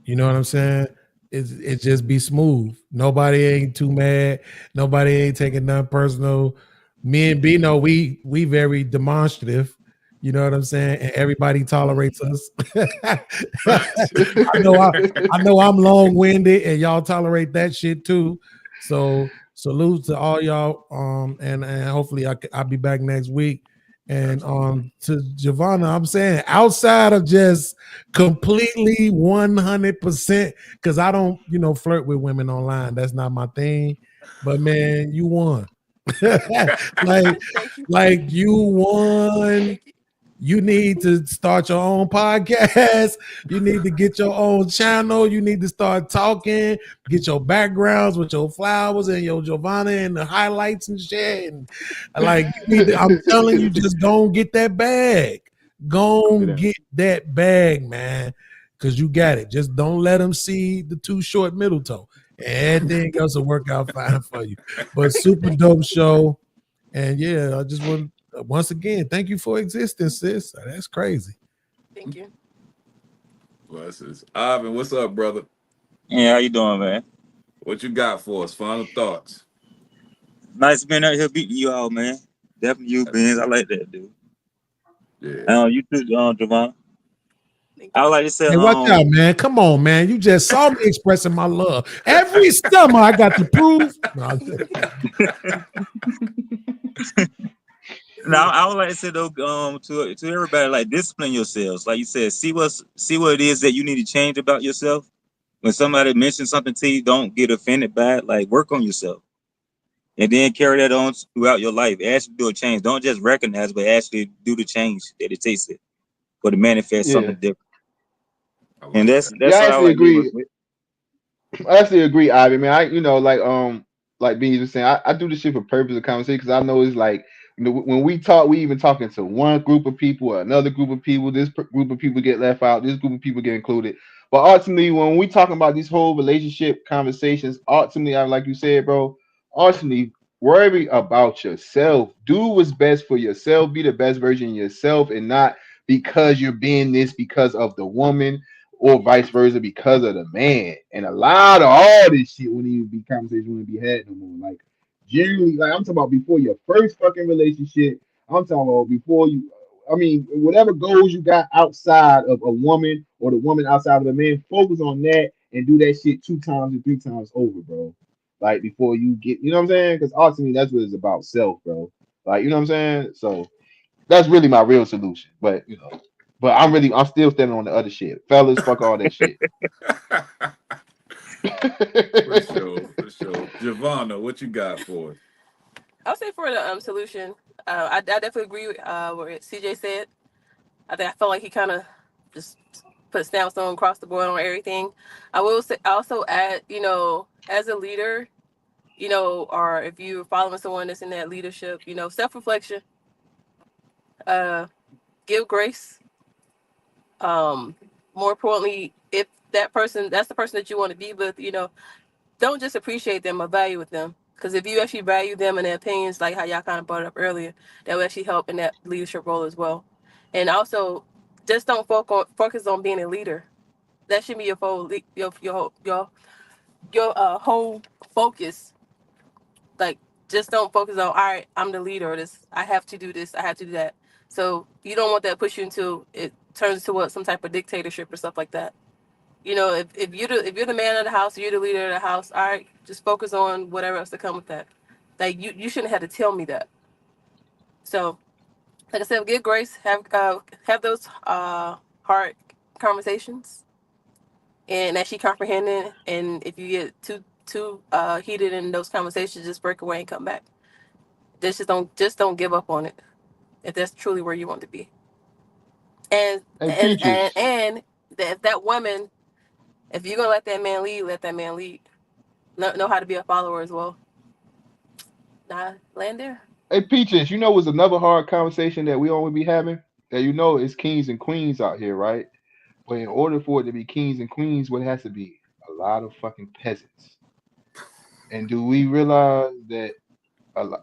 You know what I'm saying? It just be smooth. Nobody ain't too mad. Nobody ain't taking nothing personal. Me and Bino, we very demonstrative. You know what I'm saying? And everybody tolerates us. I know I'm long-winded and y'all tolerate that shit too. So salute to all y'all. And hopefully I'll be back next week. And to Giovanna, I'm saying outside of just completely 100%, because I don't, flirt with women online. That's not my thing. But man, you won. like you won. You need to start your own podcast. You need to get your own channel. You need to start talking, get your backgrounds with your flowers and your Giovanna and the highlights and shit. And I'm telling you, just go and get that bag. Go and get that bag, man, because you got it. Just don't let them see the too short middle toe. Everything else will work out fine for you. But super dope show. And yeah, I just want once again, thank you for existing, sis. That's crazy. Thank you. Blessings. Ivan, what's up, brother? Yeah, how you doing, man? What you got for us? Final thoughts. Nice being out here beating you all, man. Definitely you, Benz. I like that, dude. Yeah. You too, Javon. I would like to say, hey, watch out, man. Come on, man. You just saw me expressing my love. Every summer I got to prove. Now, I would like to say though, to everybody, like discipline yourselves. Like you said, see what it is that you need to change about yourself. When somebody mentions something to you, don't get offended by it. Like work on yourself, and then carry that on throughout your life. Actually do a change. Don't just recognize, but actually do the change that it takes it, or to manifest something different. And that's I actually agree. I actually agree, Ivy. Man, like Beans was saying, I do this shit for purpose of conversation because I know it's like, when we talk, we even talking to one group of people or another group of people. This group of people get left out. This group of people get included. But ultimately, when we talking about these whole relationship conversations, ultimately, like you said, bro, ultimately, worry about yourself. Do what's best for yourself. Be the best version of yourself, and not because you're being this because of the woman, or vice versa because of the man. And a lot of all this shit wouldn't even be conversation wouldn't be had no more. Like generally, like I'm talking about before your first fucking relationship. I'm talking about before you. I mean, whatever goals you got outside of a woman or the woman outside of the man, focus on that and do that shit 2 times and 3 times over, bro. Like before you get, you know what I'm saying? Because ultimately that's what it's about, self, bro. Like, you know what I'm saying? So that's really my real solution. But But I'm still standing on the other shit. Fellas, fuck all that shit. For sure. Giovanna, what you got for us? I'll say for the solution, I definitely agree with what CJ said. I felt like he kind of just put stamps on across the board on everything. I will say, also add, as a leader, or if you're following someone that's in that leadership, self-reflection, give grace. More importantly, if that's the person that you want to be with, don't just appreciate them or value with them. Because if you actually value them and their opinions, like how y'all kind of brought it up earlier, that will actually help in that leadership role as well. And also, just don't focus on being a leader. That should be your whole focus. Like, just don't focus on, all right, I'm the leader, or this, I have to do this, I have to do that. So you don't want that to push you into it turns to some type of dictatorship or stuff like that. If you're the man of the house, you're the leader of the house, all right, just focus on whatever else to come with that. Like you shouldn't have to tell me that. So, like I said, give grace, have those hard conversations, and actually comprehending. And if you get too heated in those conversations, just break away and come back. Just don't give up on it if that's truly where you want to be. And if that woman, if you're gonna let that man lead, let that man lead. Know how to be a follower as well. Land there. Hey, Peaches, what's another hard conversation that we always be having? that you know it's kings and queens out here, right? But in order for it to be kings and queens, what has to be? A lot of fucking peasants. And do we realize that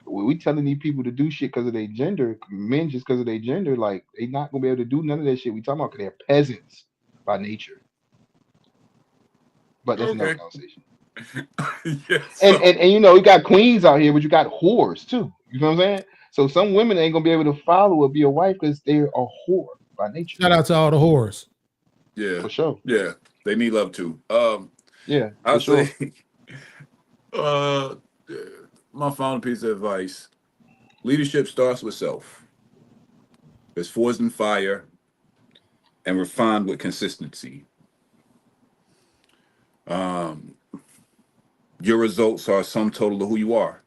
when we telling these people to do shit because of their gender, men just because of their gender, like they not gonna be able to do none of that shit we talking about because they're peasants by nature. But that's another Okay. conversation. Yes. And you know, you got queens out here, but you got whores too. You know what I'm saying? So some women ain't gonna be able to follow or be a wife because they're a whore by nature. Shout out to all the whores. Yeah. For sure. Yeah. They need love too. Yeah, I'll for sure. say my final piece of advice: leadership starts with self. It's forged in fire and refined with consistency. Your results are a sum total of who you are.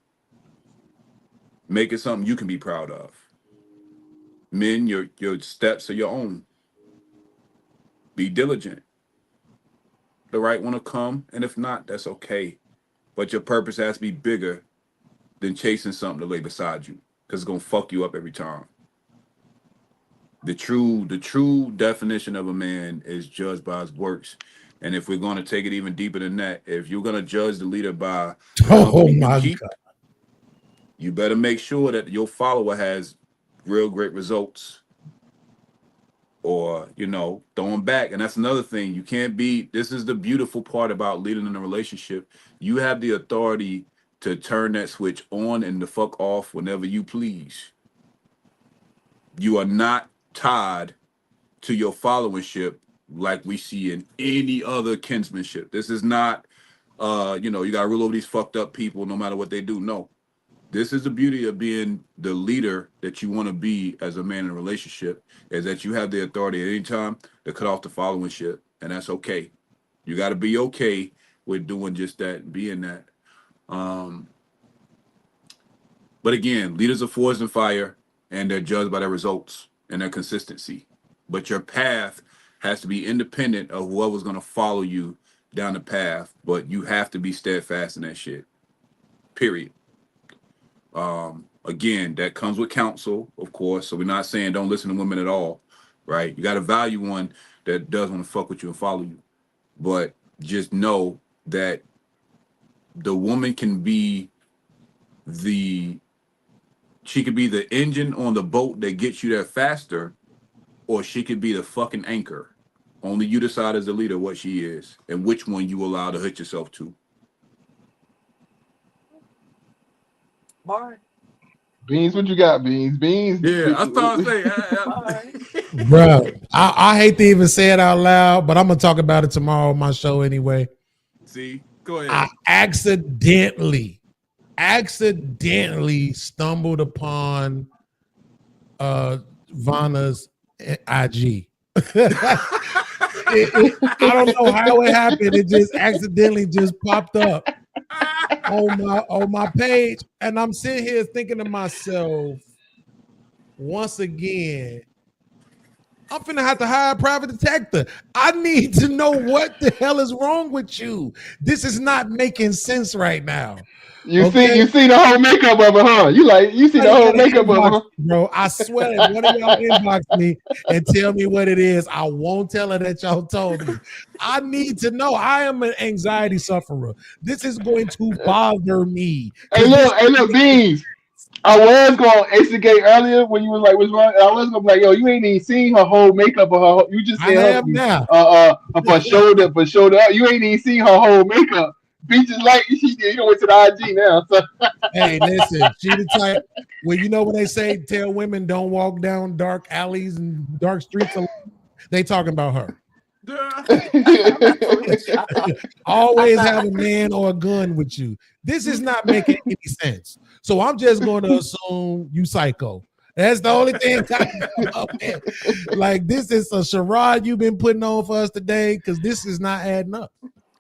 Make it something you can be proud of. Men, your steps are your own. Be diligent. The right one will come, and if not, that's okay. But your purpose has to be bigger than chasing something to lay beside you, because it's gonna fuck you up every time. The true definition of a man is judged by his works. And if we're gonna take it even deeper than that, if you're gonna judge the leader by Oh my God. you better make sure that your follower has real great results. Or, you know, throwing back. And that's another thing. You can't be, this is the beautiful part about leading in a relationship. You have the authority to turn that switch on and the fuck off whenever you please. You are not tied to your followership like we see in any other kinsmanship. This is not, you know, you got to rule over these fucked up people no matter what they do. No. This is the beauty of being the leader that you want to be as a man in a relationship, is that you have the authority at any time to cut off the followership, and that's okay. You got to be okay with doing just that, being that. But again, leaders are forged in fire, and they're judged by their results and their consistency. But your path has to be independent of whoever's going to follow you down the path, but you have to be steadfast in that shit. Period. Again, that comes with counsel, of course. So we're not saying don't listen to women at all, right? You got to value one that does want to fuck with you and follow you. But just know that the woman can be she could be the engine on the boat that gets you there faster, or she could be the fucking anchor. Only you decide as a leader what she is and which one you allow to hook yourself to. Bar. Beans, what you got, Beans? Beans. Yeah, I started saying, Bro, I hate to even say it out loud, but I'm gonna talk about it tomorrow on my show anyway. see, go ahead. I accidentally stumbled upon Vanna's IG. I don't know how it happened. It just accidentally just popped up on my page, and I'm sitting here thinking to myself, once again, I'm finna have to hire a private detective. I need to know what the hell is wrong with you. This is not making sense right now. You see the whole makeup of her, huh? You see the whole makeup of her, bro. I swear, if one of y'all inbox me and tell me what it is, I won't tell her that y'all told me. I need to know. I am an anxiety sufferer. This is going to bother me. Hey, look, Beans. I was going to instigate earlier when you was like, "What's wrong?" I was going to be like, "Yo, you ain't even seen her whole makeup of her. You just I have now. For shoulder. You ain't even seen her whole makeup. Beach is like you went to the IG now." So. Hey, listen, she the type. Well, you know when they say tell women don't walk down dark alleys and dark streets, they talking about her. Always have a man or a gun with you. This is not making any sense. So I'm just going to assume you psycho. That's the only thing. Like, this is a charade you've been putting on for us today, because this is not adding up.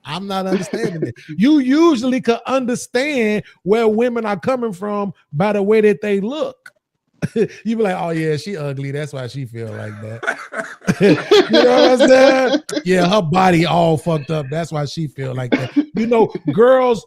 I'm not understanding it. You usually could understand where women are coming from by the way that they look. You be like, oh yeah, she ugly. That's why she feel like that. You know what I'm saying? Yeah, her body all fucked up. That's why she feel like that. You know, girls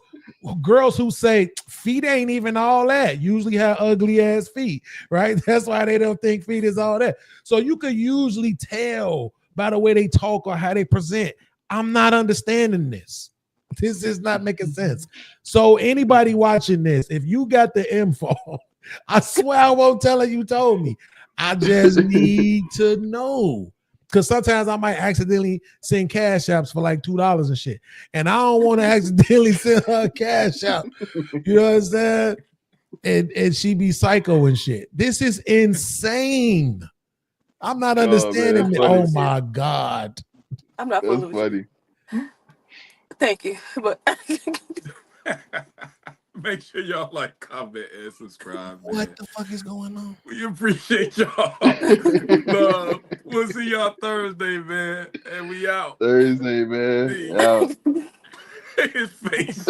girls who say feet ain't even all that usually have ugly ass feet, right? That's why they don't think feet is all that. So you could usually tell by the way they talk or how they present. I'm not understanding this. This is not making sense. So anybody watching this, if you got the info, I swear I won't tell her you told me. I just need to know. Because sometimes I might accidentally send cash apps for like $2 and shit. And I don't want to accidentally send her a cash app. You know what I'm saying? And she be psycho and shit. This is insane. I'm not understanding it. Oh my God. I'm not That's fooling with you. funny. Thank you. But Make sure y'all like, comment, and subscribe. Man. What the fuck is going on? We appreciate y'all. Love. We'll see y'all Thursday, man. And we out. Thursday, man. See. Out. His face.